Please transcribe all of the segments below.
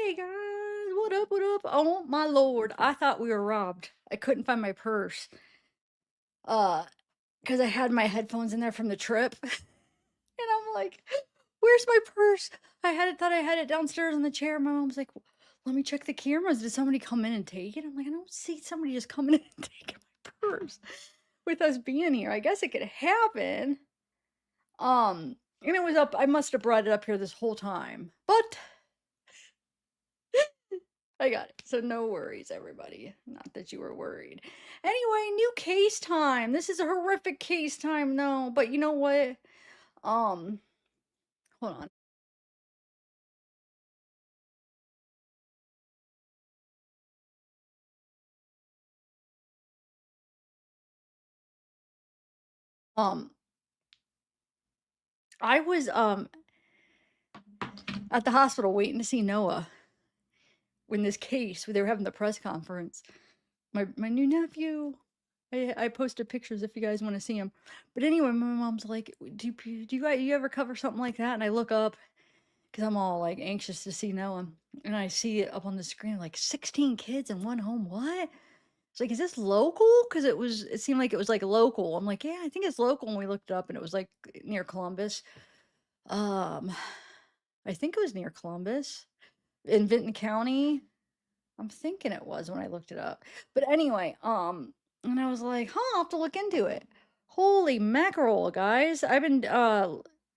Hey guys, what up? What up? Oh my lord, I thought we were robbed. I couldn't find my purse. Uh, because I had my headphones in there from the trip. And I'm like, where's my purse? Thought I had it downstairs on the chair. My mom's like, let me check the cameras. Did somebody come in and take it? I'm like, I don't see somebody just coming in and taking my purse with us being here. I guess it could happen. And it was up, I must have brought it up here this whole time. But I got it. So no worries, everybody. Not that you were worried. Anyway, new case time. This is a horrific case time, no. But you know what? Um, hold on. Um, I was at the hospital waiting to see Noah when this case, they were having the press conference. My new nephew. I posted pictures if you guys want to see him. But anyway, my mom's like, you ever cover something like that? And I look up because I'm all like anxious to see Noah. And I see it up on the screen like 16 kids in one home. What? It's like, is this local? Because it seemed like it was like local. I'm like, yeah, I think it's local. And we looked it up and it was like near Columbus. Um, I think it was near Columbus in Vinton County. I'm thinking it was when I looked it up. But anyway, and I was like, huh, I'll have to look into it. Holy mackerel, guys. I've been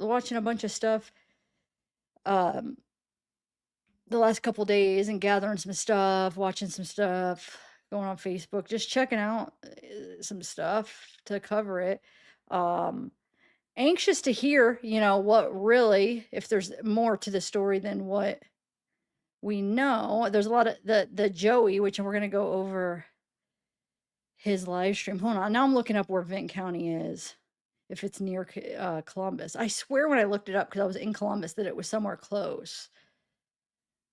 watching a bunch of stuff um the last couple days and gathering some stuff, watching some stuff, going on Facebook, just checking out some stuff to cover it. Um, Anxious to hear, what really, if there's more to the story than what we know. There's a lot of the Joey, which we're gonna go over his live stream. Hold on, now I'm looking up where Vinton County is. If it's near Columbus, I swear when I looked it up because I was in Columbus that it was somewhere close.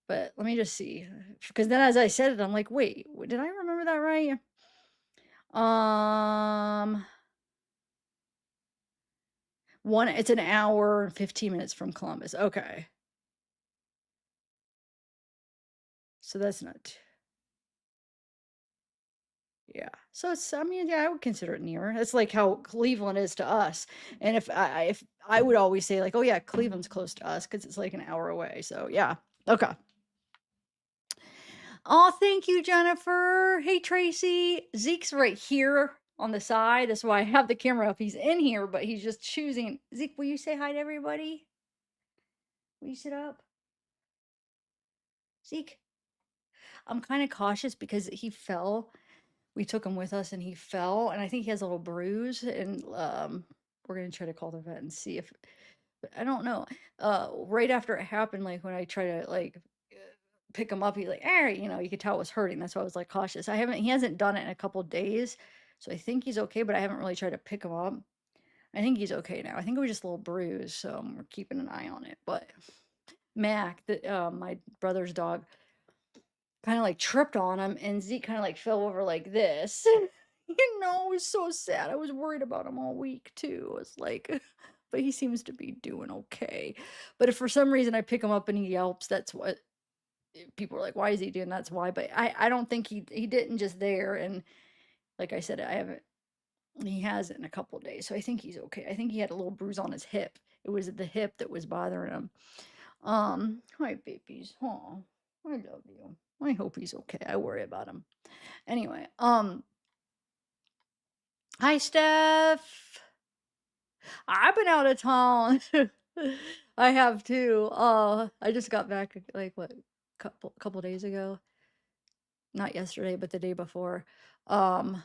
But let me just see, because then as I said it, I'm like, wait, did I remember that right? Um, it's an hour and 15 minutes from Columbus. Okay, so that's not. Yeah, so I mean, yeah, I would consider it nearer. It's like how Cleveland is to us, and if I would always say like, oh yeah, Cleveland's close to us because it's like an hour away. So yeah, okay. Oh, thank you, Jennifer. Hey, Tracy. Zeke's right here on the side. That's why I have the camera up. He's in here, but he's just choosing. Zeke, will you say hi to everybody? Will you sit up? Zeke, I'm kind of cautious because he fell. We took him with us and he fell, and I think he has a little bruise. And we're gonna try to call the vet and see if I don't know. Right after it happened, like when I try to like pick him up, he's like, you could tell it was hurting. That's why I was like cautious. He hasn't done it in a couple days. So I think he's okay, but I haven't really tried to pick him up. I think he's okay now. I think it was just a little bruise, so we're keeping an eye on it. But Mac, my brother's dog, kind of like tripped on him, and Zeke kind of like fell over like this. It was so sad. I was worried about him all week too. I was like, but he seems to be doing okay. But if for some reason I pick him up and he yelps, that's what people are like, why is he doing that's why. But I don't think he didn't just there. And like I said, I haven't he has it in a couple of days, so I think he's okay. I think he had a little bruise on his hip. It was the hip that was bothering him. Hi babies. Oh, I love you. I hope he's okay. I worry about him. Anyway, hi Steph. I've been out of town. I have too. I just got back like what couple days ago. Not yesterday, but the day before. Um,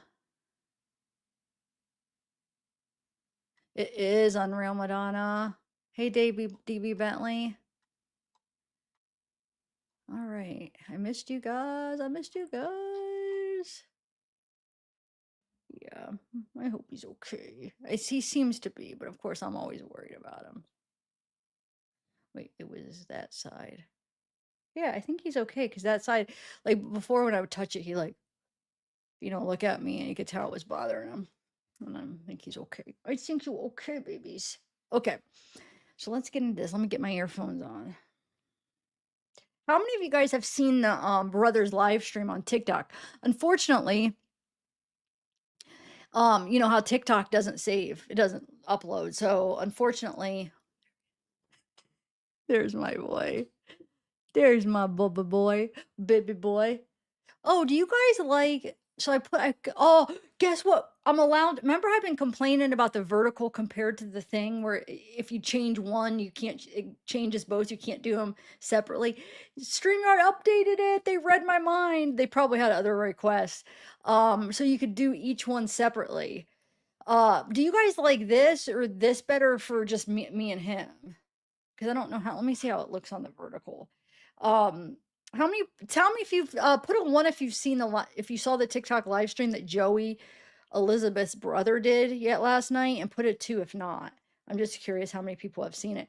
it is unreal, Madonna. Hey, DB Bentley. All right, I missed you guys. I missed you guys. Yeah, I hope he's okay. He seems to be, but of course, I'm always worried about him. Wait, it was that side. Yeah, I think he's okay because that side, like before when I would touch it, he like, look at me and you could tell it was bothering him. And I think he's okay. I think you're okay, babies. Okay, so let's get into this. Let me get my earphones on. How many of you guys have seen the brothers live stream on TikTok? Unfortunately, you know how TikTok doesn't save, it doesn't upload. So unfortunately, there's my boy. There's my bubba boy, baby boy. Oh, do you guys like should I put oh, guess what? I'm allowed remember I've been complaining about the vertical compared to the thing where if you change one, you can't it changes both, you can't do them separately. StreamYard updated it. They read my mind. They probably had other requests. So you could do each one separately. Do you guys like this or this better for just me and him? Because I don't know how. Let me see how it looks on the vertical. Um, how many? Tell me if you've put a one if you've seen if you saw the TikTok live stream that Joey Elizabeth's brother did yet last night, and put a two if not. I'm just curious how many people have seen it.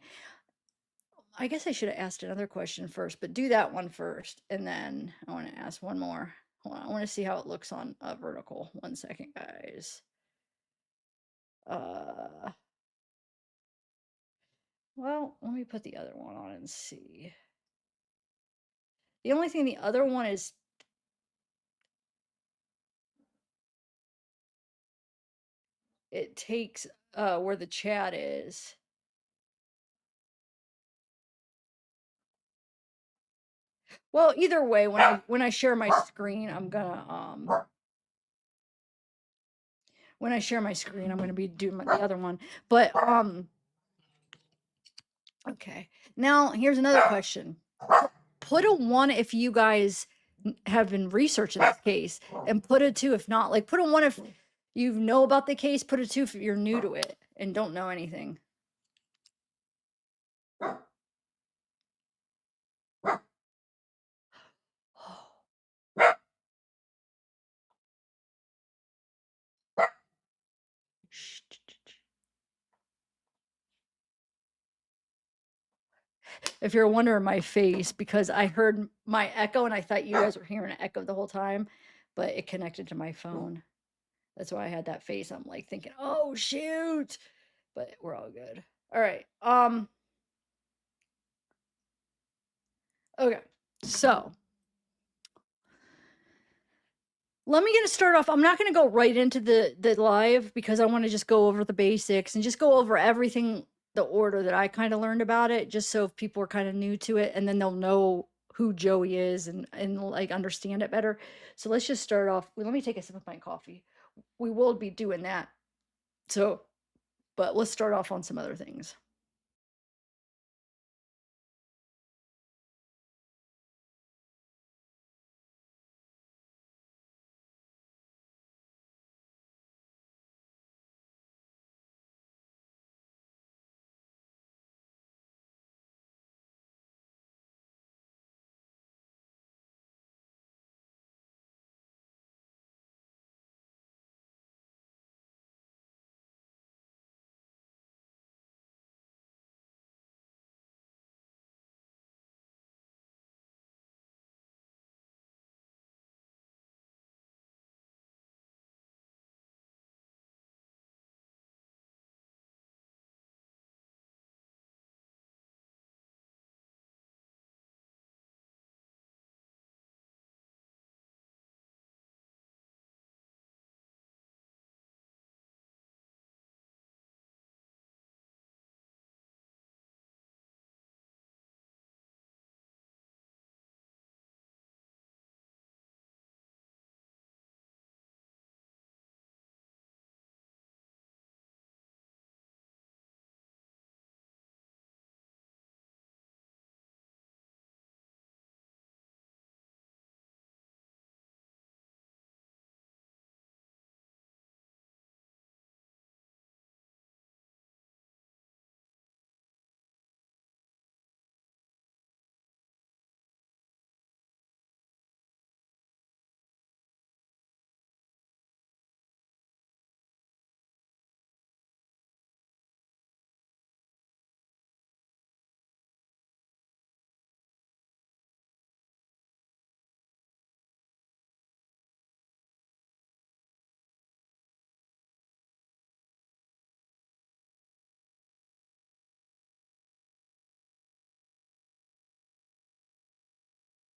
I guess I should have asked another question first, but do that one first, and then I want to ask one more. Hold on, I want to see how it looks on vertical. 1 second, guys. Uh, well, let me put the other one on and see. The only thing the other one is it takes where the chat is. Well, either way, when I share my screen, I'm gonna when I share my screen, I'm gonna be doing the other one. But okay. Now here's another question. Put a one if you guys have been researching this case, and put a two if not. Like put a one if you know about the case, put a two if you're new to it and don't know anything. If you're wondering my face, because I heard my echo and I thought you guys were hearing an echo the whole time, but it connected to my phone. That's why I had that face. I'm like thinking, oh shoot. But we're all good. All right. Okay. So let me get to start off. I'm not going to go right into the live because I want to just go over the basics and just go over everything, the order that I kind of learned about it, just so if people are kind of new to it, and then they'll know who Joey is and like understand it better. So let's just start off. Well, let me take a sip of my coffee. We will be doing that. So, but let's start off on some other things.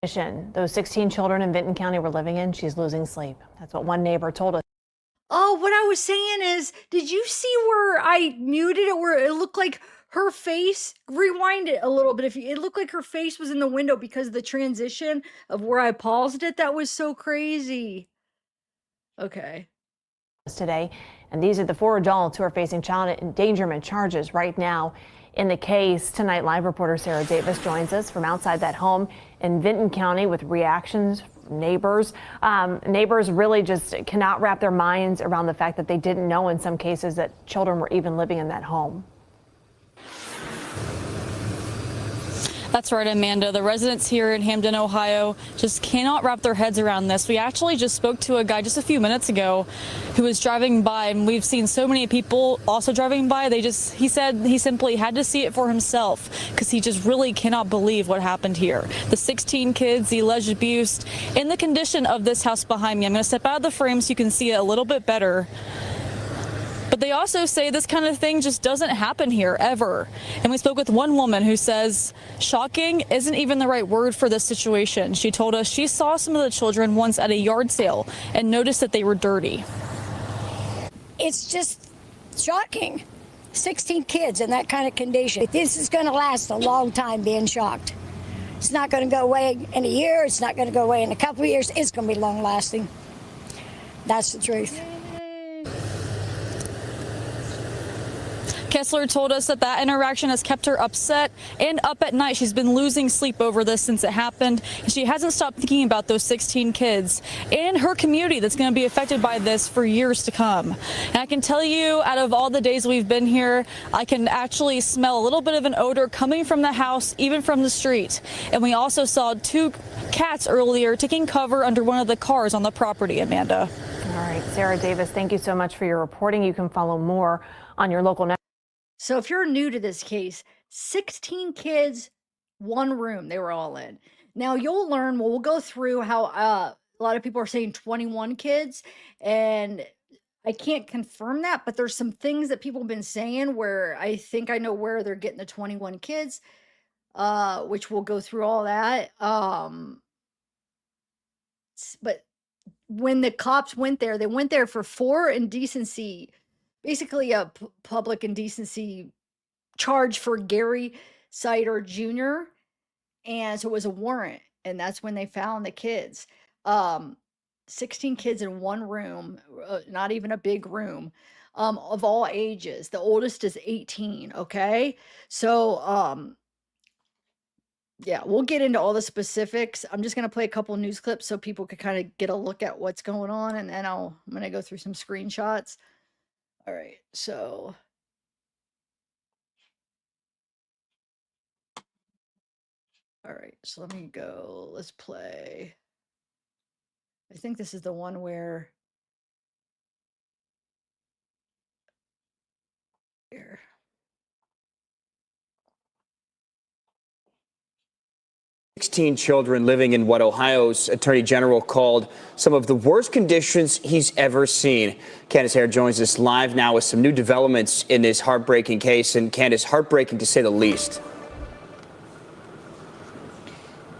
Those 16 children in Vinton County were living in, she's losing sleep. That's what one neighbor told us. Oh, what I was saying is, did you see where I muted it, where it looked like her face? Rewind it a little bit. It looked like her face was in the window because of the transition of where I paused it. That was so crazy. Okay. Today, and these are the 4 adults who are facing child endangerment charges right now in the case. Tonight, live reporter Sarah Davis joins us from outside that home in Vinton County with reactions from neighbors. Neighbors really just cannot wrap their minds around the fact that they didn't know in some cases that children were even living in that home. That's right, Amanda. The residents here in Hamden, Ohio, just cannot wrap their heads around this. We actually just spoke to a guy just a few minutes ago who was driving by, and we've seen so many people also driving by. He said he simply had to see it for himself because he just really cannot believe what happened here. The 16 kids, the alleged abuse, and the condition of this house behind me. I'm going to step out of the frame so you can see it a little bit better. But they also say this kind of thing just doesn't happen here ever. And we spoke with one woman who says shocking isn't even the right word for this situation. She told us she saw some of the children once at a yard sale and noticed that they were dirty. It's just shocking. 16 kids in that kind of condition. This is going to last a long time, being shocked. It's not going to go away in a year. It's not going to go away in a couple of years. It's going to be long lasting. That's the truth. Kessler told us that interaction has kept her upset and up at night. She's been losing sleep over this since it happened. And she hasn't stopped thinking about those 16 kids and her community that's going to be affected by this for years to come. And I can tell you, out of all the days we've been here, I can actually smell a little bit of an odor coming from the house, even from the street. And we also saw 2 cats earlier taking cover under one of the cars on the property, Amanda. All right, Sarah Davis, thank you so much for your reporting. You can follow more on your local network. So if you're new to this case, 16 kids, 1 room, they were all in. Now you'll learn, we'll go through how a lot of people are saying 21 kids, and I can't confirm that, but there's some things that people have been saying where I think I know where they're getting the 21 kids, which we'll go through all that. But when the cops went there, they went there for 4 indecency, basically a public indecency charge for Gary Sider Jr. And so it was a warrant, and that's when they found the kids. 16 kids in 1 room, not even a big room, of all ages. The oldest is 18, okay? So, yeah, we'll get into all the specifics. I'm just going to play a couple news clips so people could kind of get a look at what's going on, and then I'm going to go through some screenshots. All right, so let me go. Let's play. I think this is the one where here. 16 children living in what Ohio's Attorney General called some of the worst conditions he's ever seen. Candace Hare joins us live now with some new developments in this heartbreaking case. And Candace, heartbreaking to say the least.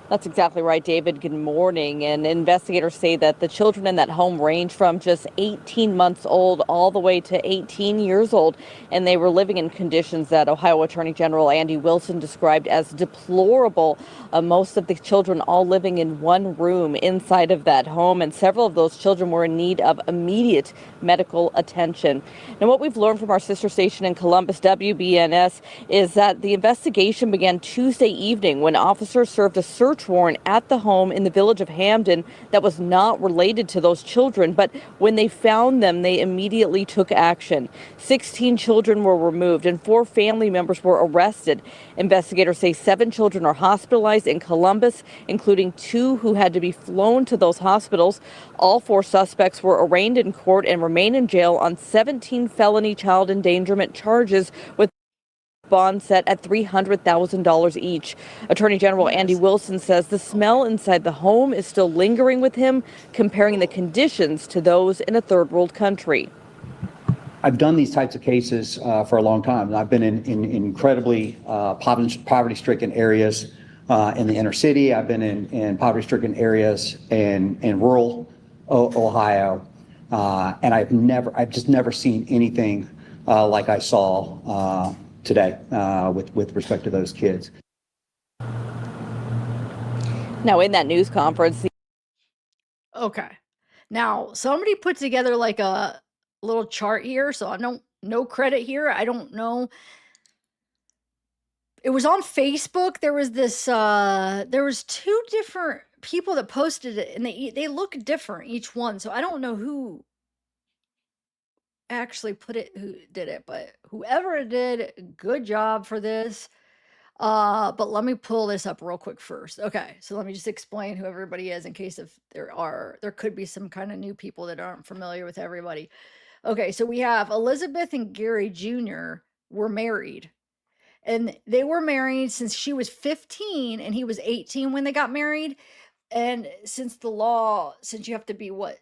That's exactly right, David. Good morning. And investigators say that the children in that home range from just 18 months old all the way to 18 years old. And they were living in conditions that Ohio Attorney General Andy Wilson described as deplorable. Most of the children all living in 1 room inside of that home. And several of those children were in need of immediate medical attention. And what we've learned from our sister station in Columbus, WBNS, is that the investigation began Tuesday evening when officers served a search warrant at the home in the village of Hamden that was not related to those children. But when they found them, they immediately took action. 16 children were removed and 4 family members were arrested. Investigators say 7 children are hospitalized in Columbus, including 2 who had to be flown to those hospitals. All 4 suspects were arraigned in court and remain in jail on 17 felony child endangerment charges, with bond set at $300,000 each. Attorney General Andy Wilson says the smell inside the home is still lingering with him, comparing the conditions to those in a third world country. I've done these types of cases for a long time. I've been in incredibly poverty-stricken areas in the inner city. I've been in poverty-stricken areas in rural Ohio. And I've just never seen anything like I saw today with respect to those kids. Now, in that news conference, Okay. Now, somebody put together like a little chart here, so I don't no credit here. I don't know. It was on Facebook. There was this there was two different people that posted it and they look different each one. So I don't know who actually who did it, but whoever it did, good job for this. But let me pull this up real quick first. Okay, so let me just explain who everybody is in case if there could be some kind of new people that aren't familiar with everybody. Okay, so we have Elizabeth and Gary Jr. were married. And they were married since she was 15 and he was 18 when they got married. And since you have to be what,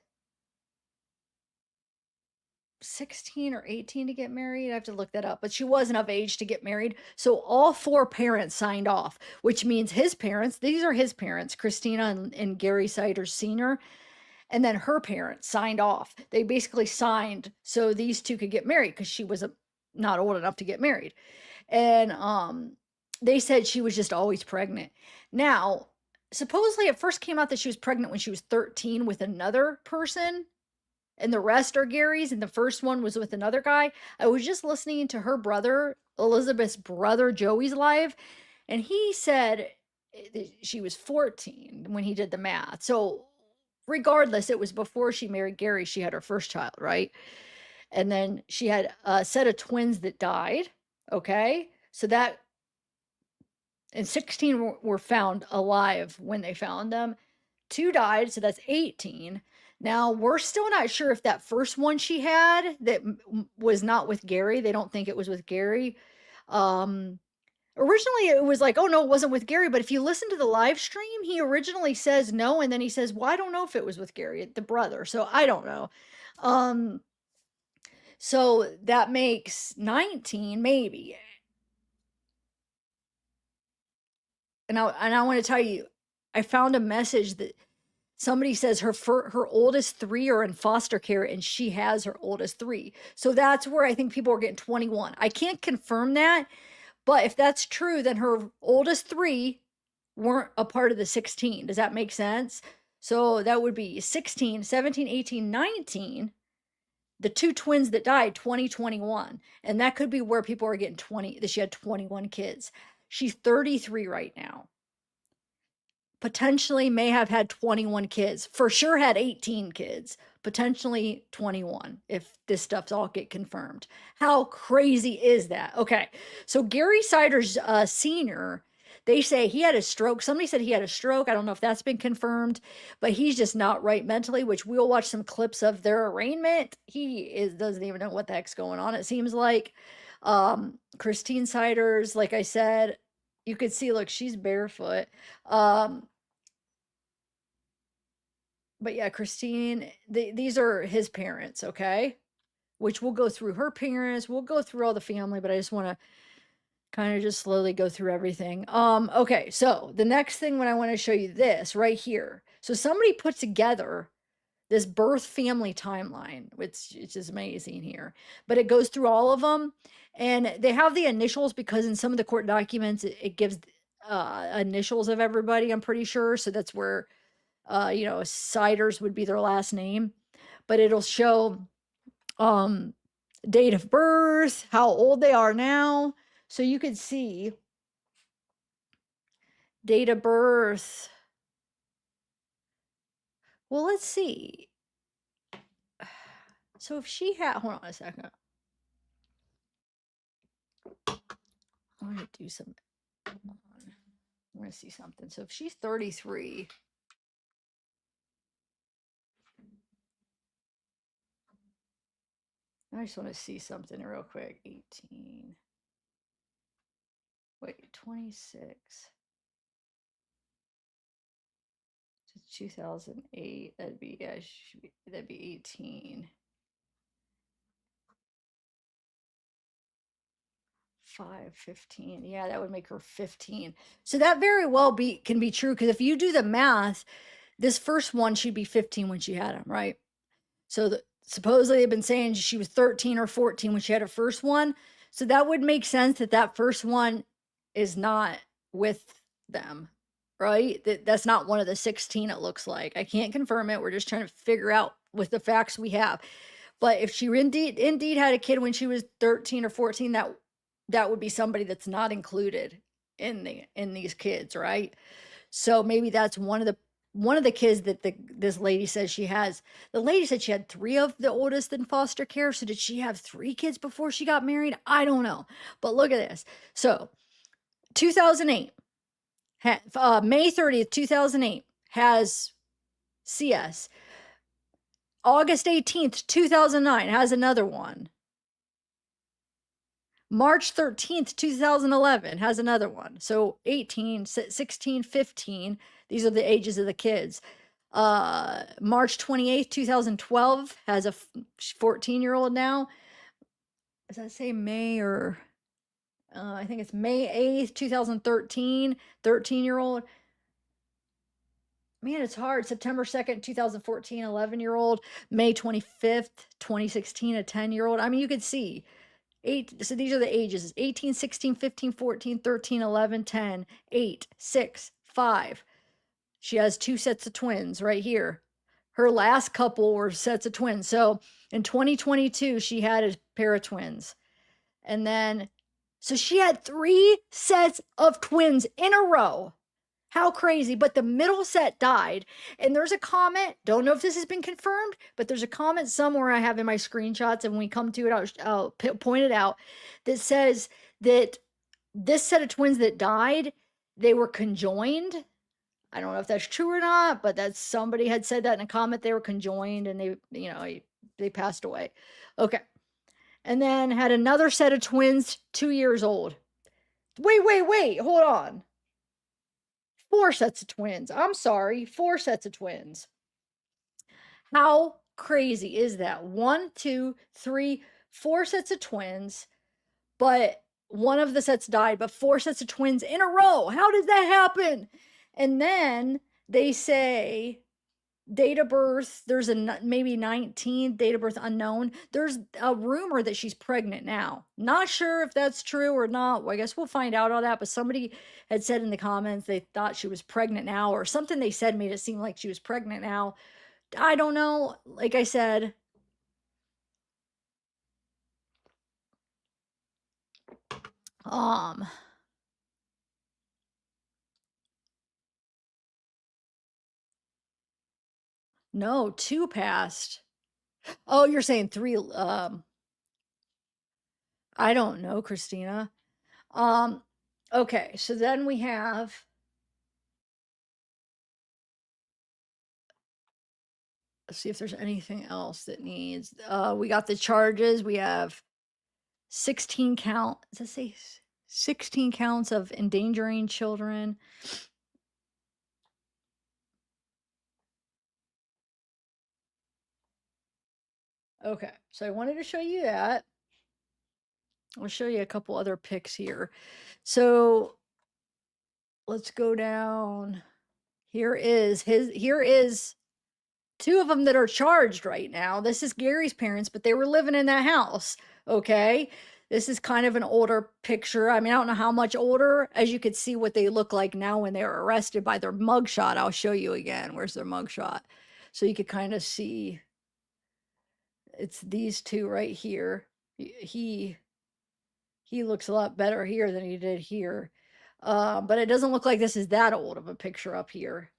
16 or 18 to get married. I have to look that up, but she wasn't of age to get married. So all four parents signed off, which means his parents, these are his parents, Christina and Gary Siders Sr., and then her parents signed off. They basically signed so these two could get married because she was not old enough to get married. And they said she was just always pregnant. Now, supposedly it first came out that she was pregnant when she was 13 with another person and the rest are Gary's, and the first one was with another guy. I was just listening to her brother, Elizabeth's brother, Joey's live, and he said she was 14 when he did the math. So, regardless, it was before she married Gary, she had her first child, right? And then she had a set of twins that died. Okay. So that, and 16 were found alive when they found them. Two died, so that's 18. Now, we're still not sure if that first one she had that was not with Gary, they don't think it was with Gary. Originally, it was like, oh no, it wasn't with Gary. But if you listen to the live stream, he originally says no, and then he says, well, I don't know if it was with Gary, the brother. So I don't know. So that makes 19, maybe. And I want to tell you, I found a message that somebody says her oldest three are in foster care and she has her oldest three. So that's where I think people are getting 21. I can't confirm that, but if that's true, then her oldest three weren't a part of the 16. Does that make sense? So that would be 16, 17, 18, 19. The two twins that died 2021. And that could be where people are getting 20, that she had 21 kids. She's 33 right now. Potentially may have had 21 kids. For sure had 18 kids. Potentially 21 if this stuff's all get confirmed. How crazy is that? Okay, so Gary Siders Sr., they say he had a stroke. Somebody said he had a stroke. I don't know if that's been confirmed, but he's just not right mentally, which we'll watch some clips of their arraignment. Doesn't even know what the heck's going on, it seems like. Christine Siders, like I said, you could see, look, she's barefoot. But yeah, Christine, these are his parents, okay? Which we'll go through her parents, we'll go through all the family, but I just want to kind of just slowly go through everything. Okay, so the next thing when I want to show you this right here. So somebody put together this birth family timeline, which it's just amazing here. But it goes through all of them, and they have the initials because in some of the court documents it gives initials of everybody, I'm pretty sure. So that's where Siders would be their last name, but it'll show date of birth, how old they are now. So you could see date of birth. Well, let's see. So if she had, hold on a second. I want to do some, I want to see something. So if she's 33, I just want to see something real quick. 18. Wait, 26. So 2008. That'd be, yeah, that'd be 18. 5, 15. Yeah, that would make her 15. So that very well can be true, because if you do the math, this first one, she'd be 15 when she had him, right? So supposedly they've been saying she was 13 or 14 when she had her first one. So that would make sense that that first one is not with them, right? That's not one of the 16, it looks like. I can't confirm it. We're just trying to figure out with the facts we have. But if she indeed had a kid when she was 13 or 14, that would be somebody that's not included in these kids, right? So maybe that's one of the kids that this lady says she has. The lady said she had 3 of the oldest in foster care. So did she have 3 kids before she got married? I don't know. But look at this. So 2008, May 30th, 2008 has CS. August 18th, 2009 has another one. March 13th, 2011 has another one. So 18, 16, 15. These are the ages of the kids. March 28th, 2012 has a 14-year-old now. Does that say May or I think it's May 8th, 2013, 13-year-old. Man, it's hard. September 2nd, 2014, 11-year-old. May 25th, 2016, a 10-year-old. I mean, you could see so these are the ages: 18, 16, 15, 14, 13, 11, 10, 8, 6, 5. She has 2 sets of twins right here. Her last couple were sets of twins. So in 2022, she had a pair of twins. And then, so she had 3 sets of twins in a row. How crazy. But the middle set died. And there's a comment, don't know if this has been confirmed, but there's a comment somewhere I have in my screenshots, and when we come to it, I'll point it out, that says that this set of twins that died, they were conjoined. I don't know if that's true or not, but that's, somebody had said that in a comment, they were conjoined and they passed away. Okay. And then had another set of twins 2 years old. Wait, hold on. 4 sets of twins. I'm sorry, 4 sets of twins. How crazy is that? 1, 2, 3, 4 sets of twins, but one of the sets died, but 4 sets of twins in a row. How did that happen? And then they say date of birth, there's maybe 19, date of birth unknown. There's a rumor that she's pregnant now. Not sure if that's true or not. Well, I guess we'll find out all that, but somebody had said in the comments they thought she was pregnant now, or something they said made it seem like she was pregnant now. I don't know. Like I said, no, 2 passed. Oh, you're saying 3. I don't know, Christina. Okay, so then we have, let's see if there's anything else that needs, we got the charges. We have 16 count, does it say 16 counts of endangering children? Okay, so I wanted to show you that. I'll show you a couple other pics here. So let's go down. Here is 2 of them that are charged right now. This is Gary's parents, but they were living in that house. Okay. This is kind of an older picture. I mean, I don't know how much older. As you could see what they look like now when they were arrested by their mugshot. I'll show you again. Where's their mugshot? So you could kind of see it's these 2 right here. He looks a lot better here than he did here. But it doesn't look like this is that old of a picture up here.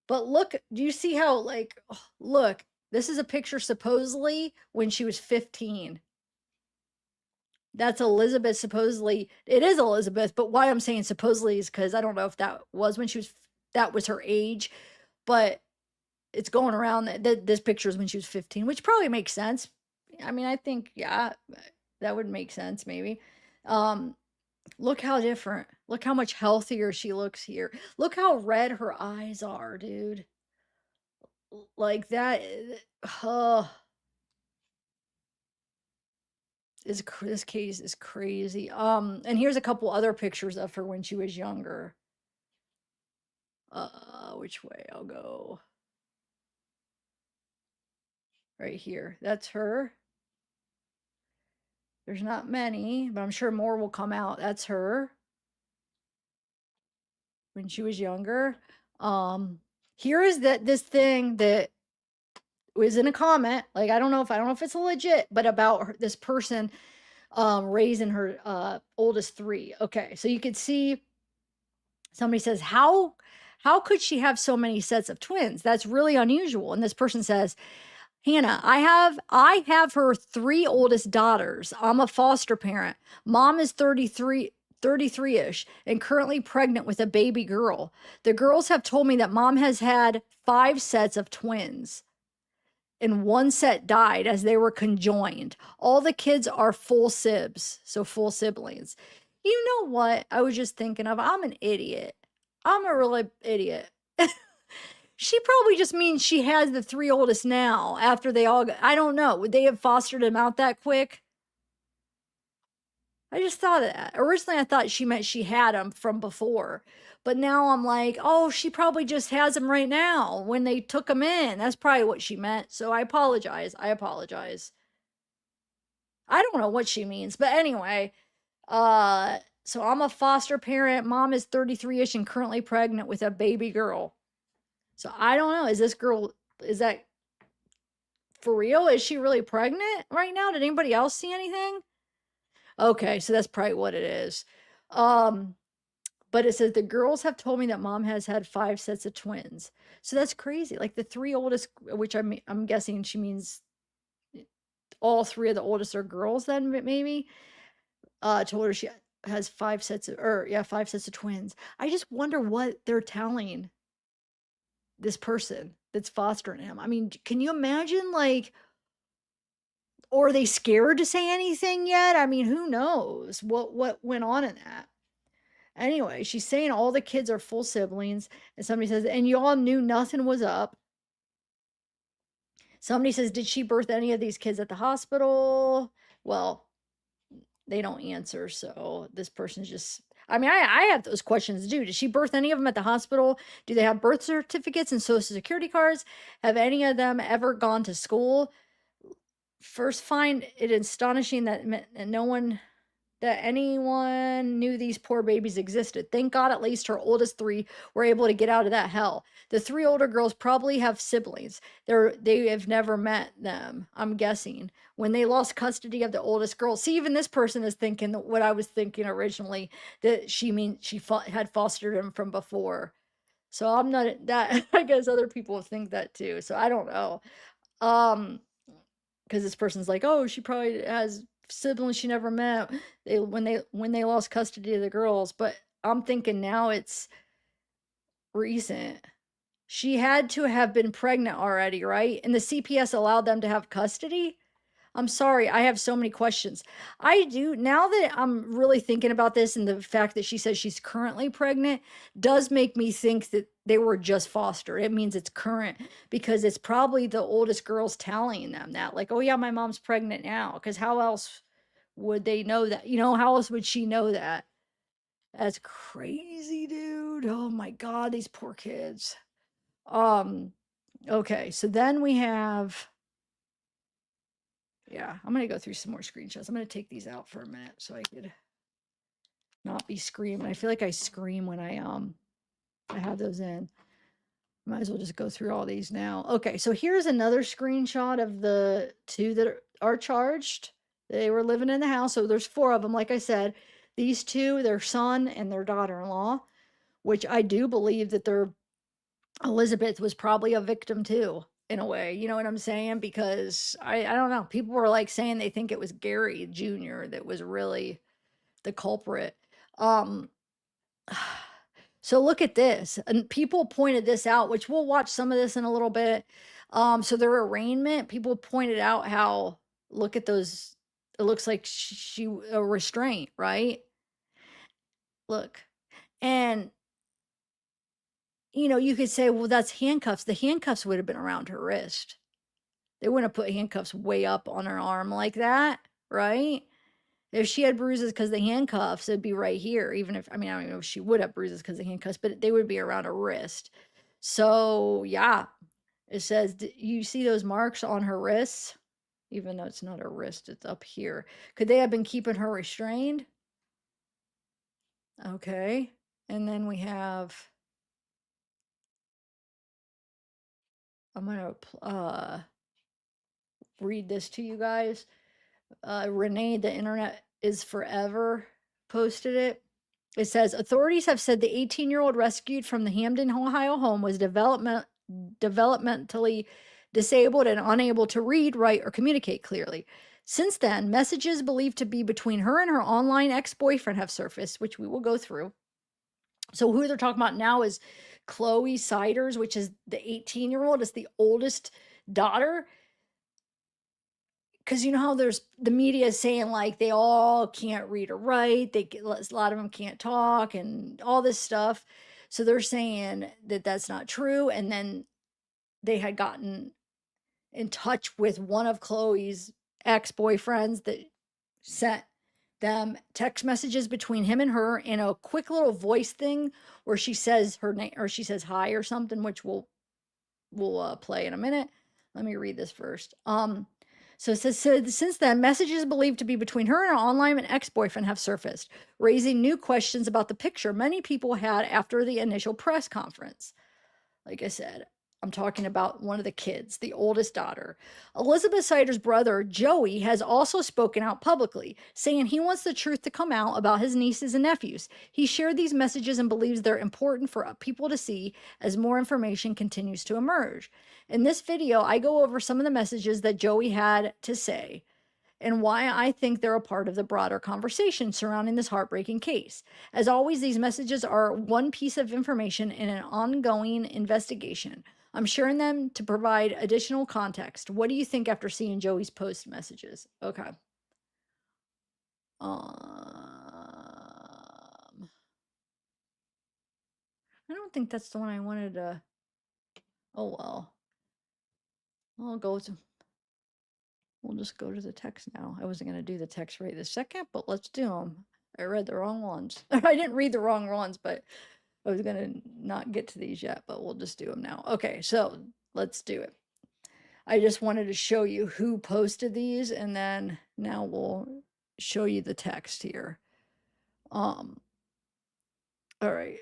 But look, do you see how, like, look, this is a picture supposedly when she was 15. That's Elizabeth, supposedly. It is Elizabeth, but why I'm saying supposedly is because I don't know if that was when that was her age, but it's going around that this picture is when she was 15, which probably makes sense. I mean, I think, yeah, that would make sense maybe. Look how different. Look how much healthier she looks here. Look how red her eyes are, dude. Like that. Oh, this case is crazy. And here's a couple other pictures of her when she was younger. Which way I'll go? Right here. That's her. There's not many, but I'm sure more will come out. That's her when she was younger. Here is this thing that was in a comment. Like I don't know if it's legit, but about this person raising her oldest three. Okay, so you could see somebody says, how could she have so many sets of twins? That's really unusual. And this person says, Hannah, I have her three oldest daughters. I'm a foster parent. Mom is 33-ish and currently pregnant with a baby girl. The girls have told me that mom has had 5 sets of twins, and 1 set died as they were conjoined. All the kids are full sibs, so full siblings. You know what I was just thinking of? I'm an idiot. I'm a really idiot. She probably just means she has the 3 oldest now after they all I don't know. Would they have fostered them out that quick? I just thought of that. Originally, I thought she meant she had them from before. But now I'm like, oh, she probably just has them right now when they took them in. That's probably what she meant. So I apologize. I don't know what she means. But anyway, so I'm a foster parent. Mom is 33-ish and currently pregnant with a baby girl. So I don't know. Is that for real? Is she really pregnant right now? Did anybody else see anything? Okay, so that's probably what it is. But it says the girls have told me that mom has had 5 sets of twins. So that's crazy. Like the 3 oldest, which I'm guessing she means all 3 of the oldest are girls then maybe. Told her she has 5 sets of 5 sets of twins. I just wonder what they're telling this person that's fostering him. I mean, can you imagine, like, or are they scared to say anything yet? I mean, who knows what went on in that. Anyway, she's saying all the kids are full siblings, and somebody says, and you all knew nothing was up. Somebody says, did she birth any of these kids at the hospital? Well, they don't answer, so this person's just, I mean, I have those questions too. Did she birth any of them at the hospital? Do they have birth certificates and social security cards? Have any of them ever gone to school? First, find it astonishing that anyone knew these poor babies existed. Thank God at least her oldest 3 were able to get out of that hell. The 3 older girls probably have siblings. They have never met them, I'm guessing. When they lost custody of the oldest girl. See, even this person is thinking what I was thinking originally, that she had fostered him from before. So I'm not that, I guess other people think that too. So I don't know. Because this person's like, oh, she probably has siblings she never met when they lost custody of the girls. But I'm thinking now it's recent. She had to have been pregnant already, right? And the CPS allowed them to have custody. I'm sorry, I have so many questions. I do, now that I'm really thinking about this, and the fact that she says she's currently pregnant does make me think that they were just fostered. It means it's current, because it's probably the oldest girls telling them that, like, oh yeah, my mom's pregnant now. Because how else would they know that? You know, how else would she know that? That's crazy, dude. Oh my God, these poor kids. Okay, so then we have, yeah, I'm gonna go through some more screenshots. I'm gonna take these out for a minute so I could not be screaming. I feel like I scream when I have those in. Might as well just go through all these now. Okay, so here's another screenshot of the 2 that are charged. They were living in the house, so there's 4 of them. Like I said, these 2, their son and their daughter-in-law, which I do believe that Elizabeth was probably a victim too, in a way. You know what I'm saying? Because I don't know. People were like saying they think it was Gary Jr. that was really the culprit. So look at this. And people pointed this out, which we'll watch some of this in a little bit. So their arraignment, people pointed out how, look at those, it looks like she a restraint, right? Look. And you know, you could say, well, that's handcuffs. The handcuffs would have been around her wrist. They wouldn't have put handcuffs way up on her arm like that, right? If she had bruises because the handcuffs, it'd be right here. Even if, I mean, I don't even know if she would have bruises because the handcuffs, but they would be around her wrist. So yeah, it says, you see those marks on her wrists? Even though it's not her wrist, it's up here. Could they have been keeping her restrained? Okay. And then we have, I'm going to read this to you guys. Renee, the internet is forever, posted it. It says authorities have said the 18-year-old rescued from the Hamden, Ohio home was developmentally disabled and unable to read, write, or communicate clearly. Since then, messages believed to be between her and her online ex-boyfriend have surfaced, which we will go through. So who they're talking about now is Chloe Siders, which is the 18-year-old, is the oldest daughter. Because you know how there's the media is saying like they all can't read or write, a lot of them can't talk and all this stuff. So they're saying that that's not true. And then they had gotten in touch with one of Chloe's ex-boyfriends that sent them text messages between him and her in a quick little voice thing where she says her name or she says hi or something, which we'll play in a minute. Let me read this first. So it says, since then, messages believed to be between her and her online and ex-boyfriend have surfaced, raising new questions about the picture many people had after the initial press conference. Like I said, I'm talking about one of the kids, the oldest daughter. Elizabeth Sider's brother, Joey, has also spoken out publicly, saying he wants the truth to come out about his nieces and nephews. He shared these messages and believes they're important for people to see as more information continues to emerge. In this video, I go over some of the messages that Joey had to say and why I think they're a part of the broader conversation surrounding this heartbreaking case. As always, these messages are one piece of information in an ongoing investigation. I'm sharing them to provide additional context. What do you think after seeing Joey's post messages? Okay. I don't think that's the one I wanted to. Oh well. I'll go to. We'll just go to the text now. I wasn't going to do the text right this second, but let's do them. I read the wrong ones. I didn't read the wrong ones, but I was going to not get to these yet, but we'll just do them now. Okay, so let's do it. I just wanted to show you who posted these, and then now we'll show you the text here. All right.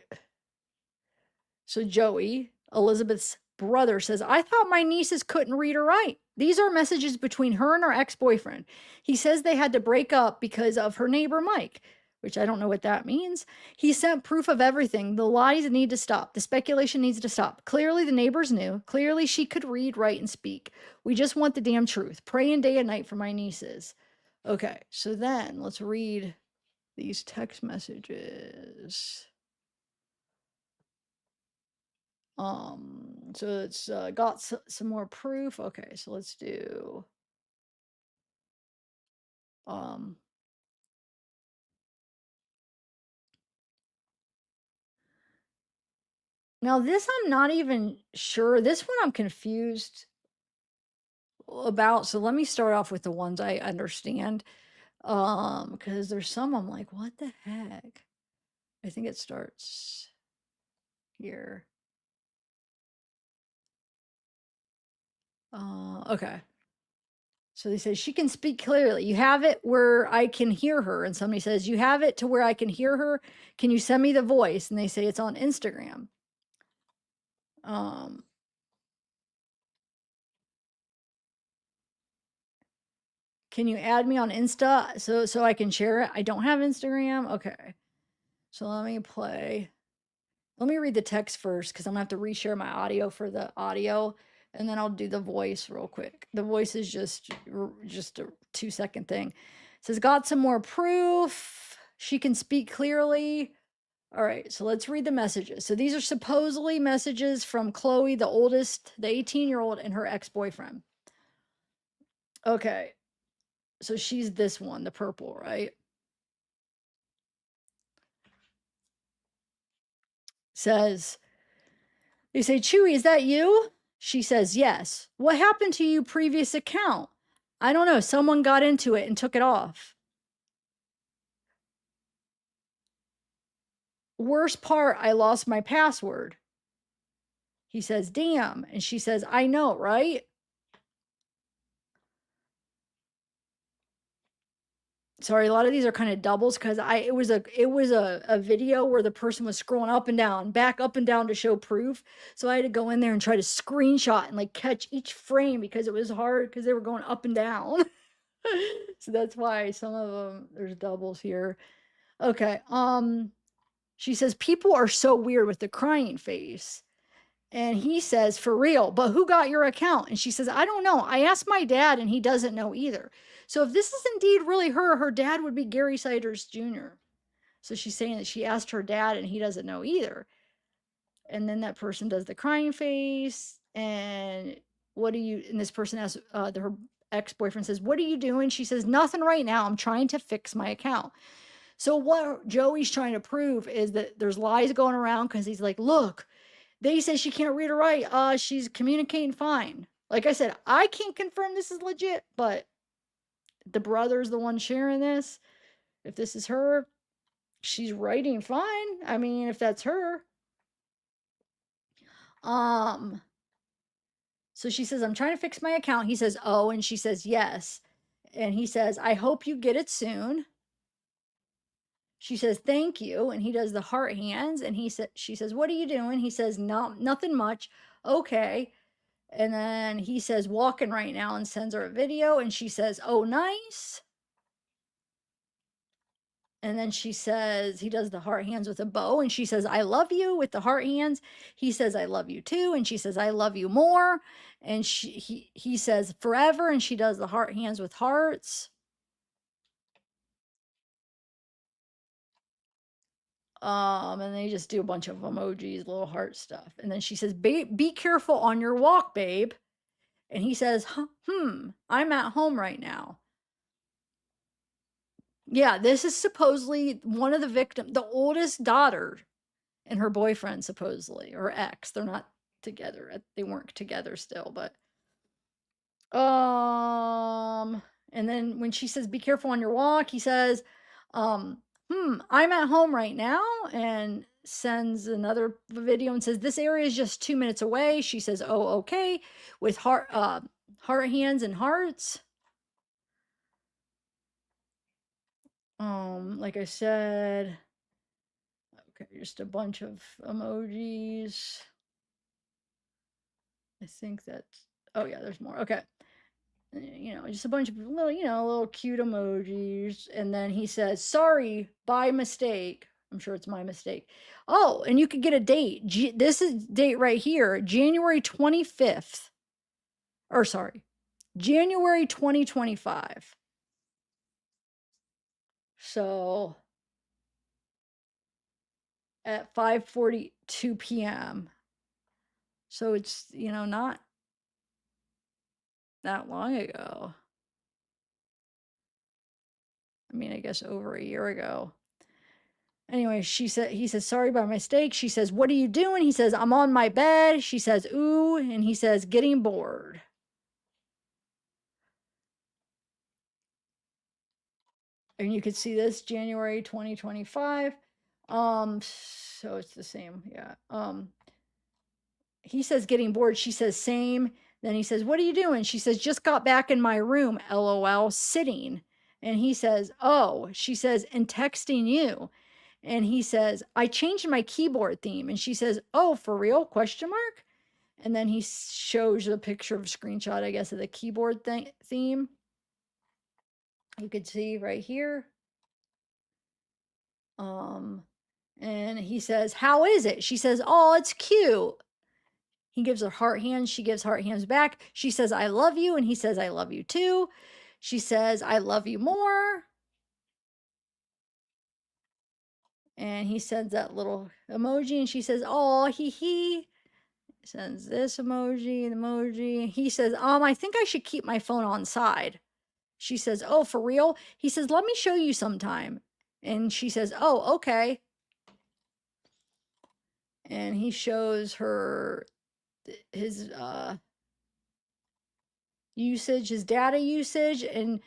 So Joey, Elizabeth's brother, says, I thought my nieces couldn't read or write. These are messages between her and her ex-boyfriend. He says they had to break up because of her neighbor, Mike, which I don't know what that means. He sent proof of everything. The lies need to stop. The speculation needs to stop. Clearly, the neighbors knew. Clearly, she could read, write, and speak. We just want the damn truth. Praying day and night for my nieces. Okay, so then let's read these text messages. So it's got some more proof. Okay, so let's do now this I'm not even sure. This one I'm confused about. So let me start off with the ones I understand. Because there's some I'm like, what the heck? I think it starts here. Okay. So they say she can speak clearly. You have it where I can hear her. And somebody says, you have it to where I can hear her. Can you send me the voice? And they say it's on Instagram. Can you add me on Insta so I can share it? I don't have Instagram. Okay. So let me play. Let me read the text first because I'm gonna have to reshare my audio for the audio, and then I'll do the voice real quick. The voice is just a 2-second thing. It says, got some more proof. She can speak clearly. All right, so let's read the messages. So these are supposedly messages from Chloe, the oldest, the 18-year-old, and her ex-boyfriend. Okay, so she's this one, the purple, right? Says, they say, Chewy, is that you? She says, yes. What happened to your previous account? I don't know. Someone got into it and took it off. Worst part, I lost my password. He says, damn. And she says, I know, right? Sorry, a lot of these are kind of doubles because it was a video where the person was scrolling up and down, back up and down to show proof. So I had to go in there and try to screenshot and like catch each frame because it was hard because they were going up and down. So that's why some of them there's doubles here. Okay. She says people are so weird with the crying face. And he says, for real, but who got your account? And she says, I don't know. I asked my dad and he doesn't know either. So if this is indeed really her dad would be Gary Siders Jr. So she's saying that she asked her dad and he doesn't know either. And then that person does the crying face. And this person asks, her ex-boyfriend says, what are you doing? She says, nothing right now. I'm trying to fix my account. So what Joey's trying to prove is that there's lies going around because he's like, look, they say she can't read or write. She's communicating fine. Like I said, I can't confirm this is legit, but the brother's the one sharing this. If this is her, she's writing fine. I mean, if that's her. So she says, I'm trying to fix my account. He says, oh, and she says, yes. And he says, I hope you get it soon. She says, thank you. And he does the heart hands. And she says, what are you doing? He says, no, nothing much. Okay. And then he says, walking right now, and sends her a video. And she says, oh, nice. And then she says, he does the heart hands with a bow. And she says, I love you with the heart hands. He says, I love you too. And she says, I love you more. And he says, forever. And she does the heart hands with hearts. And they just do a bunch of emojis, little heart stuff. And then she says, be careful on your walk, babe. And he says, I'm at home right now. Yeah, this is supposedly one of the victims, the oldest daughter and her boyfriend, supposedly, or ex. They're not together. They weren't together still, but and then when she says, be careful on your walk, he says, I'm at home right now, and sends another video and says, this area is just 2 minutes away. She says, oh, okay, with heart hands and hearts. Like I said, okay, just a bunch of emojis. I think that's, oh yeah, there's more. Okay. Just a bunch of little, little cute emojis. And then he says, sorry, by mistake. I'm sure it's my mistake. Oh, and you could get a date. This is date right here, January 25th. Or sorry, January 2025. So at 5:42 p.m. So it's, not that long ago. I mean, I guess over a year ago. Anyway, he says, sorry by mistake. She says, what are you doing? He says, I'm on my bed. She says, ooh. And he says, getting bored. And you could see this January 2025. So it's the same. Yeah. He says, getting bored. She says, same. Then he says, what are you doing? She says, just got back in my room, LOL, sitting. And he says, oh, she says, and texting you. And he says, I changed my keyboard theme. And she says, oh, for real? Question mark. And then he shows a picture of a screenshot, I guess, of the keyboard theme. You could see right here. And he says, how is it? She says, oh, it's cute. He gives her heart hands. She gives heart hands back. She says, I love you. And he says, I love you too. She says, I love you more. And he sends that little emoji. And she says, oh, he sends this emoji. He says, I think I should keep my phone on side. She says, oh, for real? He says, let me show you sometime. And she says, oh, okay. And he shows her his usage, his data usage. And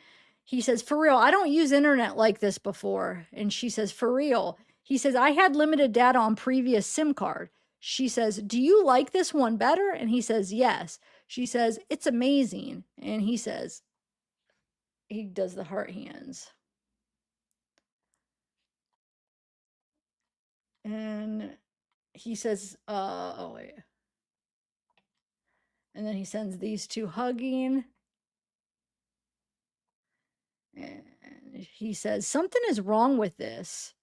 he says, for real, I don't use internet like this before. And she says, for real. He says, I had limited data on previous SIM card. She says, do you like this one better? And he says, yes. She says, it's amazing. And he says, he does the heart hands. And he says, oh, wait. And then he sends these two hugging. And he says, something is wrong with this.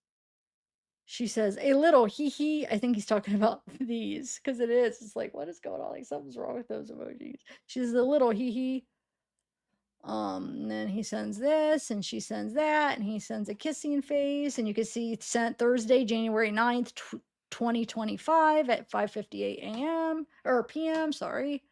She says, a little hee hee. I think he's talking about these because it is. It's like, what is going on? Like, something's wrong with those emojis. She says, a little hee hee. And then he sends this and she sends that and he sends a kissing face. And you can see sent Thursday, January 9th, 2025 at 5:58 a.m. or p.m. Sorry.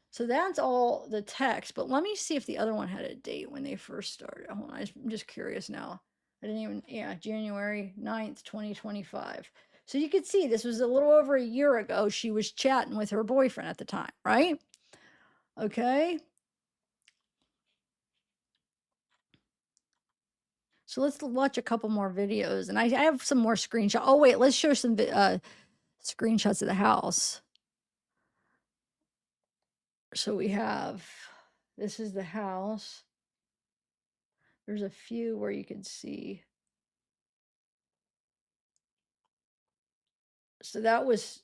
So that's all the text. But let me see if the other one had a date when they first started. Hold on, I'm just curious now. I didn't even, yeah, January 9th, 2025. So you could see this was a little over a year ago. She was chatting with her boyfriend at the time, right? Okay. So let's watch a couple more videos. And I have some more screenshots. Oh, wait, let's show some screenshots of the house. So we have, this is the house. There's a few where you can see. So that was,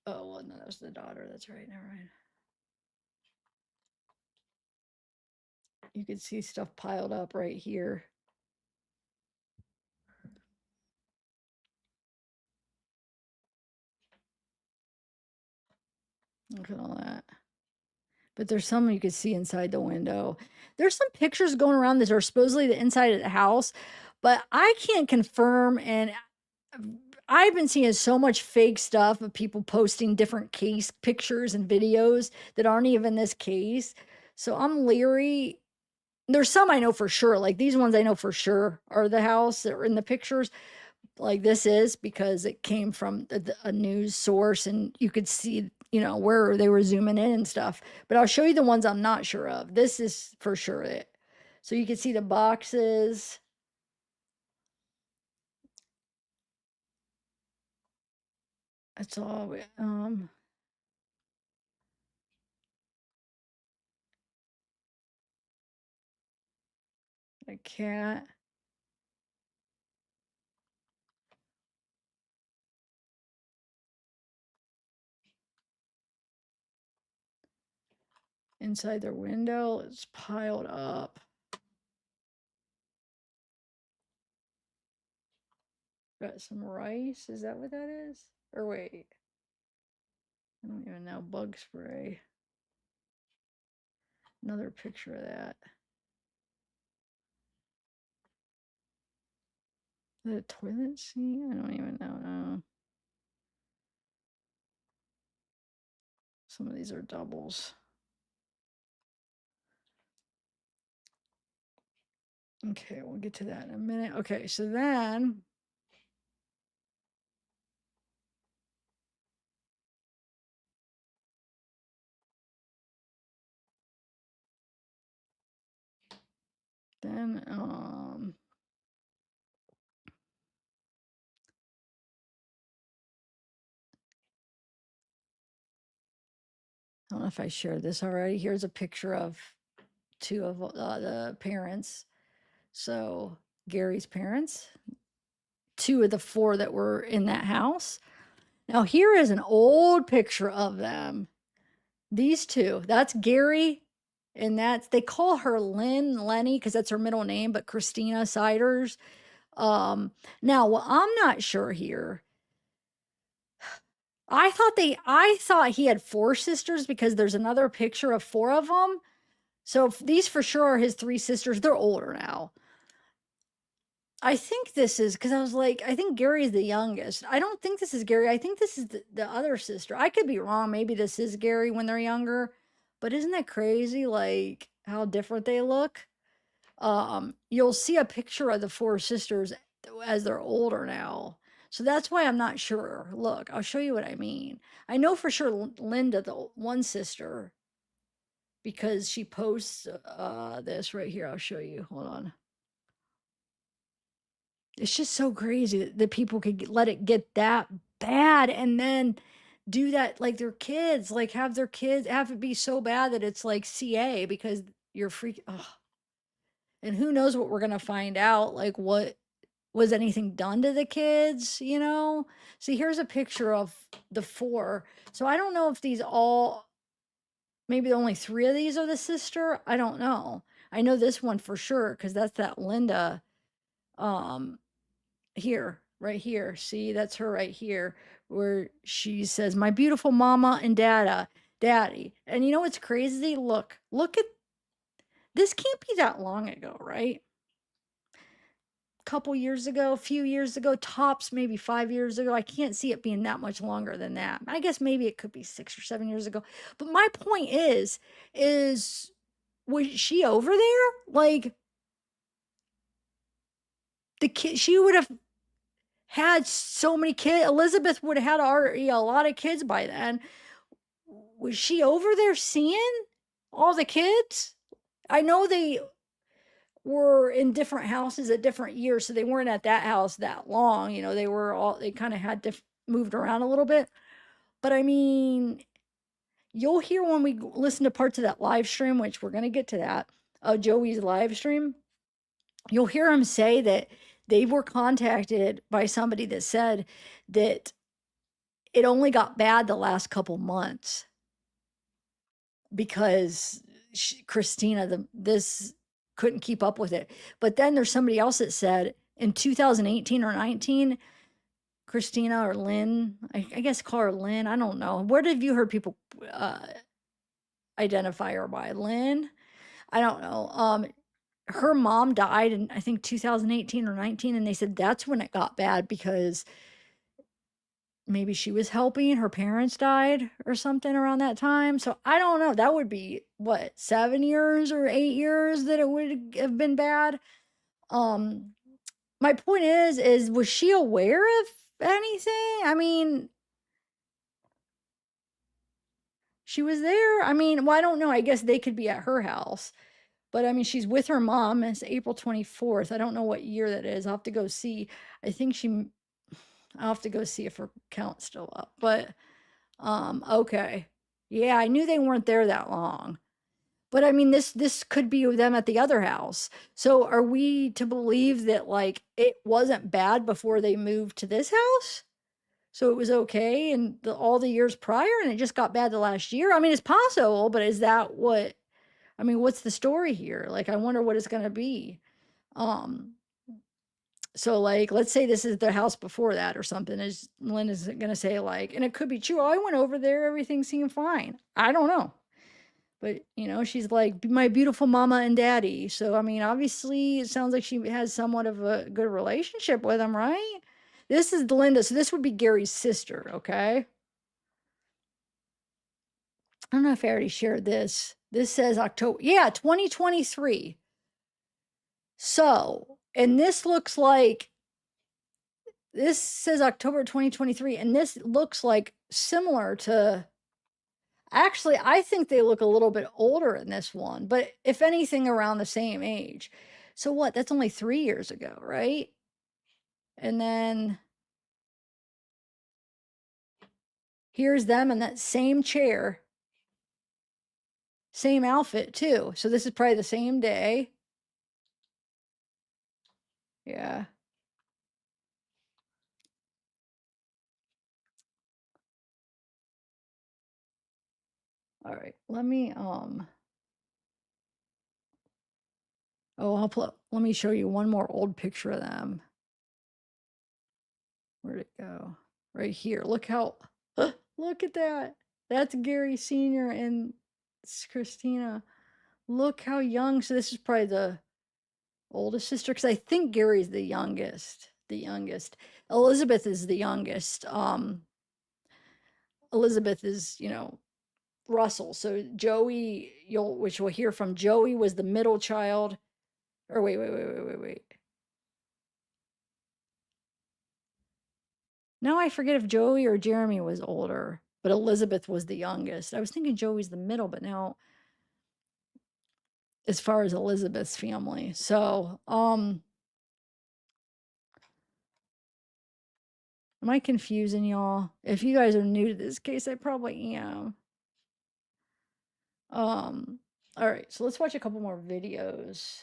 oh, well, no, that was the daughter. That's right. Never mind. You can see stuff piled up right here. Look at all that. But there's some you could see inside the window. There's some pictures going around that are supposedly the inside of the house, but I can't confirm. And I've been seeing so much fake stuff of people posting different case pictures and videos that aren't even this case. So I'm leery. There's some I know for sure, like these ones I know for sure are the house that are in the pictures. Like this is because it came from a news source and you could see, you know, where they were zooming in and stuff. But I'll show you the ones I'm not sure of. This is for sure it. So you can see the boxes. That's all. A cat. Inside their window, it's piled up. Got some rice. Is that what that is? Or wait. I don't even know. Bug spray. Another picture of that. The toilet seat? I don't even know. No. Some of these are doubles. Okay, we'll get to that in a minute. Okay, so then I don't know if I shared this already. Here's a picture of two of the parents. So Gary's parents, two of the four that were in that house. Now here is an old picture of them. These two, that's Gary, and that's, they call her Lenny, because that's her middle name, but Christina Siders. Now, what I'm not sure here, I thought he had four sisters because there's another picture of four of them. So these for sure are his three sisters. They're older now. I think this is because I was like, I think Gary's the youngest. I don't think this is Gary. I think this is the other sister. I could be wrong. Maybe this is Gary when they're younger. But isn't that crazy? Like how different they look. You'll see a picture of the four sisters as they're older now. So that's why I'm not sure. Look, I'll show you what I mean. I know for sure Linda, the one sister, because she posts this right here. I'll show you. Hold on. It's just so crazy that people could let it get that bad and then do that like their kids, like have their kids have it be so bad that it's like CA because you're freak. Ugh. And who knows what we're gonna find out? Like, what was anything done to the kids? You know? See, here's a picture of the four. So I don't know if these all, maybe only three of these are the sister. I don't know. I know this one for sure because that's that Linda. Um, here, right here. See, that's her right here, where she says, "My beautiful mama and daddy." And you know what's crazy? Look at this. Can't be that long ago, right? Couple years ago, a few years ago, tops maybe 5 years ago. I can't see it being that much longer than that. I guess maybe it could be 6 or 7 years ago. But my point is was she over there? Like the kid, she would have had so many kids. Elizabeth would have had already a lot of kids by then. Was she over there seeing all the kids? I know they were in different houses at different years, so they weren't at that house that long. You know, they were all, they kind of had moved around a little bit. But I mean, you'll hear when we listen to parts of that live stream, which we're going to get to that, Joey's live stream, you'll hear him say that they were contacted by somebody that said that it only got bad the last couple months because Christina, this couldn't keep up with it. But then there's somebody else that said in 2018 or 19, Christina or Lynn, I guess call her Lynn. I don't know. Where have you heard people identify her by? Lynn? I don't know. Her mom died in I think 2018 or 19, and they said that's when it got bad because maybe she was helping, her parents died or something around that time. So I don't know. That would be what, 7 years or 8 years that it would have been bad. My point is was she aware of anything? I mean, she was there. I mean, well, I don't know. I guess they could be at her house. But I mean, she's with her mom. It's April 24th. I don't know what year that is. I'll have to go see. I think I'll have to go see if her count's still up. But okay. Yeah, I knew they weren't there that long. But I mean, this could be them at the other house. So are we to believe that like it wasn't bad before they moved to this house? So it was okay and all the years prior and it just got bad the last year? I mean, it's possible, but is that what, I mean, what's the story here? Like, I wonder what it's going to be. Um, so like, let's say this is the house before that or something. Is Linda's going to say like, and it could be true. Oh, I went over there. Everything seemed fine. I don't know. But, you know, she's like, my beautiful mama and daddy. So, I mean, obviously it sounds like she has somewhat of a good relationship with him, right? This is Linda. So this would be Gary's sister. Okay. I don't know if I already shared this. This says October. Yeah, 2023. So, and this looks like, this says October 2023, and this looks like similar to, actually, I think they look a little bit older in this one, but if anything, around the same age. So what? That's only 3 years ago, right? And then here's them in that same chair, same outfit too. So this is probably the same day. Yeah. All right. Let me let me show you one more old picture of them. Where'd it go? Right here. Look how, look at that. That's Gary Sr. and Christina. Look how young. So this is probably the oldest sister because I think Gary's the youngest. The youngest. Elizabeth is the youngest. Elizabeth is, you know, Russell. So Joey, which we'll hear from, Joey was the middle child. Or wait. Now I forget if Joey or Jeremy was older, but Elizabeth was the youngest. I was thinking Joey's the middle, but now as far as Elizabeth's family. So, Am I confusing y'all? If you guys are new to this case, I probably am. All right, so let's watch a couple more videos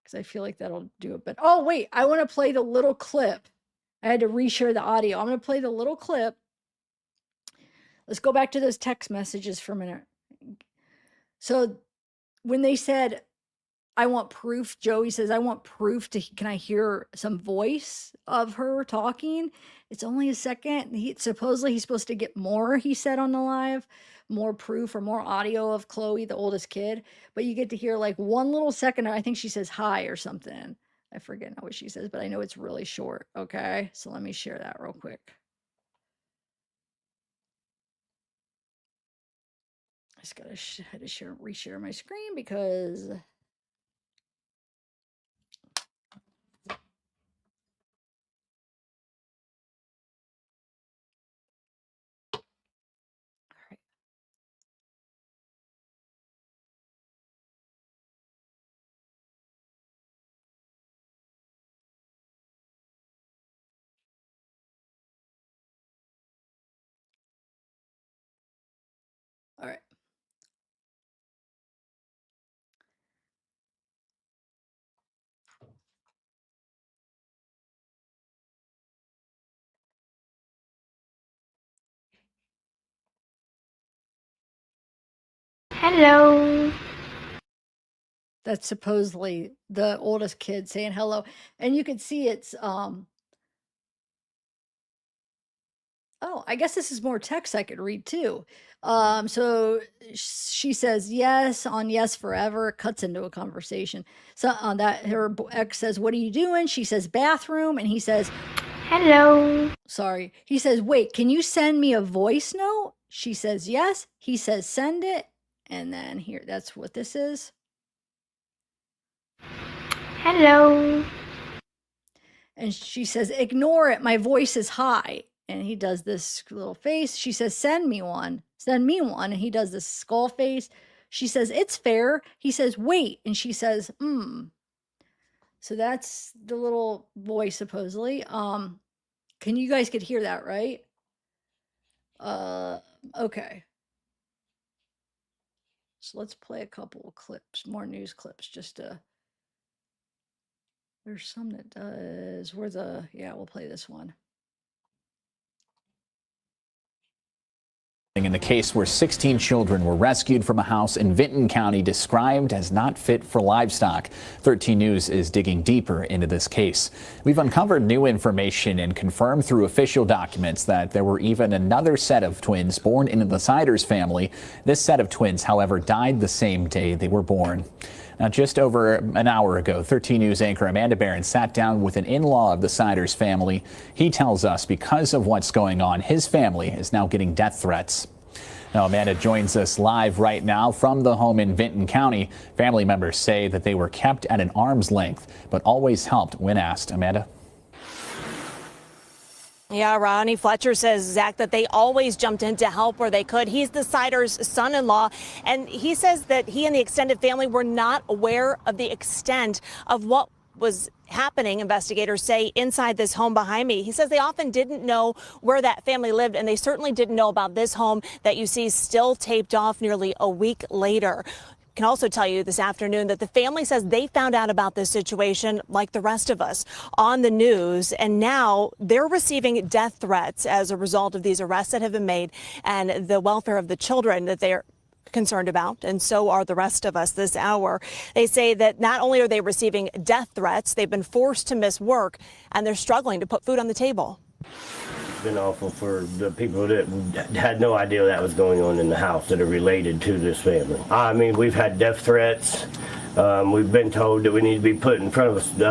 because I feel like that'll do it. But oh wait, I want to play the little clip. I had to reshare the audio. I'm going to play the little clip. Let's go back to those text messages for a minute. So when they said, I want proof, Joey says, I want proof to, can I hear some voice of her talking? It's only a second. Supposedly he's supposed to get more, he said on the live, more proof or more audio of Chloe, the oldest kid. But you get to hear like one little second. I think she says hi or something. I forget now what she says, but I know it's really short. Okay. So let me share that real quick. I just got to had to reshare my screen because all right. Hello. That's supposedly the oldest kid saying hello. And you can see it's oh, I guess this is more text I could read too. So she says yes on yes forever, cuts into a conversation. So on that her ex says, "What are you doing?" She says bathroom, and he says, Hello. sorry. He says, "Wait, can you send me a voice note?" She says yes. He says send it. And then here, that's what this is. Hello. And she says, "Ignore it. My voice is high." And he does this little face. She says, "Send me one. Send me one." And he does this skull face. She says, "It's fair." He says, "Wait." And she says, So that's the little voice supposedly. Can you guys could hear that, right? Okay. So let's play a couple of clips, more news clips, just to. There's some that does. We'll play this one. In the case where 16 children were rescued from a house in Vinton County described as not fit for livestock. 13 News is digging deeper into this case. We've uncovered new information and confirmed through official documents that there were even another set of twins born into the Siders family. This set of twins, however, died the same day they were born. Now, just over an hour ago, 13 News anchor Amanda Barron sat down with an in-law of the Siders family. He tells us because of what's going on, his family is now getting death threats. Now, Amanda joins us live right now from the home in Vinton County. Family members say that they were kept at an arm's length, but always helped when asked. Amanda? Yeah, Ronnie Fletcher says, Zach, that they always jumped in to help where they could. He's the Siders' son-in-law, and he says that he and the extended family were not aware of the extent of what was happening, investigators say, inside this home behind me. He says they often didn't know where that family lived, and they certainly didn't know about this home that you see still taped off nearly a week later. Can also tell you this afternoon that the family says they found out about this situation like the rest of us on the news, and now they're receiving death threats as a result of these arrests that have been made and the welfare of the children that they're concerned about, and so are the rest of us this hour. They say that not only are they receiving death threats, they've been forced to miss work, and they're struggling to put food on the table. Been awful for the people that had no idea that was going on in the house that are related to this family. I mean, we've had death threats. We've been told that we need to be put in front of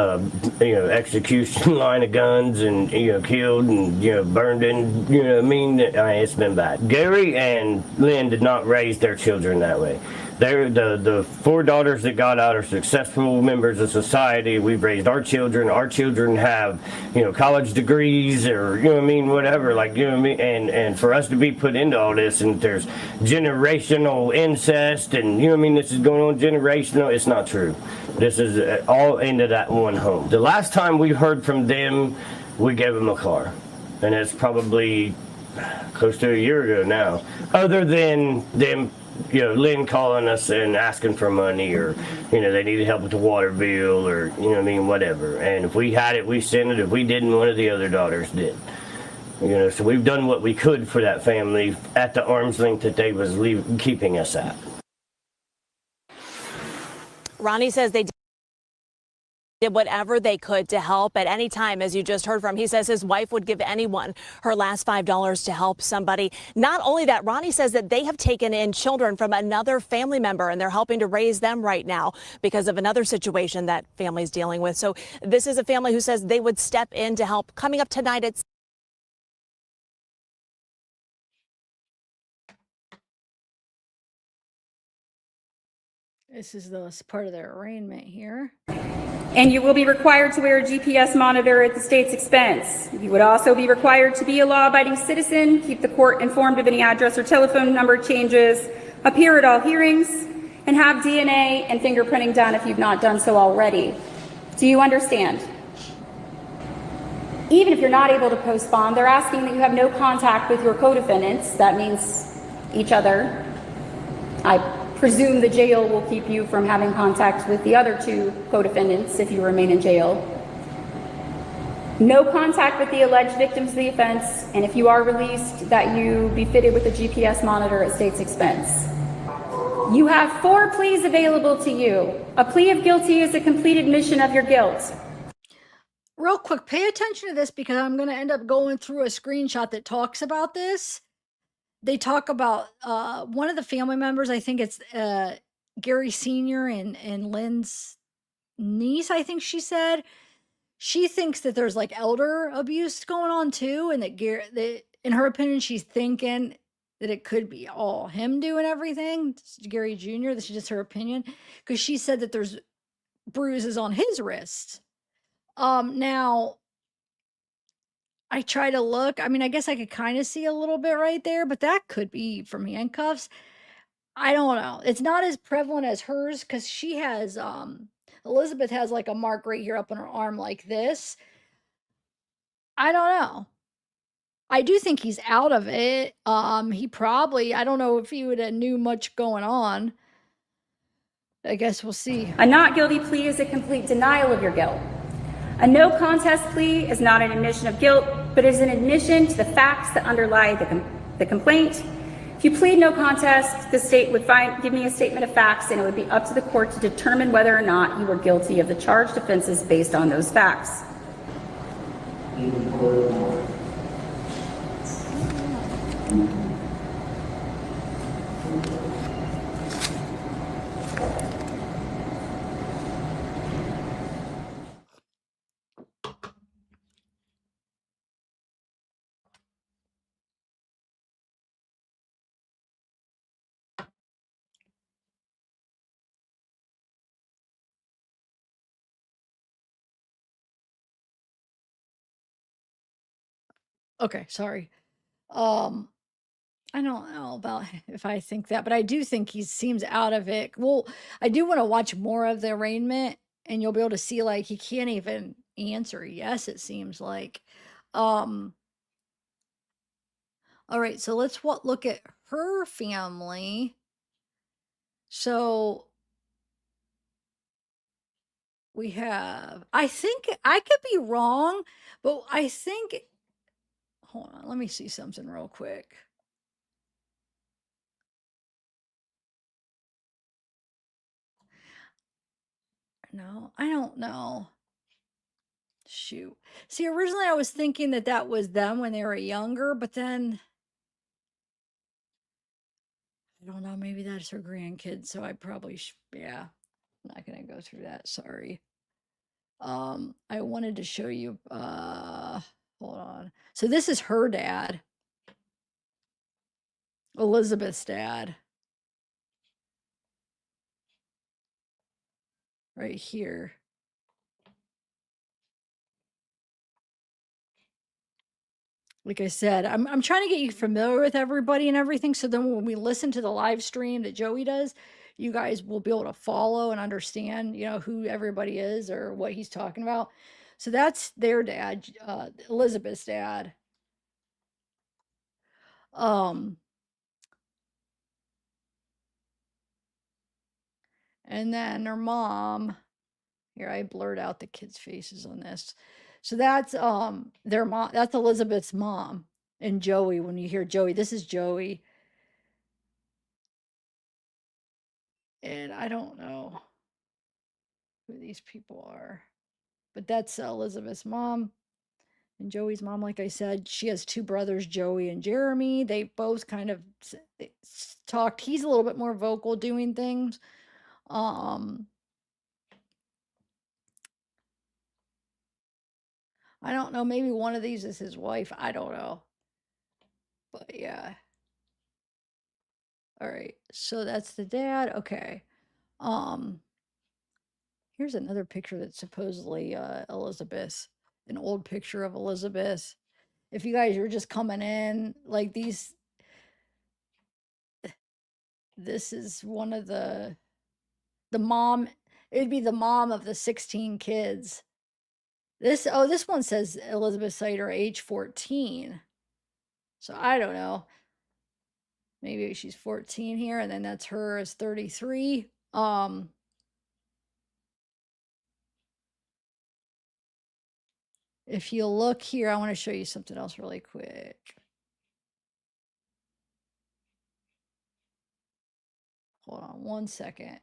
a, execution line of guns and, killed and, burned in, it's been bad. Gary and Lynn did not raise their children that way. They're the four daughters that got out are successful members of society. We've raised our children. Our children have, college degrees or, whatever, and for us to be put into all this, and there's generational incest and, this is going on generational. It's not true. This is all into that one home. The last time we heard from them, we gave him a car. And it's probably close to a year ago now. Other than them, Lynn calling us and asking for money, or, they needed help with the water bill, or, whatever. And if we had it, we sent it. If we didn't, one of the other daughters did. So we've done what we could for that family at the arm's length that they was keeping us at. Ronnie says they did whatever they could to help at any time, as you just heard from. He says his wife would give anyone her last $5 to help somebody. Not only that, Ronnie says that they have taken in children from another family member, and they're helping to raise them right now because of another situation that family's dealing with. So this is a family who says they would step in to help. Coming up tonight at This is part of their arraignment here. And you will be required to wear a GPS monitor at the state's expense. You would also be required to be a law-abiding citizen, keep the court informed of any address or telephone number changes, appear at all hearings, and have DNA and fingerprinting done if you've not done so already. Do you understand? Even if you're not able to post bond, they're asking that you have no contact with your co-defendants. That means each other. I presume the jail will keep you from having contact with the other two co-defendants if you remain in jail. No contact with the alleged victims of the offense, and if you are released, that you be fitted with a GPS monitor at state's expense. You have 4 pleas available to you. A plea of guilty is a complete admission of your guilt. Real quick, pay attention to this because I'm going to end up going through a screenshot that talks about this. They talk about one of the family members, I think it's Gary Sr. and Lynn's niece, I think she said. She thinks that there's like elder abuse going on too, and that in her opinion, she's thinking that it could be all him doing everything, Gary Jr. This is just her opinion, because she said that there's bruises on his wrist. Now, I try to look. I mean, I guess I could kind of see a little bit right there, but that could be from handcuffs. I don't know. It's not as prevalent as hers because she has, Elizabeth has like a mark right here up on her arm like this. I don't know. I do think he's out of it. He probably, I don't know if he would have knew much going on. I guess we'll see. A not guilty plea is a complete denial of your guilt. A no contest plea is not an admission of guilt, but is an admission to the facts that underlie the complaint. If you plead no contest, the state would give me a statement of facts, and it would be up to the court to determine whether or not you were guilty of the charged offenses based on those facts. Okay, sorry. I don't know about if I think that, but I do think he seems out of it. Well, I do want to watch more of the arraignment, and you'll be able to see like he can't even answer yes, it seems like. All right, so let's look at her family. So we have, I think I could be wrong, but I think, hold on, let me see something real quick. No, I don't know. Shoot. See, originally I was thinking that that was them when they were younger, but then I don't know, maybe that's her grandkids, so I probably yeah. I'm not going to go through that, sorry. I wanted to show you hold on. So this is her dad. Elizabeth's dad. Right here. Like I said, I'm trying to get you familiar with everybody and everything, so then when we listen to the live stream that Joey does, you guys will be able to follow and understand, who everybody is or what he's talking about. So that's their dad, Elizabeth's dad. And then her mom, here I blurred out the kids' faces on this. So that's their mom, that's Elizabeth's mom. And Joey, when you hear Joey, this is Joey. And I don't know who these people are, but that's Elizabeth's mom. And Joey's mom, like I said, she has two brothers, Joey and Jeremy. They both kind of talked. He's a little bit more vocal doing things. I don't know, maybe one of these is his wife. I don't know. But yeah. All right. So that's the dad. Okay. Um Here's another picture that's supposedly Elizabeth, an old picture of Elizabeth. If you guys are just coming in, like these, this is one of the mom, it'd be the mom of the 16 kids. This, oh, this one says Elizabeth Sider, age 14. So I don't know. Maybe she's 14 here, and then that's her as 33. If you look here, I want to show you something else really quick. Hold on one second.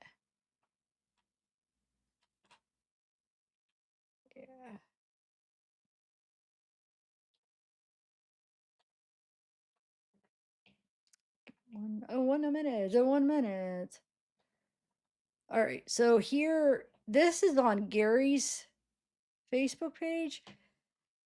Yeah. One minute. 1 minute. All right. So here, this is on Gary's Facebook page.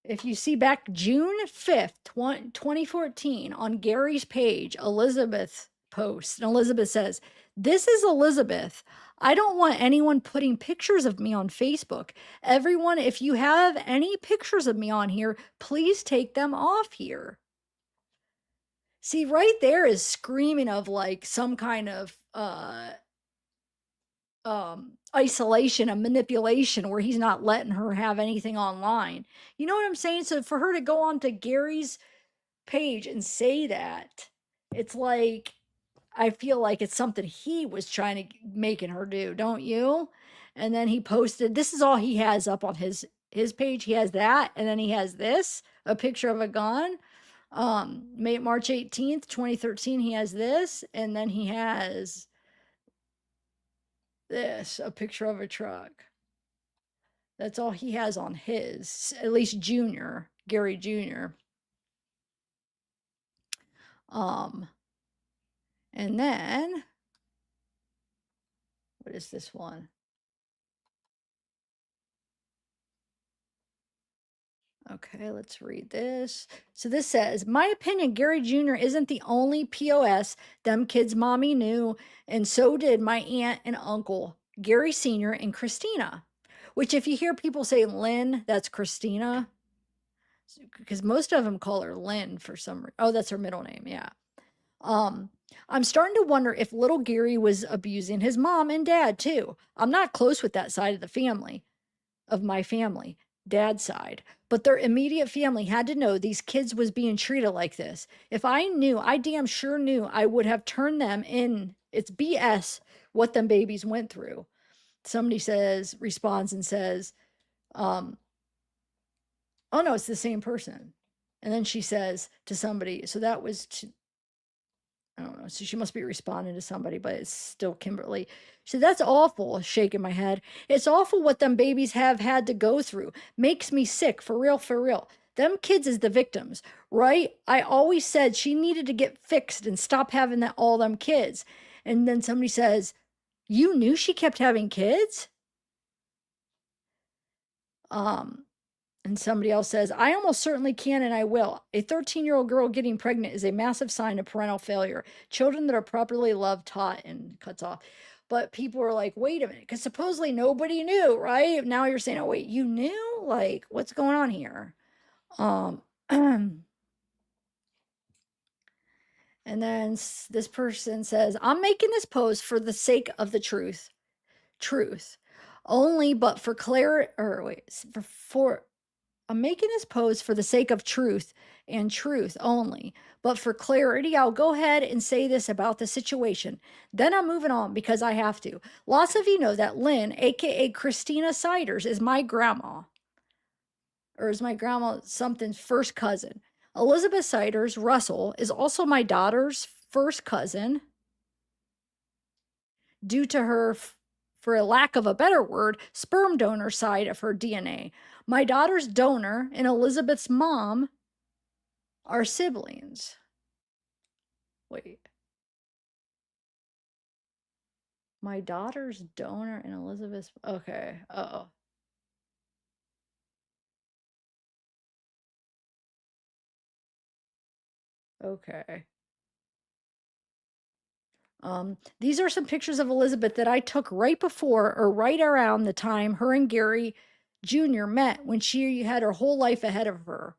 If you see back June 5th, 2014, on Gary's page, Elizabeth posts, and Elizabeth says, "This is Elizabeth. I don't want anyone putting pictures of me on Facebook. Everyone, if you have any pictures of me on here, please take them off here." See, right there is screaming of like some kind of isolation and manipulation where he's not letting her have anything online. You know what I'm saying? So for her to go on to Gary's page and say that, it's like, I feel like it's something he was trying to making her do, don't you? And then he posted, this is all he has up on his page. He has that, and then he has this, a picture of a gun. March 18th, 2013, he has this, and then he has this, a picture of a truck. That's all he has on his, at least Junior, Gary Jr. And then, what is this one? Okay, let's read this. So this says, my opinion, Gary Jr. isn't the only POS them kids' mommy knew, and so did my aunt and uncle, Gary Sr. and Christina. Which, if you hear people say Lynn, that's Christina. Because most of them call her Lynn for some reason. Oh, that's her middle name, yeah. I'm starting to wonder if little Gary was abusing his mom and dad too. I'm not close with that side of the family, of my family, dad's side, but their immediate family had to know these kids was being treated like this. If I knew, I damn sure knew, I would have turned them in. It's BS what them babies went through. Somebody says, responds and says, oh no, it's the same person. And then she says to somebody, so that was I don't know. So she must be responding to somebody, but it's still Kimberly. So that's awful, shaking my head. It's awful what them babies have had to go through. Makes me sick, for real, for real. Them kids is the victims, right? I always said she needed to get fixed and stop having that all them kids. And then somebody says, you knew she kept having kids? And somebody else says, I almost certainly can and I will. A 13-year-old girl getting pregnant is a massive sign of parental failure. Children that are properly loved, taught, and cuts off. But people are like, wait a minute, because supposedly nobody knew, right? Now you're saying, oh, wait, you knew? Like, what's going on here? And then this person says, I'm making this post for the sake of the truth. only, but for clarity, or wait, I'm making this post for the sake of truth and truth only. But for clarity, I'll go ahead and say this about the situation. Then I'm moving on because I have to. Lots of you know that Lynn, aka Christina Siders, is my grandma, or is my grandma something's first cousin. Elizabeth Siders, Russell, is also my daughter's first cousin due to her, for a lack of a better word, sperm donor side of her DNA. My daughter's donor and Elizabeth's mom are siblings. Wait. My daughter's donor and Elizabeth's. Okay. Oh. Okay. These are some pictures of Elizabeth that I took right before or right around the time her and Gary Jr. met when she had her whole life ahead of her.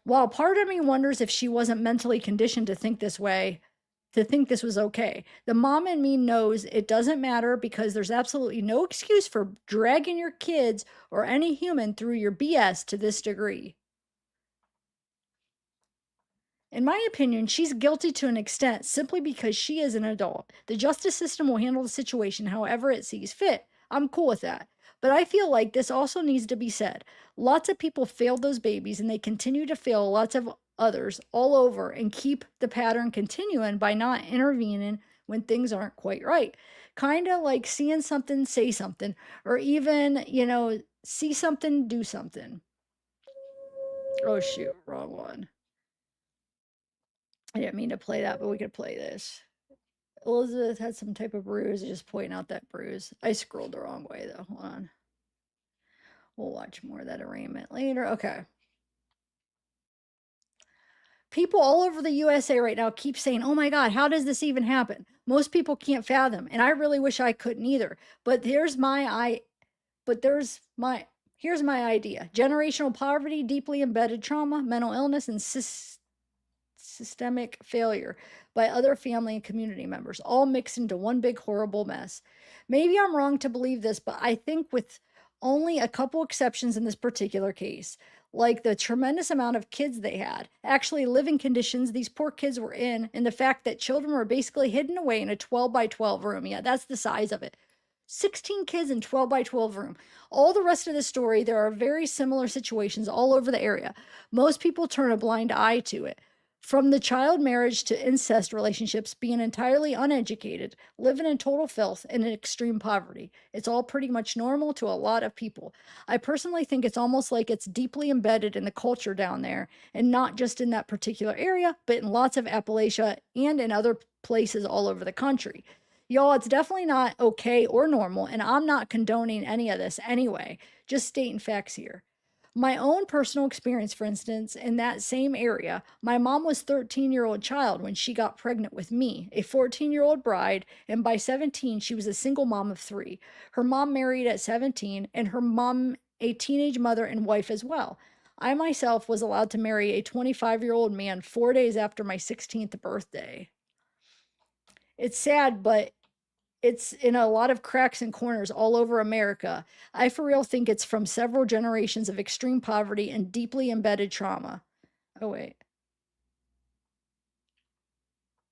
While part of me wonders if she wasn't mentally conditioned to think this way, to think this was okay, the mom in me knows it doesn't matter because there's absolutely no excuse for dragging your kids or any human through your BS to this degree. In my opinion, she's guilty to an extent simply because she is an adult. The justice system will handle the situation however it sees fit. I'm cool with that. But I feel like this also needs to be said. Lots of people failed those babies and they continue to fail lots of others all over and keep the pattern continuing by not intervening when things aren't quite right. Kind of like seeing something, say something, or even, see something, do something. Oh, shoot, wrong one. I didn't mean to play that, but we could play this. Elizabeth had some type of bruise. Just pointing out that bruise. I scrolled the wrong way though. Hold on. We'll watch more of that arraignment later. Okay. People all over the USA right now keep saying, oh my God, how does this even happen? Most people can't fathom. And I really wish I couldn't either. But here's my idea. Generational poverty, deeply embedded trauma, mental illness, and systemic failure by other family and community members, all mixed into one big horrible mess. Maybe I'm wrong to believe this, but I think with only a couple exceptions in this particular case, like the tremendous amount of kids they had, actually living conditions these poor kids were in, and the fact that children were basically hidden away in a 12 by 12 room. Yeah, that's the size of it. 16 kids in 12 by 12 room. All the rest of the story, there are very similar situations all over the area. Most people turn a blind eye to it. From the child marriage to incest relationships, being entirely uneducated, living in total filth and in extreme poverty. It's all pretty much normal to a lot of people. I personally think it's almost like it's deeply embedded in the culture down there, and not just in that particular area, but in lots of Appalachia and in other places all over the country. Y'all, it's definitely not okay or normal, and I'm not condoning any of this anyway, just stating facts here. My own personal experience, for instance, in that same area, my mom was 13-year-old child when she got pregnant with me, a 14-year-old bride, and by 17, she was a single mom of 3. Her mom married at 17, and her mom a teenage mother and wife as well. I myself was allowed to marry a 25-year-old man 4 days after my 16th birthday. It's sad, but it's in a lot of cracks and corners all over America. I for real think it's from several generations of extreme poverty and deeply embedded trauma. Oh, wait.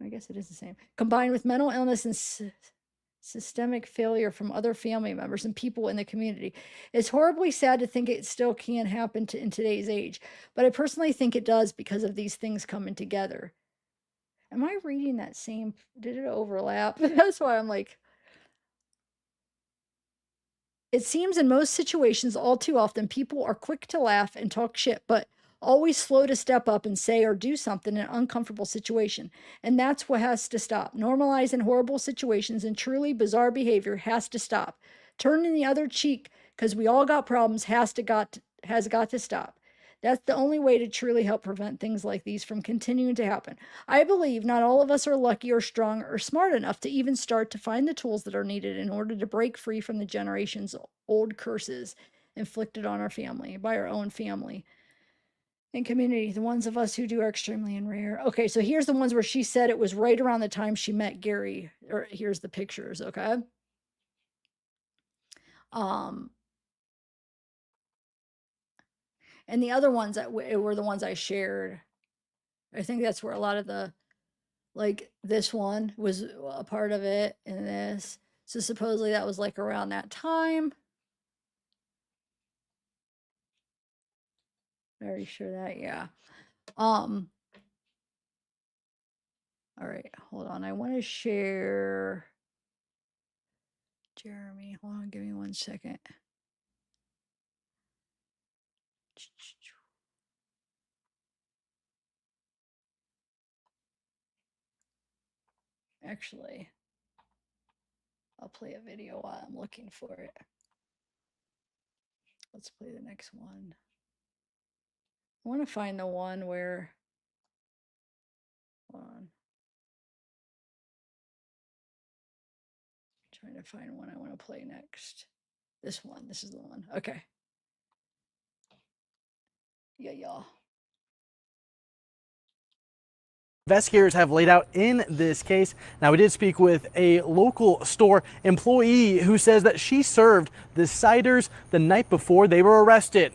I guess it is the same. Combined with mental illness and systemic failure from other family members and people in the community. It's horribly sad to think it still can happen in today's age, but I personally think it does because of these things coming together. Am I reading that same? Did it overlap? That's why I'm like, it seems in most situations, all too often, people are quick to laugh and talk shit, but always slow to step up and say or do something in an uncomfortable situation. And that's what has to stop. Normalizing horrible situations and truly bizarre behavior has to stop. Turning the other cheek because we all got problems has got to stop. That's the only way to truly help prevent things like these from continuing to happen. I believe not all of us are lucky or strong or smart enough to even start to find the tools that are needed in order to break free from the generations old curses inflicted on our family by our own family and community. The ones of us who do are extremely rare. Okay, so here's the ones where she said it was right around the time she met Gary. Or here's the pictures, okay? Um, and the other ones that were the ones I shared. I think that's where a lot of the, like this one was a part of it, and this. So supposedly that was like around that time. Very sure that, yeah. All right, hold on. I want to share Jeremy. Hold on, give me 1 second. Actually, I'll play a video while I'm looking for it. Let's play the next one. I want to find the one where, hold on. Trying to find one I want to play next. This one, this is the one. Okay. Yeah, y'all. Investigators have laid out in this case. Now, we did speak with a local store employee who says that she served the ciders the night before they were arrested.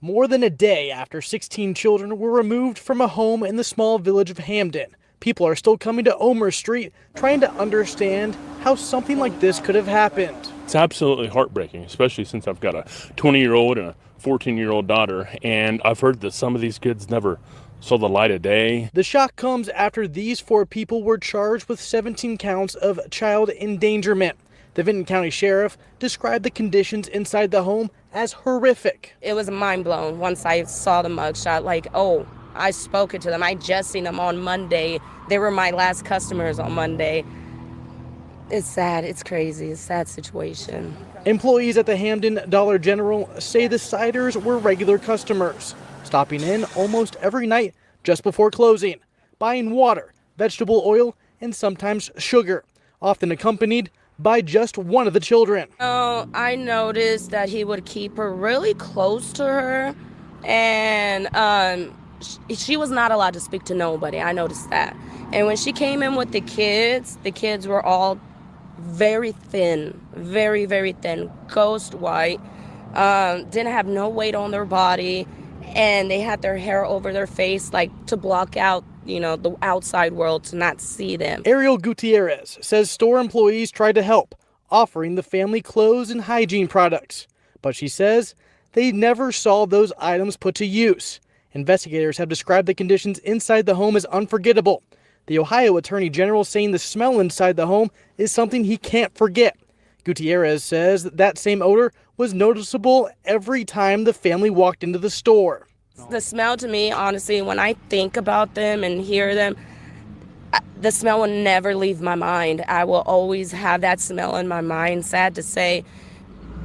More than a day after 16 children were removed from a home in the small village of Hamden, people are still coming to Omer Street trying to understand how something like this could have happened. It's absolutely heartbreaking, especially since I've got a 20-year-old and a 14-year-old daughter, and I've heard that some of these kids never saw the light of day. The shock comes after these 4 people were charged with 17 counts of child endangerment. The Vinton County Sheriff described the conditions inside the home as horrific. It was mind blown once I saw the mugshot, like, oh, I spoke to them. I just seen them on Monday. They were my last customers on Monday. It's sad, it's crazy, it's a sad situation. Employees at the Hamden Dollar General say the ciders were regular customers, stopping in almost every night just before closing, buying water, vegetable oil, and sometimes sugar, often accompanied by just one of the children. Oh, I noticed that he would keep her really close to her, and she was not allowed to speak to nobody. I noticed that. And when she came in with the kids were all very thin, very, very thin, ghost white, didn't have no weight on their body, and they had their hair over their face, like to block out, you know, the outside world to not see them. Ariel Gutierrez says store employees tried to help, offering the family clothes and hygiene products. But she says they never saw those items put to use. Investigators have described the conditions inside the home as unforgettable. The Ohio Attorney General saying the smell inside the home is something he can't forget. Gutierrez says that same odor was noticeable every time the family walked into the store. The smell to me, honestly, when I think about them and hear them, the smell will never leave my mind. I will always have that smell in my mind, sad to say,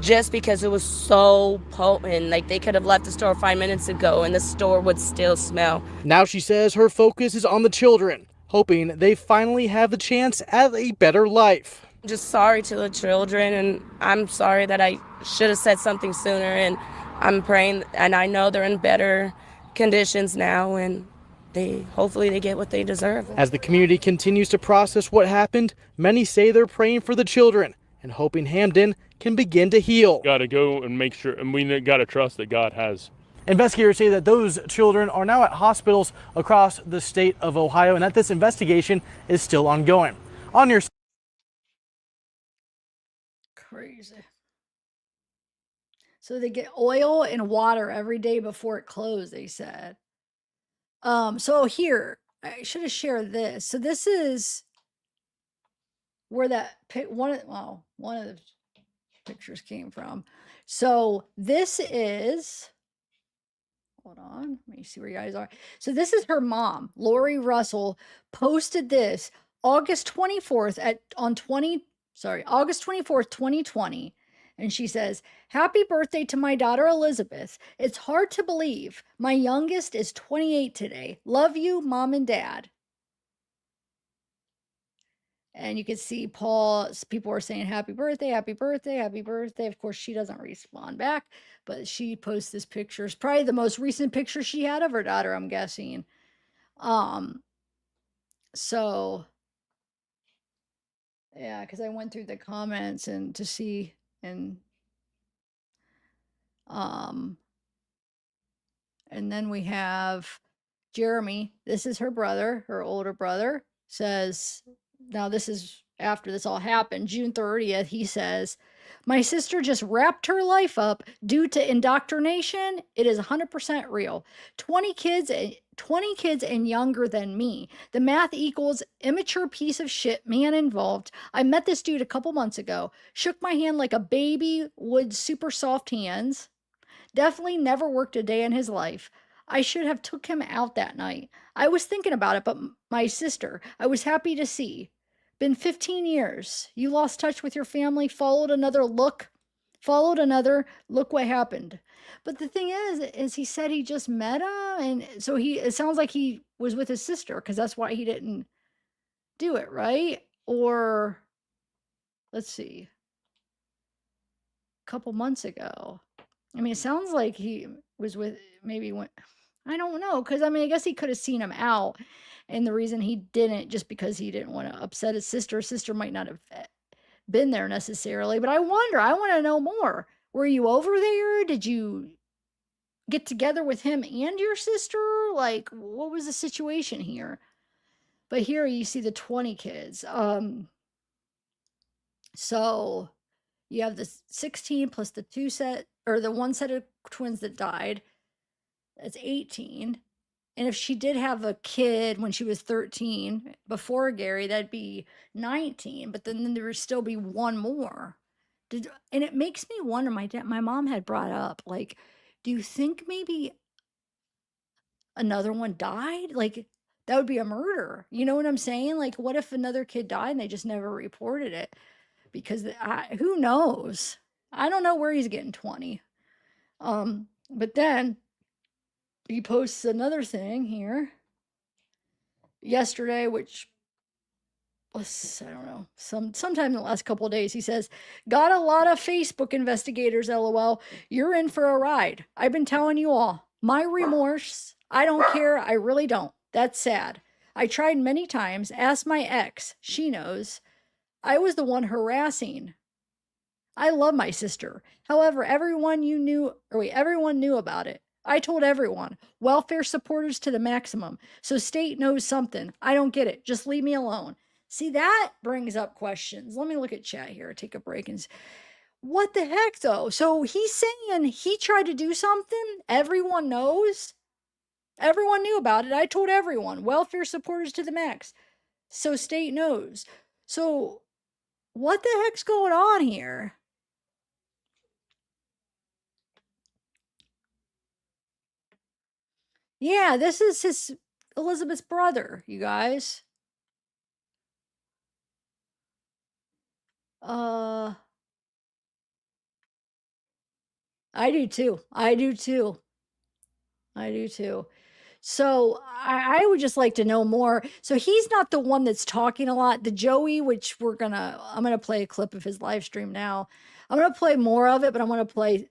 just because it was so potent. Like, they could have left the store 5 minutes ago and the store would still smell. Now she says her focus is on the children, hoping they finally have the chance at a better life. Just sorry to the children, and I'm sorry that I should have said something sooner, and I'm praying, and I know they're in better conditions now, and hopefully they get what they deserve. As the community continues to process what happened, many say they're praying for the children and hoping Hamden can begin to heal. Got to go and make sure, and we got to trust that God has. Investigators say that those children are now at hospitals across the state of Ohio and that this investigation is still ongoing. On your Crazy. So they get oil and water every day before it closed, they said. So here, I should have shared this. So this is where that one of the pictures came from. So this is, hold on, let me see where you guys are. So this is her mom, Lori Russell, posted this August 24th August 24th, 2020. And she says, "Happy birthday to my daughter Elizabeth. It's hard to believe. My youngest is 28 today. Love you, Mom and Dad." And you can see people are saying happy birthday, happy birthday, happy birthday. Of course, she doesn't respond back, but she posts this picture. It's probably the most recent picture she had of her daughter, I'm guessing. So yeah, because I went through the comments and to see, and And then we have Jeremy. This is her brother, her older brother, says, now this is after this all happened, June 30th, he says, my sister just wrapped her life up due to indoctrination. It is 100% real. 20 kids and younger than me. The math equals immature piece of shit man involved. I met this dude a couple months ago. Shook my hand like a baby would, super soft hands. Definitely never worked a day in his life. I should have took him out that night. I was thinking about it, but my sister, I was happy to see. Been 15 years. You lost touch with your family, followed another, look what happened. But the thing is he said he just met him, and so it sounds like he was with his sister, because that's why he didn't do it, right? Or let's see, a couple months ago. I mean, it sounds like he was with, maybe went, I don't know, because I mean, I guess he could have seen him out, and the reason he didn't, just because he didn't want to upset his sister. His sister might not have been there necessarily, but I want to know more. Were you over there? Did you get together with him and your sister? Like, what was the situation here? But here you see the 20 kids. So you have the 16 plus the the one set of twins that died. That's 18. And if she did have a kid when she was 13 before Gary, that'd be 19. But then there would still be one more. And it makes me wonder, my mom had brought up, like, do you think maybe another one died? Like, that would be a murder. You know what I'm saying? Like, what if another kid died and they just never reported it? Because who knows? I don't know where he's getting 20. But then he posts another thing here yesterday, which was, I don't know, sometime in the last couple of days. He says, got a lot of Facebook investigators, LOL. You're in for a ride. I've been telling you all. My remorse, I don't care. I really don't. That's sad. I tried many times. Ask my ex. She knows. I was the one harassing. I love my sister. However, everyone knew about it. I told everyone. Welfare supporters to the maximum. So state knows something. I don't get it. Just leave me alone. See, that brings up questions. Let me look at chat here. Take a break and what the heck though? So he's saying he tried to do something. Everyone knows. Everyone knew about it. I told everyone. Welfare supporters to the max. So state knows. So what the heck's going on here? Yeah, this is Elizabeth's brother, you guys. I do too. I do too. I do too. So I would just like to know more. So he's not the one that's talking a lot. The Joey, which I'm gonna play a clip of his live stream now. I'm gonna play more of it, but I'm gonna play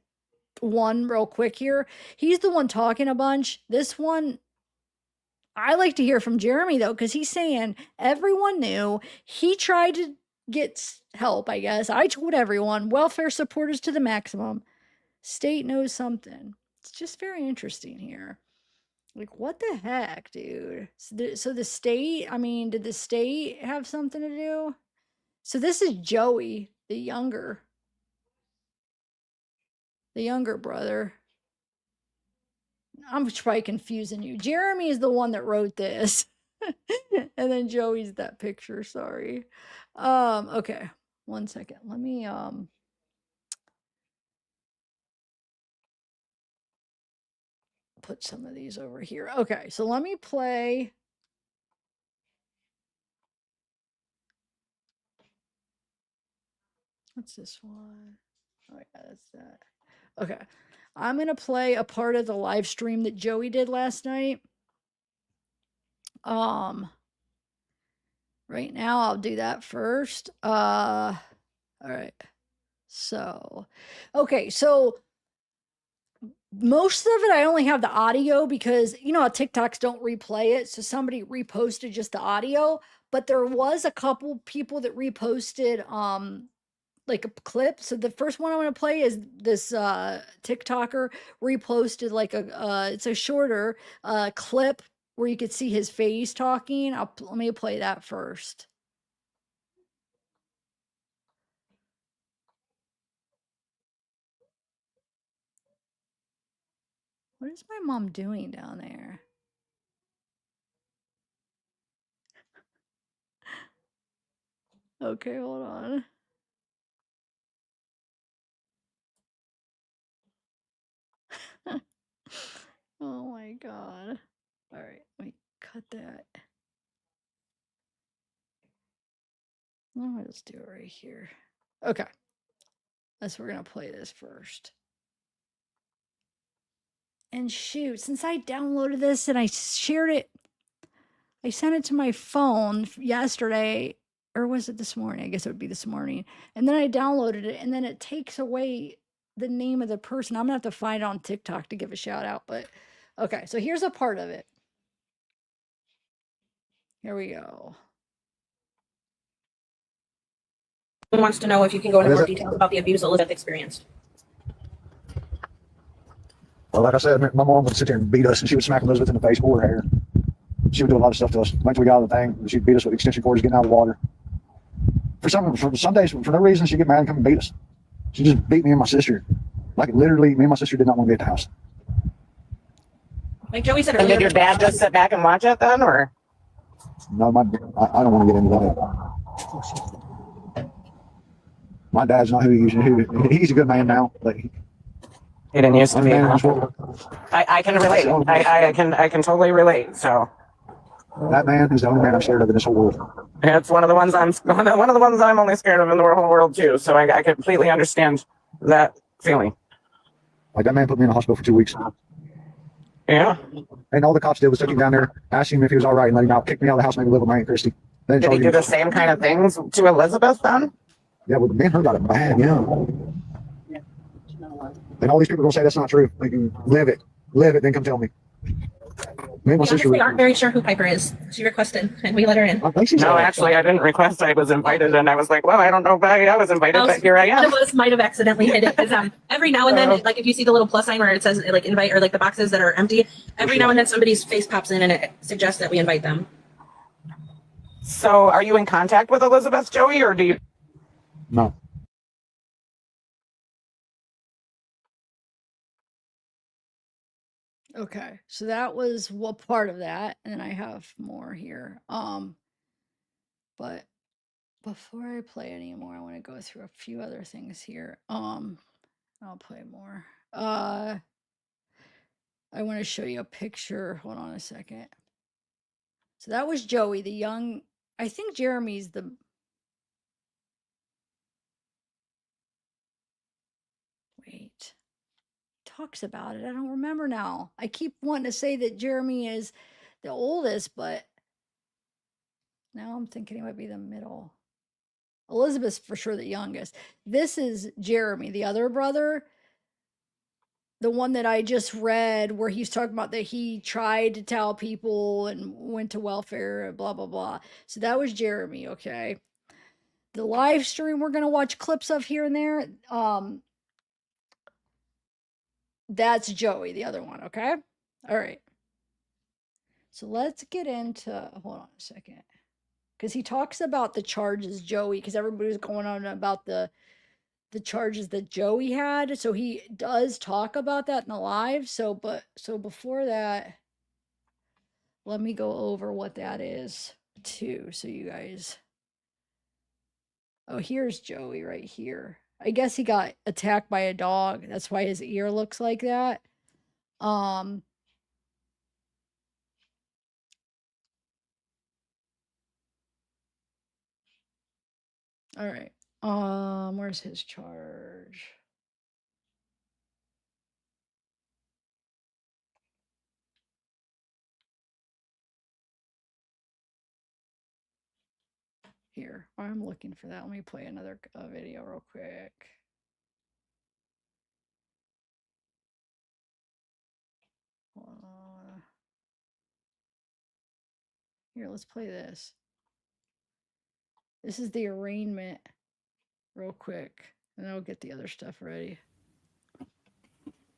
one real quick here. He's the one talking a bunch. This one, I like to hear from Jeremy though, because he's saying everyone knew. He tried to get help, I guess. I told everyone. Welfare supporters to the maximum. State knows something. It's just very interesting here. Like, what the heck, dude? So the state, I mean, did the state have something to do? So this is Joey, the younger brother. I'm probably confusing you. Jeremy is the one that wrote this. And then Joey's that picture, sorry. Okay. 1 second. Let me put some of these over here. Okay, so let me play. What's this one? Oh yeah, that's that. Okay. I'm gonna play a part of the live stream that Joey did last night. Right now I'll do that first. All right. So, okay, so most of it I only have the audio because you know how TikToks don't replay it, so somebody reposted just the audio, but there was a couple people that reposted like a clip. So the first one I want to play is this TikToker reposted like it's a shorter clip where you could see his face talking. Let me play that first. What is my mom doing down there? Okay, hold on. Oh my god. All right, let me cut that. I'll just do it right here. Okay. That's we're gonna play this first. And shoot, since I downloaded this and I shared it, I sent it to my phone yesterday, or was it this morning? I guess it would be this morning. And then I downloaded it, and then it takes away the name of the person. I'm gonna have to find it on TikTok to give a shout out. But okay, so here's a part of it. Here we go. Wants to know if you can go into more details about the abuse Elizabeth experienced. Well, like I said, my mom would sit there and beat us, and she would smack Elizabeth in the face, pull her hair. She would do a lot of stuff to us. Once we got on the thing, she'd beat us with extension cords getting out of the water. For some days, for no reason, she'd get mad and come and beat us. She just beat me and my sister. Like literally, me and my sister did not want to be at the house. Like Joey said earlier. And did your dad just sit back and watch it then, or? No, I don't want to get into that. My dad's not who he used to be. He's a good man now, but he didn't used to be. I can relate. I can totally relate. So that man is the only man I'm scared of in this whole world. It's one of the ones I'm only scared of in the whole world too. So I completely understand that feeling. Like that man put me in the hospital for 2 weeks. Yeah. And all the cops did was took him down there, asked him if he was all right, and let him out, kicked me out of the house, made me live with my Aunt Christy. Then did he do the same kind of things to Elizabeth then? Yeah, well, me and her got it bad, yeah. And all these people are gonna say that's not true. Like, live it, then come tell me. Me and my sister. We aren't very sure who Piper is. She requested, and we let her in. No, actually, I didn't request. I was invited, and I was like, well, I don't know if I was invited, but here I am. One of us might have accidentally hit it because every now and then, like if you see the little plus sign where it says like invite or like the boxes that are empty, every now and then somebody's face pops in and it suggests that we invite them. So, are you in contact with Elizabeth, Joey, or do you? No. Okay, so that was what part of that, and then I have more here. But before I play anymore, I want to go through a few other things here. I'll play more. I want to show you a picture. Hold on a second. So that was Joey, the young. I think Jeremy's the. Wait. Talks about it. I don't remember now. I keep wanting to say that Jeremy is the oldest, but now I'm thinking he might be the middle. Elizabeth's for sure the youngest. This is Jeremy, the other brother. The one that I just read where he's talking about that he tried to tell people and went to welfare and blah, blah, blah. So that was Jeremy, okay? The live stream we're going to watch clips of here and there. That's Joey, the other one, okay? All right. So let's get into, hold on a second. Because he talks about the charges, Joey, because everybody's going on about the charges that Joey had. So he does talk about that in the live. So before that, let me go over what that is too. So you guys, oh, here's Joey right here. I guess he got attacked by a dog. That's why his ear looks like that. All right. Where's his charge? Here, I'm looking for that. Let me play another video real quick. Here, let's play this. This is the arraignment real quick, and I'll get the other stuff ready.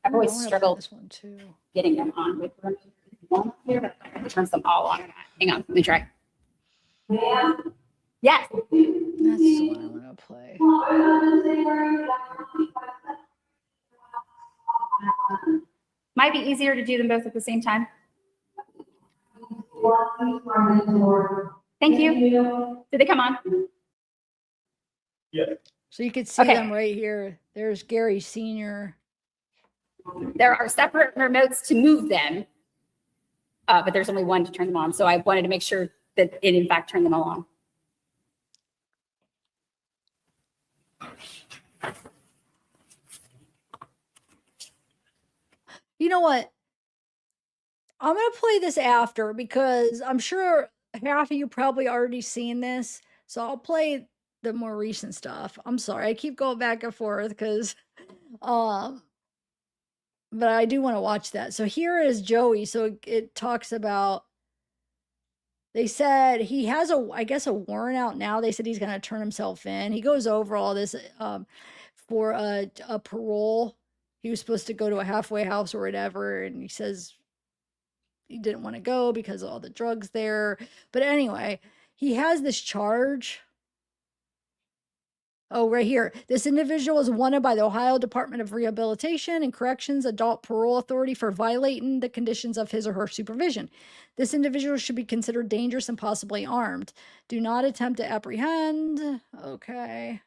I've always I wanna play struggled this one too. getting them on with remote here, but it turns them all on. Hang on, let me try. Yes. That's the one I want to play. Might be easier to do them both at the same time. Thank you. Did they come on? Yeah. So you could see Okay. them right here. There's Gary Sr. There are separate remotes to move them, but there's only one to turn them on. So I wanted to make sure that it in fact turned them all on. You know what? I'm going to play this after because I'm sure half of you probably already seen this. So I'll play the more recent stuff. I'm sorry. I keep going back and forth because, but I do want to watch that. So here is Joey. So it talks about, they said he has I guess a warrant out now. They said he's going to turn himself in. He goes over all this for a parole. He was supposed to go to a halfway house or whatever. And he says he didn't want to go because of all the drugs there. But anyway, he has this charge. Oh, right here. This individual is wanted by the Ohio Department of Rehabilitation and Corrections Adult Parole Authority for violating the conditions of his or her supervision. This individual should be considered dangerous and possibly armed. Do not attempt to apprehend. Okay.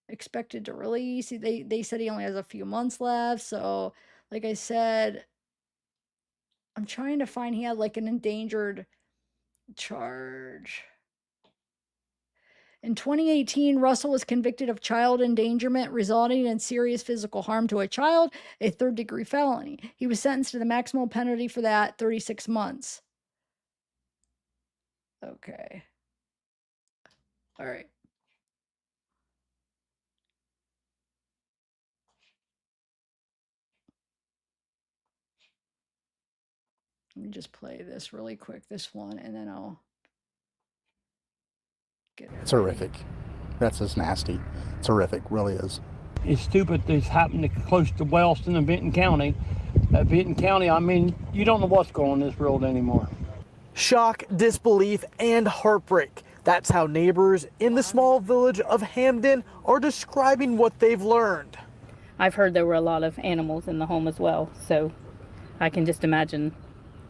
Expected to release. They said he only has a few months left. So, like I said, I'm trying to find, he had like an endangered charge. In 2018, Russell was convicted of child endangerment resulting in serious physical harm to a child, a third-degree felony. He was sentenced to the maximum penalty for that, 36 months. Okay. All right. Let me just play this really quick, this one, and then I'll get it. It's horrific. That's just nasty. It's horrific, really is. It's stupid this happened close to Wellston and Benton County. Benton County, I mean, you don't know what's going on in this world anymore. Shock, disbelief, and heartbreak. That's how neighbors in the small village of Hamden are describing what they've learned. I've heard there were a lot of animals in the home as well, so I can just imagine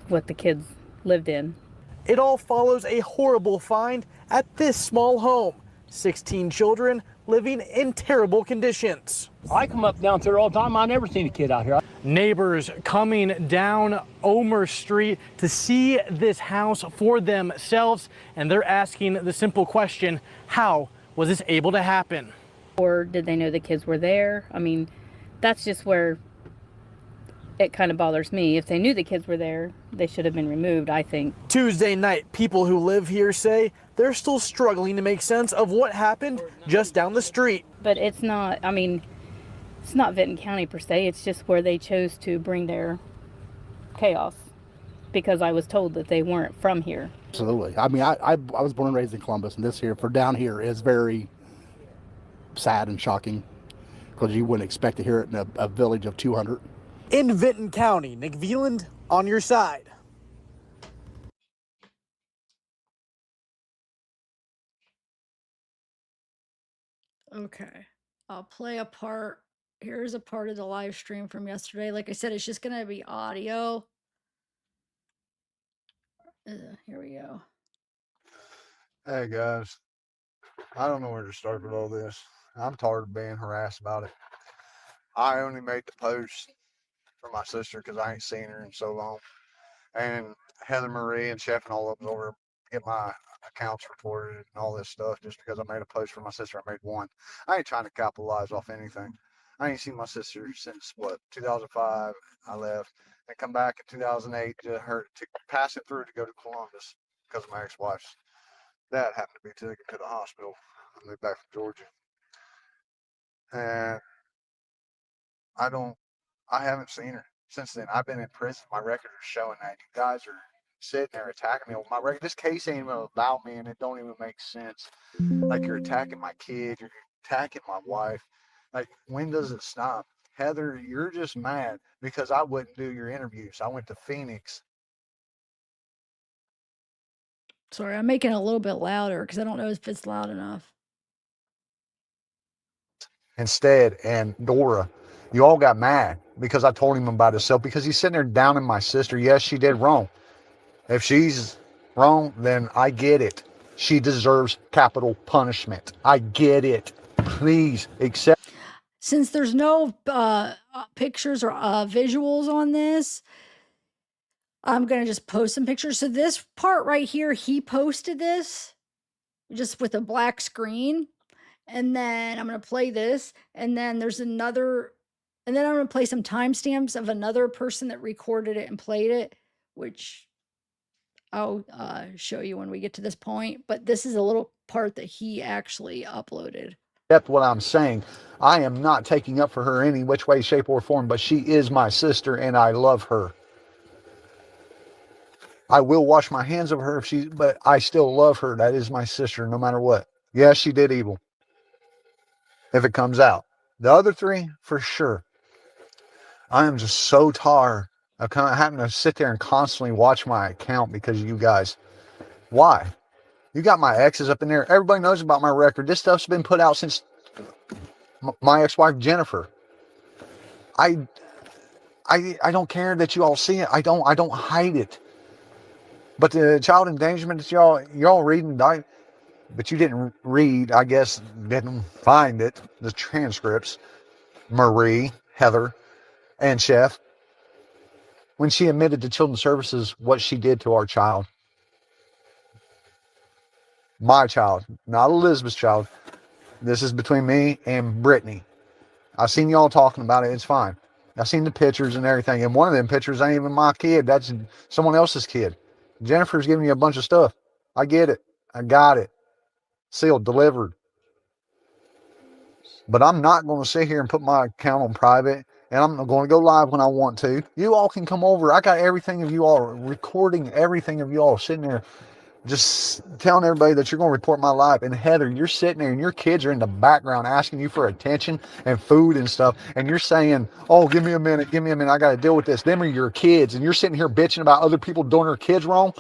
what the kids lived in. It all follows a horrible find at this small home. 16 children living in terrible conditions. I come up down there all the time. I never seen a kid out here. Neighbors coming down Omer Street to see this house for themselves, and they're asking the simple question, how was this able to happen? Or did they know the kids were there? I mean, that's just where it kind of bothers me. If they knew the kids were there, they should have been removed, I think. Tuesday night, people who live here say they're still struggling to make sense of what happened just down the street. But it's not, I mean, it's not Vinton County per se, it's just where they chose to bring their chaos, because I was told that they weren't from here. Absolutely. I mean, I was born and raised in Columbus, and this here, for down here, is very sad and shocking, because you wouldn't expect to hear it in a village of 200. In Vinton County, Nick Veland on your side. Okay. I'll play a part. Here's a part of the live stream from yesterday. Like I said, it's just going to be audio. Here we go. Hey guys, I don't know where to start with all this. I'm tired of being harassed about it. I only made the post for my sister because I ain't seen her in so long. And Heather Marie and Chef and all of them over get my accounts reported and all this stuff just because I made a post for my sister. I made one. I ain't trying to capitalize off anything. I ain't seen my sister since what, 2005. I left and come back in 2008 to pass it through to go to Columbus because of my ex-wife's dad happened to be taken to the hospital. I moved back from Georgia. And I haven't seen her since then. I've been in prison. My record is showing that. You guys are sitting there attacking me on my record. This case ain't even about me, and it don't even make sense. Like, you're attacking my kid, you're attacking my wife. Like, when does it stop? Heather, you're just mad because I wouldn't do your interviews. I went to Phoenix. Sorry, I'm making it a little bit louder because I don't know if it's loud enough. Instead, and Dora, you all got mad because I told him about himself, because he's sitting there downing my sister. Yes, she did wrong. If she's wrong, then I get it. She deserves capital punishment. I get it. Please accept. Since there's no pictures or visuals on this, I'm going to just post some pictures. So this part right here, he posted this just with a black screen. And then I'm going to play this. And then there's another, and then I'm going to play some timestamps of another person that recorded it and played it, which I'll show you when we get to this point. But this is a little part that he actually uploaded. That's what I'm saying. I am not taking up for her any which way, shape, or form, but she is my sister and I love her. I will wash my hands of her but I still love her. That is my sister no matter what. Yes, she did evil. If it comes out. The other three, for sure. I am just so tired of having to sit there and constantly watch my account because of you guys. Why? You got my exes up in there. Everybody knows about my record. This stuff's been put out since my ex-wife, Jennifer. I don't care that you all see it. I don't hide it. But the child endangerment that y'all reading, but you didn't read, I guess, didn't find it, the transcripts, Marie, Heather, and Chef, when she admitted to Children's Services what she did to our child. My child, not Elizabeth's child. This is between me and Brittany. I've seen y'all talking about it. It's fine. I've seen the pictures and everything. And one of them pictures ain't even my kid. That's someone else's kid. Jennifer's giving you a bunch of stuff. I get it. I got it. Sealed, delivered. But I'm not going to sit here and put my account on private. And I'm going to go live when I want to. You all can come over. I got everything of you all, recording everything of you all sitting there, just telling everybody that you're going to report my life. And Heather, you're sitting there and your kids are in the background asking you for attention and food and stuff. And you're saying, oh, give me a minute. I got to deal with this. Them are your kids. And you're sitting here bitching about other people doing their kids wrong.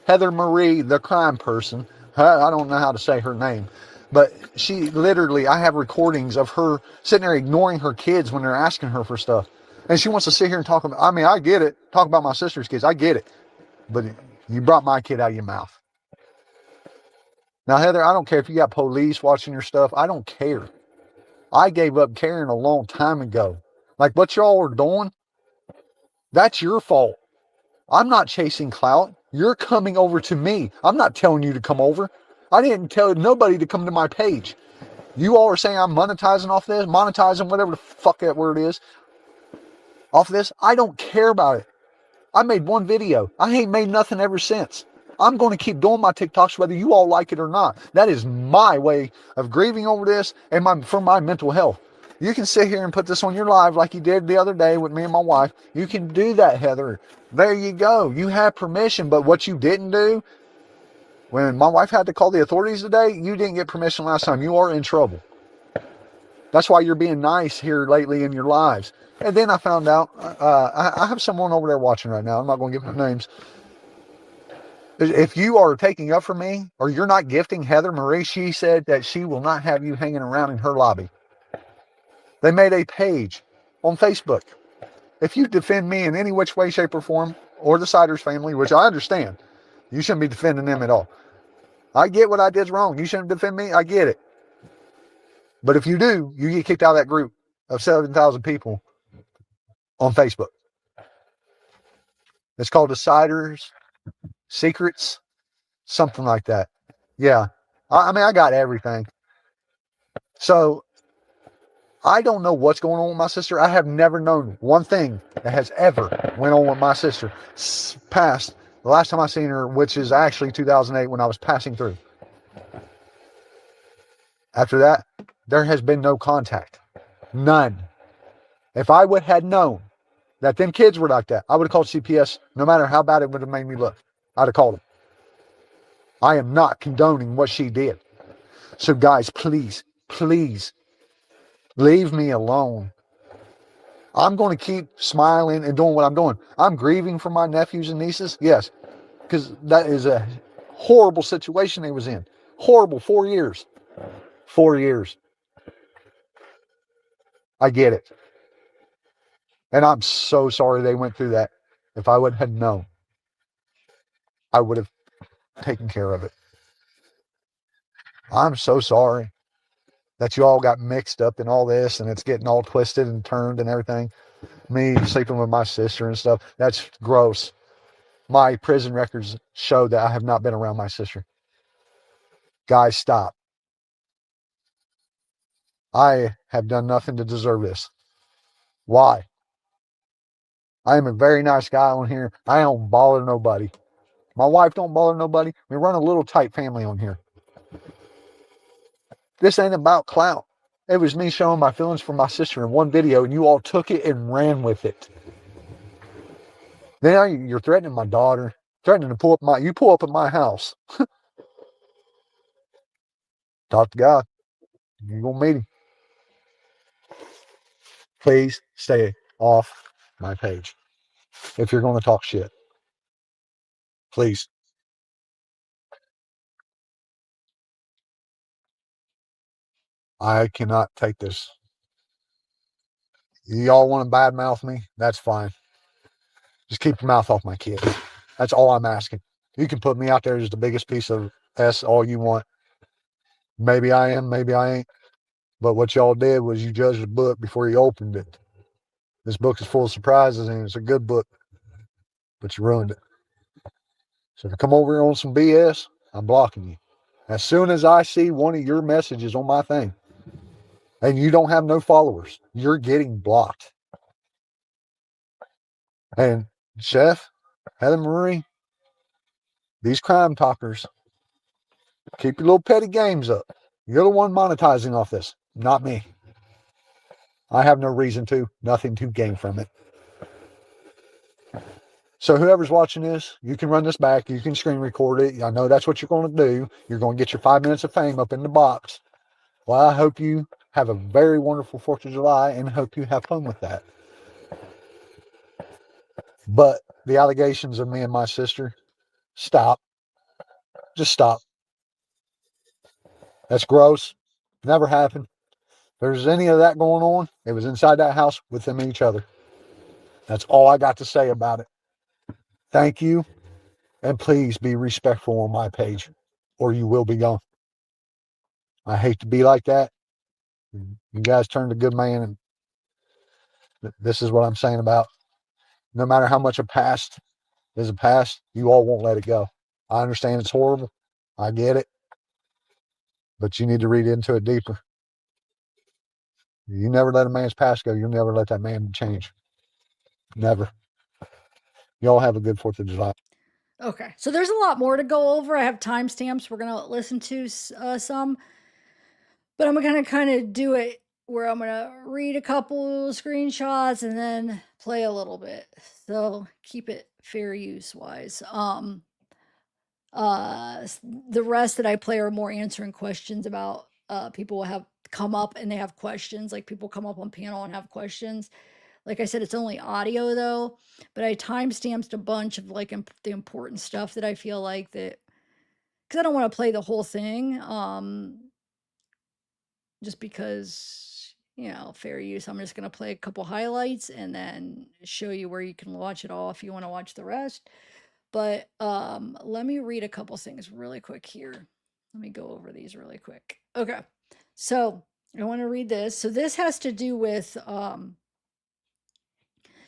Heather Marie, the crime person. I don't know how to say her name. But she literally, I have recordings of her sitting there ignoring her kids when they're asking her for stuff. And she wants to sit here and talk about, I mean, I get it. Talk about my sister's kids. I get it. But you brought my kid out of your mouth. Now, Heather, I don't care if you got police watching your stuff. I don't care. I gave up caring a long time ago. Like what y'all are doing, that's your fault. I'm not chasing clout. You're coming over to me. I'm not telling you to come over. I didn't tell nobody to come to my page. You all are saying I'm monetizing off this, monetizing whatever the fuck that word is, off this. I don't care about it. I made one video. I ain't made nothing ever since. I'm going to keep doing my TikToks whether you all like it or not. That is my way of grieving over this and for my mental health. You can sit here and put this on your live like you did the other day with me and my wife. You can do that, Heather. There you go. You have permission, but what you didn't do, when my wife had to call the authorities today, you didn't get permission last time. You are in trouble. That's why you're being nice here lately in your lives. And then I found out, I have someone over there watching right now. I'm not going to give their names. If you are taking up for me or you're not gifting Heather Marie, she said that she will not have you hanging around in her lobby. They made a page on Facebook. If you defend me in any which way, shape, or form, or the Siders family, which I understand, you shouldn't be defending them at all. I get what I did's wrong. You shouldn't defend me. I get it. But if you do, you get kicked out of that group of 7,000 people on Facebook. It's called the Siders Secrets, something like that. Yeah. I mean, I got everything. So I don't know what's going on with my sister. I have never known one thing that has ever went on with my sister past the last time I seen her, which is actually 2008 when I was passing through. After that, there has been no contact. None. If I would have known that them kids were like that, I would have called CPS no matter how bad it would have made me look. I'd have called him. I am not condoning what she did. So guys, please, please, leave me alone. I'm going to keep smiling and doing what I'm doing. I'm grieving for my nephews and nieces, yes, because that is a horrible situation they was in. Horrible, 4 years. 4 years. I get it. And I'm so sorry they went through that. If I would have known, I would have taken care of it. I'm so sorry that you all got mixed up in all this and it's getting all twisted and turned and everything. Me sleeping with my sister and stuff, that's gross. My prison records show that I have not been around my sister. Guys, stop. I have done nothing to deserve this. Why? I am a very nice guy on here. I don't bother nobody. My wife don't bother nobody. We run a little tight family on here. This ain't about clout. It was me showing my feelings for my sister in one video, and you all took it and ran with it. Now you're threatening my daughter, threatening to pull up at my house. Talk to God. You're gonna meet him. Please stay off my page if you're gonna talk shit. Please. I cannot take this. Y'all want to badmouth me? That's fine. Just keep your mouth off my kids. That's all I'm asking. You can put me out there as the biggest piece of S all you want. Maybe I am, maybe I ain't. But what y'all did was you judged the book before you opened it. This book is full of surprises and it's a good book, but you ruined it. So if you come over here on some BS, I'm blocking you. As soon as I see one of your messages on my thing and you don't have no followers, you're getting blocked. And Chef, Heather Marie, these crime talkers, keep your little petty games up. You're the one monetizing off this, not me. I have no reason to, nothing to gain from it. So whoever's watching this, you can run this back. You can screen record it. I know that's what you're going to do. You're going to get your 5 minutes of fame up in the box. Well, I hope you have a very wonderful 4th of July and hope you have fun with that. But the allegations of me and my sister, stop. Just stop. That's gross. Never happened. If there's any of that going on, it was inside that house with them and each other. That's all I got to say about it. Thank you. And please be respectful on my page or you will be gone. I hate to be like that. You guys turned a good man, and this is what I'm saying about no matter how much a past is a past, you all won't let it go. I understand it's horrible. I get it. But you need to read into it deeper. You never let a man's past go. You'll never let that man change. Never. Y'all have a good 4th of July. Okay, so there's a lot more to go over. I have timestamps. We're gonna listen to some, but I'm gonna kind of do it where I'm gonna read a couple screenshots and then play a little bit. So keep it fair use wise. The rest that I play are more answering questions about people have come up and they have questions. Like people come up on panel and have questions. Like I said, it's only audio though, but I timestamped a bunch of like the important stuff that I feel like that, because I don't want to play the whole thing. Just because, you know, fair use. I'm just going to play a couple highlights and then show you where you can watch it all if you want to watch the rest. But let me read a couple things really quick here. Let me go over these really quick. Okay. So I want to read this. So this has to do with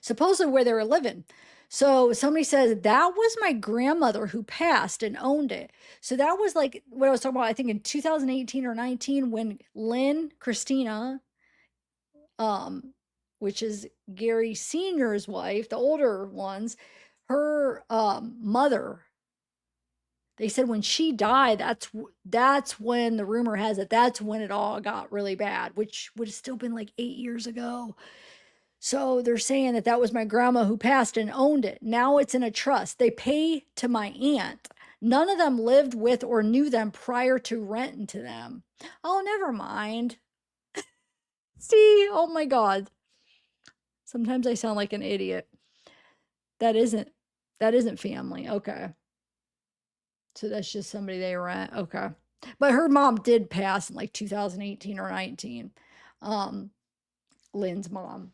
supposedly where they were living. So somebody says that was my grandmother who passed and owned it. So that was like what I was talking about, I think in 2018 or 19 when Lynn Christina, which is Gary Sr.'s wife, the older ones, her mother, they said when she died, that's when the rumor has it, that's when it all got really bad, which would have still been like 8 years ago. So they're saying that that was my grandma who passed and owned it. Now it's in a trust. They pay to my aunt. None of them lived with or knew them prior to renting to them. Oh, never mind. See, oh my God. Sometimes I sound like an idiot. That isn't family. Okay. So that's just somebody they rent. Okay. But her mom did pass in like 2018 or 19. Lynn's mom.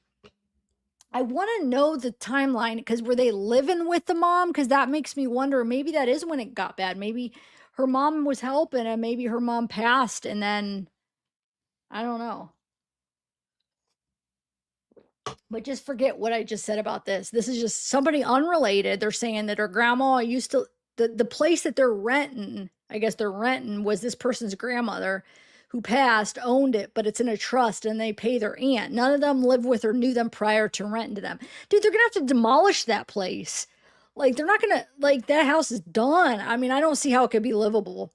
I want to know the timeline because were they living with the mom? Because that makes me wonder. Maybe that is when it got bad. Maybe her mom was helping and maybe her mom passed and then I don't know. But just forget what I just said about this. This is just somebody unrelated. They're saying that her grandma used to, the place that they're renting, I guess they're renting, was this person's grandmother who passed, owned it, but it's in a trust and they pay their aunt. None of them lived with or knew them prior to renting to them. Dude, they're going to have to demolish that place. Like, they're not going to, like, that house is done. I mean, I don't see how it could be livable.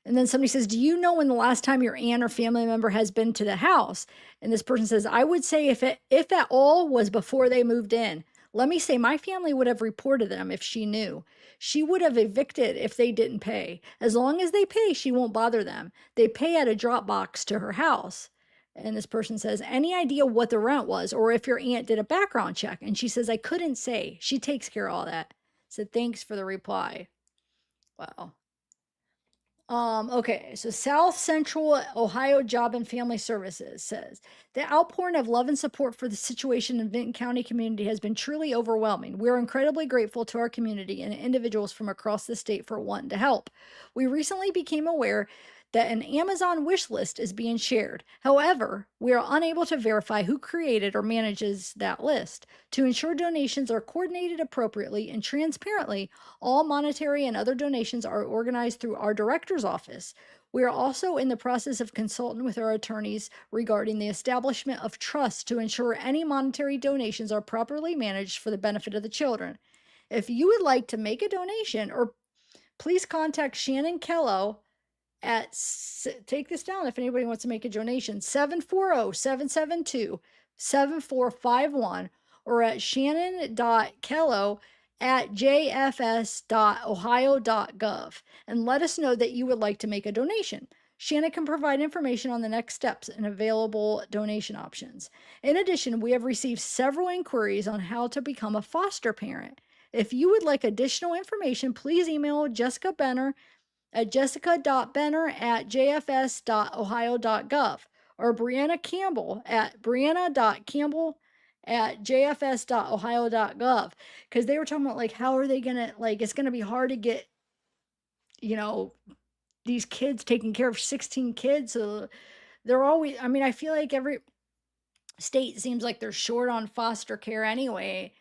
And then somebody says, do you know when the last time your aunt or family member has been to the house? And this person says, I would say if at all was before they moved in. Let me say my family would have reported them if she knew. She would have evicted if they didn't pay. As long as they pay, she won't bother them. They pay at a drop box to her house. And this person says, any idea what the rent was or if your aunt did a background check? And she says, I couldn't say. She takes care of all that. Said, thanks for the reply. Wow. Okay, so South Central Ohio Job and Family Services says the outpouring of love and support for the situation in Vinton County community has been truly overwhelming. We're incredibly grateful to our community and individuals from across the state for wanting to help. We recently became aware that an Amazon wish list is being shared. However, we are unable to verify who created or manages that list. To ensure donations are coordinated appropriately and transparently, all monetary and other donations are organized through our director's office. We are also in the process of consulting with our attorneys regarding the establishment of trusts to ensure any monetary donations are properly managed for the benefit of the children. If you would like to make a donation, or please contact Shannon Kello at, take this down if anybody wants to make a donation, 740-772-7451 or at shannon.kello@jfs.ohio.gov and let us know that you would like to make a donation. Shannon can provide information on the next steps and available donation options. In addition, we have received several inquiries on how to become a foster parent. If you would like additional information, please email Jessica Benner at jessica.benner@jfs.ohio.gov or Brianna Campbell at brianna.campbell@jfs.ohio.gov, because they were talking about like how are they gonna, like, it's gonna be hard to get, you know, these kids taking care of 16 kids. So they're always, I mean, I feel like every state seems like they're short on foster care anyway.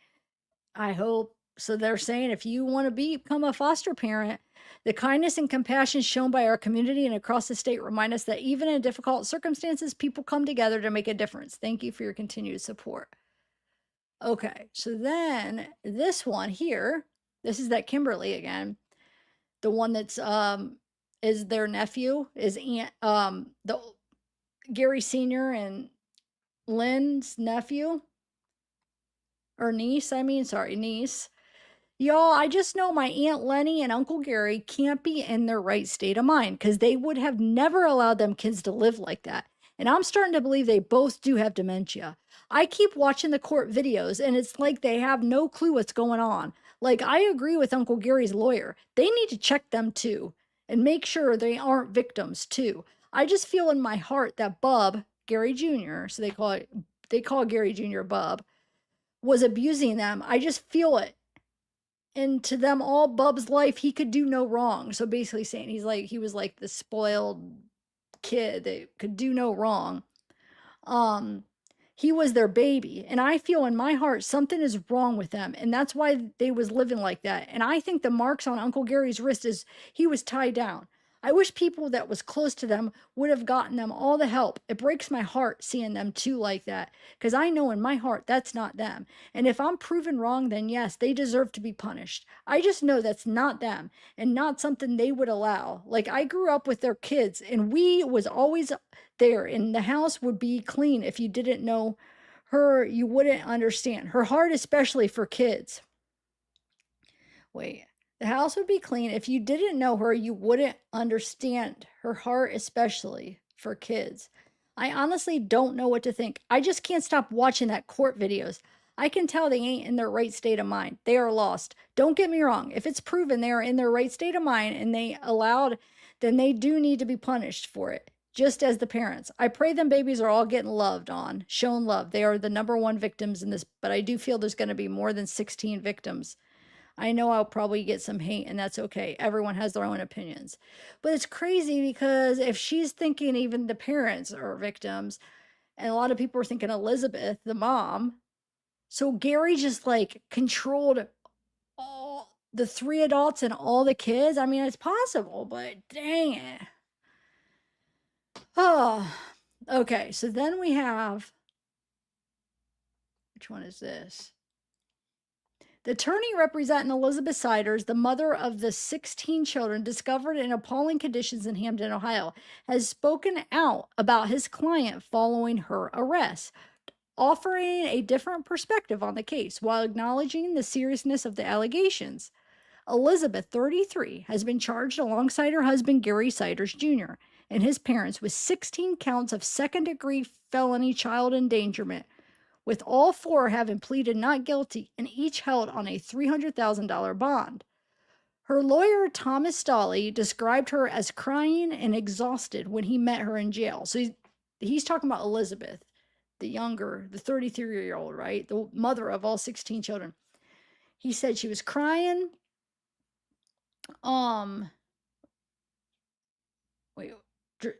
I hope. So they're saying if you want to become a foster parent, the kindness and compassion shown by our community and across the state remind us that even in difficult circumstances, people come together to make a difference. Thank you for your continued support. Okay, so then this one here, this is that Kimberly again. The one that's is their nephew, is Aunt the Gary Sr. and Lynn's nephew. Or niece, niece. Y'all, I just know my Aunt Lenny and Uncle Gary can't be in their right state of mind because they would have never allowed them kids to live like that. And I'm starting to believe they both do have dementia. I keep watching the court videos and it's like they have no clue what's going on. Like, I agree with Uncle Gary's lawyer. They need to check them too and make sure they aren't victims too. I just feel in my heart that Bub, Gary Jr., so they call Gary Jr. Bub, was abusing them. I just feel it. And to them all, Bub's life, he could do no wrong. So basically saying he was like the spoiled kid that could do no wrong. He was their baby. And I feel in my heart something is wrong with them. And that's why they was living like that. And I think the marks on Uncle Gary's wrist is he was tied down. I wish people that was close to them would have gotten them all the help. It breaks my heart seeing them too like that, because I know in my heart that's not them. And if I'm proven wrong, then yes, they deserve to be punished. I just know that's not them and not something they would allow. Like, I grew up with their kids and we was always there and the house would be clean if you didn't know her, you wouldn't understand. Her heart, especially for kids. Wait, the house would be clean. If you didn't know her, you wouldn't understand her heart, especially for kids. I honestly don't know what to think. I just can't stop watching that court videos. I can tell they ain't in their right state of mind. They are lost. Don't get me wrong. If it's proven they are in their right state of mind and they allowed, then they do need to be punished for it, just as the parents. I pray them babies are all getting loved on, shown love. They are the #1 victims in this, but I do feel there's going to be more than 16 victims. I know I'll probably get some hate, and that's okay. Everyone has their own opinions. But it's crazy because if she's thinking even the parents are victims, and a lot of people are thinking Elizabeth, the mom, so Gary just like controlled all the 3 adults and all the kids. I mean, it's possible, but dang it. Oh, okay. So then we have, which one is this? The attorney representing Elizabeth Siders, the mother of the 16 children discovered in appalling conditions in Hamden, Ohio, has spoken out about his client following her arrest, offering a different perspective on the case while acknowledging the seriousness of the allegations. Elizabeth, 33, has been charged alongside her husband, Gary Siders Jr., and his parents with 16 counts of second-degree felony child endangerment, with all 4 having pleaded not guilty and each held on a $300,000 bond. Her lawyer, Thomas Stolley, described her as crying and exhausted when he met her in jail. So he's talking about Elizabeth, the younger, the 33-year-old, right? The mother of all 16 children. He said she was crying.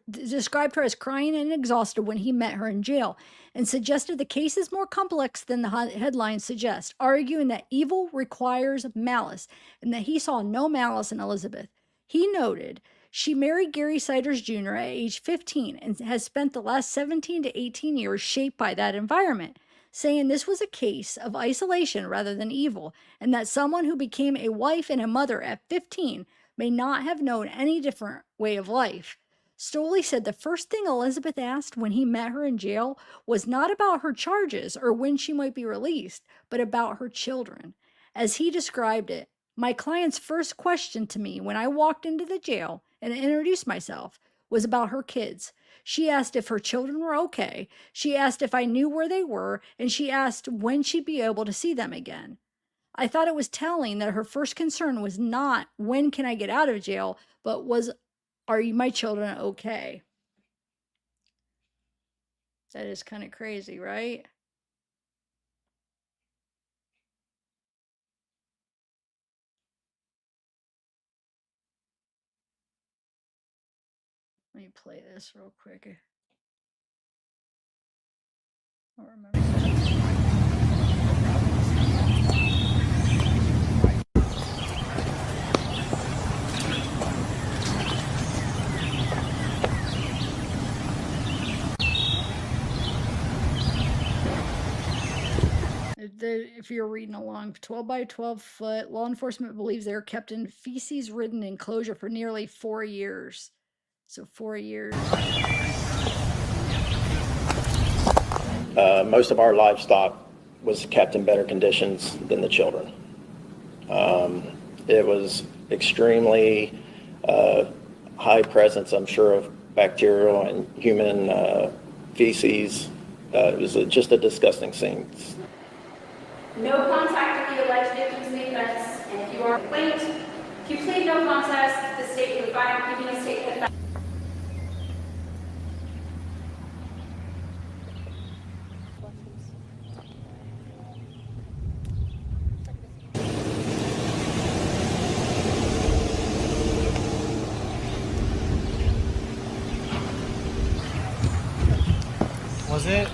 Described her as crying and exhausted when he met her in jail, and suggested the case is more complex than the headlines suggest, arguing that evil requires malice and that he saw no malice in Elizabeth. He noted she married Gary Siders Jr. at age 15 and has spent the last 17 to 18 years shaped by that environment, saying this was a case of isolation rather than evil, and that someone who became a wife and a mother at 15 may not have known any different way of life. Stolley said the first thing Elizabeth asked when he met her in jail was not about her charges or when she might be released, but about her children. As he described it, my client's first question to me when I walked into the jail and introduced myself was about her kids. She asked if her children were okay. She asked if I knew where they were, and she asked when she'd be able to see them again. I thought it was telling that her first concern was not when can I get out of jail, but was, are my children okay? That is kind of crazy, right? Let me play this real quick. I don't remember. If you're reading along, 12 by 12 foot, law enforcement believes they are kept in feces-ridden enclosure for nearly 4 years. So 4 years. Most of our livestock was kept in better conditions than the children. It was extremely high presence, I'm sure, of bacterial and human feces. It was just a disgusting scene. No contact with the alleged victims in the offense, and if you are a complaint, if you plead no contest, the state will file keeping a state that. Was it?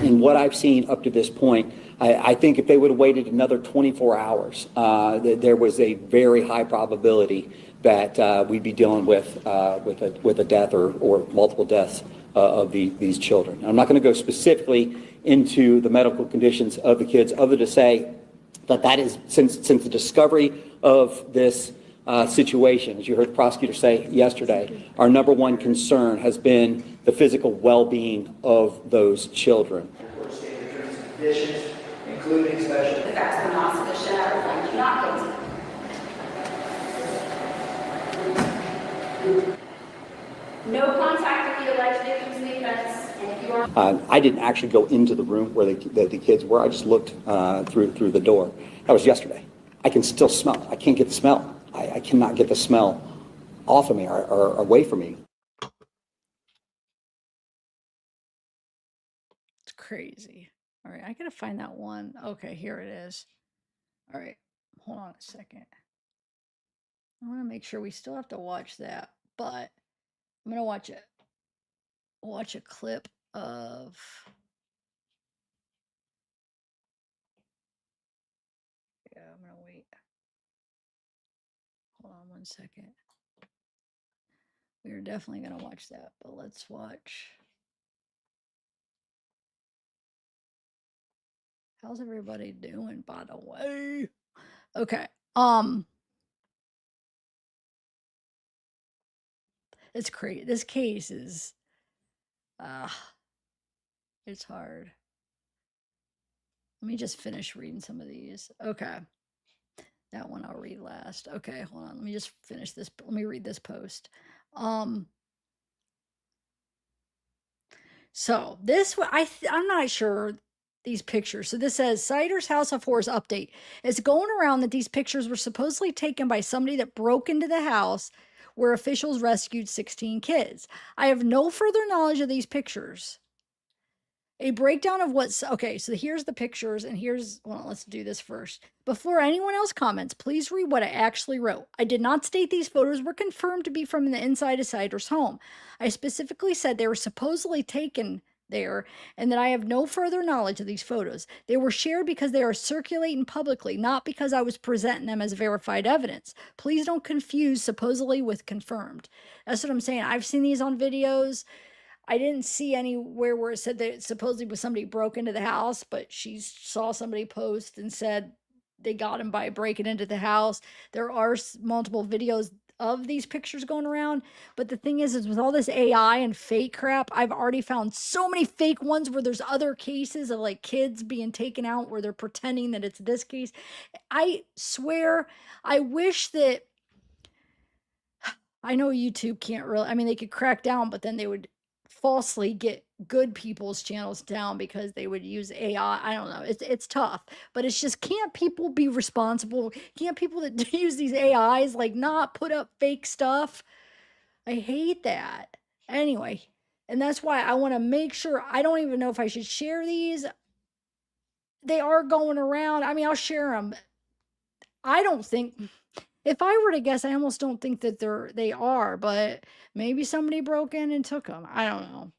In what I've seen up to this point, I think if they would have waited another 24 hours, there was a very high probability that we'd be dealing with a death or multiple deaths of these children. I'm not going to go specifically into the medical conditions of the kids, other to say that is since the discovery of this situation. As you heard the prosecutor say yesterday, our number one concern has been the physical well-being of those children. Conditions, including special. The facts are not sufficient, I find you not guilty. No contact with the alleged victims of the offense, and if you are. I didn't actually go into the room where the kids were. I just looked through the door. That was yesterday. I can still smell. I can't get the smell. I cannot get the smell off of me or away from me. It's crazy. All right, I gotta find that one. Okay, here it is. All right, hold on a second. I want to make sure we still have to watch that, but I'm gonna watch a clip of. Yeah, I'm gonna wait. Hold on one second. We are definitely gonna watch that, but let's watch. How's everybody doing, by the way? Okay. It's crazy. This case is it's hard. Let me just finish reading some of these. Okay. That one I'll read last. Okay, hold on. Let me just finish this. Let me read this post. So this I'm not sure these pictures. So this says Sider's House of Horrors update. It's going around that these pictures were supposedly taken by somebody that broke into the house where officials rescued 16 kids. I have no further knowledge of these pictures. A breakdown of what's okay. So here's the pictures, and well, let's do this first. Before anyone else comments, please read what I actually wrote. I did not state these photos were confirmed to be from the inside of Sider's home. I specifically said they were supposedly taken there and that I have no further knowledge of these photos. They were shared because they are circulating publicly, not because I was presenting them as verified evidence. Please don't confuse supposedly with confirmed. That's what I'm saying. I've seen these on videos. I didn't see anywhere where it said that supposedly was somebody broke into the house, but she saw somebody post and said they got him by breaking into the house. There are multiple videos of these pictures going around, but the thing is with all this AI and fake crap, I've already found so many fake ones where there's other cases of like kids being taken out where they're pretending that it's this case. I swear, I wish that I know YouTube can't really, I mean, they could crack down, but then they would falsely get good people's channels down because they would use AI. I don't know. It's tough, but it's just, can't people be responsible? Can't people that use these AIs like not put up fake stuff? I hate that. Anyway, and that's why I want to make sure, I don't even know if I should share these. They are going around. I mean, I'll share them. I don't think, if I were to guess, I almost don't think that they are, but maybe somebody broke in and took them. I don't know.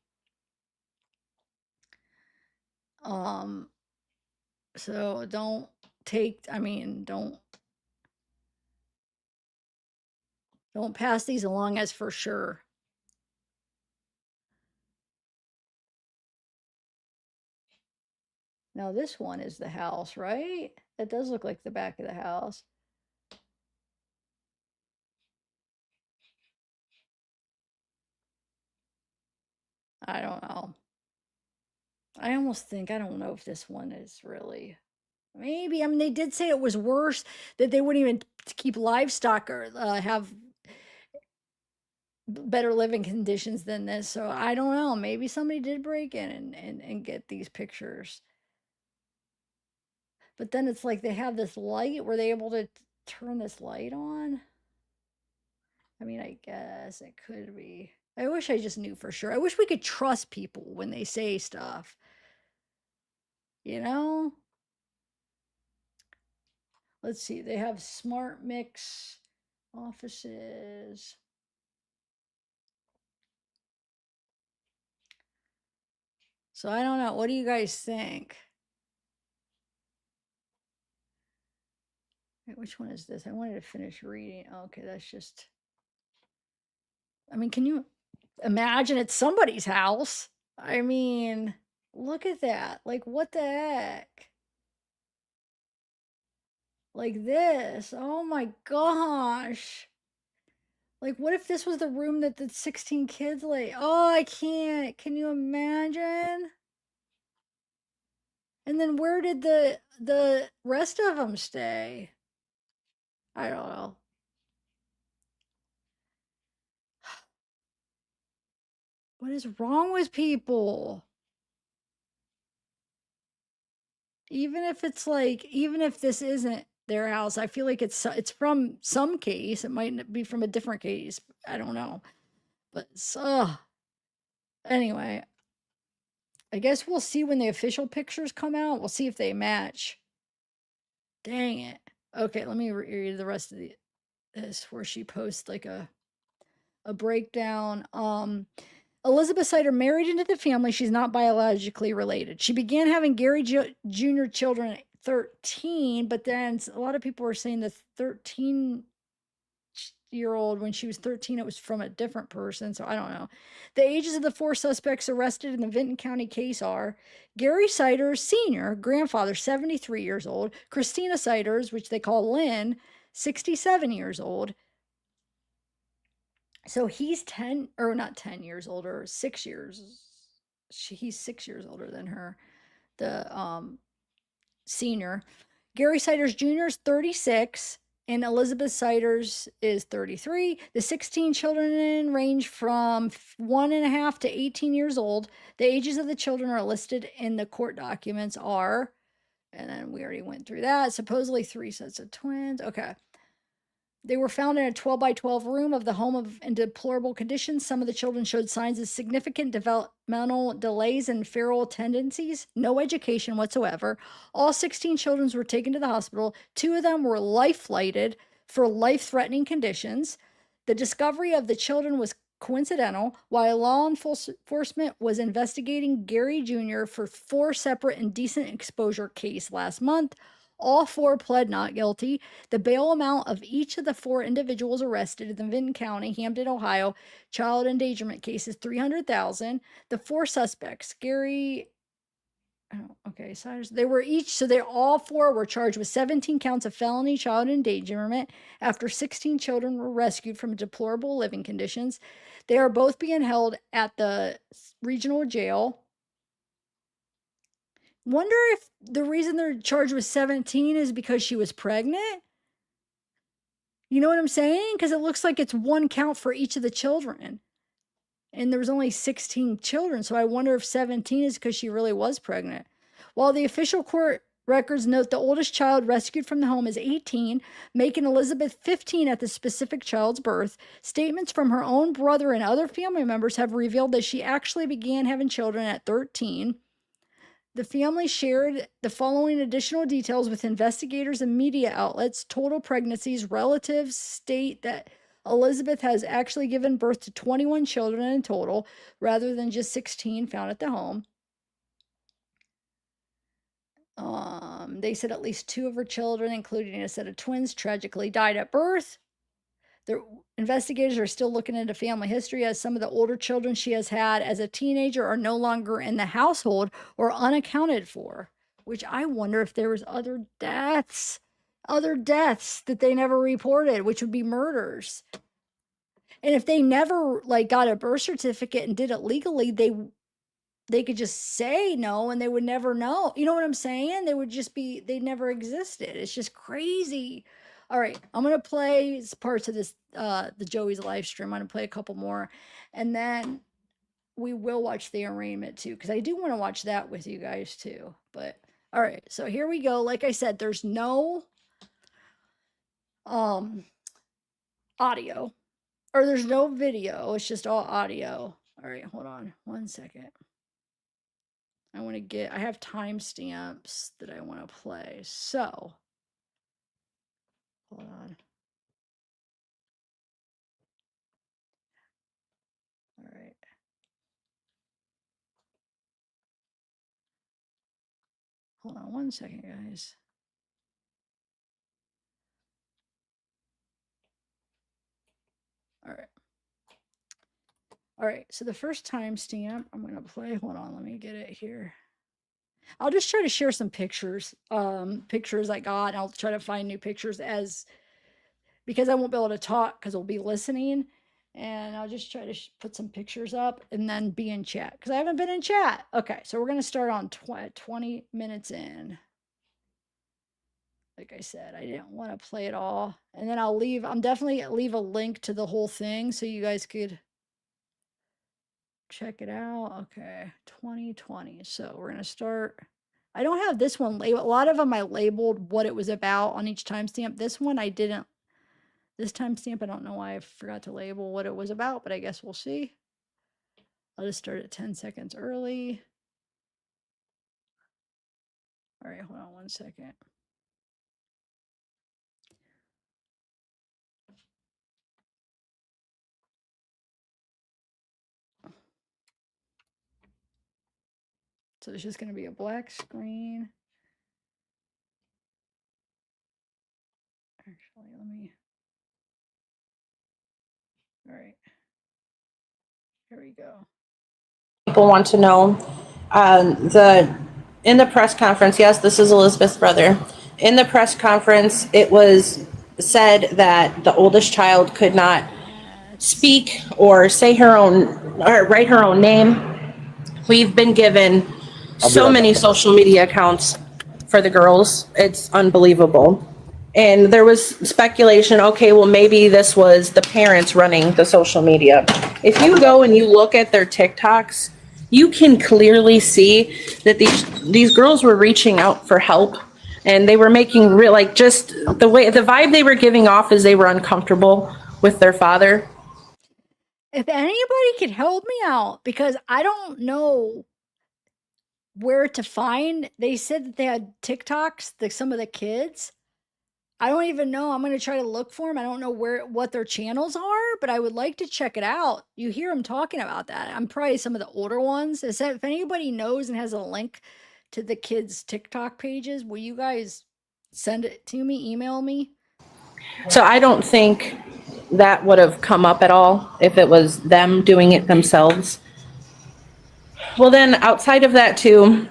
So don't take, I mean, don't pass these along as for sure. Now this one is the house, right? It does look like the back of the house. I don't know. I almost think, I don't know if this one is really, maybe. I mean, they did say it was worse, that they wouldn't even keep livestock or have better living conditions than this. So I don't know. Maybe somebody did break in and get these pictures. But then it's like they have this light. Were they able to turn this light on? I mean, I guess it could be. I wish I just knew for sure. I wish we could trust people when they say stuff. You know? Let's see. They have smart mix offices. So I don't know. What do you guys think? Wait, which one is this? I wanted to finish reading. Okay, that's just. I mean, can you imagine it's somebody's house? I mean, look at that. Like, what the heck? like this. Oh my gosh. Like, what if this was the room that the 16 kids lay? Oh, I can't. Can you imagine? And then where did the rest of them stay? I don't know. What is wrong with people? Even if it's like, even if this isn't their house, I feel like it's from some case. It might be from a different case. I don't know. But anyway, I guess we'll see when the official pictures come out. We'll see if they match. Dang it. Okay, let me read the rest of this where she posts like a breakdown. Elizabeth Sider married into the family. She's not biologically related. She began having Gary Jr. children at 13, but then a lot of people were saying the 13-year-old, when she was 13, it was from a different person. So I don't know. The ages of the 4 suspects arrested in the Vinton County case are Gary Siders Sr., grandfather, 73 years old. Christina Siders, which they call Lynn, 67 years old. So he's 10, or not 10 years older, 6 years. He's 6 years older than her, the senior. Gary Siders Jr. is 36, and Elizabeth Siders is 33. The 16 children range from 1.5 to 18 years old. The ages of the children are listed in the court documents are, and then we already went through that, supposedly 3 sets of twins. Okay. They were found in a 12 by 12 room of the home in deplorable conditions. Some of the children showed signs of significant developmental delays and feral tendencies, no education whatsoever. All 16 children were taken to the hospital. 2 of them were life-flighted for life-threatening conditions. The discovery of the children was coincidental. While law enforcement was investigating Gary Jr. for 4 separate indecent exposure cases last month, all 4 pled not guilty. The bail amount of each of the 4 individuals arrested in the Vinton County, Hampden, Ohio, child endangerment case is $300,000. The 4 suspects, Gary, Siders, they all 4 were charged with 17 counts of felony child endangerment after 16 children were rescued from deplorable living conditions. They are both being held at the regional jail. Wonder if the reason they're charged with 17 is because she was pregnant? You know what I'm saying? Because it looks like it's 1 count for each of the children. And there was only 16 children, so I wonder if 17 is because she really was pregnant. While the official court records note the oldest child rescued from the home is 18, making Elizabeth 15 at the specific child's birth, statements from her own brother and other family members have revealed that she actually began having children at 13. The family shared the following additional details with investigators and media outlets. Total pregnancies. Relatives state that Elizabeth has actually given birth to 21 children in total, rather than just 16 found at the home. They said at least 2 of her children, including a set of twins, tragically died at birth. The investigators are still looking into family history, as some of the older children she has had as a teenager are no longer in the household or unaccounted for, which I wonder if there was other deaths that they never reported, which would be murders. And if they never got a birth certificate and did it legally, they could just say no and they would never know. You know what I'm saying? They never existed. It's just crazy. All right, I'm going to play parts of this, the Joey's live stream. I'm going to play a couple more, and then we will watch the arraignment too, because I do want to watch that with you guys too. But all right, so here we go. Like I said, there's no audio, or there's no video. It's just all audio. All right, hold on 1 second. I have timestamps that I want to play. So, hold on. All right. Hold on 1 second, guys. All right. All right. So the first timestamp I'm going to play, hold on, let me get it here. I'll just try to share some pictures, pictures I got. And I'll try to find new pictures because I won't be able to talk because we'll be listening. And I'll just try to put some pictures up and then be in chat because I haven't been in chat. Okay, so we're going to start on 20 minutes in. Like I said, I didn't want to play it all. And then I'm definitely leave a link to the whole thing so you guys could check it out. Okay, 2020. So we're going to start. I don't have this one labeled. A lot of them I labeled what it was about on each timestamp. This one I didn't. This timestamp, I don't know why I forgot to label what it was about, but I guess we'll see. I'll just start at 10 seconds early. All right, hold on 1 second. So it's just going to be a black screen. Actually, let me. All right. Here we go. People want to know in the press conference. Yes, this is Elizabeth's brother. In the press conference, it was said that the oldest child could not speak or say her own or write her own name. We've been given so many social media accounts for the girls. It's unbelievable. And there was speculation, okay, well, maybe this was the parents running the social media. If you go and you look at their TikToks, you can clearly see that these girls were reaching out for help, and they were making real, like, just the vibe they were giving off is they were uncomfortable with their father. If anybody could help me out, because I don't know where to find. They said that they had TikToks, some of the kids. I don't even know. I'm going to try to look for them. I don't know what their channels are, but I would like to check it out. You hear them talking about that. I'm probably some of the older ones. If anybody knows and has a link to the kids' TikTok pages, will you guys send it to me, email me? So I don't think that would have come up at all if it was them doing it themselves. Well, then outside of that too,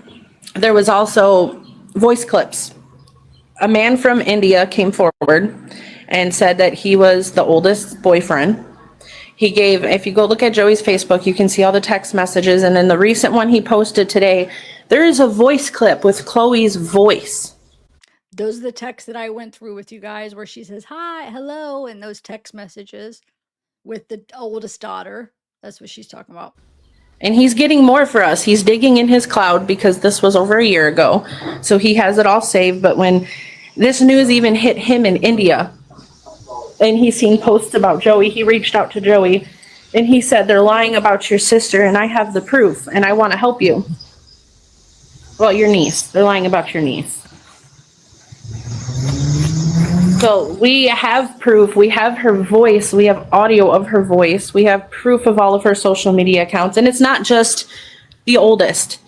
there was also voice clips. A man from India came forward and said that he was the oldest boyfriend. He gave, if you go look at Joey's Facebook, you can see all the text messages. And in the recent one he posted today, there is a voice clip with Chloe's voice. Those are the texts that I went through with you guys where she says, hi, hello, and those text messages with the oldest daughter. That's what she's talking about. And he's getting more for us. He's digging in his cloud because this was over a year ago. So he has it all saved. But when this news even hit him in India, and he's seen posts about Joey, he reached out to Joey and he said, they're lying about your sister and I have the proof and I want to help you. Well, your niece. They're lying about your niece. So we have proof. We have her voice. We have audio of her voice. We have proof of all of her social media accounts. And it's not just the oldest.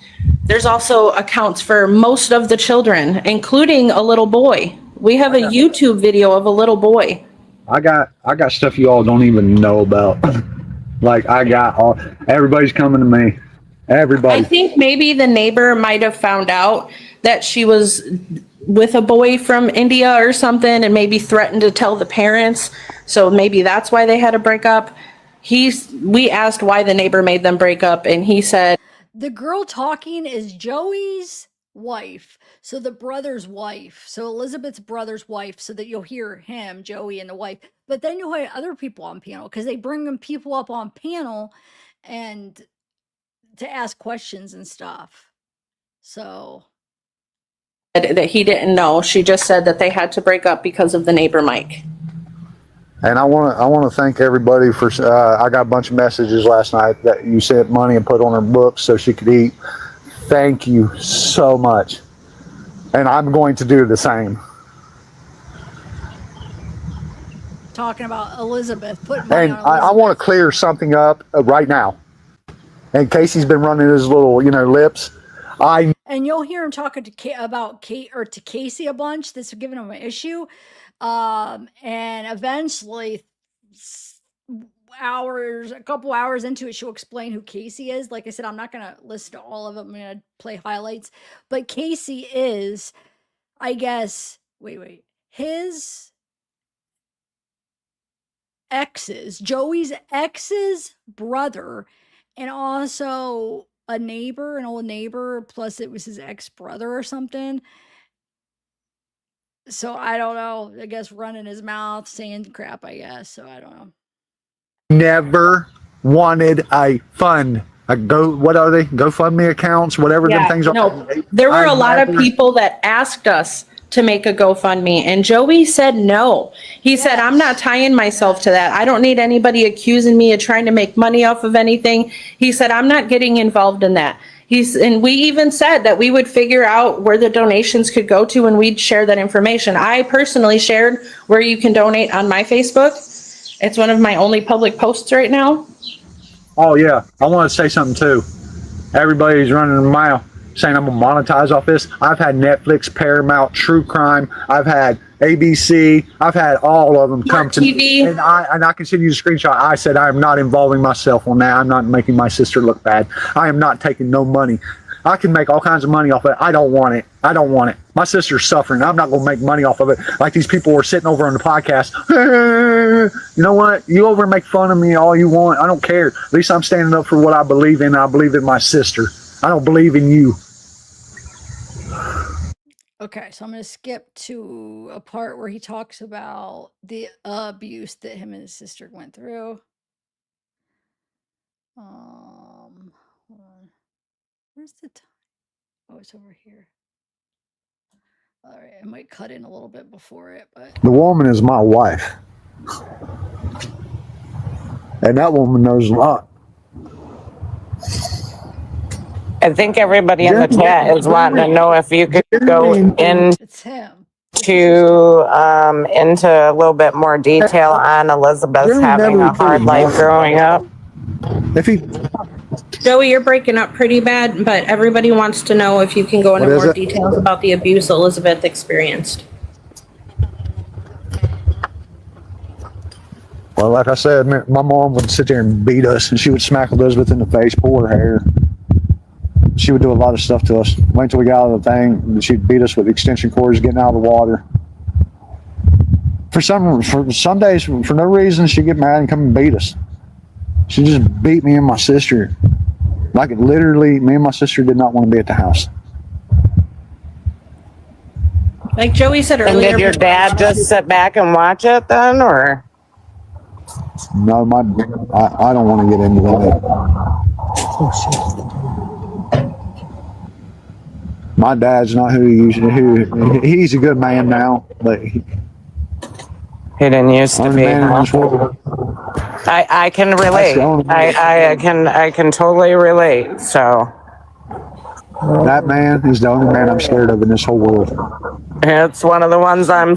There's also accounts for most of the children, including a little boy. We have a YouTube video of a little boy. I got stuff you all don't even know about. Like everybody's coming to me. Everybody. I think maybe the neighbor might have found out that she was with a boy from India or something and maybe threatened to tell the parents. So maybe that's why they had to break up. We asked why the neighbor made them break up and he said, the girl talking is Joey's wife. So the brother's wife. So Elizabeth's brother's wife, so that you'll hear him, Joey, and the wife. But then you'll hear other people on panel because they bring them people up on panel and to ask questions and stuff. So that he didn't know. She just said that they had to break up because of the neighbor Mike. And I want to thank everybody for. I got a bunch of messages last night that you sent money and put on her books so she could eat. Thank you so much, and I'm going to do the same. Talking about Elizabeth, and I want to clear something up right now. And Casey's been running his little, lips. And you'll hear him talking to Casey a bunch. That's giving him an issue. And eventually hours, a couple hours into it, she'll explain who Casey is. Like I said, I'm not going to list all of them. I'm going to play highlights. But Casey is, I guess, wait, his Joey's ex's brother, and also an old neighbor, plus it was his ex-brother or something. So I don't know. I guess running his mouth, saying crap, I guess. So I don't know. Never wanted a fund. What are they? GoFundMe accounts, whatever them things are. No, there were a lot of people that asked us to make a GoFundMe, and Joey said no. He said, I'm not tying myself to that. I don't need anybody accusing me of trying to make money off of anything. He said, I'm not getting involved in that. And we even said that we would figure out where the donations could go to, and we'd share that information. I personally shared where you can donate on my Facebook. It's one of my only public posts right now. Oh yeah, I want to say something too. Everybody's running a mile saying I'm gonna monetize off this. I've had Netflix, Paramount, True Crime. I've had ABC. I've had all of them come to me, and I can send you the screenshot. I said I am not involving myself on that. I'm not making my sister look bad. I am not taking no money. I can make all kinds of money off of it. I don't want it. I don't want it. My sister's suffering. I'm not going to make money off of it like these people were sitting over on the podcast. You know what? You over and make fun of me all you want. I don't care. At least I'm standing up for what I believe in. I believe in my sister. I don't believe in you. Okay, so I'm going to skip to a part where he talks about the abuse that him and his sister went through. Hold on. Where's the time? Oh, it's over here. All right, I might cut in a little bit before it, but The woman is my wife. And that woman knows a lot. I think everybody in the chat is wanting to know if you could go into a little bit more detail on Elizabeth having a hard life growing up. Joey, you're breaking up pretty bad, but everybody wants to know if you can go into more details about the abuse Elizabeth experienced. Well, like I said, my mom would sit there and beat us, and she would smack Elizabeth in the face, pull her hair. She would do a lot of stuff to us. Wait until we got out of the thing, and she'd beat us with extension cords getting out of the water. For some days, for no reason, she'd get mad and come and beat us. She just beat me and my sister. Like it literally, me and my sister did not want to be at the house. Like Joey said earlier. And did your dad just sit back and watch it then, or? No, I don't want to get into that. My dad's not who he used to. He's a good man now, but he didn't used to be. I can relate. I can totally relate. So that man is the only man I'm scared of in this whole world. It's one of the ones I'm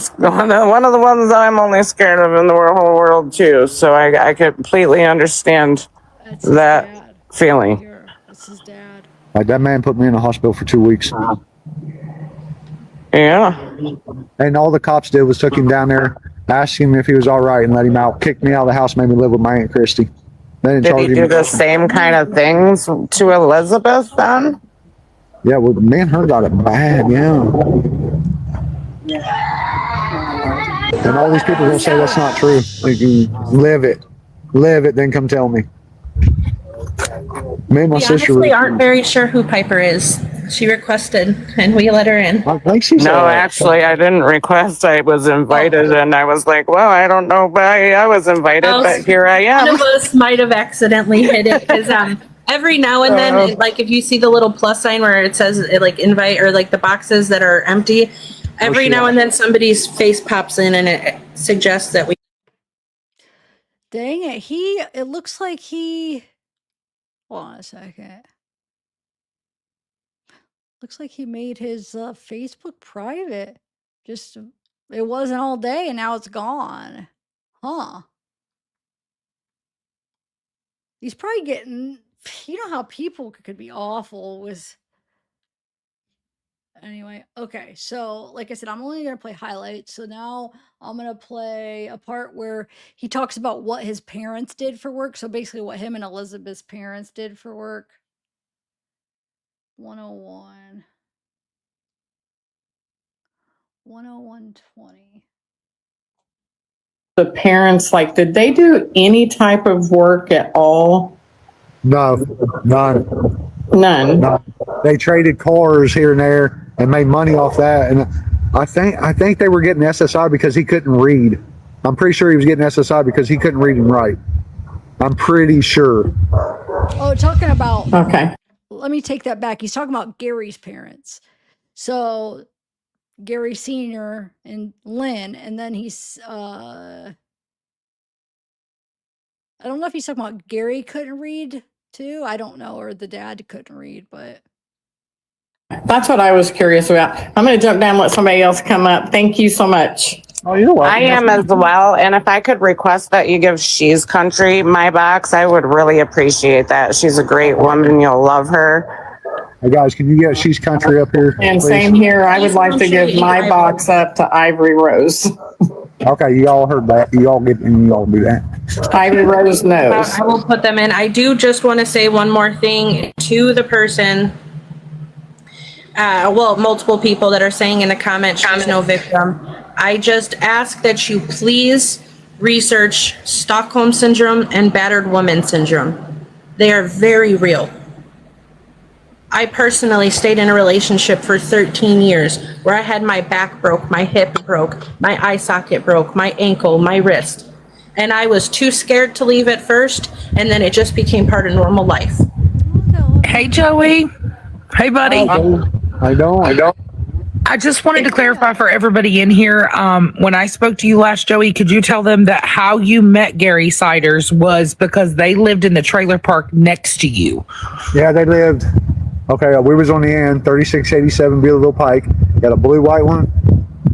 only scared of in the whole world too. So I completely understand that feeling. That's his dad. Like that man put me in the hospital for 2 weeks. Yeah. And all the cops did was took him down there, asked him if he was all right, and let him out. Kicked me out of the house, made me live with my Aunt Christy. Did he do the same kind of things to Elizabeth then? Yeah, well, me and her got it bad, yeah. And all these people will say that's not true. Like, live it, then come tell me. Me and my We sister honestly aren't very sure who Piper is. She requested, and we let her in. No, actually, I didn't request. I was invited, and I was like, well, I don't know why I was invited, but here I am. One of us might have accidentally hit it, because every now and then, like if you see the little plus sign where it says like invite, or like the boxes that are empty, every now and then somebody's face pops in and it suggests that we. Dang it. It looks like he, hold on a second. Looks like he made his Facebook private. Just, it wasn't all day and now it's gone. Huh. He's probably getting, you know how people could be awful with, Anyway, okay, so like I said, I'm only gonna play highlights. So now I'm gonna play a part where he talks about what his parents did for work. So basically, what him and Elizabeth's parents did for work. 101. 101:20. The parents, like, did they do any type of work at all? No, none. None. No. They traded cars here and there and made money off that. And I think they were getting SSI because he couldn't read. I'm pretty sure he was getting SSI because he couldn't read and write. I'm pretty sure. Oh, talking about. Okay. Let me take that back. He's talking about Gary's parents. So Gary Sr. and Lynn, and then he's I don't know if he's talking about Gary couldn't read too. I don't know, or the dad couldn't read, but That's what I was curious about. I'm going to jump down and let somebody else come up. Thank you so much. Oh, you're welcome. I am as well. And if I could request that you give She's Country my box, I would really appreciate that. She's a great woman. You'll love her. Hey guys, can you get She's Country up here? And please? same here. I would like to give my box up to Ivory Rose. Okay, you all heard that. You all do that. Ivory Rose knows. I will put them in. I do just want to say one more thing to the person. Multiple people that are saying in the comments she's no victim. I just ask that you please research Stockholm Syndrome and battered woman syndrome. They are very real. I personally stayed in a relationship for 13 years where I had my back broke, my hip broke, my eye socket broke, my ankle, my wrist. And I was too scared to leave at first, and then it just became part of normal life. Hey, Joey. Hey, buddy. I don't. I just wanted to clarify for everybody in here. When I spoke to you last, Joey, could you tell them that how you met Gary Siders was because they lived in the trailer park next to you? Yeah, they lived. Okay, we was on the end, 3687 Bealerville Pike. Got a blue, white one,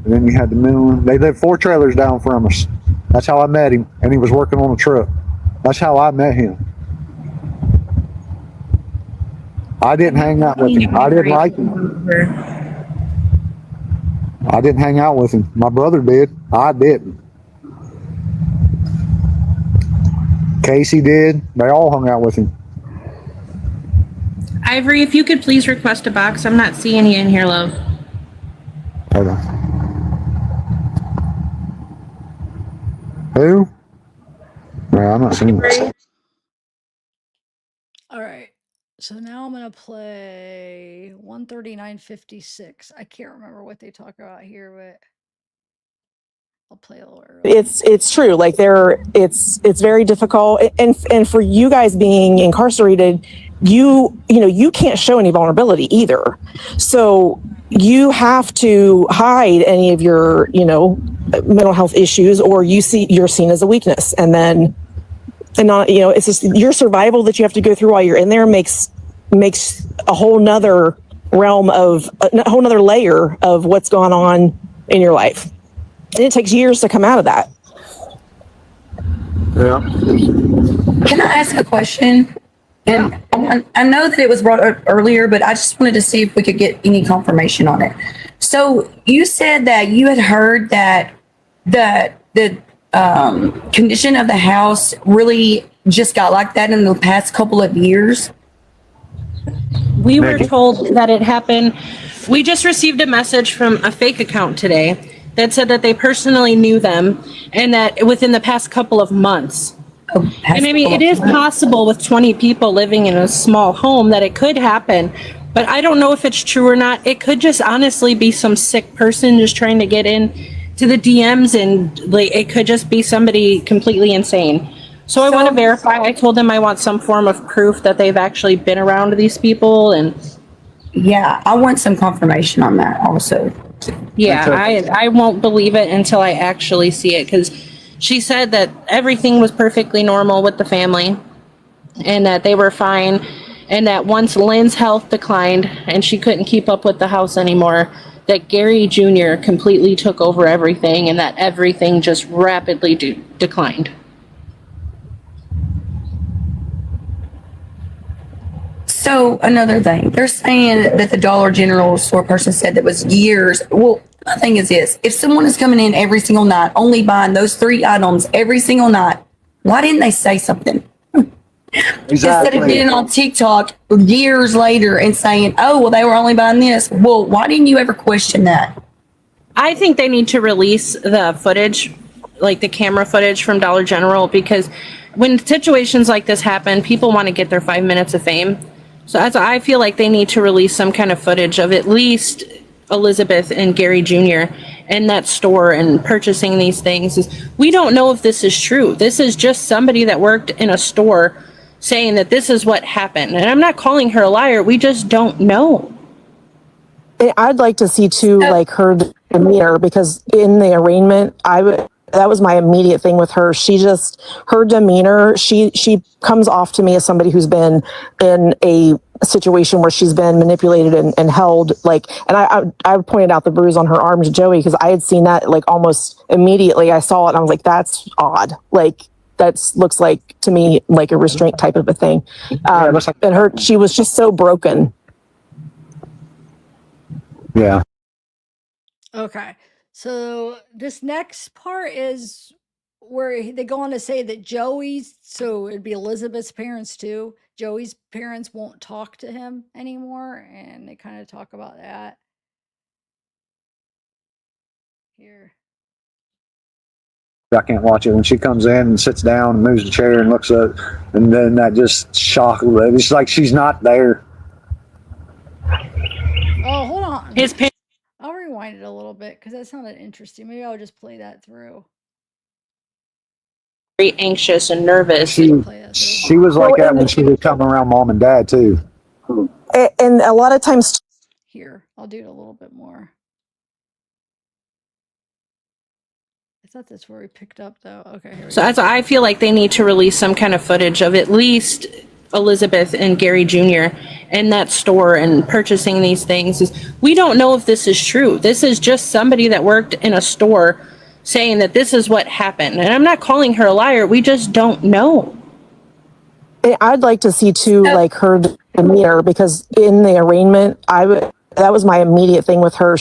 and then you had the middle one. They lived 4 trailers down from us. That's how I met him, and he was working on a truck. That's how I met him. I didn't hang out with him. I didn't like him. I didn't hang out with him. My brother did. I didn't. Casey did. They all hung out with him. Ivory, if you could please request a box. I'm not seeing you in here, love. Hold on. Who? No, I'm not seeing it. all right. So now I'm gonna play 139:56. I can't remember what they talk about here, but I'll play a little early. It's true. Like it's very difficult, and for you guys being incarcerated, you can't show any vulnerability either. So you have to hide any of your mental health issues, or you're seen as a weakness, and not it's just your survival that you have to go through while you're in there makes a whole nother realm of a whole nother layer of what's going on in your life. And it takes years to come out of that. Yeah. Can I ask a question? And I know that it was brought up earlier, but I just wanted to see if we could get any confirmation on it. So you said that you had heard that the condition of the house really just got like that in the past couple of years. We were told that it happened. We just received a message from a fake account today that said that they personally knew them and that within the past couple of months. And I mean, it is possible with 20 people living in a small home that it could happen, but I don't know if it's true or not. It could just honestly be some sick person just trying to get in to the DMs, and like it could just be somebody completely insane. So I want to verify. I told them I want some form of proof that they've actually been around these people, and yeah, I want some confirmation on that also. Yeah, I won't believe it until I actually see it, because she said that everything was perfectly normal with the family and that they were fine, and that once Lynn's health declined and she couldn't keep up with the house anymore, that Gary Jr. completely took over everything and that everything just rapidly declined. So another thing, they're saying that the Dollar General store person said that was years. Well, the thing is this, if someone is coming in every single night, only buying those 3 items every single night, why didn't they say something? Instead of getting on TikTok years later and saying, oh, well, they were only buying this. Well, why didn't you ever question that? I think they need to release the footage, like the camera footage from Dollar General, because when situations like this happen, people want to get their 5 minutes of fame. So I feel like they need to release some kind of footage of at least Elizabeth and Gary Jr. in that store and purchasing these things. We don't know if this is true. This is just somebody that worked in a store saying that this is what happened. And I'm not calling her a liar. We just don't know. I'd like to see too, like her demeanor, because in the arraignment, that was my immediate thing with her. Her demeanor, she comes off to me as somebody who's been in a situation where she's been manipulated and held, like, and I pointed out the bruise on her arm to Joey, because I had seen that like almost immediately. I saw it and I was like, that's odd. Like, that looks like to me like a restraint type of a thing. And she was just so broken. Yeah. Okay. So this next part is where they go on to say that so it'd be Elizabeth's parents too. Joey's parents won't talk to him anymore, and they kind of talk about that here. I can't watch it when she comes in and sits down and moves the chair and looks up, and then that just shock. It's like she's not there. Oh, hold on. His parents. I'll rewind it a little bit because that sounded interesting. Maybe I'll just play that through. Very anxious and nervous. She was like that when she would come around mom and dad too. And a lot of times. Here, I'll do it a little bit more. I thought that's where we picked up though. Okay, here we So go. I feel like they need to release some kind of footage of at least Elizabeth and Gary Jr. in that store and purchasing these things. We don't know if this is true. This is just somebody that worked in a store saying that this is what happened. And I'm not calling her a liar. We just don't know. I'd like to see too, like her demeanor, because in the arraignment, that was my immediate thing with her.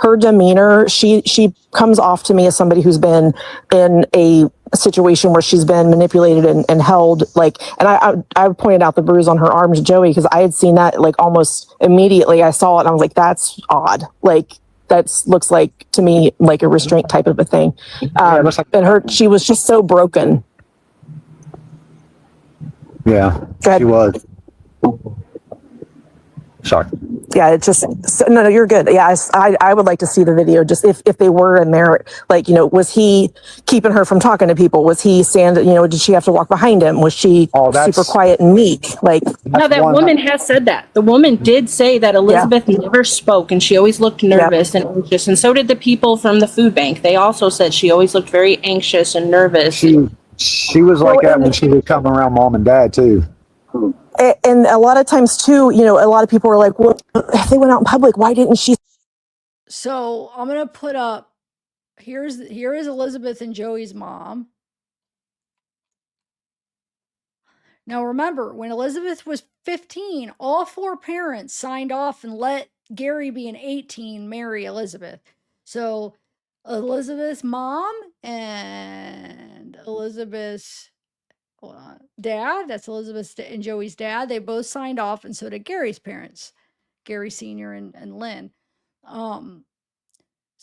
Her demeanor, she comes off to me as somebody who's been in a situation where she's been manipulated and held, like, and I pointed out the bruise on her arm to Joey, because I had seen that like almost immediately. I saw it and I was like, that's odd. Like, that looks like to me like a restraint type of a thing. And she was just so broken. Yeah, she was. Sorry. Yeah, it just, no, you're good. Yeah, I would like to see the video, just if they were in there, like, was he keeping her from talking to people? Was he standing, did she have to walk behind him? Was she super quiet and meek? Like, No, that woman has said that. The woman did say that Elizabeth never spoke and she always looked nervous and anxious. And so did the people from the food bank. They also said she always looked very anxious and nervous. She was like that when she would come around mom and dad too. And a lot of times too, a lot of people are like, well, if they went out in public, why didn't she? So I'm gonna put up. Here is Elizabeth and Joey's mom. Now remember, when Elizabeth was 15, all 4 parents signed off and let Gary, being 18, marry Elizabeth. So Elizabeth's mom and Elizabeth's dad, that's Elizabeth's and Joey's dad, they both signed off, and so did Gary's parents, Gary Sr. and Lynn. So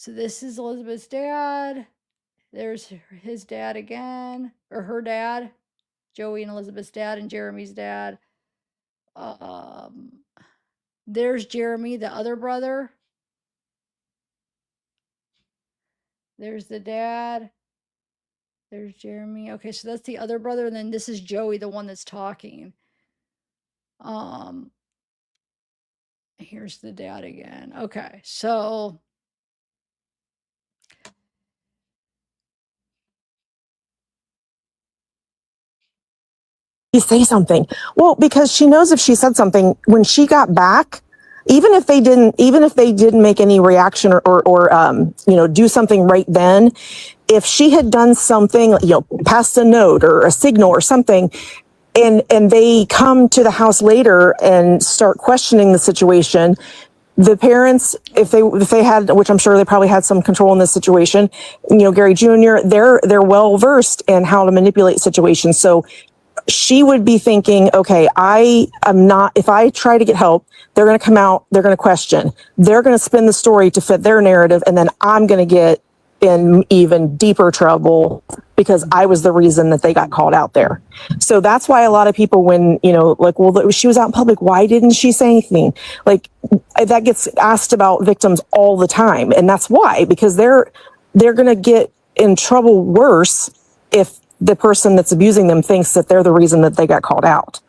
this is Elizabeth's dad. There's his dad again, or her dad, Joey and Elizabeth's dad, and Jeremy's dad. There's Jeremy, the other brother. There's the dad. There's Jeremy. Okay, so that's the other brother, and then this is Joey, the one that's talking. Here's the dad again. Okay, so Say something. Well, because she knows if she said something when she got back, even if they didn't make any reaction or do something right then, if she had done something, passed a note or a signal or something, and they come to the house later and start questioning the situation. The parents, if they had, which I'm sure they probably had some control in this situation, Gary Jr., they're well versed in how to manipulate situations. So she would be thinking, okay, if I try to get help, they're going to come out, they're going to question, they're going to spin the story to fit their narrative, and then I'm going to get in even deeper trouble because I was the reason that they got called out there. So that's why a lot of people, when, well, she was out in public, why didn't she say anything? Like, that gets asked about victims all the time. And that's why, because they're going to get in trouble worse if the person that's abusing them thinks that they're the reason that they got called out.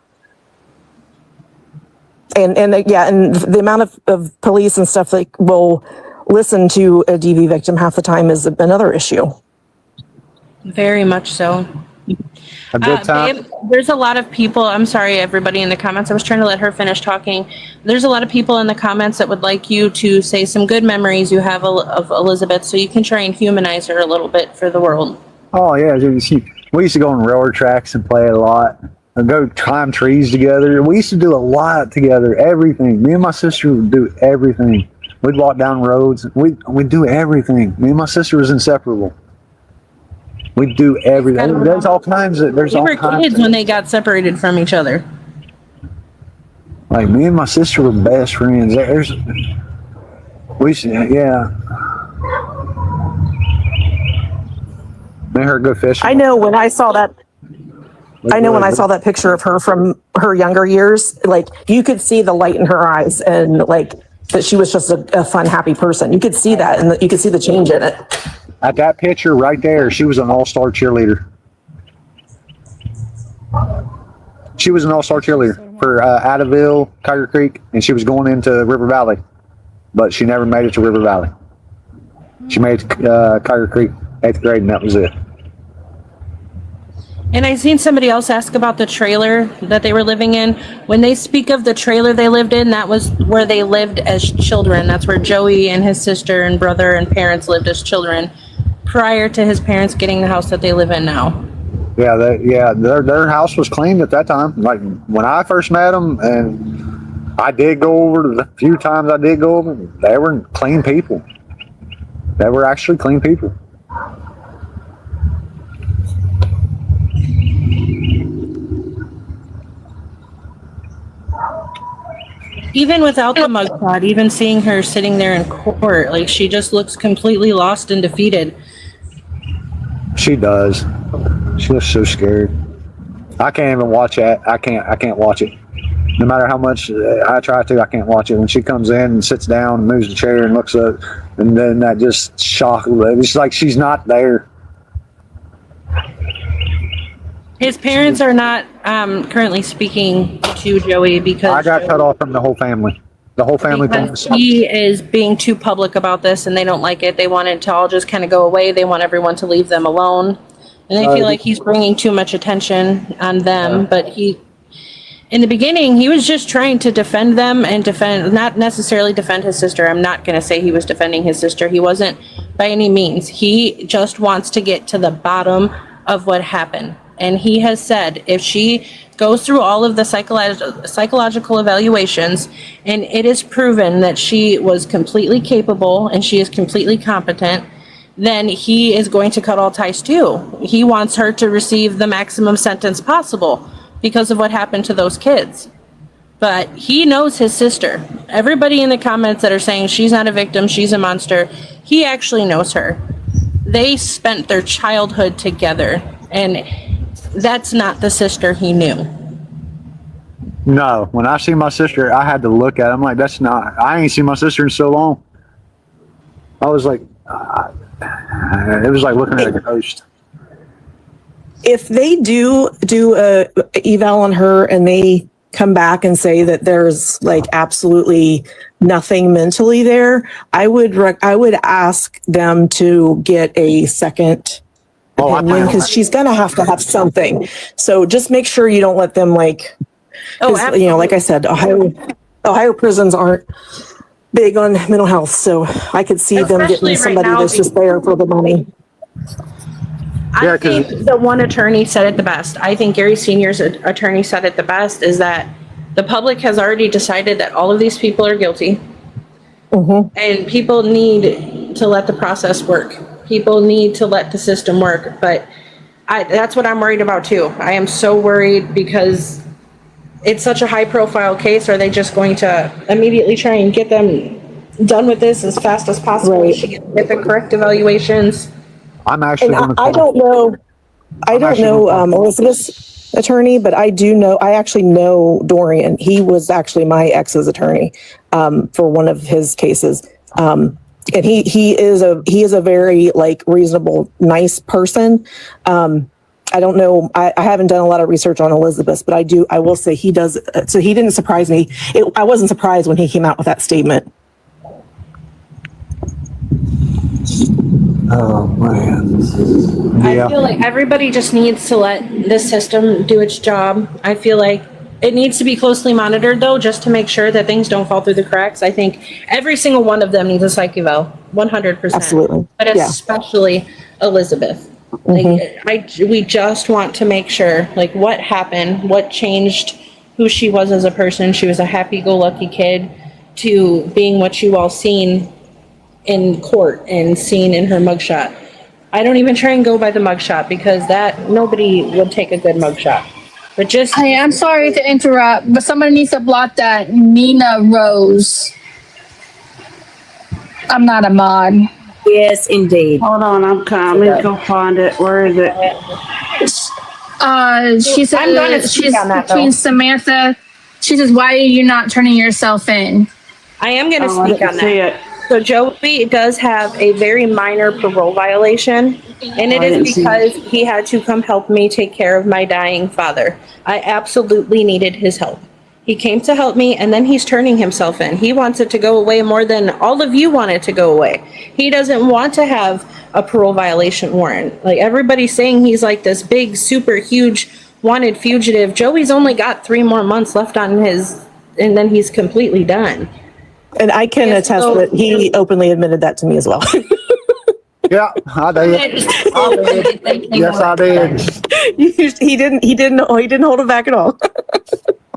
And the amount of police and stuff that will listen to a DV victim half the time is another issue. Very much so. A good time. Babe, there's a lot of people, I'm sorry, everybody in the comments. I was trying to let her finish talking. There's a lot of people in the comments that would like you to say some good memories you have of Elizabeth, so you can try and humanize her a little bit for the world. Oh, yeah. We used to go on railroad tracks and play a lot. And go climb trees together. We used to do a lot together, everything. Me and my sister would do everything. We'd walk down roads. We'd do everything. Me and my sister was inseparable. We'd do everything. There's all kinds of. We were kids when they got separated from each other. Like, me and my sister were best friends. Yeah. Made her go fishing. I know when I saw that picture of her from her younger years, like, you could see the light in her eyes, and like that she was just a fun, happy person. You could see that, and you could see the change in it. At that picture right there, she was an all-star cheerleader. She was an all-star cheerleader for Adaville, Tiger Creek, and she was going into River Valley, but she never made it to River Valley. She made it to Tiger Creek, 8th grade, and that was it. And I seen somebody else ask about the trailer that they were living in. When they speak of the trailer they lived in, that was where they lived as children. That's where Joey and his sister and brother and parents lived as children prior to his parents getting the house that they live in now. Yeah, their house was clean at that time. Like, when I first met them, and I did go over the few times I did go over, they were clean people. They were actually clean people. Even without the mugshot, even seeing her sitting there in court, like, she just looks completely lost and defeated. She does. She looks so scared. I can't even watch it. I can't watch it. No matter how much I try to, I can't watch it. When she comes in and sits down and moves the chair and looks up, and then that just shock. It's like she's not there. His parents are not currently speaking to Joey because I got cut off from the whole family. The whole family. He is being too public about this, and they don't like it. They want it to all just kind of go away. They want everyone to leave them alone, and they feel like he's bringing too much attention on them. But in the beginning, he was just trying to defend them and not necessarily defend his sister. I'm not going to say he was defending his sister. He wasn't by any means. He just wants to get to the bottom of what happened. And he has said if she goes through all of the psychological evaluations and it is proven that she was completely capable and she is completely competent, then he is going to cut all ties too. He wants her to receive the maximum sentence possible because of what happened to those kids. But he knows his sister. Everybody in the comments that are saying she's not a victim, she's a monster, he actually knows her. They spent their childhood together, and that's not the sister he knew. No, when I see my sister, I had to look at it. I'm like, I ain't seen my sister in so long. I was like, it was like looking at a ghost. If they do a eval on her and they come back and say that there's like absolutely nothing mentally there, I would ask them to get a second opinion, because she's gonna have to have something. So just make sure you don't let them like, like I said, Ohio prisons aren't big on mental health, so I could see them getting somebody that's just there for the money. I think the one attorney said it the best. I think Gary Sr.'s attorney said it the best, is that the public has already decided that all of these people are guilty. And people need to let the process work. People need to let the system work. But that's what I'm worried about too. I am so worried because it's such a high profile case. Are they just going to immediately try and get them done with this as fast as possible? Right. She can get the correct evaluations. I'm actually And going to. I don't know. I don't know Elizabeth's attorney, but I do know. I actually know Dorian. He was actually my ex's attorney for one of his cases, and he is a very like reasonable, nice person. I don't know. I haven't done a lot of research on Elizabeth, but I will say he does. So he didn't surprise me. I wasn't surprised when he came out with that statement. Oh man. I feel like everybody just needs to let this system do its job. I feel like it needs to be closely monitored though, just to make sure that things don't fall through the cracks. I think every single one of them needs a psych eval, 100%. Absolutely. But Yeah. especially Elizabeth. We just want to make sure, like, what happened, what changed who she was as a person. She was a happy-go-lucky kid to being what you all seen in court and seen in her mugshot. I don't even try and go by the mugshot because that nobody would take a good mugshot. But just Hey, I'm sorry to interrupt, but somebody needs to block that Nina Rose. I'm not a mod. Yes, indeed. Hold on, I'm coming. Let me go find it. Where is it? She said I'm gonna speak she's on that, between though. Samantha. She says, "Why are you not turning yourself in?" I am going to Oh, I speak didn't on see that. it. So Joey does have a very minor parole violation, and it I didn't is see because he had to come help me take care of my dying father. I absolutely needed his help. He came to help me, and then he's turning himself in. He wants it to go away more than all of you want it to go away. He doesn't want to have a parole violation warrant. Like, everybody's saying he's like this big, super huge wanted fugitive. Joey's only got 3 more months left on his, and then he's completely done. And I can attest that he openly admitted that to me as well. Yeah, I did. Yes, I did. he didn't hold it back at all.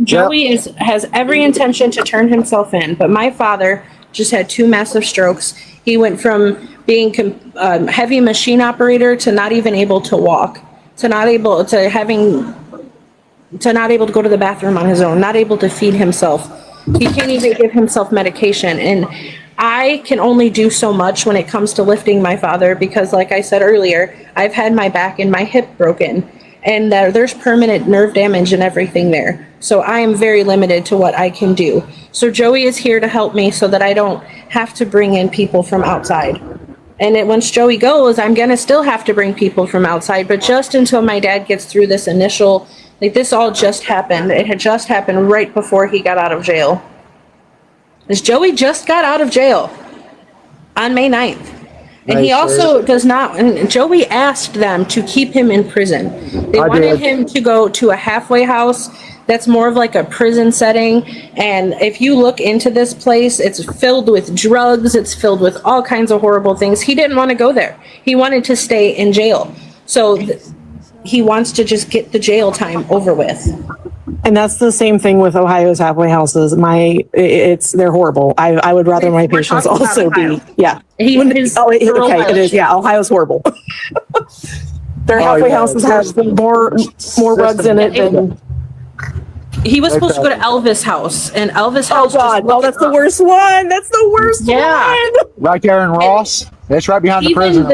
Joey has every intention to turn himself in, but my father just had 2 massive strokes. He went from being heavy machine operator to not even able to walk, to not able to go to the bathroom on his own, not able to feed himself. He can't even give himself medication. And I can only do so much when it comes to lifting my father because, like I said earlier, I've had my back and my hip broken, and there's permanent nerve damage and everything there. So I am very limited to what I can do. So Joey is here to help me so that I don't have to bring in people from outside. And once Joey goes, I'm going to still have to bring people from outside, but just until my dad gets through this initial, like, this all just happened. It had just happened right before he got out of jail. This Joey just got out of jail on May 9th. And he also does not, and Joey asked them to keep him in prison. They wanted him to go to a halfway house that's more of like a prison setting. And if you look into this place, it's filled with drugs. It's filled with all kinds of horrible things. He didn't want to go there. He wanted to stay in jail. So he wants to just get the jail time over with. And that's the same thing with Ohio's halfway houses. They're horrible. I would rather my patients also be. Yeah. Okay, it is. Yeah, Ohio's horrible. Their halfway houses have more rugs in it than. He was supposed to go to Elvis House, and Elvis House. Oh God! Oh, that's the worst one. That's the worst one. Right there in Ross. That's right behind the prison.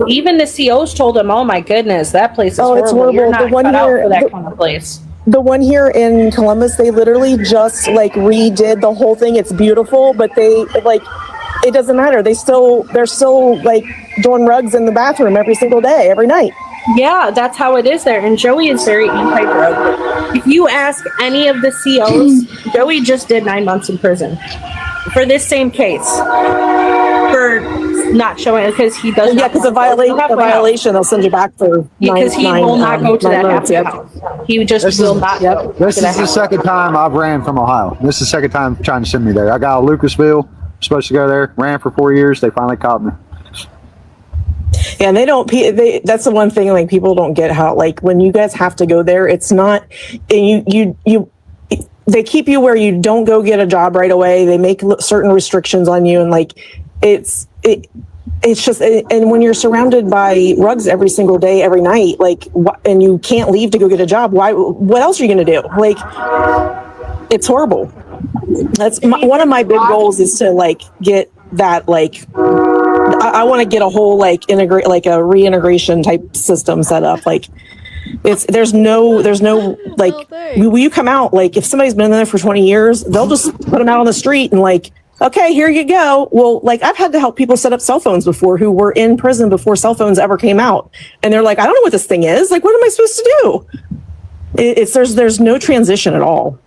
Even the COs told him, "Oh my goodness, that place is horrible. It's horrible. You're not cut out for that kind of place." The one here in Columbus, they literally just like redid the whole thing. It's beautiful, but it doesn't matter. They're still like doing rugs in the bathroom every single day, every night. Yeah, that's how it is there. And Joey is very anti-drug. If you ask any of the COs, Joey just did 9 months in prison for this same case. For not showing, because he doesn't. Yeah, because a violation, they'll send you back for because he will not go to that halfway house. He just will not go. This is the second time I've ran from Ohio. This is the second time trying to send me there. I got out of Lucasville, supposed to go there, ran for 4 years. They finally caught me. And they don't, that's the one thing, like, people don't get how, like, when you guys have to go there, it's not, and they keep you where you don't go get a job right away. They make certain restrictions on you. And like, it's just, and when you're surrounded by rugs every single day, every night, like, and you can't leave to go get a job, what else are you going to do? Like, it's horrible. That's one of my big goals, is to like get that, like, I want to get a whole like a reintegration type system set up. Like, there's no like, when you come out, like, if somebody's been in there for 20 years, they'll just put them out on the street and like, okay, here you go. Well, like, I've had to help people set up cell phones before who were in prison before cell phones ever came out, and they're like, I don't know what this thing is. Like, what am I supposed to do? There's no transition at all.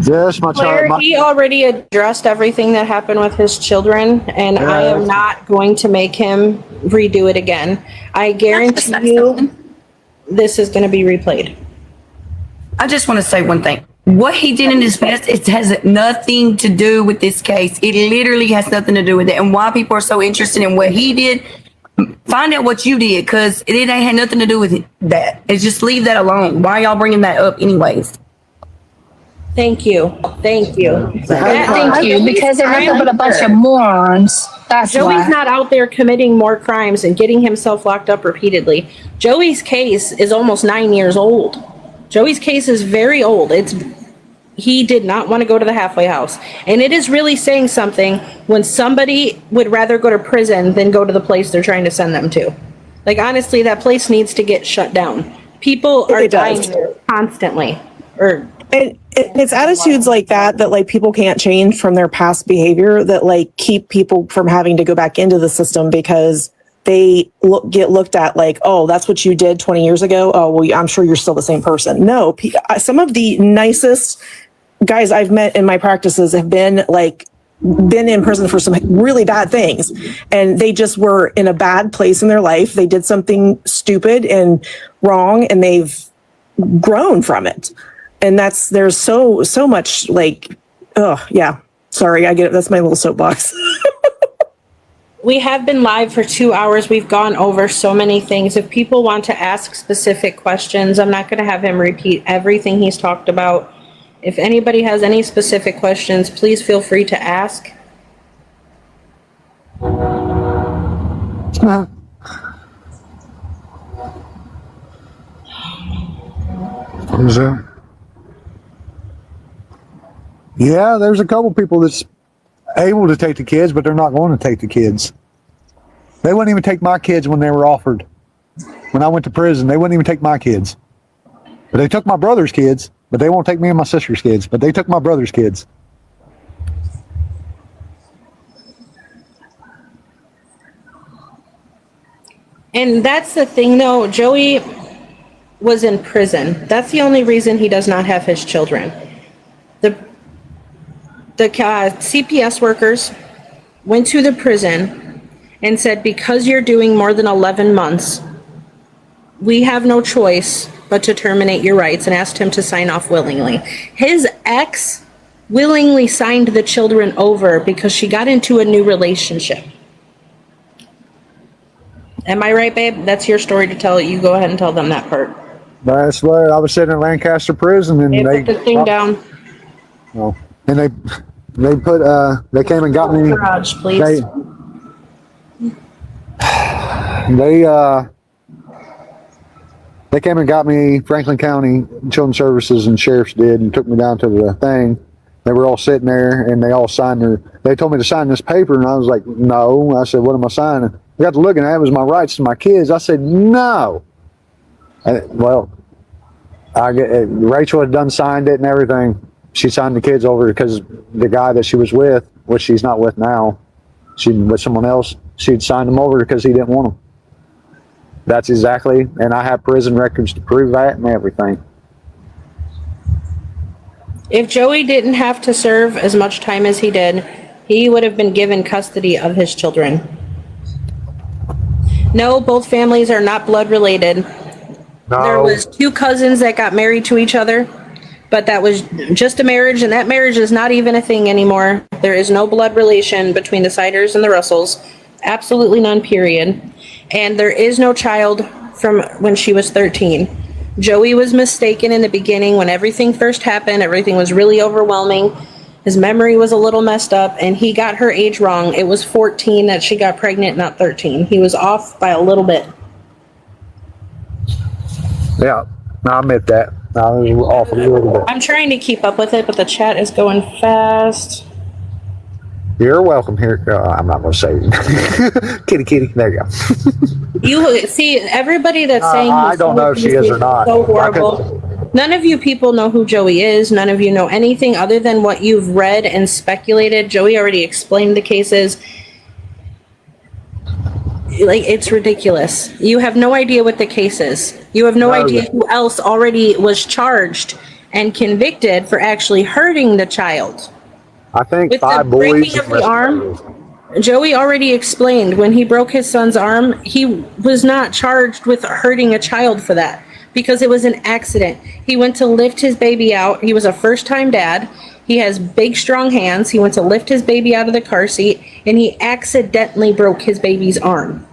Yes, my child. He already addressed everything that happened with his children, and I am not going to make him redo it again. I guarantee you this is going to be replayed. I just want to say one thing. What he did in his past, it has nothing to do with this case. It literally has nothing to do with it. And why people are so interested in what he did, find out what you did, because it ain't had nothing to do with that. It's just leave that alone. Why are y'all bringing that up anyways? Thank you. Thank you, because they're nothing but a bunch of morons. That's Joey's why. not out there committing more crimes and getting himself locked up repeatedly. Joey's case is almost 9 years old. Joey's case is very old. He did not want to go to the halfway house. And it is really saying something when somebody would rather go to prison than go to the place they're trying to send them to. Like, honestly, that place needs to get shut down. People are dying there constantly. And it's attitudes like that like people can't change from their past behavior, that like keep people from having to go back into the system, because they get looked at like, oh, that's what you did 20 years ago. Oh, well, I'm sure you're still the same person. No, some of the nicest guys I've met in my practices have been in prison for some really bad things, and they just were in a bad place in their life. They did something stupid and wrong, and they've grown from it. And there's so much like, oh yeah, sorry, I get it. That's my little soapbox. We have been live for 2 hours. We've gone over so many things. If people want to ask specific questions, I'm not going to have him repeat everything he's talked about. If anybody has any specific questions, please feel free to ask. Who's that? Yeah, there's a couple people that's able to take the kids, but they're not going to take the kids. They wouldn't even take my kids when they were offered. When I went to prison, they wouldn't even take my kids. But they took my brother's kids, but they won't take me and my sister's kids. But they took my brother's kids. And that's the thing, though. Joey was in prison. That's the only reason he does not have his children. The CPS workers went to the prison and said, because you're doing more than 11 months, we have no choice but to terminate your rights, and asked him to sign off willingly. His ex willingly signed the children over because she got into a new relationship. Am I right, babe? That's your story to tell. You go ahead and tell them that part. That's why I was sitting in Lancaster prison, and they put the thing down. No, and they came and got me. Garage, please. They came and got me. Franklin County Children's Services and Sheriff's did, and took me down to the thing. They were all sitting there, and they all signed they told me to sign this paper, and I was like, no. I said, what am I signing? I got to looking at it, was my rights to my kids. I said, no. Rachel had done signed it and everything. She signed the kids over because the guy that she was with, which she's not with now, she with someone else, she'd signed them over because he didn't want them. That's exactly, and I have prison records to prove that and everything. If Joey didn't have to serve as much time as he did, he would have been given custody of his children. No, both families are not blood related. No. There was 2 cousins that got married to each other, but that was just a marriage, and that marriage is not even a thing anymore. There is no blood relation between the Siders and the Russells. Absolutely none, period. And there is no child from when she was 13. Joey was mistaken in the beginning when everything first happened. Everything was really overwhelming. His memory was a little messed up, and he got her age wrong. It was 14 that she got pregnant, not 13. He was off by a little bit. Yeah, I admit that. I was off a little bit. I'm trying to keep up with it, but the chat is going fast. You're welcome here. I'm not going to say it. Kitty. There you go. You see, everybody that's saying I don't know if she is or not. So horrible. None of you people know who Joey is. None of you know anything other than what you've read and speculated. Joey already explained the cases. Like, it's ridiculous. You have no idea what the case is. You have no idea who else already was charged and convicted for actually hurting the child. I think With 5 the boys. breaking of the arm, Joey already explained when he broke his son's arm, he was not charged with hurting a child for that because it was an accident. He went to lift his baby out. He was a first-time dad. He has big, strong hands. He went to lift his baby out of the car seat, and he accidentally broke his baby's arm.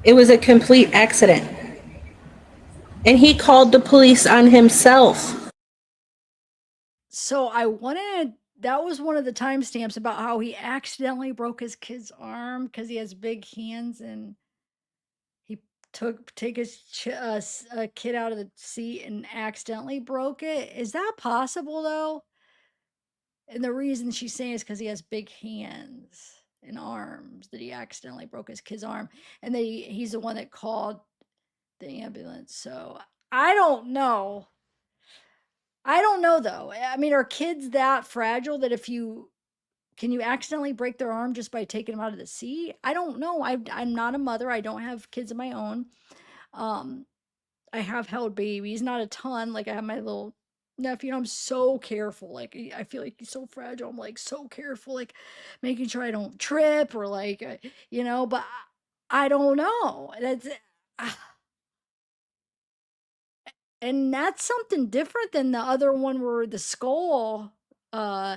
It was a complete accident. And he called the police on himself. So that was one of the timestamps about how he accidentally broke his kid's arm because he has big hands and he take his kid out of the seat and accidentally broke it. Is that possible though? And the reason she's saying is because he has big hands and arms that he accidentally broke his kid's arm, and he's the one that called the ambulance. So I don't know. I don't know though. I mean, are kids that fragile that can you accidentally break their arm just by taking them out of the seat? I don't know. I'm not a mother. I don't have kids of my own. Um, I have held babies, not a ton. Like I have my little nephew, and I'm so careful. Like I feel like he's so fragile. I'm like so careful, like making sure I don't trip or like, but I don't know. And that's something different than the other one where the skull, uh,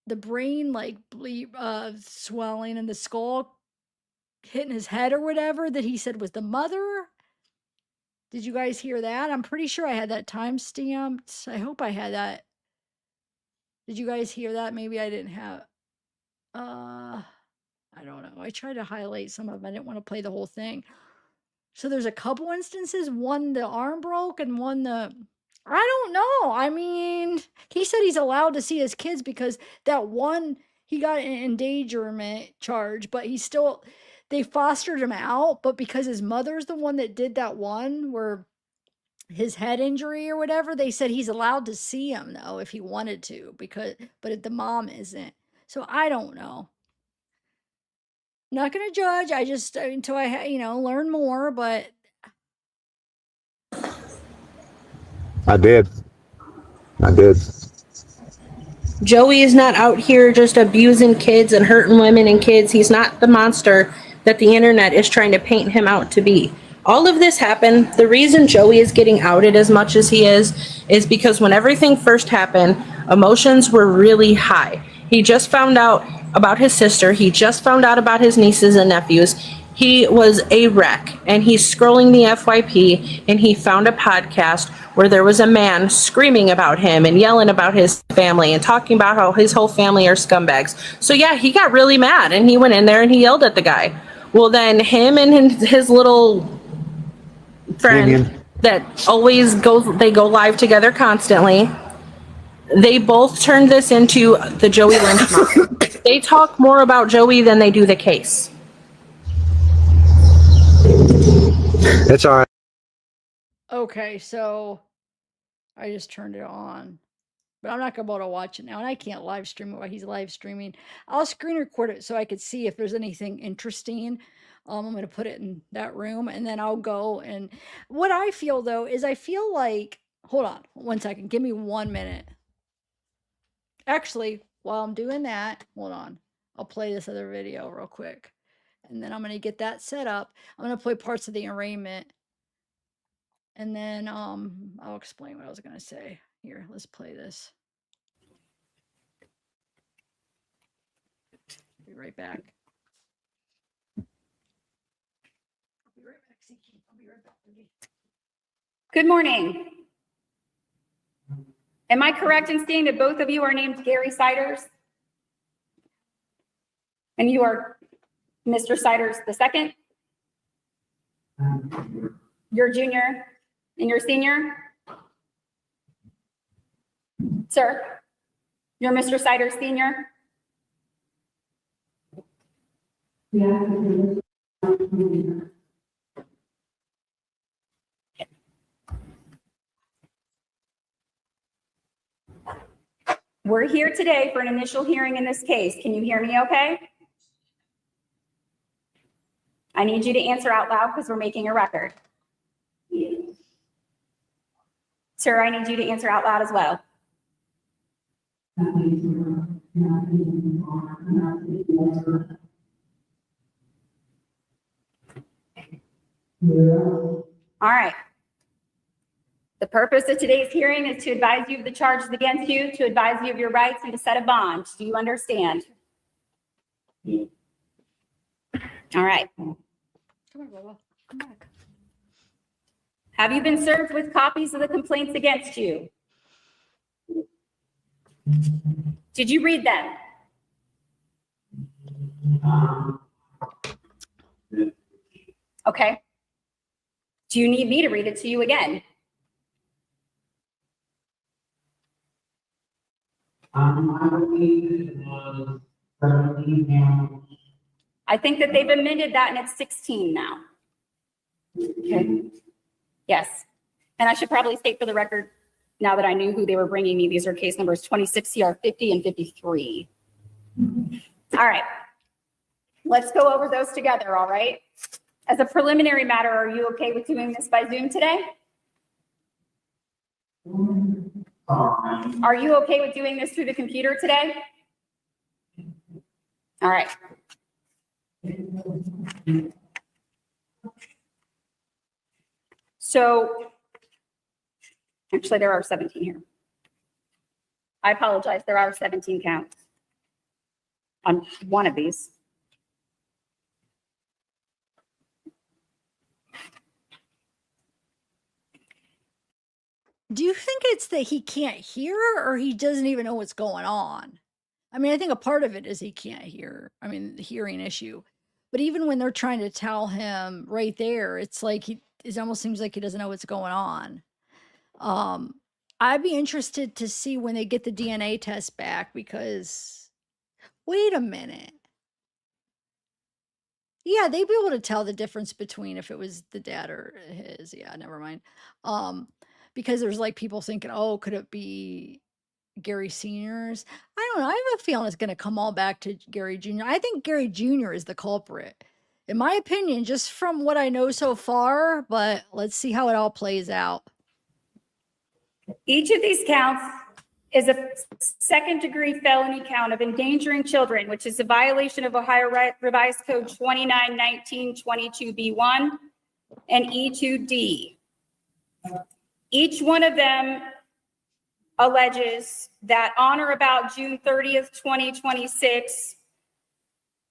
the brain like swelling and the skull hitting his head or whatever that he said was the mother. Did you guys hear that? I'm pretty sure I had that time stamped. I hope I had that. Did you guys hear that? Maybe I didn't have. I don't know. I tried to highlight some of them. I didn't want to play the whole thing. So there's a couple instances. One the arm broke, and one the. I don't know. I mean, he said he's allowed to see his kids because that one he got an endangerment charge, but they fostered him out. But because his mother's the one that did that one where his head injury or whatever, they said he's allowed to see him though if he wanted to, but the mom isn't. So I don't know. Not gonna judge. I just until I learn more. But I did. Joey is not out here just abusing kids and hurting women and kids. He's not the monster that the internet is trying to paint him out to be. All of this happened. The reason Joey is getting outed as much as he is because when everything first happened, emotions were really high. He just found out about his sister. He just found out about his nieces and nephews. He was a wreck, and he's scrolling the FYP, and he found a podcast where there was a man screaming about him and yelling about his family and talking about how his whole family are scumbags. So yeah, he got really mad, and he went in there and he yelled at the guy. Well, then him and his little friend that always they go live together constantly. They both turned this into the Joey Lynch mob. They talk more about Joey than they do the case. It's all right. okay, so I just turned it on. But I'm not gonna be able to watch it now, and I can't live stream it while he's live streaming. I'll screen record it so I could see if there's anything interesting. I'm gonna put it in that room, and then I'll go. And what I feel though is I feel like, hold on 1 second, give me 1 minute. Actually, while I'm doing that, hold on, I'll play this other video real quick, and then I'm gonna get that set up. I'm gonna play parts of the arraignment, and then I'll explain what I was gonna say. Here, let's play this. be right back. I'll be right back, Zeke. I'll be right back, baby. Good morning. Am I correct in saying that both of you are named Gary Siders? And you are Mr. Siders the second? You're junior and you're senior? Sir, you're Mr. Siders senior? We're here today for an initial hearing in this case. Can you hear me okay? I need you to answer out loud because we're making a record. Sir, I need you to answer out loud as well. All right. The purpose of today's hearing is to advise you of the charges against you, to advise you of your rights, and to set a bond. Do you understand? All right. Come on, Bubba. Come back. Have you been served with copies of the complaints against you? Did you read them? Okay. Do you need me to read it to you again? I think that they've amended that and it's 16 now. Okay. Yes. And I should probably state for the record, now that I knew who they were bringing me, these are case numbers 26 CR 50 and 53. All right. Let's go over those together, all right? As a preliminary matter, are you okay with doing this by Zoom today? Are you okay with doing this through the computer today? All right. So, actually, there are 17 here. I apologize, there are 17 counts on one of these. Do you think it's that he can't hear or he doesn't even know what's going on? I mean, I think a part of it is he can't hear. I mean, the hearing issue. But even when they're trying to tell him right there, it's like it almost seems like he doesn't know what's going on. I'd be interested to see when they get the DNA test back because wait a minute. Yeah, they'd be able to tell the difference between if it was the dad or his. Yeah, never mind. Because there's like people thinking, oh, could it be Gary Sr.'s? I don't know. I have a feeling it's going to come all back to Gary Jr. I think Gary Jr. is the culprit, in my opinion, just from what I know so far. But let's see how it all plays out. Each of these counts is a second-degree felony count of endangering children, which is a violation of Ohio Revised Code 2919-22B1 and E2D. Each one of them alleges that on or about June 30th, 2026,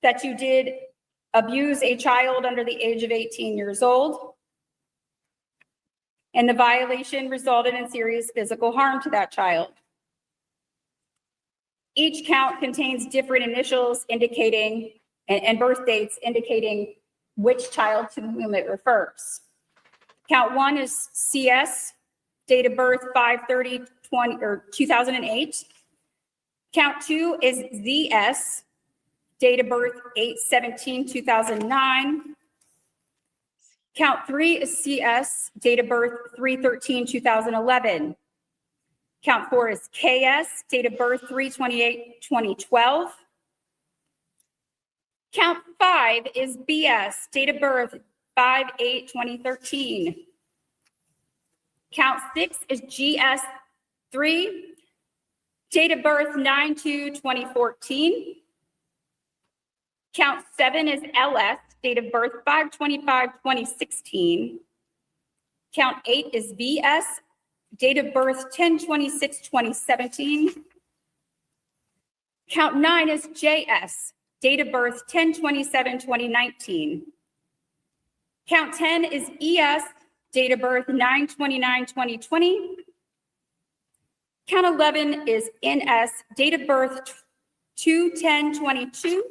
that you did abuse a child under the age of 18 years old, and the violation resulted in serious physical harm to that child. Each count contains different initials indicating and birth dates indicating which child to whom it refers. Count 1 is CS, date of birth 5/30/2008. Count 2 is ZS, date of birth 8/17/2009. Count 3 is CS, date of birth 3/13/2011. Count 4 is KS, date of birth 3/28/2012. Count 5 is BS, date of birth 5/8/2013. Count 6 is GS3, date of birth 9/2/2014. Count 7 is LS, date of birth 5/25/2016. Count 8 is VS, date of birth 10/26/2017. Count 9 is JS, date of birth 10/27/2019. Count 10 is ES, date of birth 9/29/2020. Count 11 is NS, date of birth 2/10/22.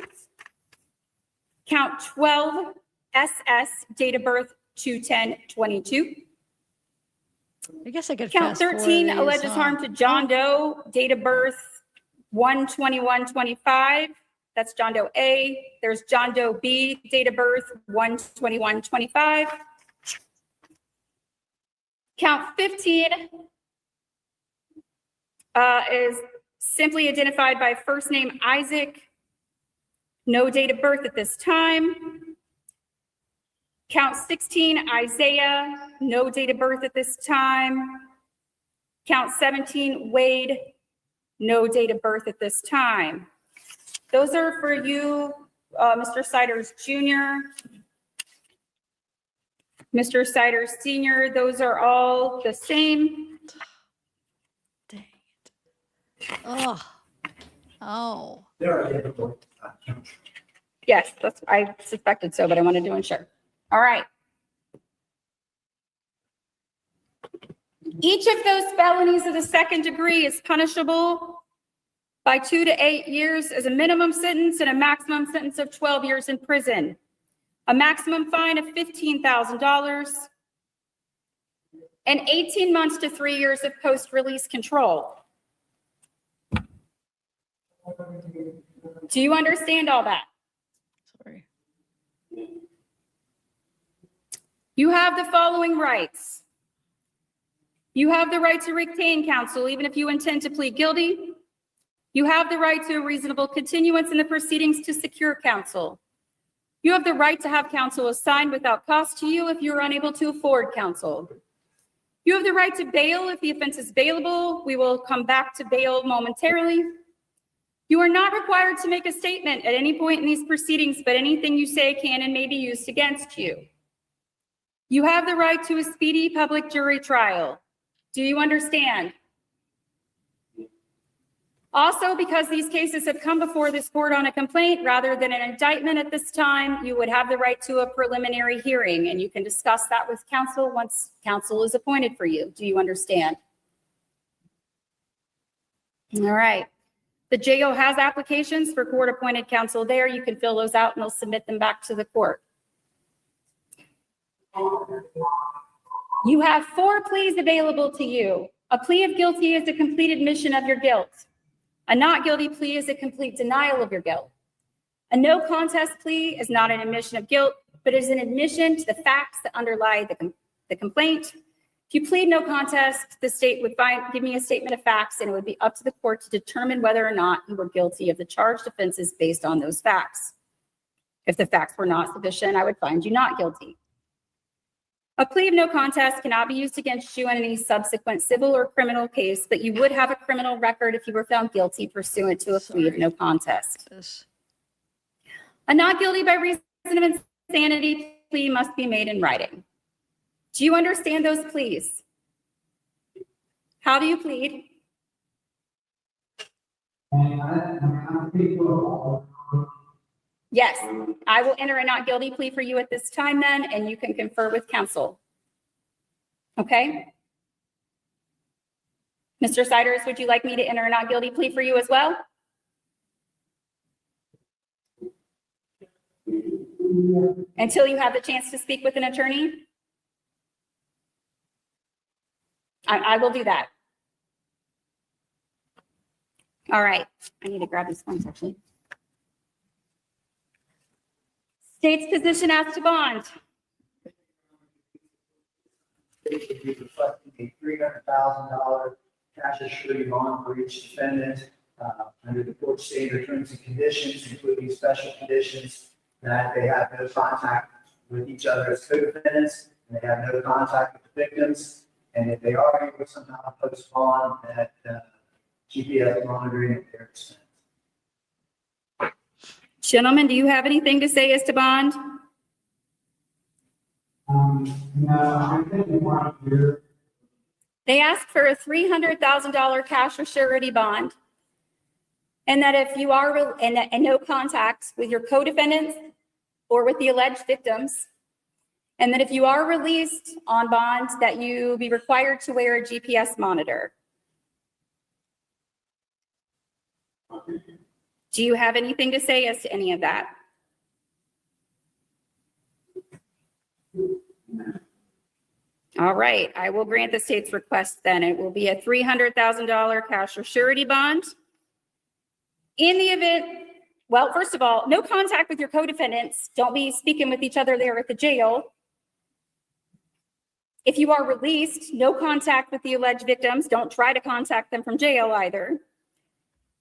Count 12, SS, date of birth 2/10/22. I guess I could Count fast forward 13, these, alleges harm to John Doe, date of birth 1/21/25. That's John Doe A. There's John Doe B, date of birth 1/21/25. Count 15 is simply identified by first name Isaac, no date of birth at this time. Count 16, Isaiah, no date of birth at this time. Count 17, Wade, no date of birth at this time. Those are for you, Mr. Siders Jr., Mr. Siders Sr. Those are all the same. Dang it. Oh. Oh. Yes, that's, I suspected so, but I wanted to ensure. All right. Each of those felonies of the second degree is punishable by 2 to 8 years as a minimum sentence and a maximum sentence of 12 years in prison. A maximum fine of $15,000 and 18 months to 3 years of post-release control. Do you understand all that? Sorry. You have the following rights. You have the right to retain counsel, even if you intend to plead guilty. You have the right to a reasonable continuance in the proceedings to secure counsel. You have the right to have counsel assigned without cost to you if you are unable to afford counsel. You have the right to bail if the offense is bailable. We will come back to bail momentarily. You are not required to make a statement at any point in these proceedings, but anything you say can and may be used against you. You have the right to a speedy public jury trial. Do you understand? Also, because these cases have come before this court on a complaint rather than an indictment at this time, you would have the right to a preliminary hearing, and you can discuss that with counsel once counsel is appointed for you. Do you understand? All right. The JO has applications for court-appointed counsel there. You can fill those out and they'll submit them back to the court. You have 4 pleas available to you. A plea of guilty is a complete admission of your guilt. A not guilty plea is a complete denial of your guilt. A no contest plea is not an admission of guilt, but is an admission to the facts that underlie the complaint. If you plead no contest, the state would give me a statement of facts, and it would be up to the court to determine whether or not you were guilty of the charged offenses based on those facts. If the facts were not sufficient, I would find you not guilty. A plea of no contest cannot be used against you in any subsequent civil or criminal case, but you would have a criminal record if you were found guilty pursuant to a plea of no contest. A not guilty by reason of insanity plea must be made in writing. Do you understand those pleas? How do you plead? Yes, I will enter a not guilty plea for you at this time then, and you can confer with counsel. Okay? Mr. Siders, would you like me to enter a not guilty plea for you as well? Until you have the chance to speak with an attorney? I will do that. All right, I need to grab these forms actually. State's position as to bond. Reflecting a $300,000 cash surety bond for each defendant under the court standard terms and conditions, including special conditions that they have no contact with each other as co-defendants, and they have no contact with the victims. And if they are able to somehow post bond, that GPS monitoring at their expense. Gentlemen, do you have anything to say as to bond? No, I'm thinking 1 year. They asked for a $300,000 cash or surety bond. And that if you are, and no contact with your co-defendants or with the alleged victims, and that if you are released on bond, that you be required to wear a GPS monitor. Do you have anything to say as to any of that? All right, I will grant the state's request then. It will be a $300,000 cash or surety bond. In the event, well, first of all, no contact with your co-defendants. Don't be speaking with each other there at the jail. If you are released, no contact with the alleged victims. Don't try to contact them from jail either.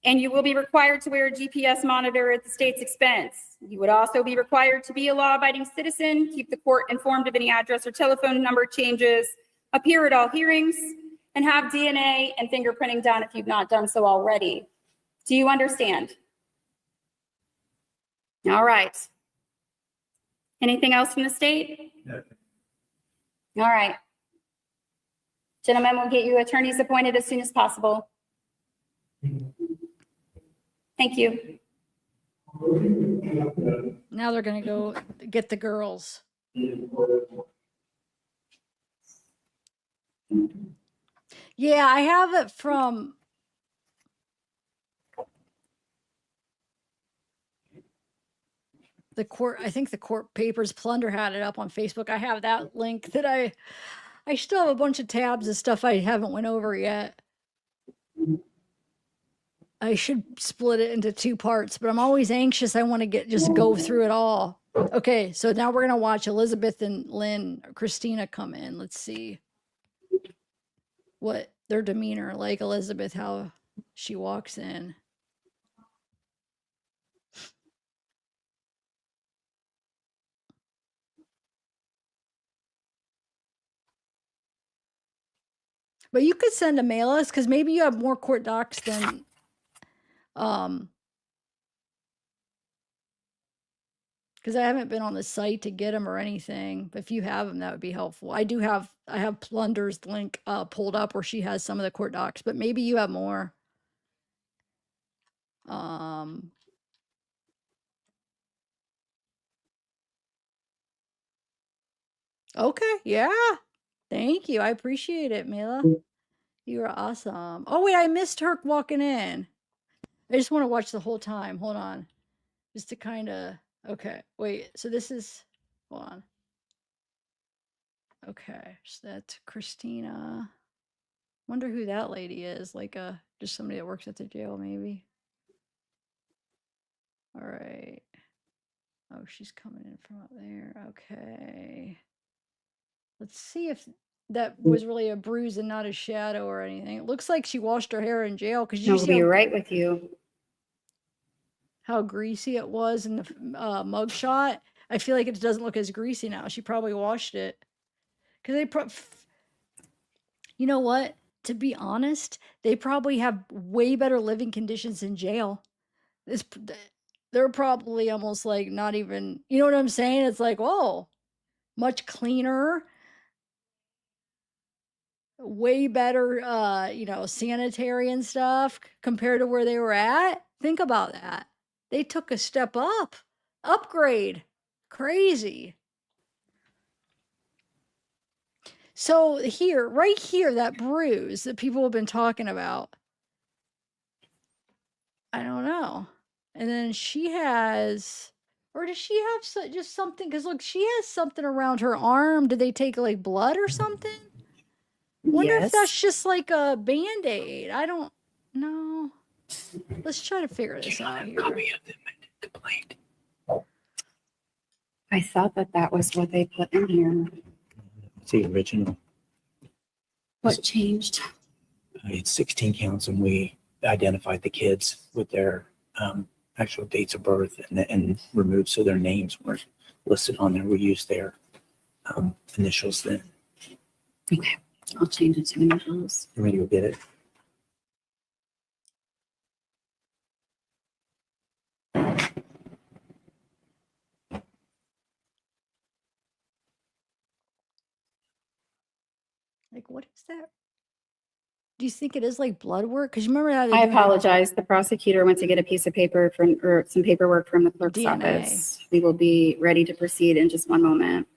And you will be required to wear a GPS monitor at the state's expense. You would also be required to be a law-abiding citizen, keep the court informed of any address or telephone number changes, appear at all hearings, and have DNA and fingerprinting done if you've not done so already. Do you understand? All right. Anything else from the state? No. All right. Gentlemen, we'll get you attorneys appointed as soon as possible. Thank you. Now they're going to go get the girls. Yeah, I have it from the court. I think the court papers. Plunder had it up on Facebook. I have that link that I still have a bunch of tabs of stuff I haven't went over yet. I should split it into 2 parts, but I'm always anxious. I want to just go through it all. Okay, so now we're going to watch Elizabeth and Christina come in. Let's see what their demeanor, like Elizabeth, how she walks in. But you could send a mail us because maybe you have more court docs than because I haven't been on the site to get them or anything. But if you have them, that would be helpful. I have Plunder's link pulled up where she has some of the court docs, but maybe you have more. Okay, yeah. Thank you. I appreciate it, Mila. You are awesome. Oh wait, I missed her walking in. I just want to watch the whole time. Hold on. Just to kind of okay. Wait, so this is hold on. Okay, so that's Christina. Wonder who that lady is. Like just somebody that works at the jail, maybe. All right. Oh, she's coming in from up there. Okay. Let's see if that was really a bruise and not a shadow or anything. It looks like she washed her hair in jail because you I'll see be right with you. how greasy it was in the mug shot. I feel like it doesn't look as greasy now. She probably washed it. Because you know what? To be honest, they probably have way better living conditions in jail. They're probably almost like not even, you know what I'm saying? It's like, whoa, much cleaner, way better, sanitary and stuff compared to where they were at. Think about that. They took a step up, upgrade. Crazy. So here, right here, that bruise that people have been talking about. I don't know. And then she has, or does she have just something? Because look, she has something around her arm. Did they take like blood or something? Wonder if that's just like a Band-Aid. I don't know. Let's try to figure this out here. I thought that was what they put in here. It's the original. What changed? It's 16 counts, and we identified the kids with their actual dates of birth and removed so their names weren't listed on there. We used their initials then. Okay, I'll change it to initials. You ready to go get it? Like, what is that? do you think it is like blood work? Because you remember how they I do apologize. The prosecutor went to get a piece of paper or some paperwork from the clerk's DNA. office. We will be ready to proceed in just one moment.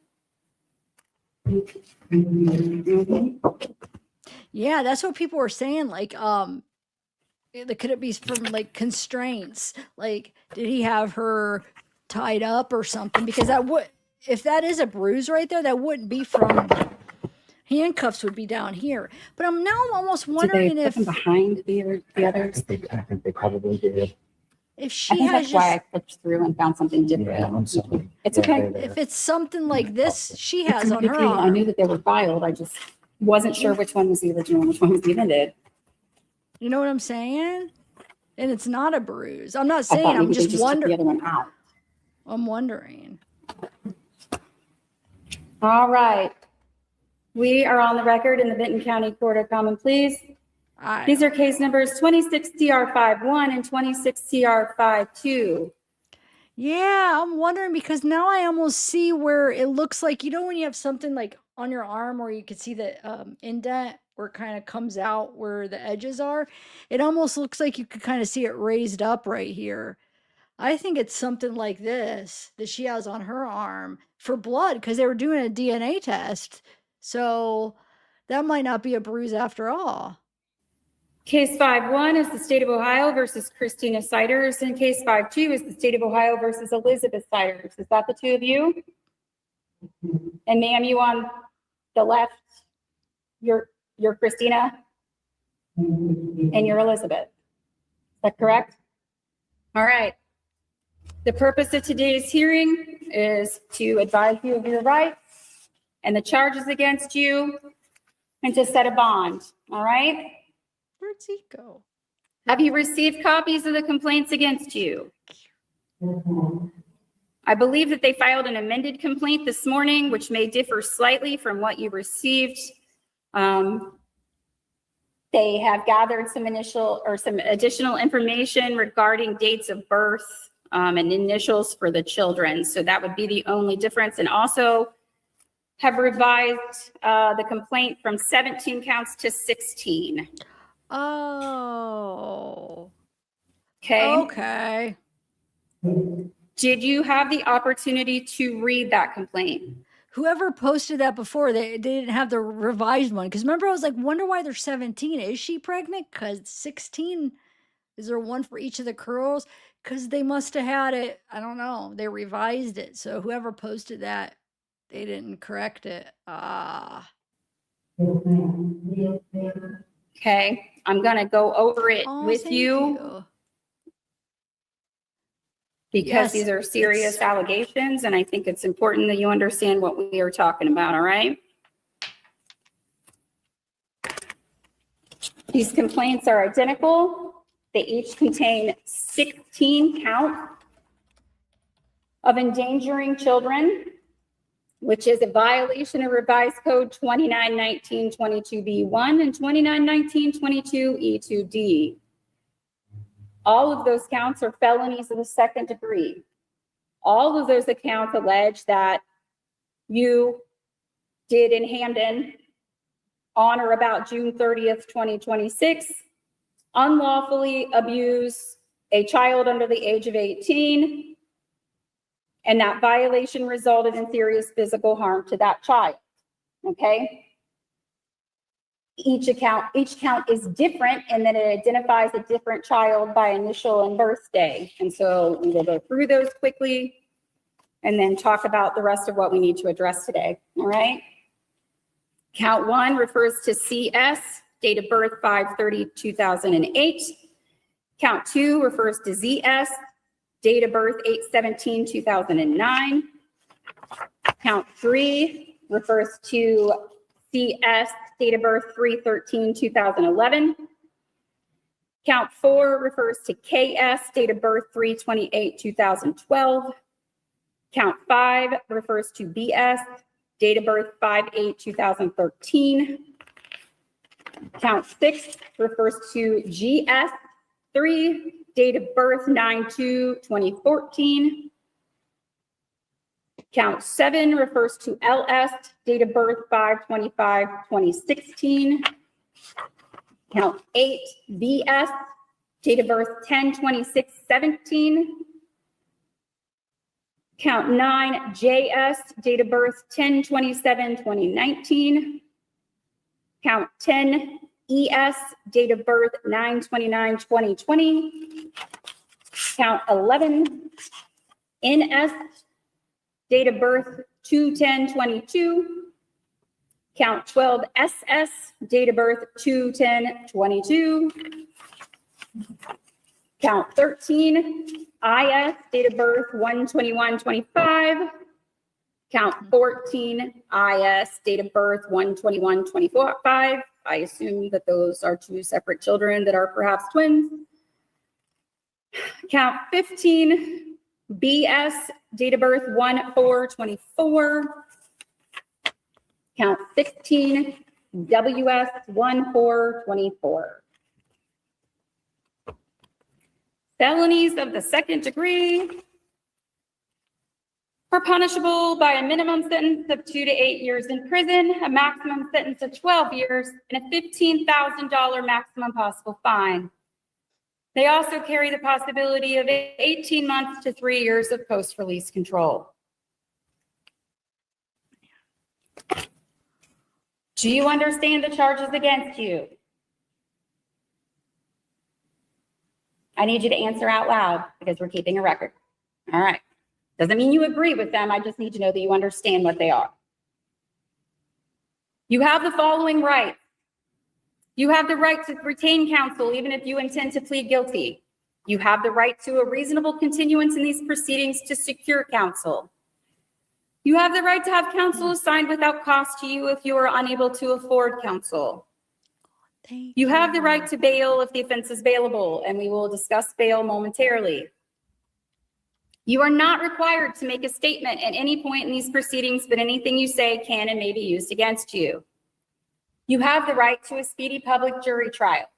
Yeah, that's what people were saying. Like, could it be from like constraints? Like, did he have her tied up or something? Because that would, if that is a bruise right there, that wouldn't be from handcuffs. Would be down here. But I'm almost Did they wondering put if them behind the others? I think they probably did. if I she think has that's why I just, clicked through and found something different. Yeah, I'm sorry. It's Yeah, okay. they're if it's something like this she It's has no on big her deal. I knew arm. that they were filed. I just wasn't sure which one was the original and which one was the amended. You know what I'm saying? And it's not a bruise. I'm not I saying. thought I'm maybe they just just took the wondering. other one out. I'm wondering. All right. We are on the record in the Benton County Court of Common Pleas. These are case numbers 26 CR51 and 26 CR52. Yeah, I'm wondering because now I almost see where it looks like, you know, when you have something like on your arm where you can see the indent where it kind of comes out where the edges are. It almost looks like you could kind of see it raised up right here. I think it's something like this that she has on her arm for blood because they were doing a DNA test. So that might not be a bruise after all. Case 5-1 is the State of Ohio versus Christina Siders, and case 5-2 is the State of Ohio versus Elizabeth Siders. Is that the two of you? And ma'am, you on the left, you're Christina, and you're Elizabeth. Is that correct? All right. The purpose of today's hearing is to advise you of your rights and the charges against you and to set a bond. All right? Where'd he go? Have you received copies of the complaints against you? I believe that they filed an amended complaint this morning, which may differ slightly from what you received. They have gathered some additional information regarding dates of birth and initials for the children. So that would be the only difference. And also have revised the complaint from 17 counts to 16. Oh. Okay. Okay. Did you have the opportunity to read that complaint? Whoever posted that before, they didn't have the revised one. Because remember, I was like, wonder why they're 17. Is she pregnant? Because 16, is there one for each of the girls? Because they must have had it. I don't know. They revised it. So whoever posted that, they didn't correct it. Okay. I'm going to go over it with thank you. Because Yes, these are serious allegations, and I think it's important that you understand what we are talking about, all right? These complaints are identical. They each contain 16 counts of endangering children, which is a violation of Revised Code 2919-22B1 and 2919-22E2D. All of those counts are felonies of the second degree. All of those accounts allege that you did in Hamden on or about June 30th, 2026, unlawfully abuse a child under the age of 18, and that violation resulted in serious physical harm to that child, okay? Each count is different in that it identifies a different child by initial and birthday. And so we will go through those quickly and then talk about the rest of what we need to address today, all right? Count 1 refers to CS, date of birth 5/30/2008. Count 2 refers to ZS, date of birth 8/17/2009. Count 3 refers to CS, date of birth 3/13/2011. Count 4 refers to KS, date of birth 3/28/2012. Count 5 refers to BS, date of birth 5/8/2013. Count 6 refers to GS3, date of birth 9/2/2014. Count 7 refers to LS, date of birth 5/25/2016. Count 8, BS, date of birth 10/26/17. Count 9, JS, date of birth 10/27/2019. Count 10, ES, date of birth 9/29/2020. Count 11, NS, date of birth 2/10/22. Count 12, SS, date of birth 2/10/22. Count 13, IS, date of birth 1/21/25. Count 14, IS, date of birth 1/21/25. I assume that those are two separate children that are perhaps twins. Count 15, BS, date of birth 1/4/24. Count 16, WS 1/4/24. Felonies of the second degree are punishable by a minimum sentence of 2 to 8 years in prison, a maximum sentence of 12 years, and a $15,000 maximum possible fine. They also carry the possibility of 18 months to 3 years of post-release control. Do you understand the charges against you? I need you to answer out loud because we're keeping a record. All right. Doesn't mean you agree with them. I just need to know that you understand what they are. You have the following rights. You have the right to retain counsel even if you intend to plead guilty. You have the right to a reasonable continuance in these proceedings to secure counsel. You have the right to have counsel assigned without cost to you if you are unable to afford counsel. You have the right to bail if the offense is bailable, and we will discuss bail momentarily. You are not required to make a statement at any point in these proceedings, but anything you say can and may be used against you. You have the right to a speedy public jury trial.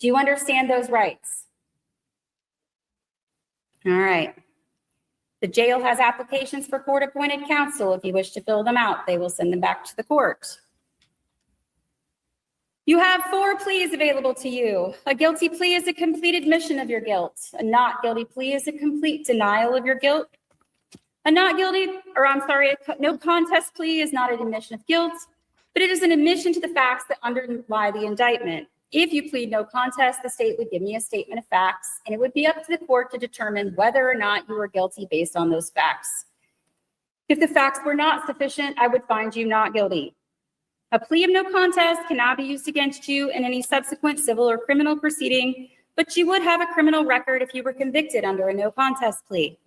Do you understand those rights? All right. The jail has applications for court-appointed counsel. If you wish to fill them out, they will send them back to the court. You have 4 pleas available to you. A guilty plea is a complete admission of your guilt. A not guilty plea is a complete denial of your guilt. A no contest plea is not an admission of guilt, but it is an admission to the facts that underlie the indictment. If you plead no contest, the state would give me a statement of facts, and it would be up to the court to determine whether or not you were guilty based on those facts. If the facts were not sufficient, I would find you not guilty. A plea of no contest cannot be used against you in any subsequent civil or criminal proceeding, but you would have a criminal record if you were convicted under a no contest plea.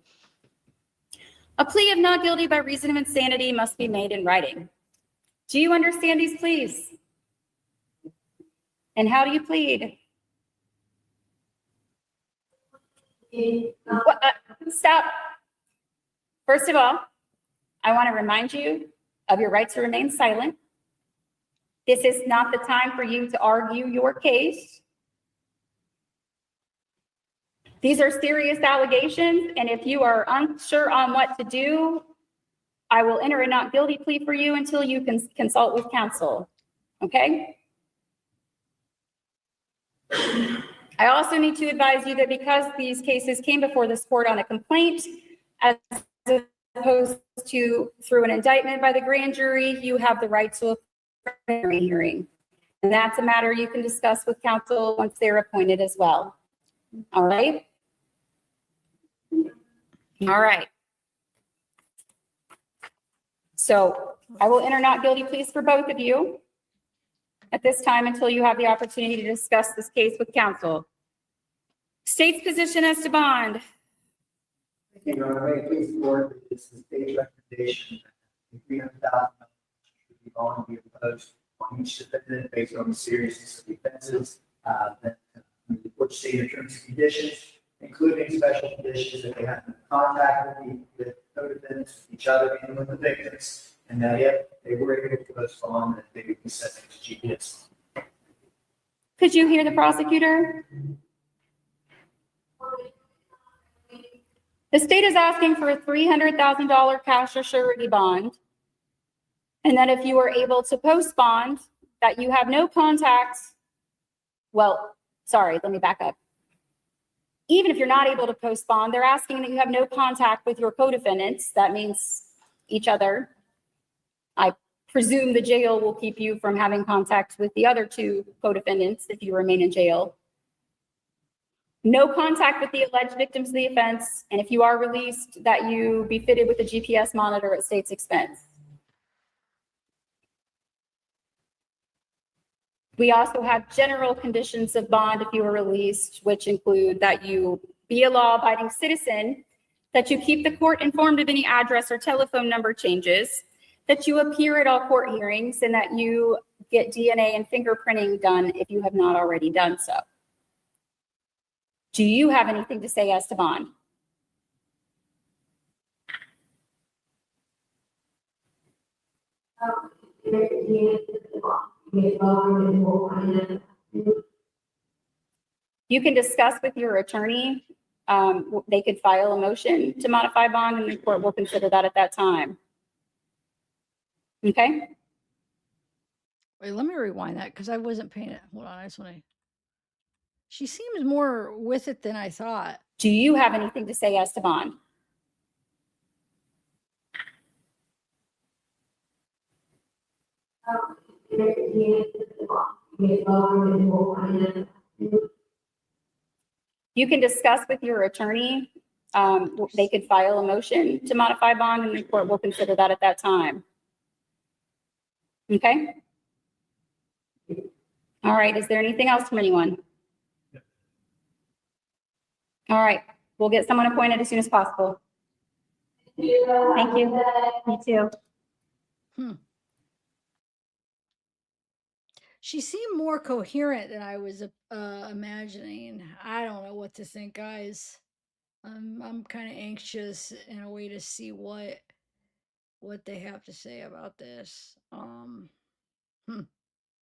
A plea of not guilty by reason of insanity must be made in writing. Do you understand these pleas? And how do you plead? Stop. First of all, I want to remind you of your right to remain silent. This is not the time for you to argue your case. These are serious allegations, and if you are unsure on what to do, I will enter a not guilty plea for you until you can consult with counsel. Okay? I also need to advise you that because these cases came before this court on a complaint, as opposed to through an indictment by the grand jury, you have the right to a preliminary hearing. And that's a matter you can discuss with counsel once they're appointed as well. All right? All right. So I will enter not guilty pleas for both of you at this time until you have the opportunity to discuss this case with counsel. State's position as to bond. Your Honor, may I please report that this is the state's recommendation that $300,000 should be bond be imposed on each defendant based on the seriousness of the offenses that the court stated terms and conditions, including special conditions that they have in contact with the co-defendants, with each other, and with the victims, and that if they were able to postpone, that they would be subject to GPS. Could you hear the prosecutor? The state is asking for a $300,000 cash or surety bond, and that if you are able to post bond, that you have no contact Well, sorry, let me back up. Even if you're not able to post bond, they're asking that you have no contact with your co-defendants. That means each other. I presume the jail will keep you from having contact with the other two co-defendants if you remain in jail. No contact with the alleged victims of the offense, and if you are released, that you be fitted with a GPS monitor at state's expense. We also have general conditions of bond if you are released, which include that you be a law-abiding citizen, that you keep the court informed of any address or telephone number changes, that you appear at all court hearings, and that you get DNA and fingerprinting done if you have not already done so. Do you have anything to say as to bond? You can discuss with your attorney. They could file a motion to modify bond and the court will consider that at that time. Okay? Wait, let me rewind that because I wasn't paying it. Hold on, I just want to. She seems more with it than I thought. Do you have anything to say as to bond? You can discuss with your attorney. They could file a motion to modify bond and the court will consider that at that time. Okay? All right, is there anything else from anyone? All right, we'll get someone appointed as soon as possible. Thank you. Me too. She seemed more coherent than I was imagining. I don't know what to think, guys. I'm kind of anxious in a way to see what they have to say about this.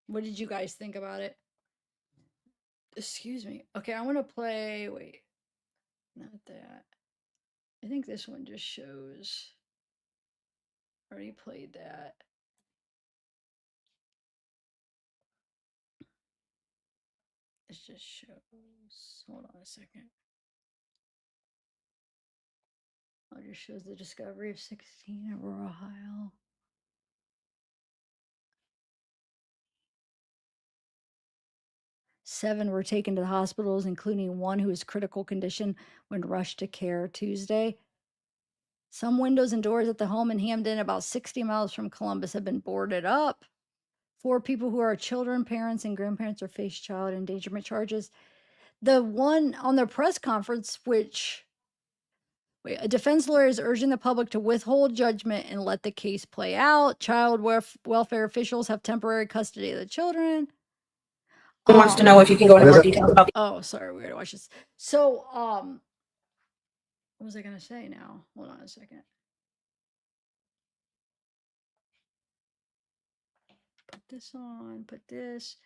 What did you guys think about it? Excuse me. Okay, I want to play. Wait, not that. I think this one just shows. Already played that. It just shows. Hold on a second. Oh, it just shows the discovery of 16 in rural Ohio. Seven were taken to the hospitals, including one who was critical condition when rushed to care Tuesday. Some windows and doors at the home in Hamden, about 60 miles from Columbus, have been boarded up. 4 people who are children, parents, and grandparents are faced child endangerment charges. The one on the press conference, a defense lawyer is urging the public to withhold judgment and let the case play out. Child welfare officials have temporary custody of the children. Wants to know if you can go into more details about. Oh, sorry, we gotta watch this. So, what was I gonna say now? Hold on a second. Put this on, put this.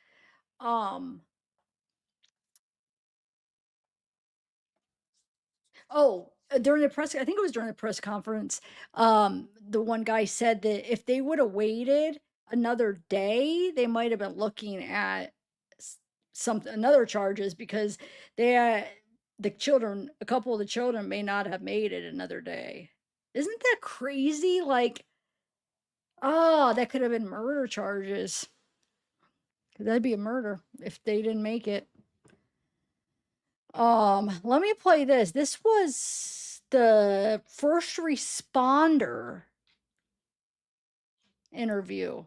During the press, I think it was during the press conference, the one guy said that if they would have waited another day, they might have been looking at another charges because a couple of the children may not have made it another day. Isn't that crazy? Like, that could have been murder charges. That'd be a murder if they didn't make it. Let me play this. This was the first responder interview.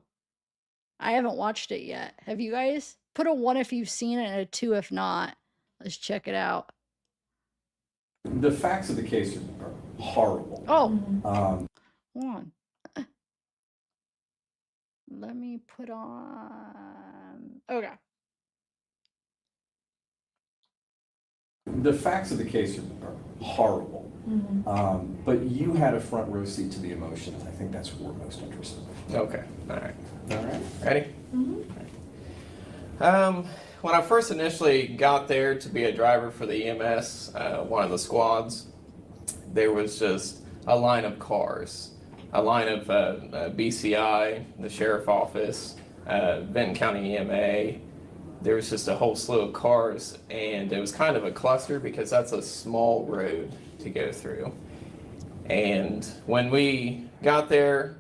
I haven't watched it yet. Have you guys? Put a 1 if you've seen it and a 2 if not. Let's check it out. The facts of the case are horrible. Hold on. Let me put on. Okay. The facts of the case are horrible. But you had a front row seat to the emotions. I think that's what we're most interested in. Okay. All right. Ready? When I first initially got there to be a driver for the EMS, one of the squads, there was just a line of cars, a line of BCI, the sheriff office, Benton County EMA, there was just a whole slew of cars, and it was kind of a cluster because that's a small road to go through. And when we got there,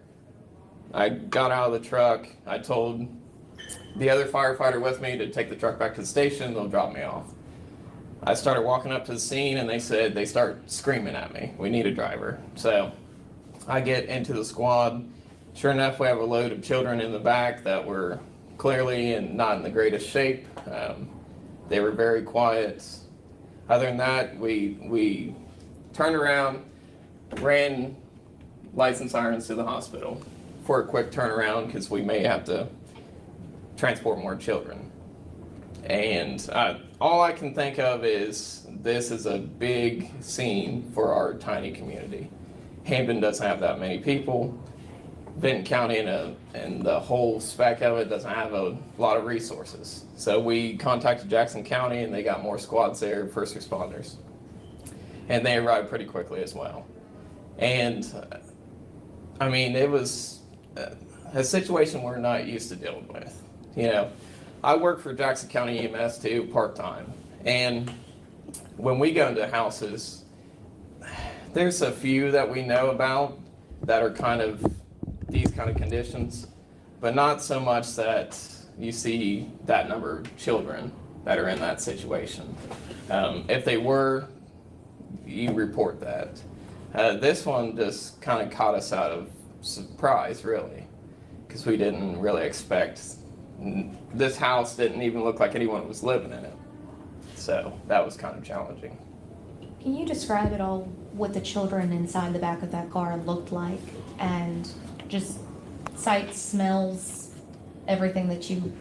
I got out of the truck. I told the other firefighter with me to take the truck back to the station. They'll drop me off. I started walking up to the scene, and they start screaming at me, "We need a driver." So I get into the squad. Sure enough, we have a load of children in the back that were clearly not in the greatest shape. They were very quiet. Other than that, we turned around, ran lights and sirens to the hospital for a quick turnaround because we may have to transport more children. And all I can think of is this is a big scene for our tiny community. Hampton doesn't have that many people. Benton County and the whole spec of it doesn't have a lot of resources. So we contacted Jackson County, and they got more squads there, first responders. And they arrived pretty quickly as well. And I mean, it was a situation we're not used to dealing with. You know, I work for Jackson County EMS too, part-time. And when we go into houses, there's a few that we know about that are kind of these kind of conditions, but not so much that you see that number of children that are in that situation. If they were, you report that. This one just kind of caught us out of surprise, really, because we didn't really expect. This house didn't even look like anyone was living in it, so that was kind of challenging. Can you describe at all what the children inside the back of that car looked like, and just sights, smells, everything that you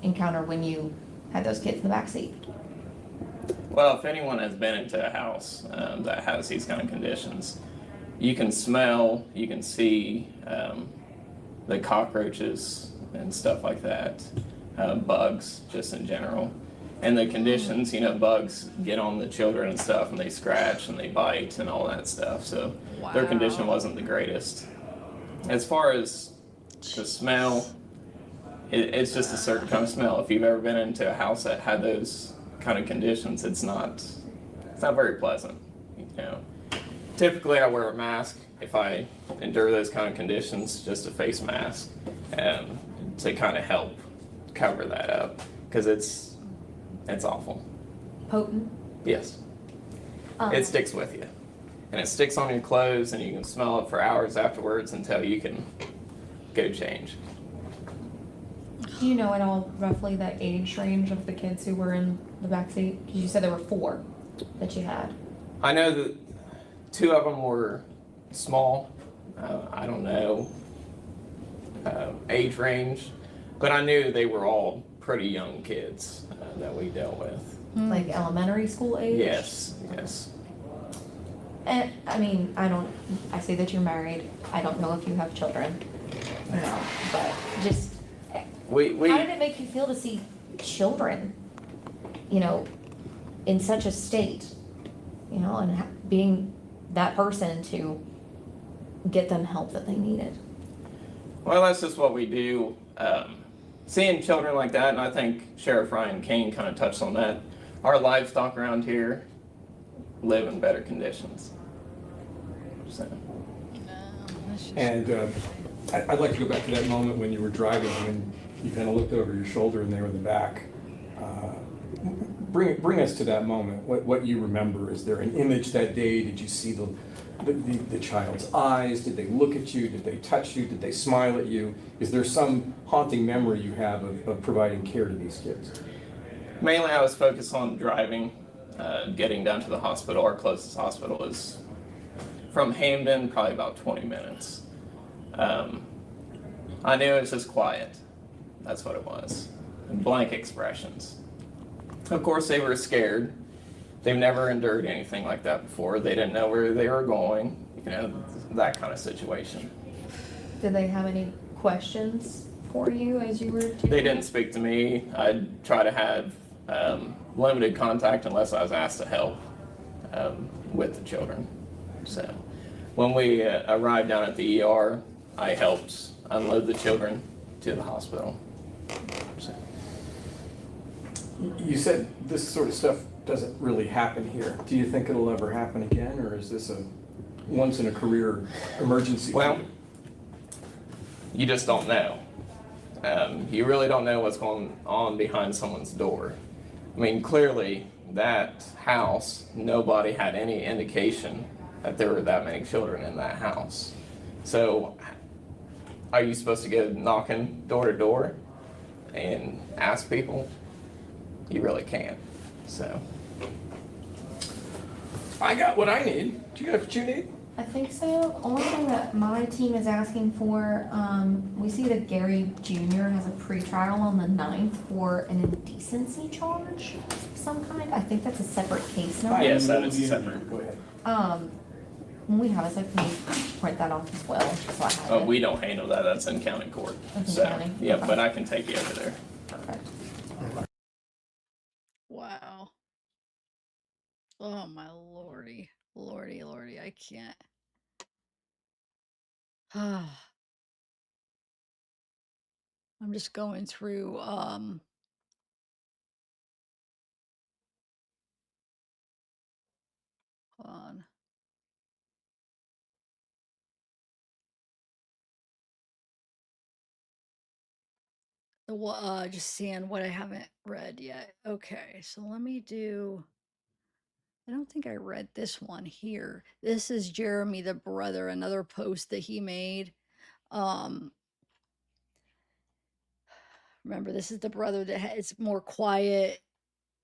encountered when you had those kids in the back seat? Well, if anyone has been into a house that has these kind of conditions, you can smell, you can see the cockroaches and stuff like that, bugs just in general. And the conditions, you know, bugs get on the children and stuff, and they scratch and they bite and all that stuff. So their condition wasn't the greatest. As far as the smell, it's just a certain kind of smell. If you've ever been into a house that had those kind of conditions, it's not very pleasant. You know, typically I wear a mask if I endure those kind of conditions, just a face mask, to kind of help cover that up, because it's awful. Potent? Yes. It sticks with you. And it sticks on your clothes, and you can smell it for hours afterwards until you can go change. Do you know at all roughly the age range of the kids who were in the back seat? Because you said there were 4 that you had. I know that 2 of them were small. I don't know age range, but I knew they were all pretty young kids that we dealt with. Like elementary school age? Yes, yes. And I mean, I say that you're married. I don't know if you have children. No, but just, how did it make you feel to see children, you know, in such a state, you know, and being that person to get them help that they needed? Well, that's just what we do. Seeing children like that, and I think Sheriff Ryan Kane kind of touched on that, our livestock around here live in better conditions. So. And I'd like to go back to that moment when you were driving, when you kind of looked over your shoulder and they were in the back. Bring us to that moment. What you remember? Is there an image that day? Did you see the child's eyes? Did they look at you? Did they touch you? Did they smile at you? Is there some haunting memory you have of providing care to these kids? Mainly I was focused on driving, getting down to the hospital. Our closest hospital is from Hamden, probably about 20 minutes. I knew it was just quiet. That's what it was. And blank expressions. Of course, they were scared. They've never endured anything like that before. They didn't know where they were going, you know, that kind of situation. Did they have any questions for you as you were doing They didn't speak to me. I'd try to have limited contact unless I was asked to help with the children. So when we arrived down at the ER, I helped unload the children to the hospital. So. You said this sort of stuff doesn't really happen here. Do you think it'll ever happen again, or is this a once in a career emergency? Well, you just don't know. You really don't know what's going on behind someone's door. I mean, clearly that house, nobody had any indication that there were that many children in that house. So are you supposed to go knocking door to door and ask people? You really can't. So I got what I need. Do you got what you need? I think so. Only thing that my team is asking for, we see that Gary Jr. has a pretrial on the 9th for an indecency charge of some kind. I think that's a separate case number. yes, that is separate. Go ahead. When we have it, so can you print that off as well? So I have it. We don't handle that. That's in county court. That's in So, county? yeah, Okay. but I can take you over there. Perfect. Wow. Oh my lordy. Lordy, lordy, I can't. I'm just going through hold on. Just seeing what I haven't read yet. Okay, so let me do. I don't think I read this one here. This is Jeremy the brother, another post that he made. Remember, this is the brother that is more quiet.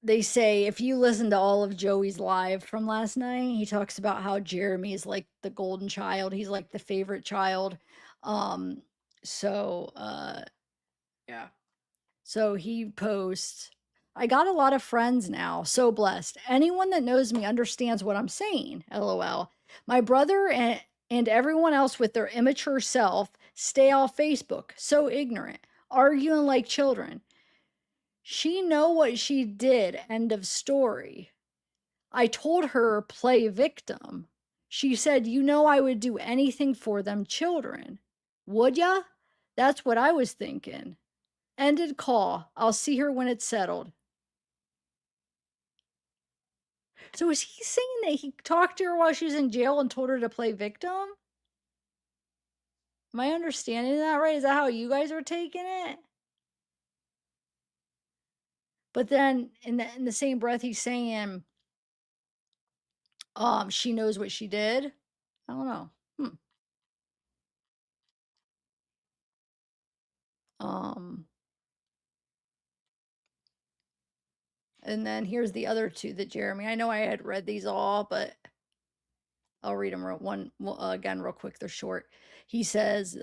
They say if you listen to all of Joey's live from last night, he talks about how Jeremy is like the golden child. He's like the favorite child. Um, so yeah. So he posts, I got a lot of friends now. So blessed. Anyone that knows me understands what I'm saying. LOL. My brother and everyone else with their immature self stay off Facebook. So ignorant. Arguing like children. She know what she did. End of story. I told her play victim. She said, you know, I would do anything for them children. Would ya? That's what I was thinking. Ended call. I'll see her when it's settled. So is he saying that he talked to her while she was in jail and told her to play victim? Am I understanding that right? Is that how you guys are taking it? But then in the same breath, he's saying, she knows what she did. I don't know. And then here's the other two that Jeremy, I know I had read these all, but I'll read them again real quick. They're short. He says,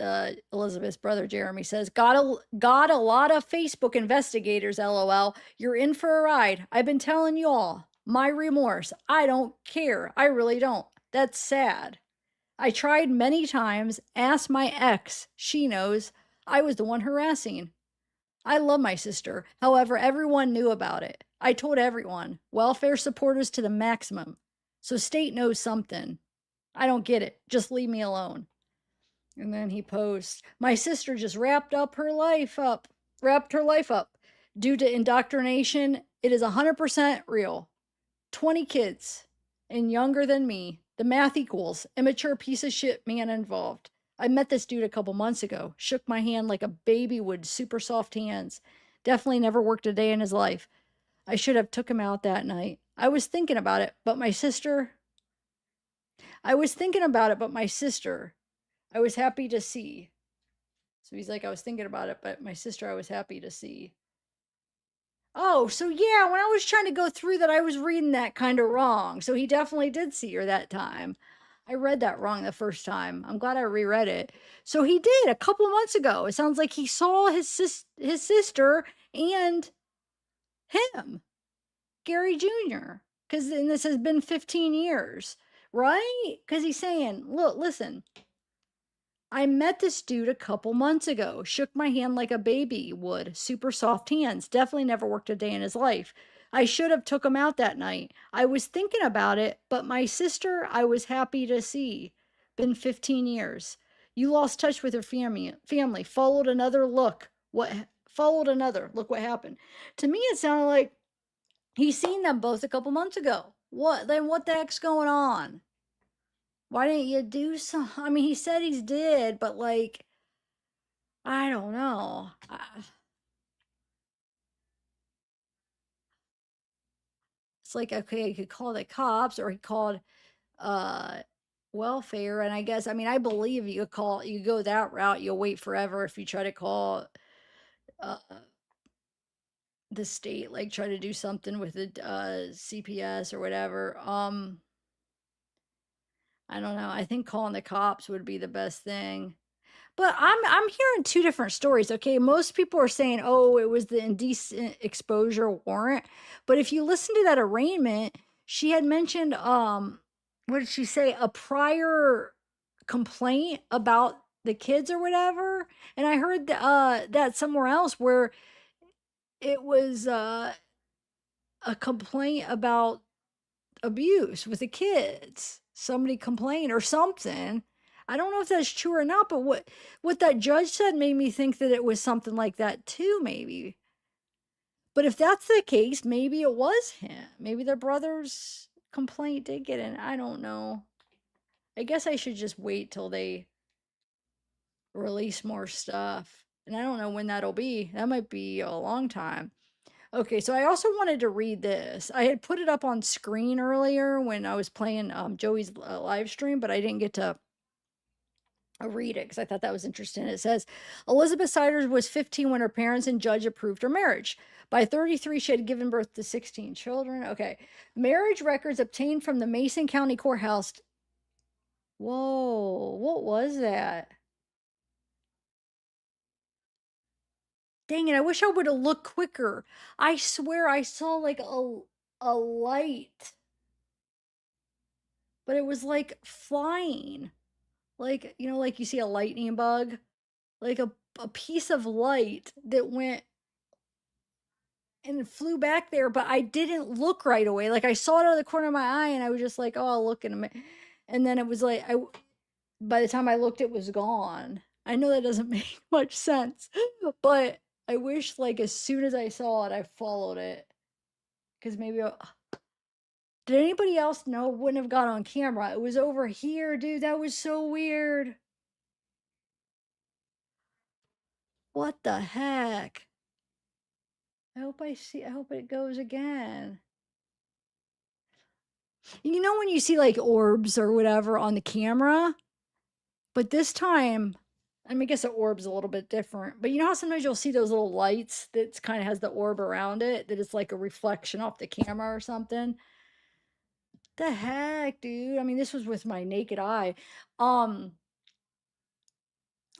Elizabeth's brother Jeremy says, got a lot of Facebook investigators, LOL. You're in for a ride. I've been telling you all. My remorse. I don't care. I really don't. That's sad. I tried many times. Asked my ex. She knows. I was the one harassing. I love my sister. However, everyone knew about it. I told everyone. Welfare supporters to the maximum. So state knows something. I don't get it. Just leave me alone. And then he posts, my sister just wrapped her life up. Due to indoctrination, it is 100% real. 20 kids and younger than me. The math equals. Immature piece of shit man involved. I met this dude a couple months ago. Shook my hand like a baby would. Super soft hands. Definitely never worked a day in his life. I should have took him out that night. I was thinking about it, but my sister, I was happy to see. So he's like, I was thinking about it, but my sister, I was happy to see. Oh, so yeah, when I was trying to go through that, I was reading that kind of wrong. So he definitely did see her that time. I read that wrong the first time. I'm glad I reread it. So he did a couple of months ago. It sounds like he saw his sister and him, Gary Jr. Because this has been 15 years, right? Because he's saying, look, listen, I met this dude a couple months ago. Shook my hand like a baby would. Super soft hands. Definitely never worked a day in his life. I should have took him out that night. I was thinking about it, but my sister, I was happy to see. Been 15 years. You lost touch with your family. Followed another look. Look what happened. To me, it sounded like He seen them both a couple months ago. What the heck's going on? Why didn't you do some? I mean, he said he did, but like, I don't know. It's like, okay, he could call the cops or he called uh welfare. And I guess, I mean, I believe you go that route, you'll wait forever if you try to call uh the state, like try to do something with the CPS or whatever. I don't know. I think calling the cops would be the best thing. But I'm hearing two different stories. Okay, most people are saying, "Oh, it was the indecent exposure warrant." But if you listen to that arraignment, she had mentioned what did she say? A prior complaint about the kids or whatever. And I heard that somewhere else where it was a complaint about abuse with the kids. Somebody complained or something. I don't know if that's true or not, but what that judge said made me think that it was something like that too, maybe. But if that's the case, maybe it was him. Maybe their brother's complaint did get in. I don't know. I guess I should just wait till they release more stuff. And I don't know when that'll be. That might be a long time. Okay, so I also wanted to read this. I had put it up on screen earlier when I was playing Joey's live stream, but I didn't get to read it because I thought that was interesting. It says Elizabeth Siders was 15 when her parents and judge approved her marriage. By 33, she had given birth to 16 children. Okay, marriage records obtained from the Mason County Courthouse. Whoa, what was that? Dang it, I wish I would have looked quicker. I swear I saw like a light, but it was like flying. Like, you know, like you see a lightning bug, like a piece of light that went and flew back there, but I didn't look right away. Like I saw it out of the corner of my eye and I was just like, "Oh, I'll look in a minute." And then it was like by the time I looked it was gone. I know that doesn't make much sense, but I wish like as soon as I saw it I followed it. Cuz maybe did anybody else know? Wouldn't have got on camera. It was over here, dude. That was so weird. What the heck? I hope it goes again. You know when you see like orbs or whatever on the camera? But this time, I mean, I guess the orb's a little bit different. But you know how sometimes you'll see those little lights that kind of has the orb around it, that it's like a reflection off the camera or something? The heck, dude? I mean, this was with my naked eye. Um,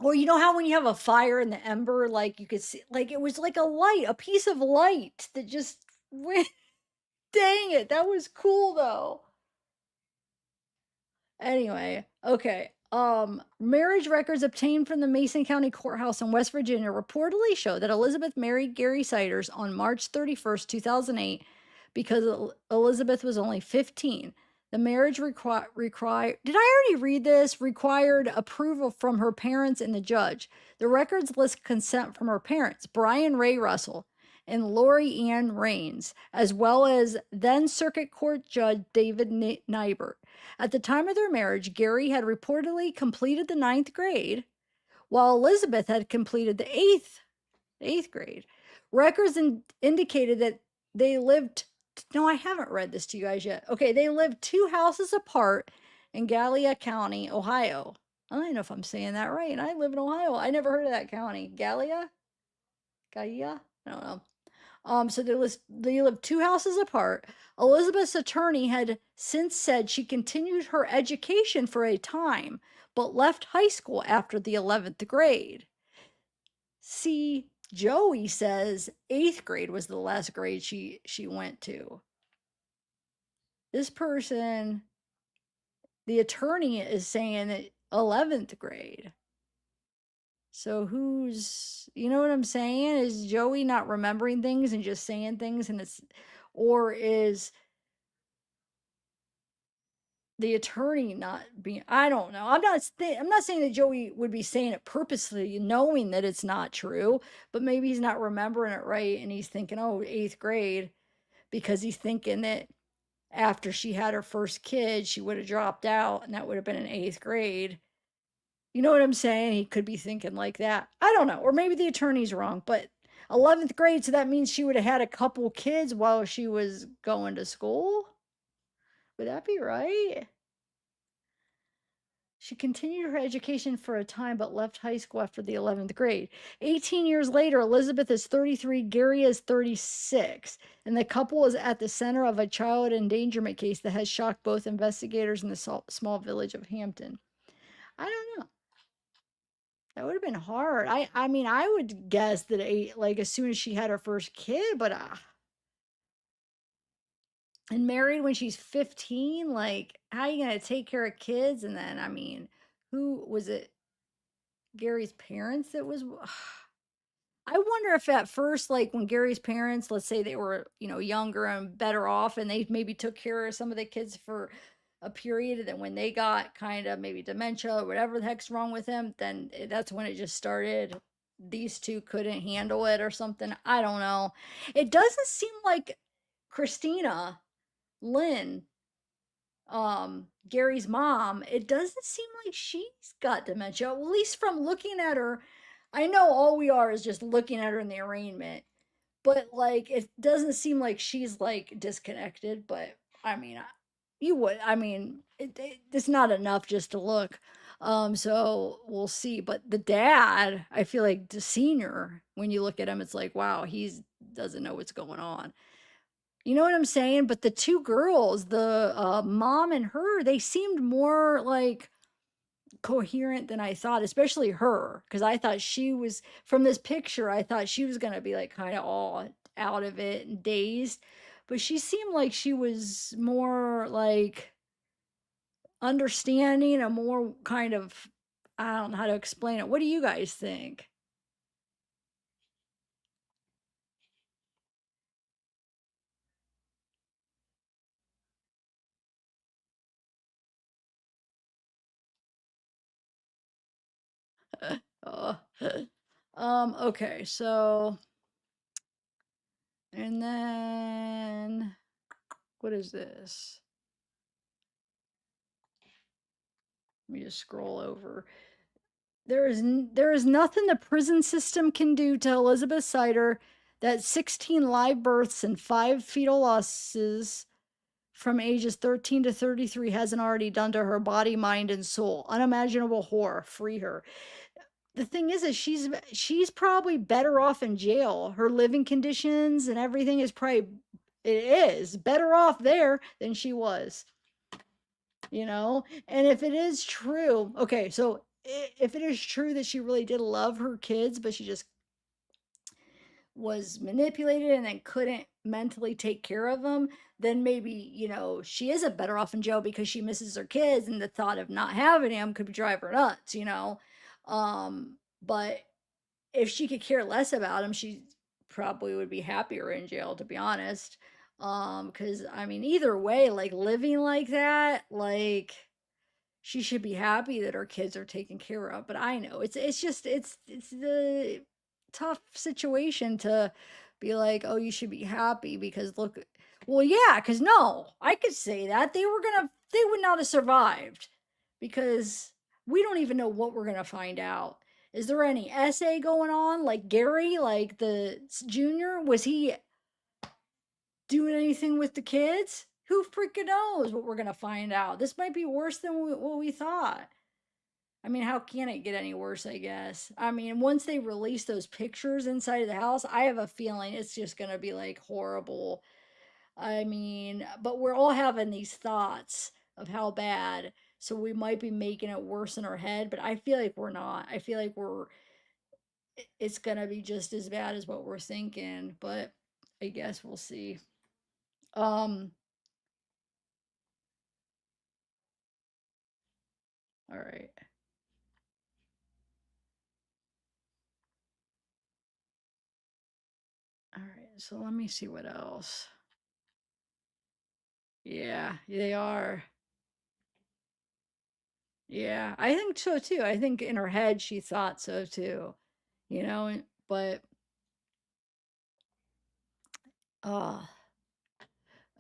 Or you know how when you have a fire in the ember, like you could see, like it was like a light, a piece of light that just went. Dang it, that was cool though. Anyway, okay. Marriage records obtained from the Mason County Courthouse in West Virginia reportedly show that Elizabeth married Gary Siders on March 31st, 2008, because Elizabeth was only 15. The marriage required, did I already read this? Required approval from her parents and the judge. The records list consent from her parents, Brian Ray Russell and Lori Ann Rains, as well as then Circuit Court Judge David Nybert. At the time of their marriage, Gary had reportedly completed the 9th grade, while Elizabeth had completed the 8th grade. Records indicated that they lived, no, I haven't read this to you guys yet. Okay, they lived 2 houses apart in Gallia County, Ohio. I don't even know if I'm saying that right, and I live in Ohio. I never heard of that county. Gallia? Gaia? I don't know. So they lived 2 houses apart. Elizabeth's attorney had since said she continued her education for a time, but left high school after the 11th grade. See, Joey says 8th grade was the last grade she went to. This person, the attorney is saying that 11th grade. So who's, you know what I'm saying? Is Joey not remembering things and just saying things and or is the attorney not being, I don't know. I'm not saying that Joey would be saying it purposely, knowing that it's not true, but maybe he's not remembering it right and he's thinking, oh, 8th grade. because he's thinking that after she had her first kid, she would have dropped out and that would have been in 8th grade. You know what I'm saying? He could be thinking like that. I don't know. Or maybe the attorney's wrong, but 11th grade, so that means she would have had a couple kids while she was going to school? Would that be right? She continued her education for a time but left high school after the 11th grade. 18 years later, Elizabeth is 33, Gary is 36, and the couple is at the center of a child endangerment case that has shocked both investigators in the small village of Hampton. I don't know. That would have been hard. I mean, I would guess that like as soon as she had her first kid, but and married when she's 15, like how are you gonna take care of kids? And then I mean, who was it? Gary's parents that was I wonder if at first, like when Gary's parents, let's say they were, younger and better off, and they maybe took care of some of the kids for a period, and then when they got kind of maybe dementia or whatever the heck's wrong with them, then that's when it just started. These two couldn't handle it or something. I don't know. It doesn't seem like Christina Lynn, Gary's mom, it doesn't seem like she's got dementia. Well, at least from looking at her, I know all we are is just looking at her in the arraignment, but like it doesn't seem like she's like disconnected. But I mean, you would, I mean, it's not enough just to look. So we'll see. But the dad, I feel like the senior, when you look at him, it's like, wow, he's doesn't know what's going on. You know what I'm saying? But the two girls, the mom and her, they seemed more like coherent than I thought, especially her, because I thought she was, from this picture, I thought she was going to be like kind of all out of it and dazed. But she seemed like she was more like understanding and more kind of, I don't know how to explain it. What do you guys think? Uh, okay, so, and then, what is this? Let me just scroll over. There is nothing the prison system can do to Elizabeth Sider that 16 live births and 5 fetal losses from ages 13 to 33 hasn't already done to her body, mind, and soul. Unimaginable horror. Free her. The thing is she's probably better off in jail. Her living conditions and everything is probably, it is better off there than she was. And if it is true, okay, so if it is true that she really did love her kids, but she just was manipulated and then couldn't mentally take care of them, then maybe, she isn't better off in jail because she misses her kids and the thought of not having them could drive her nuts. But if she could care less about them, she probably would be happier in jail, to be honest. Because I mean, either way, like living like that, like she should be happy that her kids are taken care of. But I know it's just it's the tough situation to be like, oh, you should be happy because look, well, yeah, because no, I could say that they would not have survived because we don't even know what we're gonna find out. Is there any essay going on? Like Gary, like the junior, was he doing anything with the kids? Who freaking knows what we're gonna find out? This might be worse than what we thought. I mean, how can it get any worse, I guess? I mean, once they release those pictures inside of the house, I have a feeling it's just gonna be like horrible. I mean, but we're all having these thoughts of how bad, so we might be making it worse in our head, but I feel like we're not. I feel like it's gonna be just as bad as what we're thinking, but I guess we'll see. Um, all right. All right, so let me see what else. Yeah, they are. Yeah, I think so too. I think in her head she thought so too. But uh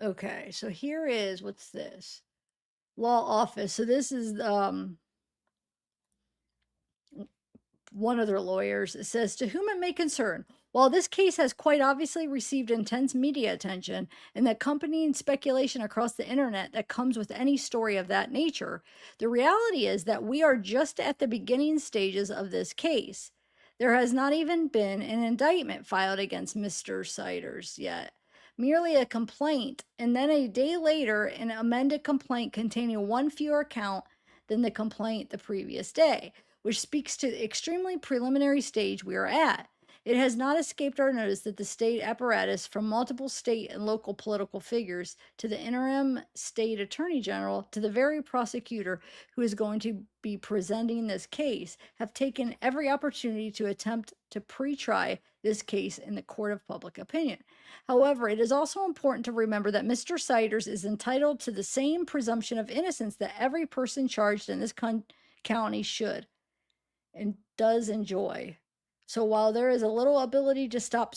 Okay, so here is, what's this? Law office. So this is one of their lawyers. It says, to whom it may concern, while this case has quite obviously received intense media attention and the accompanying speculation across the internet that comes with any story of that nature, the reality is that we are just at the beginning stages of this case. There has not even been an indictment filed against Mr. Siders yet. Merely a complaint, and then a day later, an amended complaint containing one fewer count than the complaint the previous day, which speaks to the extremely preliminary stage we are at. It has not escaped our notice that the state apparatus, from multiple state and local political figures to the interim state attorney general to the very prosecutor who is going to be presenting this case, have taken every opportunity to attempt to pre-try this case in the court of public opinion. However, it is also important to remember that Mr. Siders is entitled to the same presumption of innocence that every person charged in this county should and does enjoy. So while there is a little ability to stop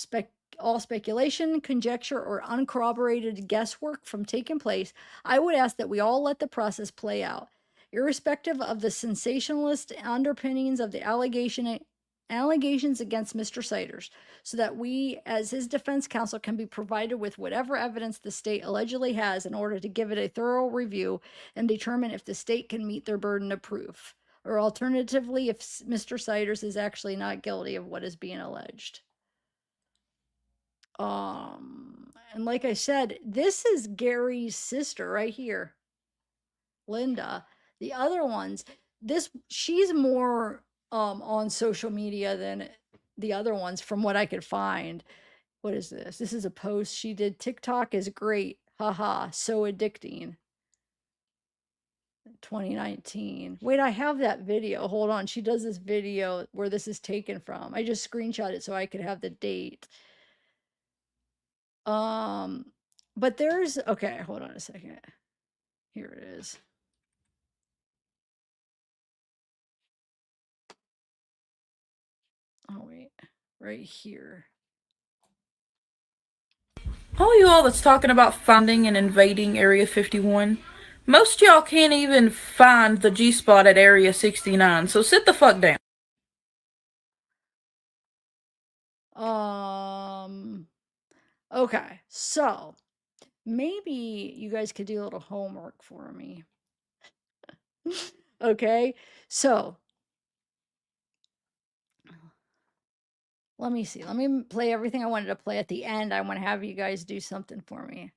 all speculation, conjecture, or uncorroborated guesswork from taking place, I would ask that we all let the process play out, irrespective of the sensationalist underpinnings of the allegations against Mr. Siders, so that we, as his defense counsel, can be provided with whatever evidence the state allegedly has in order to give it a thorough review and determine if the state can meet their burden of proof, or alternatively, if Mr. Siders is actually not guilty of what is being alleged. And like I said, this is Gary's sister right here, Linda. The other ones, she's more on social media than the other ones from what I could find. What is this? This is a post she did. TikTok is great. Haha, so addicting. 2019. Wait, I have that video. Hold on. She does this video where this is taken from. I just screenshot it so I could have the date. But there's, okay, hold on a second. Here it is. Oh, wait, right here. All you all that's talking about finding and invading Area 51, most y'all can't even find the G-spot at Area 69, so sit the fuck down. Okay, so maybe you guys could do a little homework for me. Okay, so let me see. Let me play everything I wanted to play at the end. I want to have you guys do something for me.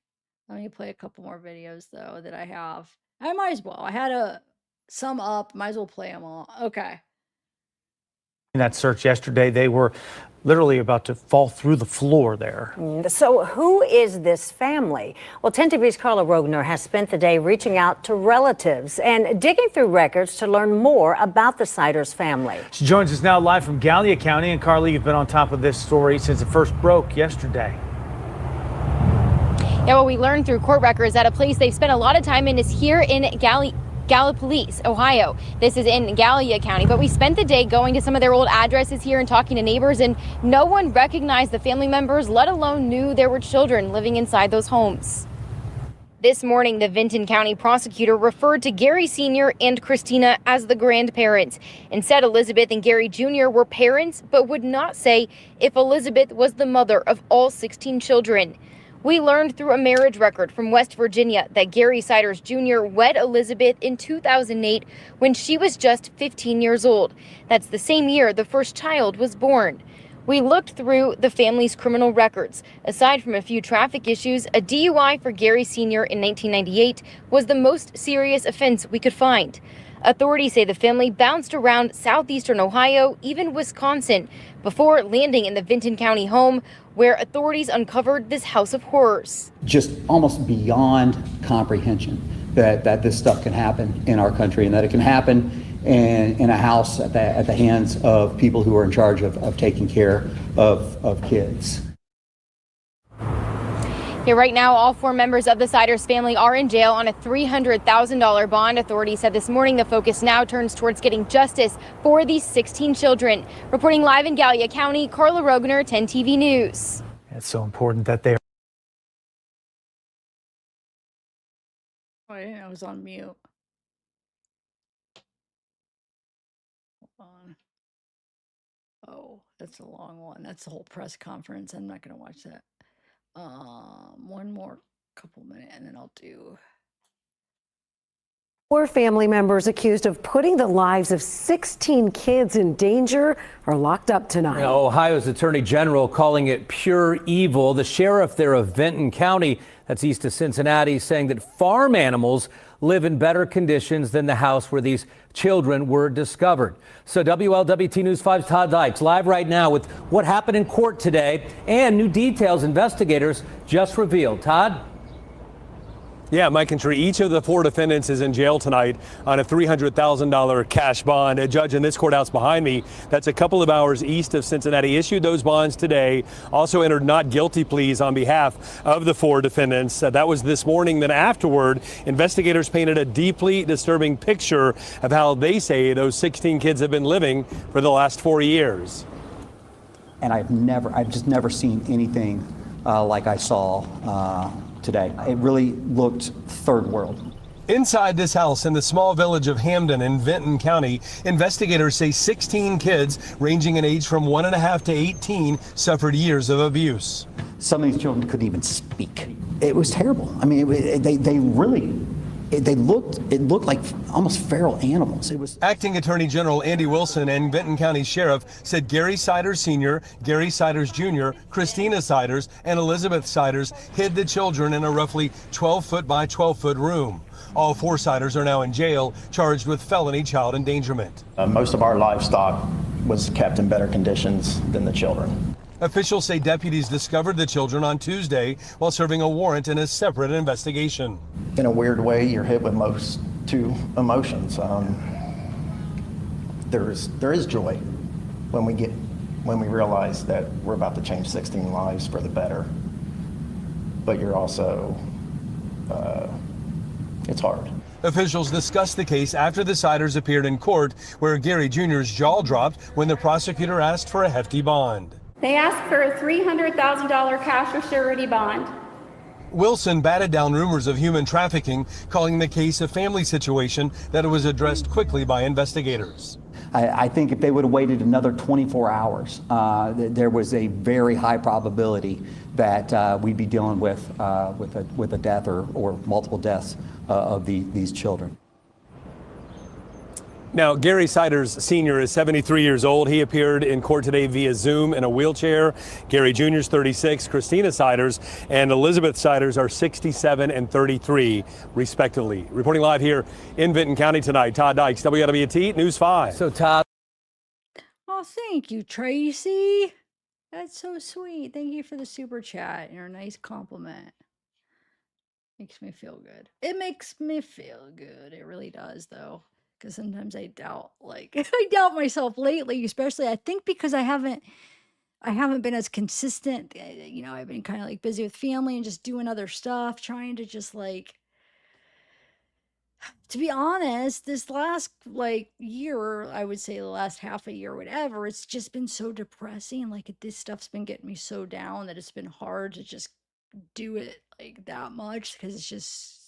Let me play a couple more videos though that I have. I might as well. I had some up. Might as well play them all. Okay. In that search yesterday, they were literally about to fall through the floor there. So who is this family? Well, 10 TV's Carla Rogner has spent the day reaching out to relatives and digging through records to learn more about the Siders family. She joins us now live from Gallia County. And Carla, you've been on top of this story since it first broke yesterday. Yeah, well, we learned through court records that a place they've spent a lot of time in is here in Gallipolis, Ohio. This is in Gallia County, but we spent the day going to some of their old addresses here and talking to neighbors, and no one recognized the family members, let alone knew there were children living inside those homes. This morning, the Vinton County prosecutor referred to Gary Sr. and Christina as the grandparents and said Elizabeth and Gary Jr. were parents, but would not say if Elizabeth was the mother of all 16 children. We learned through a marriage record from West Virginia that Gary Siders Jr. wed Elizabeth in 2008 when she was just 15 years old. That's the same year the first child was born. We looked through the family's criminal records. Aside from a few traffic issues, a DUI for Gary Sr. in 1998 was the most serious offense we could find. Authorities say the family bounced around southeastern Ohio, even Wisconsin, before landing in the Vinton County home, where authorities uncovered this house of horrors. Just almost beyond comprehension that this stuff can happen in our country and that it can happen in a house at the hands of people who are in charge of taking care of kids. Yeah, right now, all 4 members of the Siders family are in jail on a $300,000 bond. Authorities said this morning the focus now turns towards getting justice for these 16 children. Reporting live in Gallia County, Carla Rogner, 10 TV News. It's so important that they I didn't know I was on mute. Hold on. Oh, that's a long one. That's the whole press conference. I'm not gonna watch that. One more couple minutes and then I'll do. 4 family members accused of putting the lives of 16 kids in danger are locked up tonight. Now, Ohio's Attorney General calling it pure evil. The sheriff there of Benton County, that's east of Cincinnati, saying that farm animals live in better conditions than the house where these children were discovered. So WLWT News 5's Todd Dykes live right now with what happened in court today and new details investigators just revealed. Todd? Yeah, Mike and Tree, each of the 4 defendants is in jail tonight on a $300,000 cash bond. A judge in this courthouse behind me, that's a couple of hours east of Cincinnati, issued those bonds today. Also entered not guilty pleas on behalf of the 4 defendants. That was this morning. Then afterward, investigators painted a deeply disturbing picture of how they say those 16 kids have been living for the last 4 years. And I've just never seen anything like I saw today. It really looked third world. Inside this house in the small village of Hamden in Benton County, investigators say 16 kids ranging in age from 1.5 to 18 suffered years of abuse. Some of these children couldn't even speak. It was terrible. I mean, it looked like almost feral animals. It was. Acting Attorney General Andy Wilson and Benton County Sheriff said Gary Siders Sr., Gary Siders Jr., Christina Siders, and Elizabeth Siders hid the children in a roughly 12-foot by 12-foot room. All 4 Siders are now in jail, charged with felony child endangerment. Most of our livestock was kept in better conditions than the children. Officials say deputies discovered the children on Tuesday while serving a warrant in a separate investigation. In a weird way, you're hit with most 2 emotions. There is joy when we realize that we're about to change 16 lives for the better. But you're also, it's hard. Officials discussed the case after the Siders appeared in court, where Gary Jr.'s jaw dropped when the prosecutor asked for a hefty bond. They asked for a $300,000 cash or surety bond. Wilson batted down rumors of human trafficking, calling the case a family situation that was addressed quickly by investigators. I think if they would have waited another 24 hours, there was a very high probability that we'd be dealing with a death or multiple deaths of these children. Now, Gary Siders Sr. is 73 years old. He appeared in court today via Zoom in a wheelchair. Gary Jr. is 36. Christina Siders and Elizabeth Siders are 67 and 33, respectively. Reporting live here in Benton County tonight, Todd Dykes, WLWT News 5. So, Todd. Oh, thank you, Tracy. That's so sweet. Thank you for the super chat. You're a nice compliment. Makes me feel good. It makes me feel good. It really does, though. Because sometimes I doubt, I doubt myself lately, especially I think because I haven't been as consistent. I've been kind of busy with family and just doing other stuff, trying to just to be honest, this last year, I would say the last half a year, whatever, it's just been so depressing. This stuff's been getting me so down that it's been hard to just do it that much because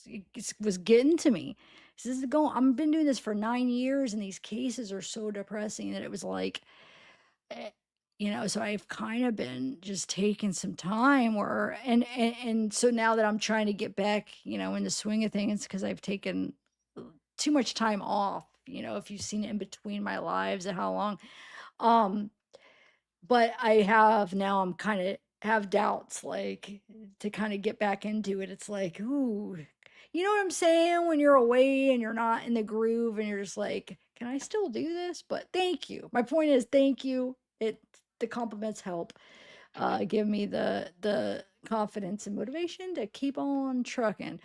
it was getting to me. I've been doing this for 9 years and these cases are so depressing that it was so I've kind of been just taking some time and so now that I'm trying to get back, in the swing of things, because I've taken too much time off, if you've seen it in between my lives and how long, but I'm kind of have doubts, to kind of get back into it. It's ooh, you know what I'm saying? When you're away and you're not in the groove and you're just can I still do this? But thank you. My point is, thank you. The compliments help give me the confidence and motivation to keep on trucking.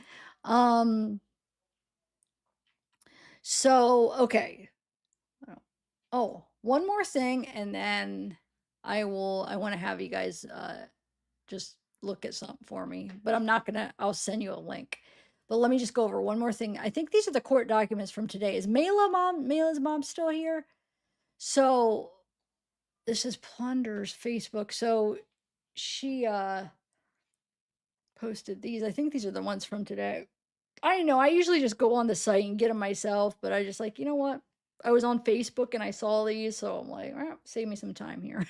So, okay. Oh, one more thing, and then I want to have you guys just look at something for me, but I'll send you a link. But let me just go over one more thing. I think these are the court documents from today. Is Mayla's mom still here? So this is Plunder's Facebook. So she posted these. I think these are the ones from today. I know, I usually just go on the site and get them myself, but I just like, you know what? I was on Facebook and I saw these, so I'm like, all right, save me some time here.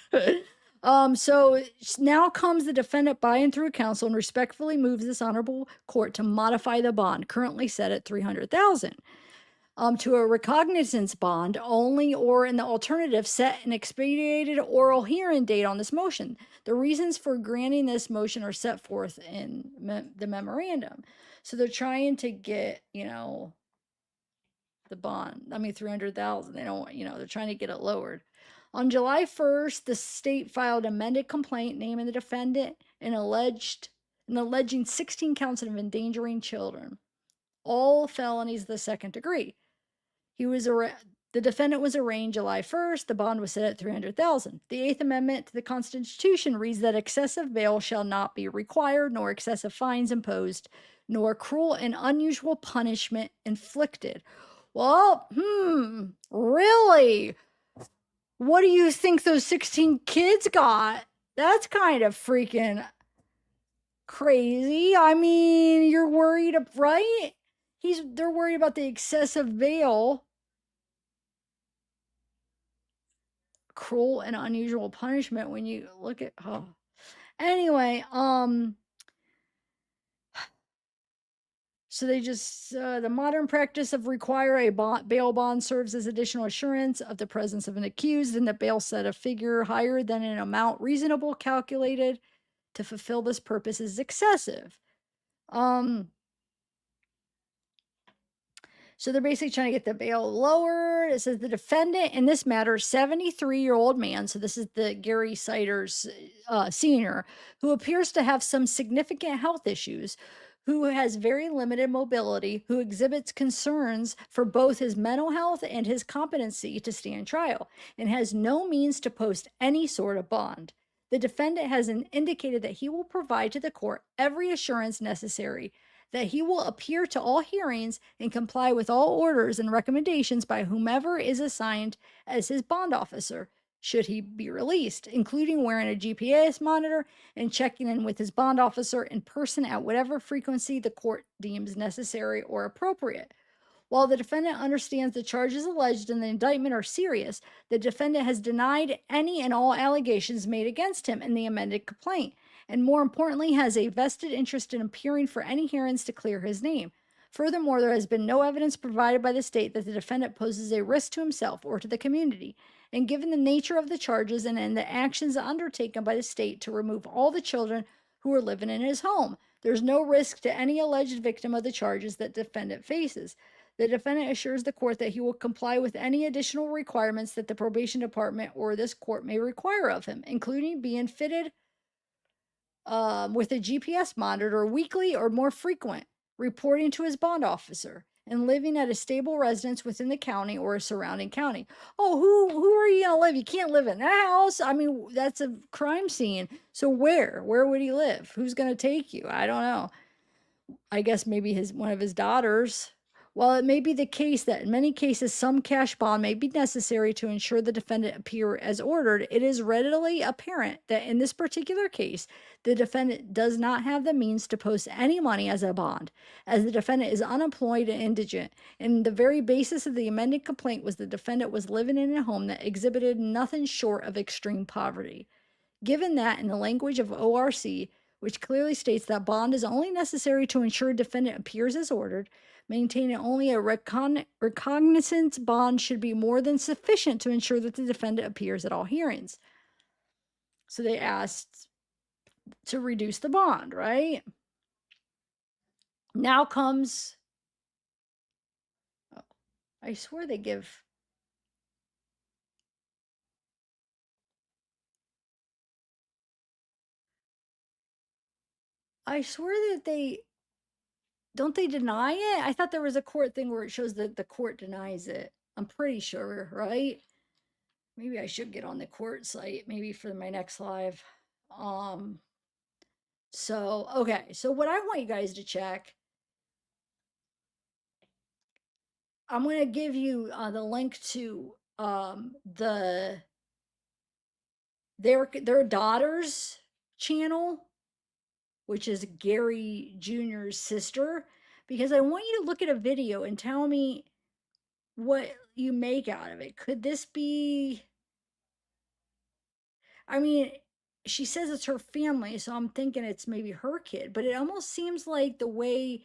So now comes the defendant by and through counsel and respectfully moves this honorable court to modify the bond, currently set at $300,000. To a recognizance bond only, or in the alternative, set an expedited oral hearing date on this motion. The reasons for granting this motion are set forth in the memorandum. So they're trying to get, the bond. I mean, 300,000. They don't, they're trying to get it lowered. On July 1st, the state filed an amended complaint naming the defendant and alleging 16 counts of endangering children, all felonies of the second degree. The defendant was arraigned July 1st. The bond was set at $300,000. The Eighth Amendment to the Constitution reads that excessive bail shall not be required, nor excessive fines imposed, nor cruel and unusual punishment inflicted. Well, really? What do you think those 16 kids got? That's kind of freaking crazy. I mean, you're worried, right? They're worried about the excessive bail. Cruel and unusual punishment when you look at anyway, so they just the modern practice of require a bail bond serves as additional assurance of the presence of an accused, and the bail set a figure higher than an amount reasonable calculated to fulfill this purpose is excessive. So they're basically trying to get the bail lower. It says the defendant in this matter, 73-year-old man, so this is the Gary Siders senior, who appears to have some significant health issues, who has very limited mobility, who exhibits concerns for both his mental health and his competency to stand trial, and has no means to post any sort of bond. The defendant has indicated that he will provide to the court every assurance necessary that he will appear to all hearings and comply with all orders and recommendations by whomever is assigned as his bond officer, should he be released, including wearing a GPS monitor and checking in with his bond officer in person at whatever frequency the court deems necessary or appropriate. While the defendant understands the charges alleged in the indictment are serious, the defendant has denied any and all allegations made against him in the amended complaint, and more importantly, has a vested interest in appearing for any hearings to clear his name. Furthermore, there has been no evidence provided by the state that the defendant poses a risk to himself or to the community. And given the nature of the charges and the actions undertaken by the state to remove all the children who are living in his home, there's no risk to any alleged victim of the charges that the defendant faces. The defendant assures the court that he will comply with any additional requirements that the probation department or this court may require of him, including being fitted with a GPS monitor weekly or more frequent, reporting to his bond officer, and living at a stable residence within the county or a surrounding county. Oh, who are you gonna live? You can't live in that house. I mean, that's a crime scene. So where would he live? Who's gonna take you? I don't know. I guess maybe one of his daughters. While it may be the case that in many cases some cash bond may be necessary to ensure the defendant appear as ordered, it is readily apparent that in this particular case, the defendant does not have the means to post any money as a bond, as the defendant is unemployed and indigent, and the very basis of the amended complaint was the defendant was living in a home that exhibited nothing short of extreme poverty. Given that, in the language of ORC, which clearly states that bond is only necessary to ensure defendant appears as ordered, maintaining only a recognizance bond should be more than sufficient to ensure that the defendant appears at all hearings. So they asked to reduce the bond, right? Now comes, I swear they give, I swear that don't they deny it? I thought there was a court thing where it shows that the court denies it. I'm pretty sure, right? Maybe I should get on the court site, maybe for my next live. Okay, so what I want you guys to check, I'm going to give you the link to their daughter's channel, which is Gary Jr.'s sister, because I want you to look at a video and tell me what you make out of it. Could this be, I mean, she says it's her family, so I'm thinking it's maybe her kid, but it almost seems like the way,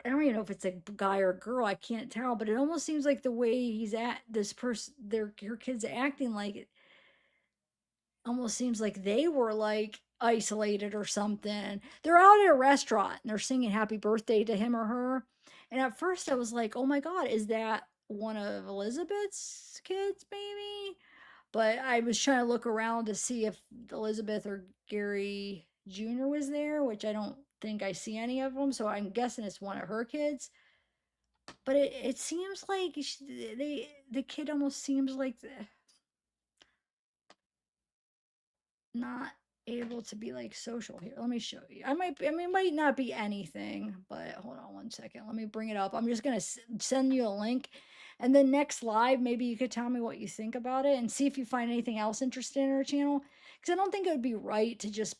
I don't even know if it's a guy or a girl, I can't tell, but it almost seems like the way he's at this person, her kid's acting like it almost seems like they were like isolated or something. They're out at a restaurant and they're singing happy birthday to him or her. And at first I was like, oh my God, is that one of Elizabeth's kids, maybe? But I was trying to look around to see if Elizabeth or Gary Jr. was there, which I don't think I see any of them. So I'm guessing it's one of her kids. But it seems like the kid almost seems like not able to be like social here. Let me show you. I mean, it might not be anything, but hold on one second. Let me bring it up. I'm just going to send you a link. And then next live, maybe you could tell me what you think about it and see if you find anything else interesting in our channel. Because I don't think it would be right to just,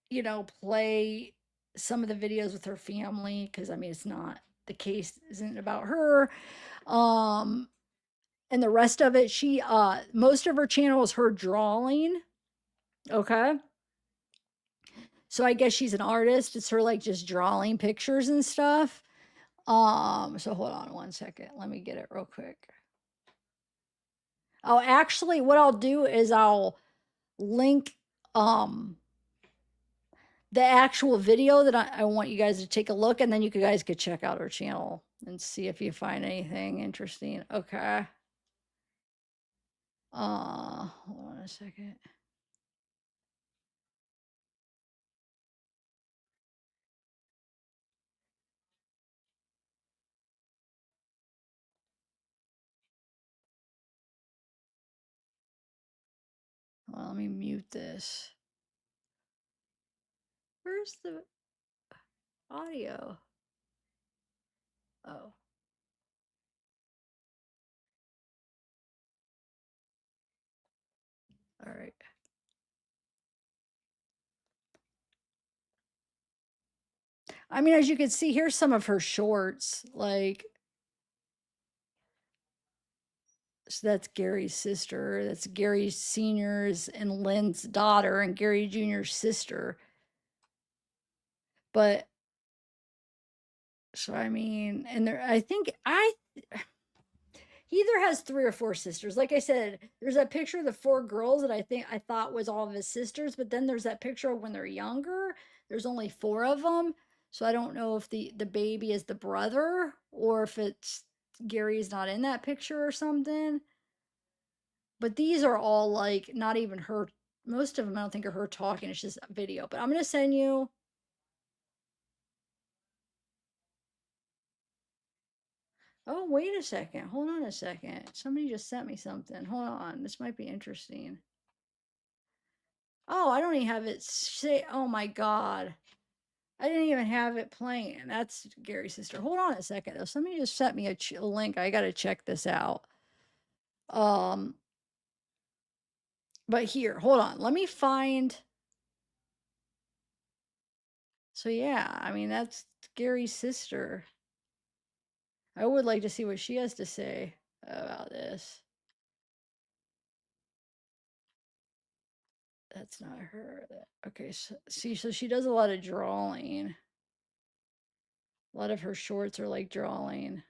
you know, play some of the videos with her family. Because I mean, it's not, the case isn't about her. And the rest of it, most of her channel is her drawing. Okay. So I guess she's an artist. It's her like just drawing pictures and stuff. So hold on one second. Let me get it real quick. Oh, actually, what I'll do is I'll link the actual video that I want you guys to take a look, and then you guys could check out her channel and see if you find anything interesting. Okay. Hold on a second. Well, let me mute this. Where's the audio? Oh. All right. I mean, as you can see, here's some of her shorts. Like, so that's Gary's sister. That's Gary Sr.'s and Lynn's daughter, and Gary Jr.'s sister. But, so I mean, and there, I think he either has 3 or 4 sisters. Like I said, there's that picture of the 4 girls that I thought was all of his sisters, but then there's that picture of when they're younger. There's only 4 of them. So I don't know if the baby is the brother or if it's Gary's not in that picture or something. But these are all like not even her. Most of them I don't think are her talking. It's just a video. But I'm gonna send you. Oh, wait a second. Hold on a second. Somebody just sent me something. Hold on. This might be interesting. Oh, I don't even have it say. Oh my God. I didn't even have it playing. That's Gary's sister. Hold on a second though. Somebody just sent me a link. I gotta check this out. But here, hold on. Let me find. So yeah, I mean that's Gary's sister. I would like to see what she has to say about this. That's not her. Okay, so, see, so she does a lot of drawing. A lot of her shorts are like drawing.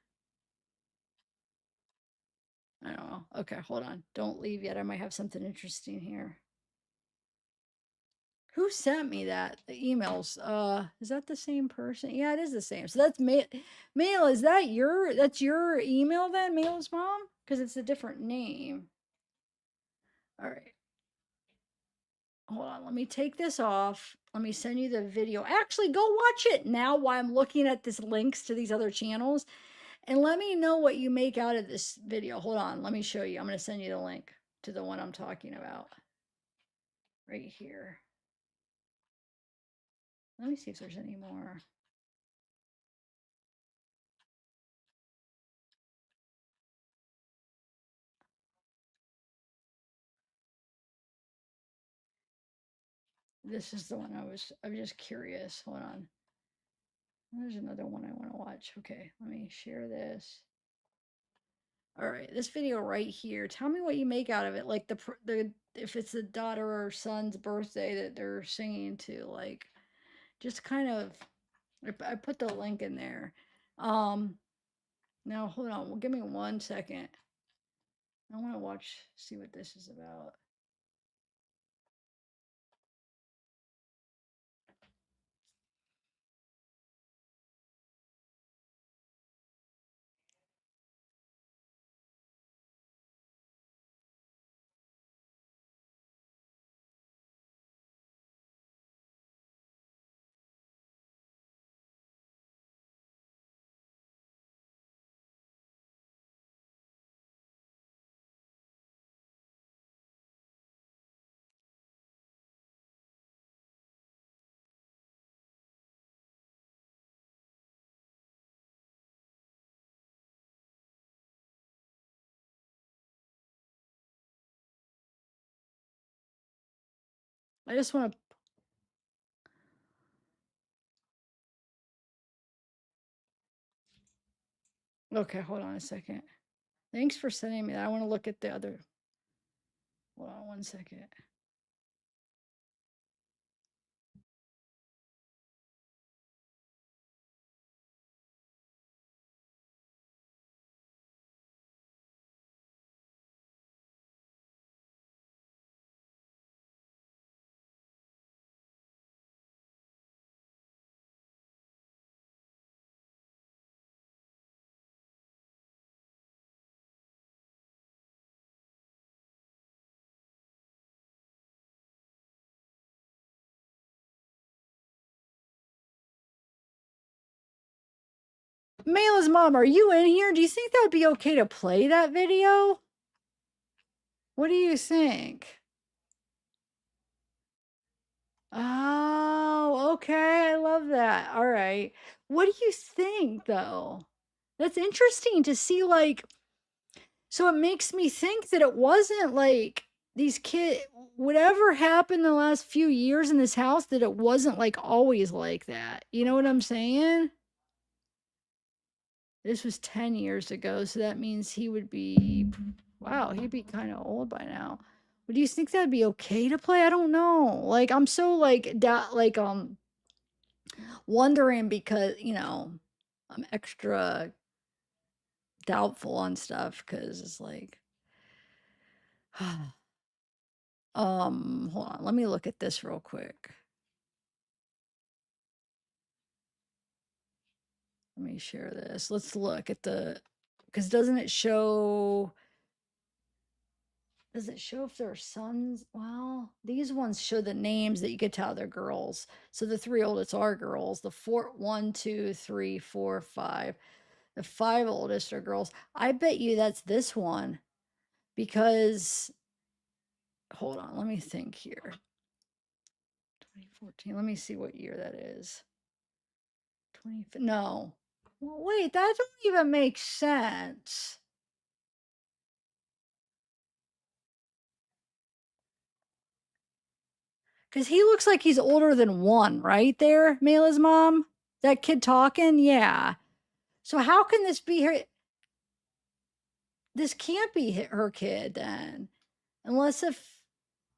I don't know. Okay, hold on. Don't leave yet. I might have something interesting here. Who sent me that? The emails. Is that the same person? Yeah, it is the same. So that's Mail. Is that that's your email then, Mail's mom? Because it's a different name. All right. Hold on, let me take this off. Let me send you the video. Actually, go watch it now while I'm looking at this links to these other channels. And let me know what you make out of this video. Hold on, let me show you. I'm going to send you the link to the one I'm talking about. Right here. Let me see if there's any more. This is the one I'm just curious. Hold on. There's another one I want to watch. Okay, let me share this. All right, this video right here. Tell me what you make out of it. Like the if it's a daughter or son's birthday that they're singing to, like just kind of. I put the link in there. Now hold on. Well, give me 1 second. I want to watch, see what this is about. I just want to. Okay, hold on a second. Thanks for sending me that. I want to look at the other. Hold on 1 second. Mayla's mom, are you in here? Do you think that would be okay to play that video? What do you think? Oh, okay. I love that. All right. What do you think, though? That's interesting to see, like, so it makes me think that it wasn't like these kids, whatever happened the last few years in this house, that it wasn't like always like that. You know what I'm saying? This was 10 years ago, so that means he would be, wow, he'd be kind of old by now. But do you think that'd be okay to play? I don't know. Like, I'm so like wondering because, I'm extra doubtful on stuff because it's like, hold on, let me look at this real quick. Let me share this. Let's look at because does it show if they're sons? Well, these ones show the names that you could tell they're girls. So the 3 oldest are girls. The 1, 2, 3, 4, 5. The 5 oldest are girls. I bet you that's this one because, hold on, let me think here. 2014. Let me see what year that is. No. Well, wait, that don't even make sense. Because he looks like he's older than 1, right there, Mayla's mom? That kid talking? Yeah. So how can this be her? This can't be her kid then. Unless if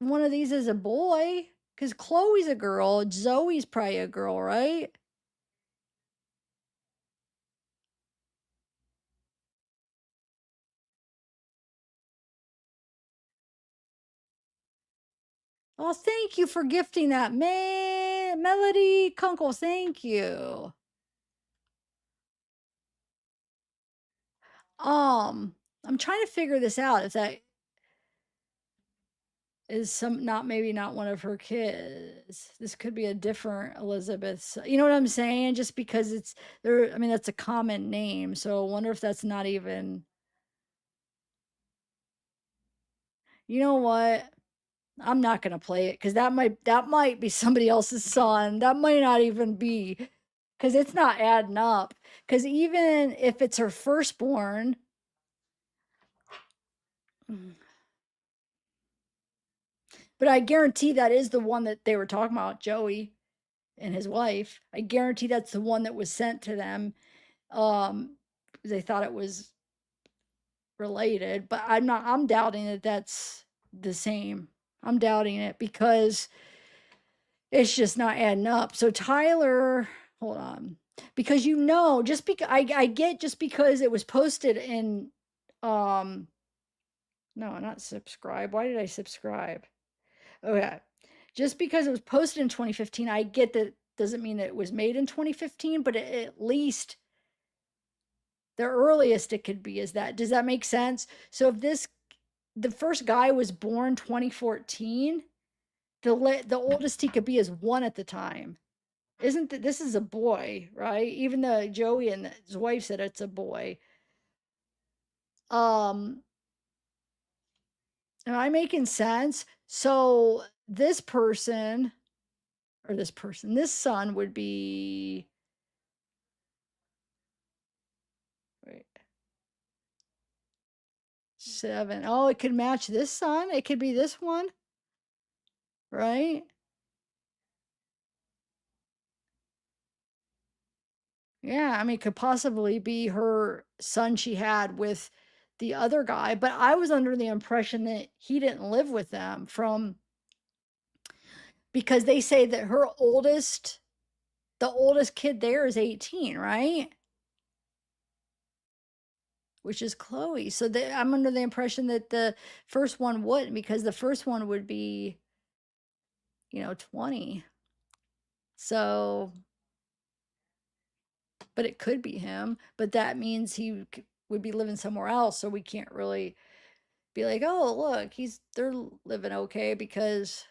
one of these is a boy. Because Chloe's a girl. Zoe's probably a girl, right? Oh, thank you for gifting that, Melody Kunkel. Thank you. I'm trying to figure this out. If that is maybe not one of her kids. This could be a different Elizabeth's. You know what I'm saying? Just because it's there. I mean, that's a common name. So I wonder if that's not even. You know what? I'm not gonna play it because that might be somebody else's son. That might not even be because it's not adding up. Because even if it's her firstborn, but I guarantee that is the one that they were talking about, Joey. and his wife. I guarantee that's the one that was sent to them. They thought it was related, but I'm doubting that that's the same. I'm doubting it because it's just not adding up. So Tyler, hold on. Because just because I get just because it was posted in no, not subscribe. Why did I subscribe? Okay. Just because it was posted in 2015, I get that doesn't mean that it was made in 2015, but at least the earliest it could be is that. Does that make sense? So if the first guy was born 2014, the oldest he could be is 1 at the time. Isn't that this is a boy, right? Even though Joey and his wife said it's a boy. Am I making sense? So this this son would be wait, 7. Oh, it could match this son. It could be this one, right? Yeah, I mean, it could possibly be her son she had with the other guy, but I was under the impression that he didn't live with them because they say that the oldest kid there is 18, right? Which is Chloe. So I'm under the impression that the first one wouldn't, because the first one would be, 20. So, but it could be him, but that means he would be living somewhere else. So we can't really be like, oh, look, they're living okay because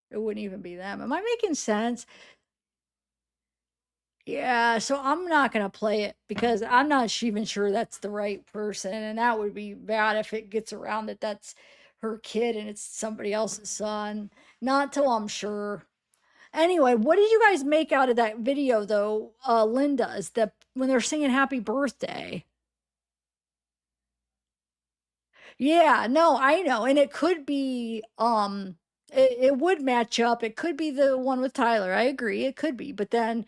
it wouldn't even be them. Am I making sense? Yeah, so I'm not gonna play it because I'm not even sure that's the right person, and that would be bad if it gets around that that's her kid and it's somebody else's son. Not till I'm sure. Anyway, what did you guys make out of that video though, Linda's, when they're singing happy birthday? Yeah, no, I know. And it could be it would match up. It could be the one with Tyler. I agree. It could be. But then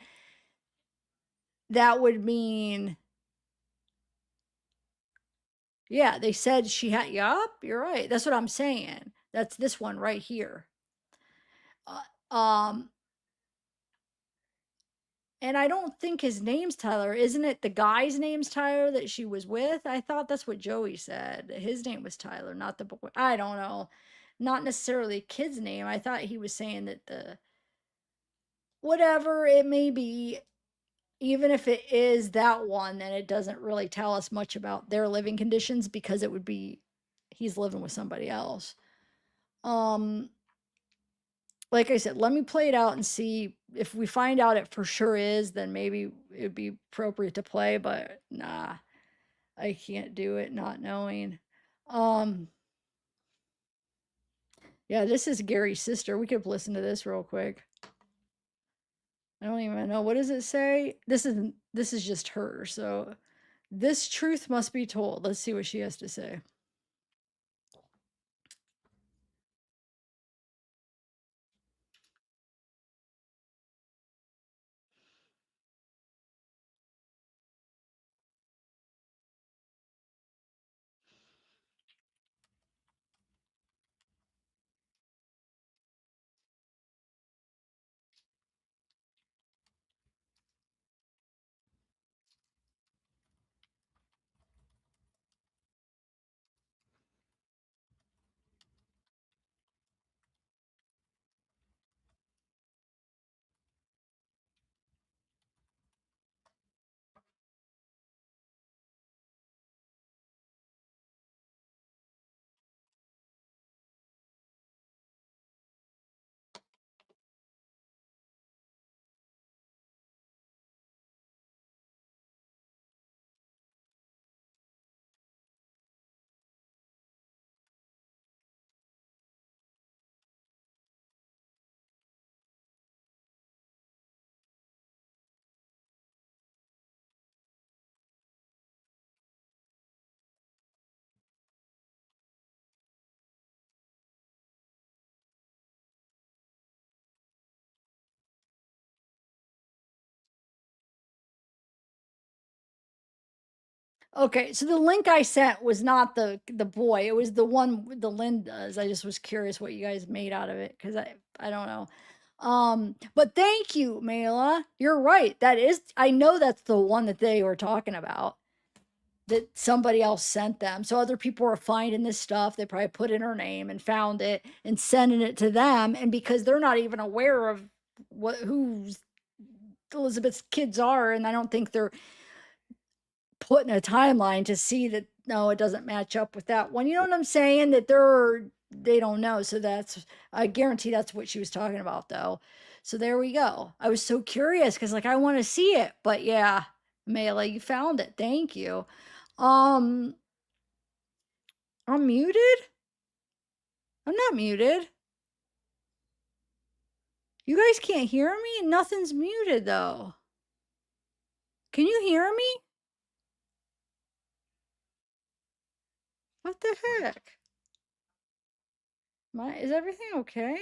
that would mean yeah, they said she had yup, you're right. That's what I'm saying. That's this one right here. Um and I don't think his name's Tyler. Isn't it the guy's name's Tyler that she was with? I thought that's what Joey said. His name was Tyler, not the boy. I don't know. Not necessarily kid's name. I thought he was saying that whatever it may be, even if it is that one, then it doesn't really tell us much about their living conditions because it would be he's living with somebody else. Um like I said, let me play it out and see if we find out it for sure is, then maybe it'd be appropriate to play, but nah, I can't do it not knowing. Um, yeah, this is Gary's sister. We could listen to this real quick. I don't even know. What does it say? This is just her. So this truth must be told. Let's see what she has to say. Okay, so the link I sent was not the boy. It was the one with the Lindas. I just was curious what you guys made out of it because I don't know. But thank you, Mela. You're right. That is, I know that's the one that they were talking about, that somebody else sent them. So other people were finding this stuff. They probably put in her name and found it and sending it to them. And because they're not even aware of who Elizabeth's kids are, and I don't think they're putting a timeline to see that no, it doesn't match up with that one. You know what I'm saying? That they don't know. So that's, I guarantee that's what she was talking about though. So there we go. I was so curious because like I want to see it, but yeah, Mela, you found it. Thank you. Um, I'm muted. I'm not muted. You guys can't hear me? Nothing's muted though. Can you hear me? What the heck? Is everything okay?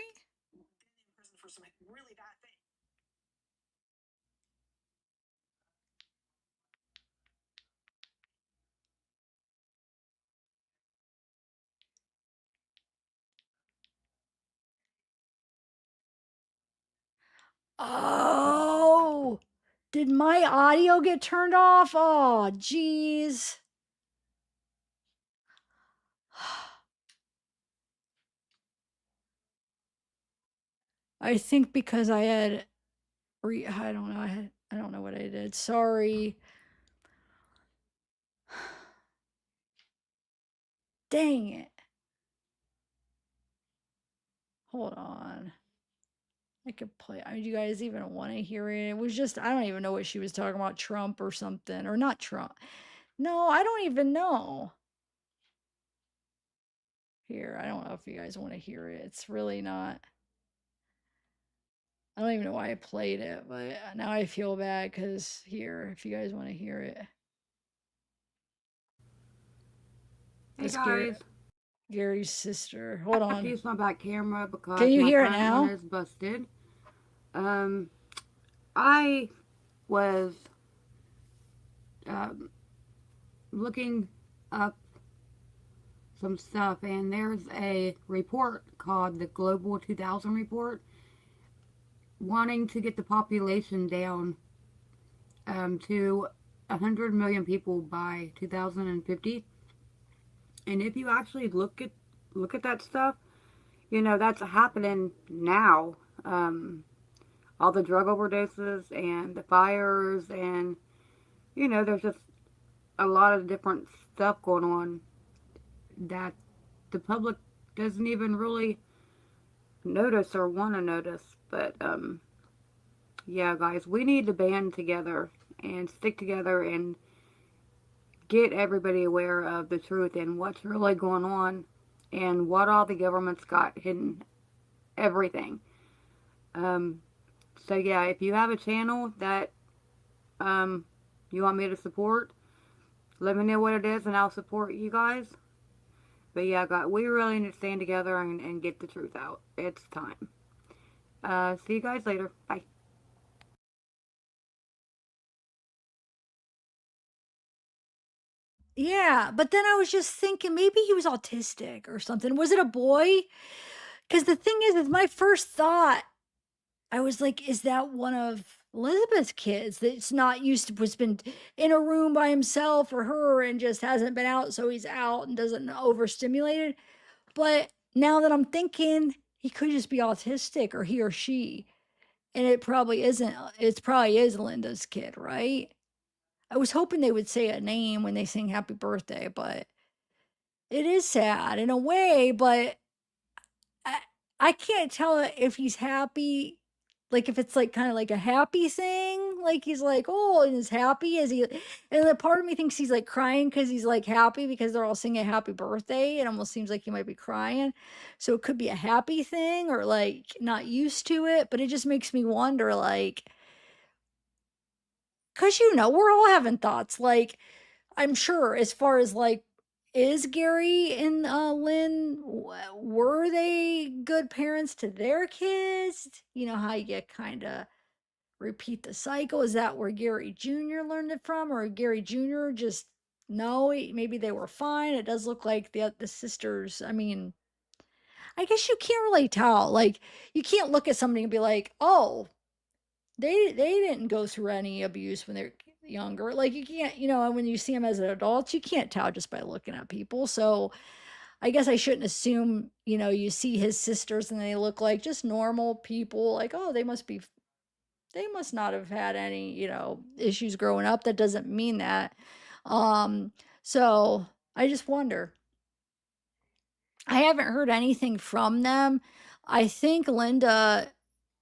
Oh, did my audio get turned off? Oh, geez. I think because I had, I don't know, I don't know what I did. Sorry. Dang it. Hold on. I could play. Do you guys even want to hear it? It was just, I don't even know what she was talking about, Trump or something, or not Trump. No, I don't even know. Here, I don't know if you guys want to hear it. It's really not. I don't even know why I played it, but now I feel bad because here, if you guys want to hear it. Hey guys. Gary's sister. Hold on. I have to use my back camera because Can you my hear it front now? one is busted. I was looking up some stuff, and there's a report called the Global 2000 Report wanting to get the population down to 100 million people by 2050. And if you actually look at that stuff, you know, that's happening now. All the drug overdoses and the fires, and you know, there's just a lot of different stuff going on that the public doesn't even really notice or want to notice. But yeah, guys, we need to band together and stick together and get everybody aware of the truth and what's really going on and what all the government's got hidden, everything. So yeah, if you have a channel that you want me to support, let me know what it is and I'll support you guys. But yeah, God, we really need to stand together and get the truth out. It's time. See you guys later. Bye. Yeah, but then I was just thinking maybe he was autistic or something. Was it a boy? Because the thing is my first thought, I was like, is that one of Elizabeth's kids that's not used to, was been in a room by himself or her and just hasn't been out, so he's out and doesn't overstimulated. But now that I'm thinking, he could just be autistic, or he or she, and it probably isn't. It probably is Linda's kid, right? I was hoping they would say a name when they sing happy birthday, but it is sad in a way, but I, I can't tell if he's happy, like if it's like kind of like a happy thing, like he's like, oh, and is happy, is he? And the part of me thinks he's like crying because he's like happy because they're all singing happy birthday. It almost seems like he might be crying. So it could be a happy thing or like not used to it, but it just makes me wonder, like, because you know, we're all having thoughts. Like, I'm sure as far as like, is Gary and Lynn, were they good parents to their kids? You know how you kind of repeat the cycle. Is that where Gary Jr. learned it from, or Gary Jr. just no, maybe they were fine. It does look like the sisters. I mean, I guess you can't really tell. Like, you can't look at somebody and be like, oh, they didn't go through any abuse when they're younger. Like, you can't, when you see them as an adult, you can't tell just by looking at people. So I guess I shouldn't assume, you see his sisters and they look like just normal people. Like, oh, they must not have had any, issues growing up. That doesn't mean that. So I just wonder. I haven't heard anything from them. I think Linda,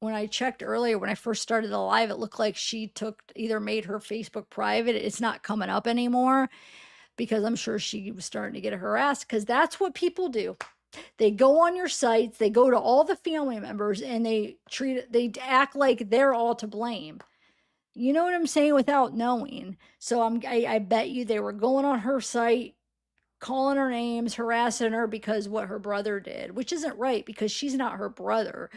when I checked earlier, when I first started the live, it looked like she either made her Facebook private. It's not coming up anymore because I'm sure she was starting to get harassed because that's what people do. They go on your sites, they go to all the family members and they act like they're all to blame. You know what I'm saying? Without knowing. So I bet you they were going on her site, calling her names, harassing her because what her brother did, which isn't right because she's not her brother.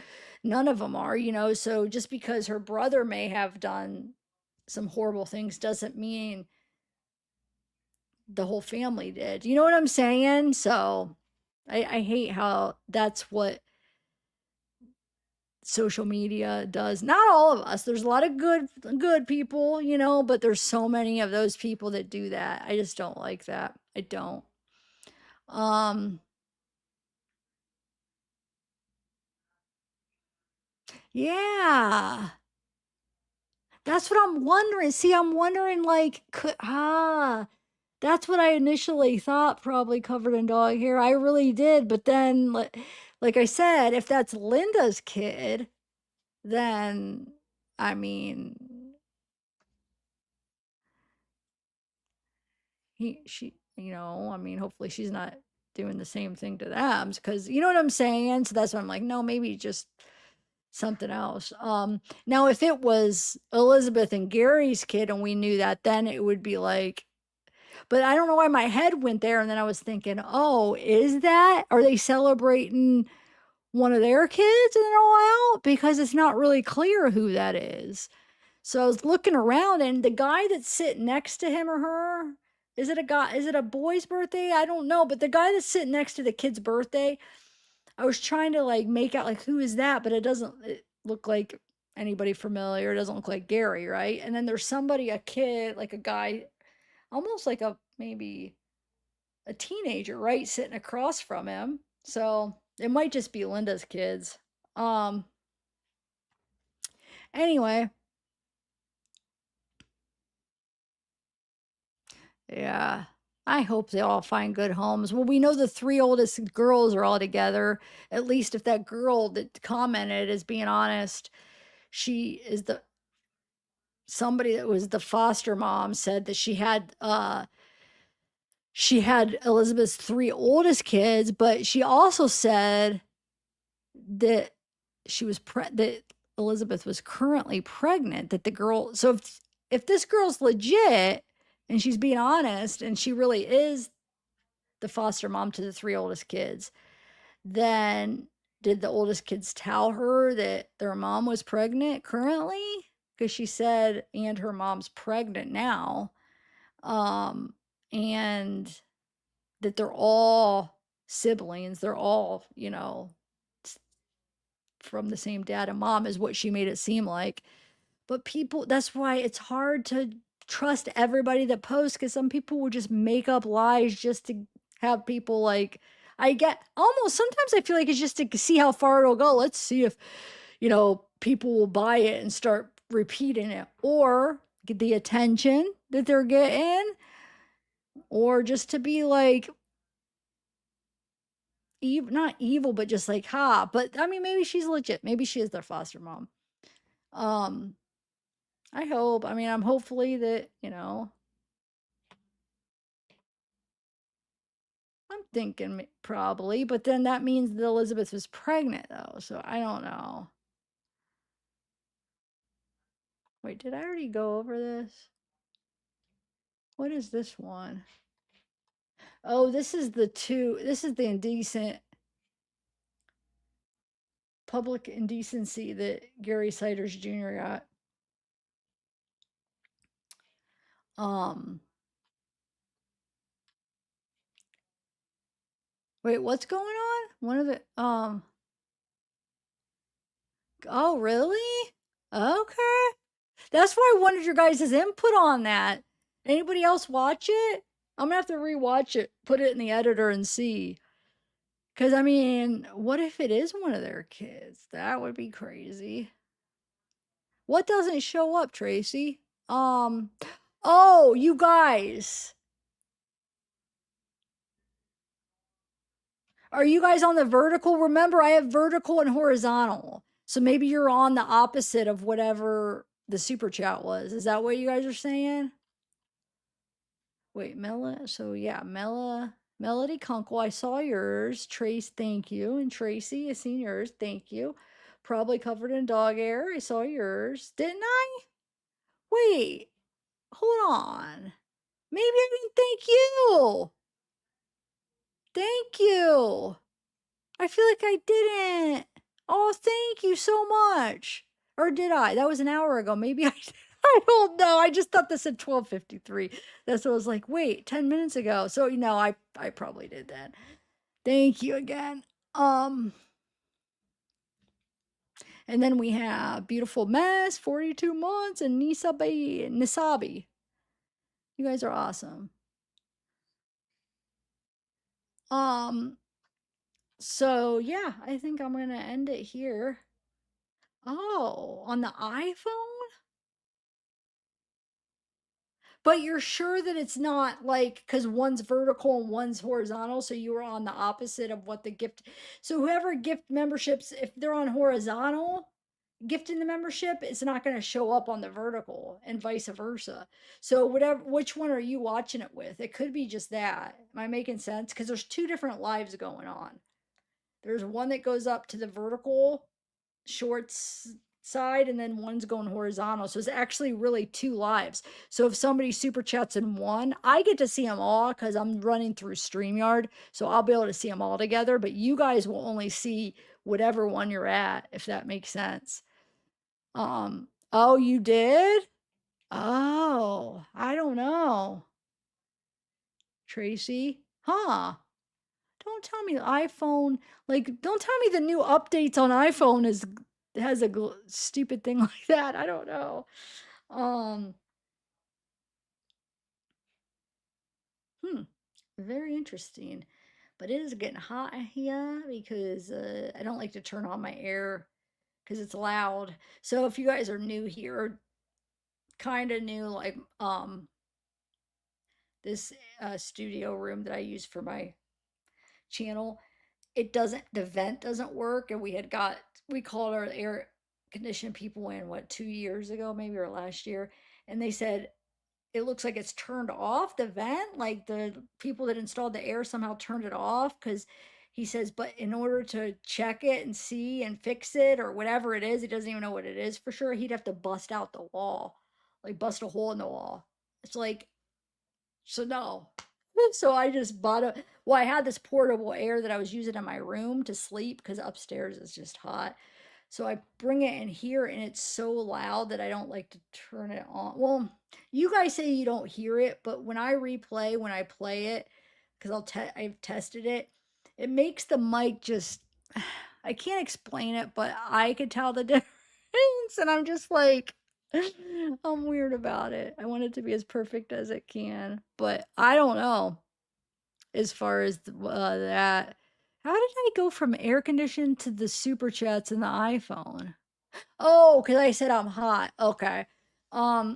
None of them are, so just because her brother may have done some horrible things doesn't mean the whole family did. You know what I'm saying? So I hate how that's what social media does. Not all of us. There's a lot of good people, but there's so many of those people that do that. I just don't like that. I don't. Yeah. That's what I'm wondering. See, I'm wondering like that's what I initially thought probably covered in dog hair. I really did, but then like I said, if that's Linda's kid, then I mean I mean, hopefully she's not doing the same thing to them because you know what I'm saying? So that's why I'm like, no, maybe just something else. Now if it was Elizabeth and Gary's kid and we knew that, then it would be like, but I don't know why my head went there. And then I was thinking, oh, is that, are they celebrating one of their kids in a while? Because it's not really clear who that is. So I was looking around and the guy that's sitting next to him or her, is it a guy? Is it a boy's birthday? I don't know. But the guy that's sitting next to the kid's birthday, I was trying to like make out like who is that, but it doesn't look like anybody familiar. It doesn't look like Gary, right? And then there's somebody, a kid, like a guy, almost like maybe a teenager, right, sitting across from him. So it might just be Linda's kids. Anyway, yeah. I hope they all find good homes. Well, we know the 3 oldest girls are all together. At least if that girl that commented is being honest, she is somebody that was the foster mom said that she had Elizabeth's 3 oldest kids, but she also said that that Elizabeth was currently pregnant, that the girl, so if this girl's legit and she's being honest and she really is the foster mom to the 3 oldest kids, then did the oldest kids tell her that their mom was pregnant currently? Because she said, and her mom's pregnant now. And that they're all siblings. They're all, from the same dad and mom is what she made it seem like. But people, that's why it's hard to trust everybody that posts because some people will just make up lies just to have people like, I get almost sometimes I feel like it's just to see how far it'll go. Let's see if, people will buy it and start repeating it or get the attention that they're getting or just to be like, not evil, but just like, but I mean, maybe she's legit. Maybe she is their foster mom. I hope. I mean, I'm hopefully that, I'm thinking probably, but then that means that Elizabeth was pregnant though. So I don't know. Wait, did I already go over this? What is this one? Oh, this is the indecent public indecency that Gary Siders Jr. got. Wait, what's going on? One of the, oh, really? Okay. That's why I wanted your guys' input on that. Anybody else watch it? I'm gonna have to rewatch it, put it in the editor and see. Cause I mean, what if it is one of their kids? That would be crazy. What doesn't show up, Tracy? Oh, you guys. Are you guys on the vertical? Remember, I have vertical and horizontal. So maybe you're on the opposite of whatever the super chat was. Is that what you guys are saying? Wait, Mela. So yeah, Melody Kunkel, I saw yours. Trace, thank you. And Tracy, I seen yours. Thank you. Probably covered in dog hair. I saw yours. Didn't I? Wait, hold on. Maybe I didn't thank you. Thank you. I feel like I didn't. Oh, thank you so much. Or did I? That was an hour ago. Maybe I did. I don't know. I just thought this said 12:53. That's what I was like, wait, 10 minutes ago. So, you know, I probably did that. Thank you again. And then we have Beautiful Mess, 42 months, and Nisabi. You guys are awesome. So yeah, I think I'm gonna end it here. Oh, on the iPhone? But you're sure that it's not like because one's vertical and one's horizontal, so you were on the opposite of what the gift. So whoever gift memberships, if they're on horizontal, gifting the membership, it's not going to show up on the vertical, and vice versa. So whatever, which one are you watching it with? It could be just that. Am I making sense? Because there's two different lives going on. There's one that goes up to the vertical shorts side, and then one's going horizontal. So it's actually really two lives. So if somebody super chats in one, I get to see them all because I'm running through StreamYard. So I'll be able to see them all together, but you guys will only see whatever one you're at, if that makes sense. Oh, you did? Oh, I don't know. Tracy? Huh. Don't tell me the iPhone, like, don't tell me the new updates on iPhone has a stupid thing like that. I don't know. Hmm. Very interesting. But it is getting hot here because I don't like to turn on my air because it's loud. So if you guys are new here, kind of new, like this studio room that I use for my channel, the vent doesn't work, and we called our air conditioning people in, what, 2 years ago maybe, or last year, and they said it looks like it's turned off, the vent, like the people that installed the air somehow turned it off, because he says, but in order to check it and see and fix it or whatever it is, he doesn't even know what it is for sure, he'd have to bust out the wall, like bust a hole in the wall. It's like, so no. So I just bought well, I had this portable air that I was using in my room to sleep because upstairs is just hot. So I bring it in here and it's so loud that I don't like to turn it on. Well, you guys say you don't hear it, but when I play it, because I've tested it, it makes the mic just, I can't explain it, but I could tell the difference. And I'm just like, I'm weird about it. I want it to be as perfect as it can, but I don't know as far as that. How did I go from air conditioned to the super chats in the iPhone? Oh, because I said I'm hot. Okay. I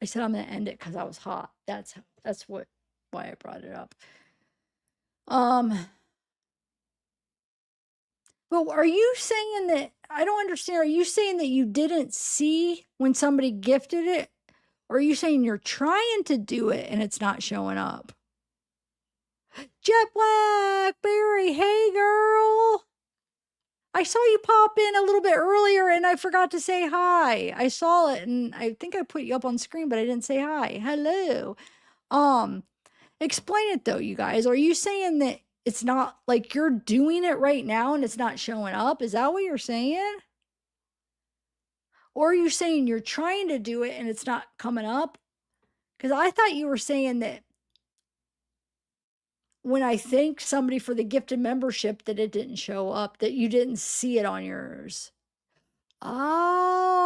said I'm gonna end it because I was hot. That's why I brought it up. But are you saying that, I don't understand. Are you saying that you didn't see when somebody gifted it? Or are you saying you're trying to do it and it's not showing up? Jet Blackberry, hey girl. I saw you pop in a little bit earlier and I forgot to say hi. I saw it and I think I put you up on screen, but I didn't say hi. Hello. Explain it though, you guys. Are you saying that it's not like you're doing it right now and it's not showing up? Is that what you're saying? Or are you saying you're trying to do it and it's not coming up? Because I thought you were saying that when I thanked somebody for the gifted membership that it didn't show up, that you didn't see it on yours. Oh,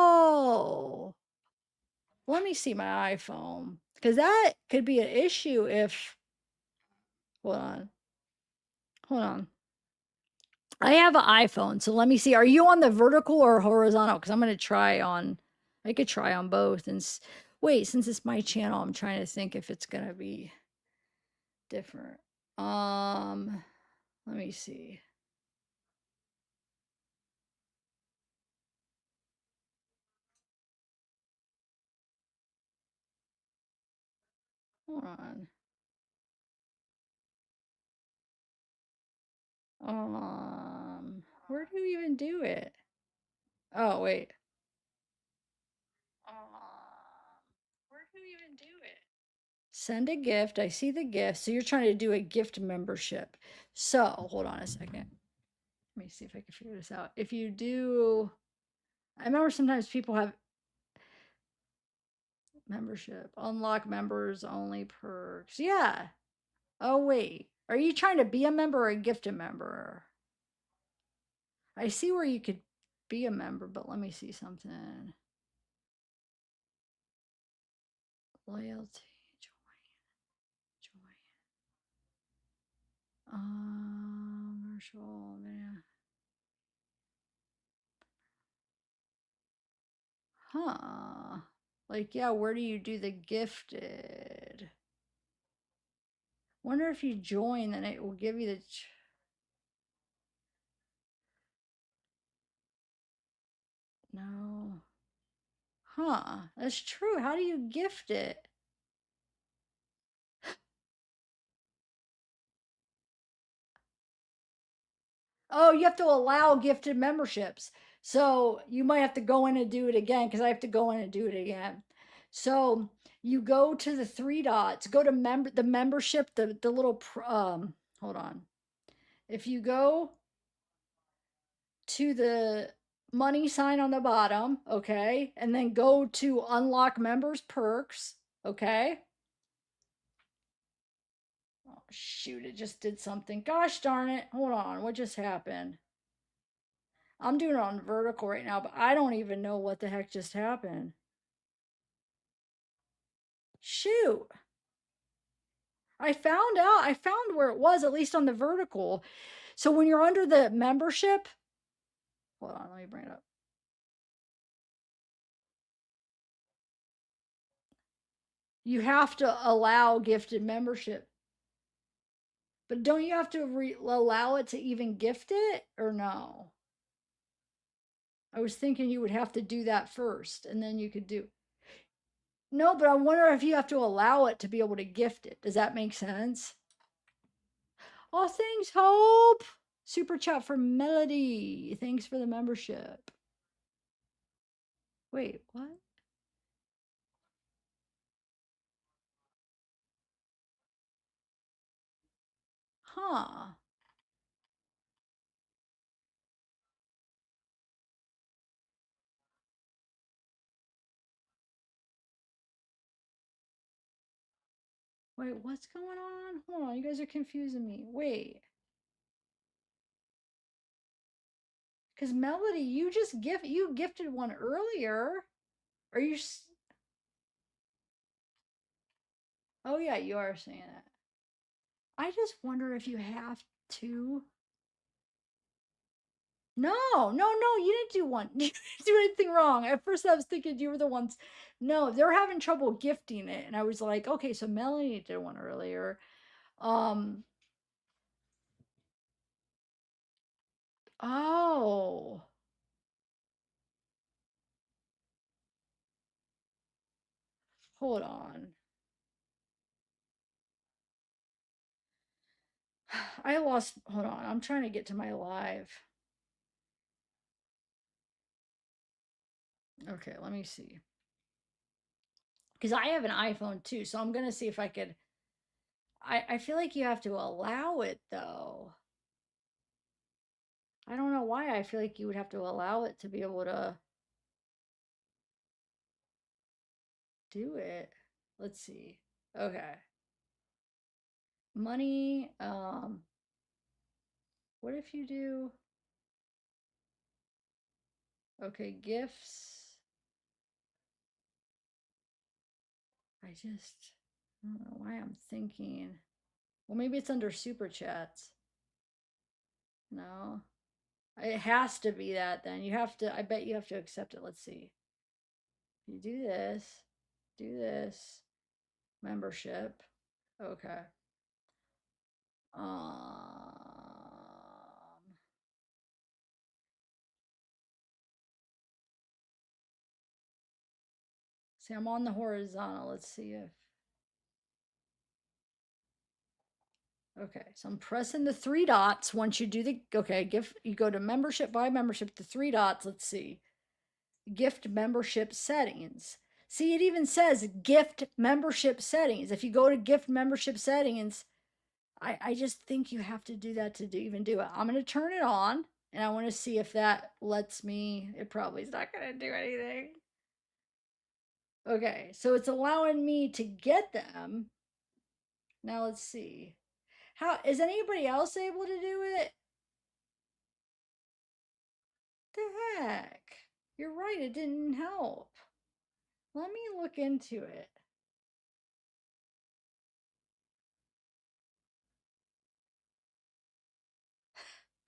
let me see my iPhone, because that could be an issue if, hold on, hold on. I have an iPhone, so let me see. Are you on the vertical or horizontal? Because I'm going to try on, I could try on both. And wait, since it's my channel, I'm trying to think if it's going to be different. Let me see. Hold on. Where do you even do it? Oh, wait. Where do you even do it? Send a gift. I see the gift. So you're trying to do a gift membership. So hold on a second. Let me see if I can figure this out. If you do, I remember sometimes people have membership, unlock members only perks. Yeah. Oh, wait. Are you trying to be a member or a gifted member? I see where you could be a member, but let me see something. Loyalty, join. Virtual, yeah. Huh. Like, yeah, where do you do the gifted? Wonder if you join, then it will give you the. No. Huh. That's true. How do you gift it? Oh, you have to allow gifted memberships. So you might have to go in and do it again because I have to go in and do it again. So you go to the three dots, go to the membership, the little hold on. If you go to the money sign on the bottom, okay, and then go to unlock members perks, okay. Oh shoot, it just did something. Gosh darn it. Hold on, what just happened? I'm doing it on vertical right now, but I don't even know what the heck just happened. Shoot. I found where it was, at least on the vertical. So when you're under the membership, hold on, let me bring it up. You have to allow gifted membership. But don't you have to allow it to even gift it or no? I was thinking you would have to do that first and then you could do. No, but I wonder if you have to allow it to be able to gift it. Does that make sense? All things hope. Super chat for Melody. Thanks for the membership. Wait, what? Huh. Wait, what's going on? Hold on, you guys are confusing me. Wait. Because Melody, you gifted one earlier. Are you? Oh yeah, you are saying that. I just wonder if you have to. No, you didn't do one. You didn't do anything wrong. At first, I was thinking you were the ones. No, they're having trouble gifting it, and I was like, okay, so Melanie did one earlier. Um. Oh. Hold on. I lost. Hold on. I'm trying to get to my live. Okay, let me see. Because I have an iPhone too, so I'm gonna see if I could. I feel like you have to allow it though. I don't know why. I feel like you would have to allow it to be able to do it. Let's see. Okay. money, what if you do, okay, gifts. I don't know why I'm thinking, well, maybe it's under super chats. No, it has to be that then. You have to, I bet you have to accept it. Let's see. You do this, membership. Okay. See, I'm on the horizontal. Let's see if, okay, so I'm pressing the three dots. Once you do the, okay, gift, you go to membership, buy membership, the three dots. Let's see. Gift membership settings. See, it even says gift membership settings. If you go to gift membership settings, I just think you have to do that to even do it. I'm going to turn it on and I want to see if that lets me. It probably is not going to do anything. Okay, so it's allowing me to get them. Now let's see. How is anybody else able to do it? The heck? You're right, it didn't help. Let me look into it.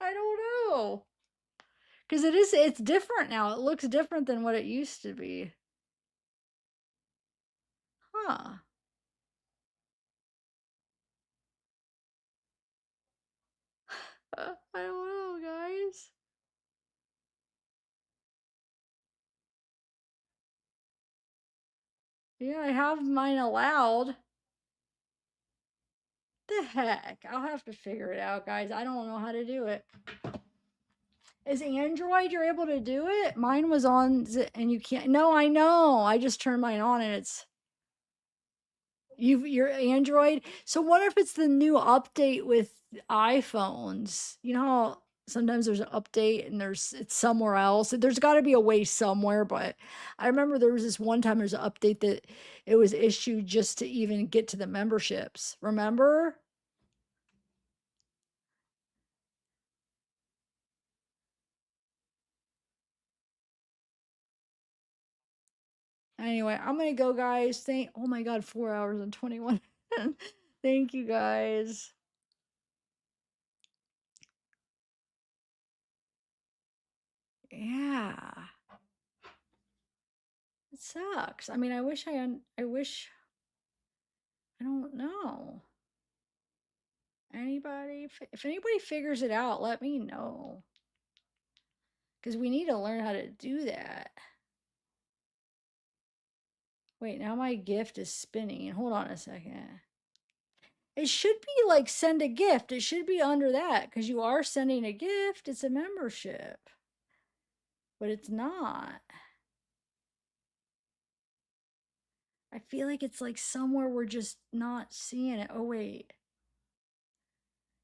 I don't know. Because it's different now. It looks different than what it used to be. Huh. I don't know, guys. Yeah, I have mine allowed. The heck? I'll have to figure it out, guys. I don't know how to do it. Is Android you're able to do it? Mine was on and you can't. No, I know. I just turned mine on and it's your Android. So what if it's the new update with iPhones? You know how sometimes there's an update and it's somewhere else. There's got to be a way somewhere, but I remember there was this one time there's an update that it was issued just to even get to the memberships. Remember? Anyway, I'm gonna go, guys. Oh my god, 4 hours and 21. Thank you, guys. Yeah. It sucks. I mean, I wish I don't know. Anybody, if anybody figures it out, let me know. Because we need to learn how to do that. Wait, now my gift is spinning. Hold on a second. It should be like send a gift. It should be under that because you are sending a gift. It's a membership. But it's not. I feel like it's like somewhere we're just not seeing it. Oh, wait.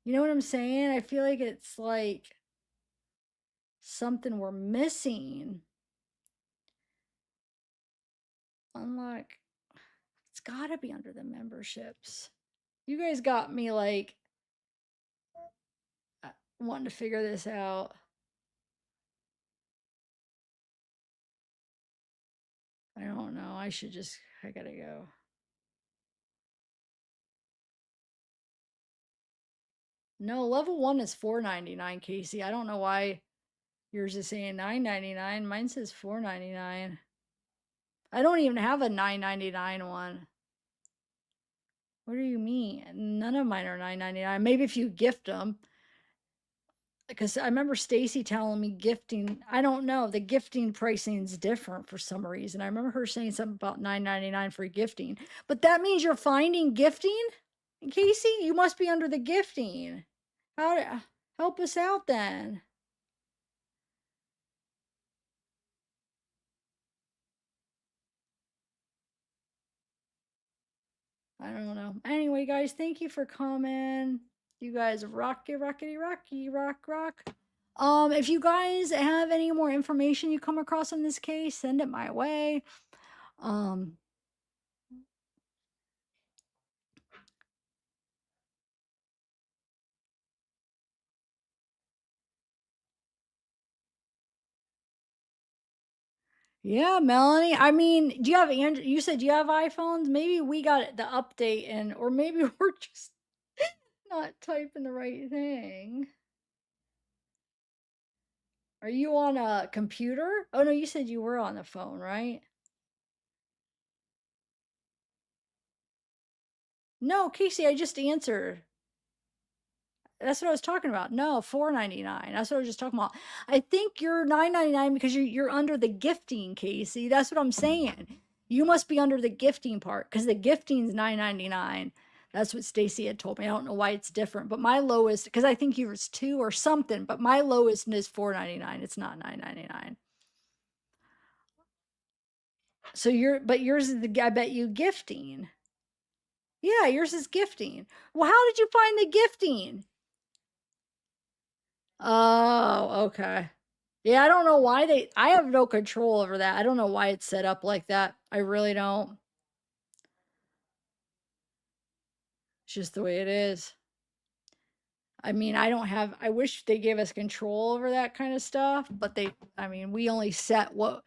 You know what I'm saying? I feel like it's like something we're missing. Unlock. It's got to be under the memberships. You guys got me like wanting to figure this out. I don't know. I gotta go. No, level 1 is $4.99, Casey. I don't know why yours is saying $9.99. Mine says $4.99. I don't even have a $9.99 one. What do you mean? None of mine are $9.99. Maybe if you gift them. Because I remember Stacy telling me gifting, I don't know, the gifting pricing is different for some reason. I remember her saying something about $9.99 for gifting. But that means you're finding gifting? Casey, you must be under the gifting. Help us out then. I don't know. Anyway, guys, thank you for coming. You guys rocky, rockety, rocky, rock, rock. If you guys have any more information you come across on this case, send it my way. Yeah, Melanie. I mean, do you have Android? You said you have iPhones. Maybe we got the update, and or maybe we're just not typing the right thing. Are you on a computer? Oh no, you said you were on the phone, right? No, Casey, I just answered. That's what I was talking about. No, $4.99. That's what I was just talking about. I think you're $9.99 because you're under the gifting, Casey. That's what I'm saying. You must be under the gifting part because the gifting's $9.99. That's what Stacy had told me. I don't know why it's different, but my lowest, because I think yours two or something, but my lowest is $4.99. It's not $9.99. So but yours is I bet you gifting. Yeah, yours is gifting. Well, how did you find the gifting? Oh, okay. Yeah, I don't know why I have no control over that. I don't know why it's set up like that. I really don't. It's just the way it is. I mean, I wish they gave us control over that kind of stuff, but I mean, we only set what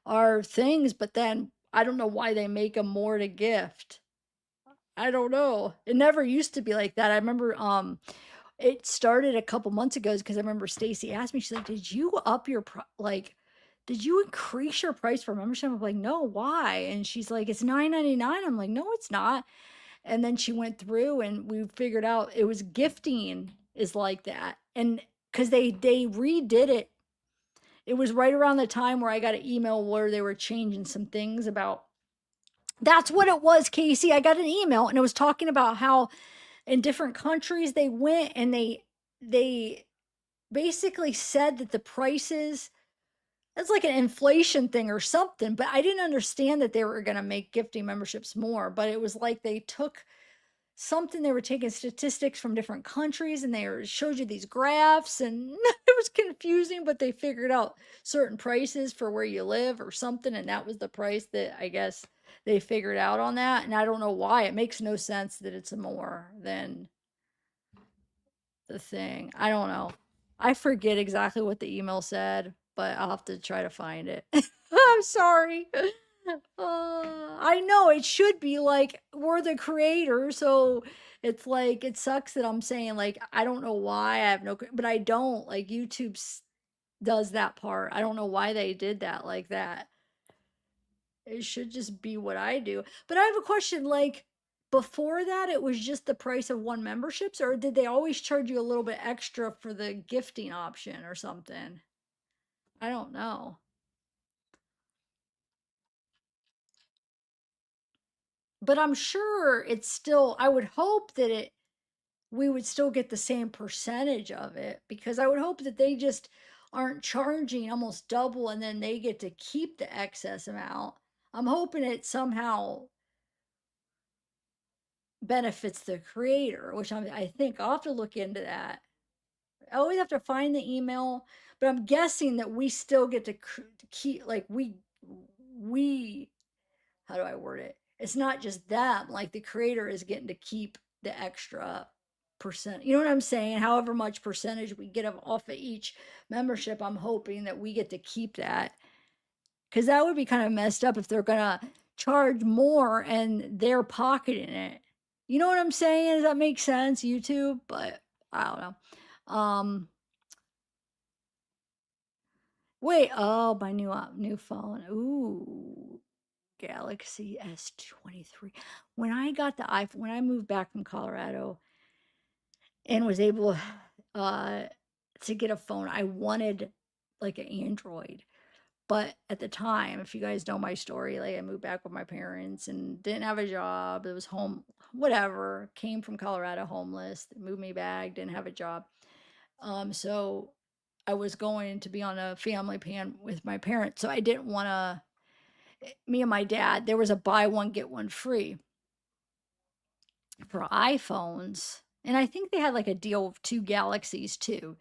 our things, but then I don't know why they make them more to gift. I don't know. It never used to be like that. I remember, it started a couple months ago because I remember Stacy asked me, she's like, did you up your, did you increase your price for membership? I'm like, no, why? And she's like, it's $9.99. I'm like, no, it's not. And then she went through and we figured out it was gifting is like that. And because they redid it. It was right around the time where I got an email where they were changing some things about. That's what it was, Casey. I got an email and it was talking about how in different countries they went and they basically said that the prices, it's like an inflation thing or something, but I didn't understand that they were going to make gifting memberships more, but it was like they took something, they were taking statistics from different countries and showed you these graphs and it was confusing, but they figured out certain prices for where you live or something, and that was the price that I guess they figured out on that. And I don't know why. It makes no sense that it's more than the thing. I don't know. I forget exactly what the email said, but I'll have to try to find it. I'm sorry. I know it should be like we're the creator, so it's like it sucks that I'm saying like I don't know why I have no, but I don't like YouTube does that part. I don't know why they did that like that. It should just be what I do. But I have a question like before that it was just the price of one memberships, or did they always charge you a little bit extra for the gifting option or something? I don't know. But I'm sure it's still, I would hope that we would still get the same percentage of it because I would hope that they just aren't charging almost double and then they get to keep the excess amount. I'm hoping it somehow benefits the creator, which I think I'll have to look into that. I always have to find the email, but I'm guessing that we still get to keep, like, we, how do I word it? It's not just them, like, the creator is getting to keep the extra percent. You know what I'm saying? However much percentage we get off of each membership, I'm hoping that we get to keep that. Because that would be kind of messed up if they're going to charge more and they're pocketing it. You know what I'm saying? Does that make sense, YouTube? But I don't know. Wait, oh, my new phone. Ooh, Galaxy S23. When I got the iPhone, when I moved back from Colorado and was able to get a phone, I wanted like an Android. But at the time, if you guys know my story, like I moved back with my parents and didn't have a job. It was home, whatever. Came from Colorado homeless, moved me back, didn't have a job. So I was going to be on a family plan with my parents. So I didn't want to, me and my dad, there was a buy one, get one free for iPhones. And I think they had like a deal of 2 Galaxies too.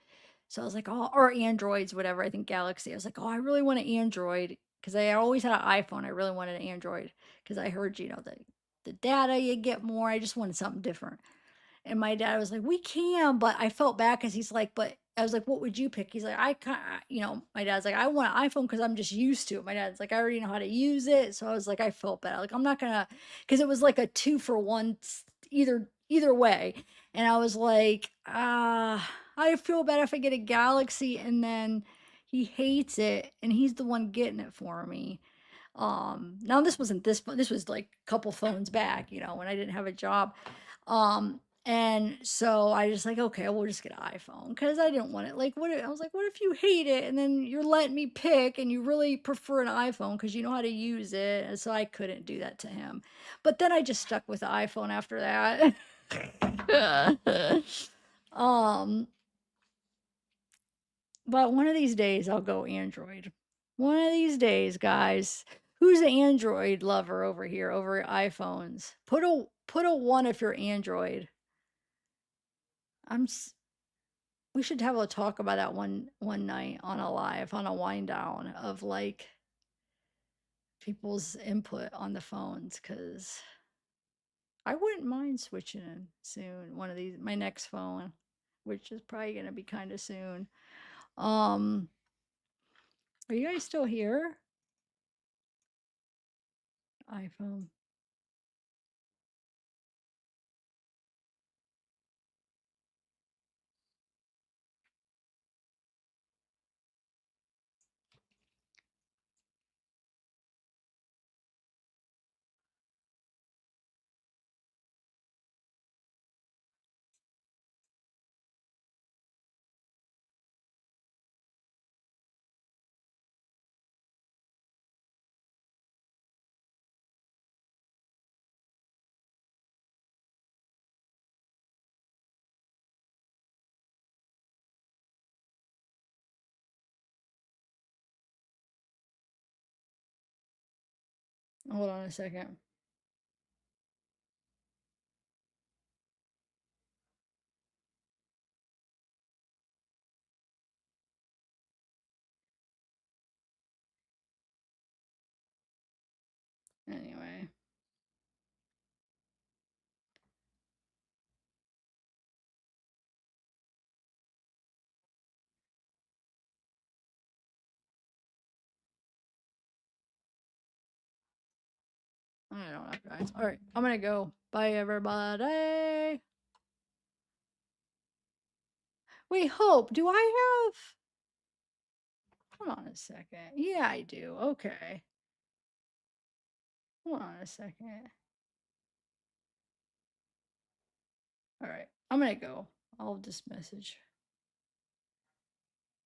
So I was like, oh, or Androids, whatever. I think Galaxy. I was like, oh, I really want an Android because I always had an iPhone. I really wanted an Android because I heard, the data you get more. I just wanted something different. And my dad was like, we can, but I felt bad because he's like, but I was like, what would you pick? He's like, my dad's like, I want an iPhone because I'm just used to it. My dad's like, I already know how to use it. So I was like, I felt bad. Like, I'm not gonna, because it was like a 2 for 1, either way. And I was like, I feel bad if I get a Galaxy and then he hates it and he's the one getting it for me. Now this wasn't this phone, this was like a couple phones back, when I didn't have a job. And so I just like, okay, we'll just get an iPhone because I didn't want it. Like, I was like, what if you hate it and then you're letting me pick and you really prefer an iPhone because you know how to use it. And so I couldn't do that to him. But then I just stuck with the iPhone after that. But one of these days I'll go Android. One of these days, guys. Who's an Android lover over here over iPhones? Put a 1 if you're Android. We should have a talk about that one night on a live, on a wind down of like people's input on the phones, because I wouldn't mind switching soon. My next phone, which is probably gonna be kind of soon. Are you guys still here? iPhone. Hold on a second. Anyway. I don't know, guys. All right, I'm gonna go. Bye, everybody. Wait, Hope, do I have? Hold on a second. Yeah, I do. Okay. Hold on a second. All right, I'm gonna go. I'll just message.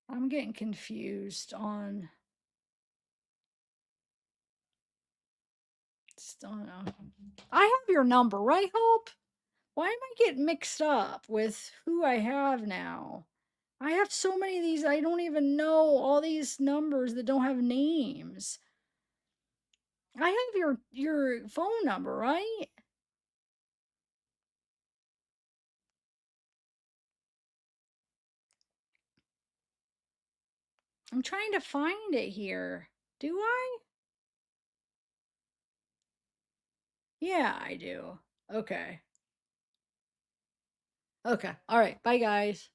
I'm getting confused on. Just don't know. I have your number, right, Hope? Why am I getting mixed up with who I have now? I have so many of these, I don't even know all these numbers that don't have names. I have your phone number, right? I'm trying to find it here. Do I? Yeah, I do. Okay. Okay. All right. Bye, guys.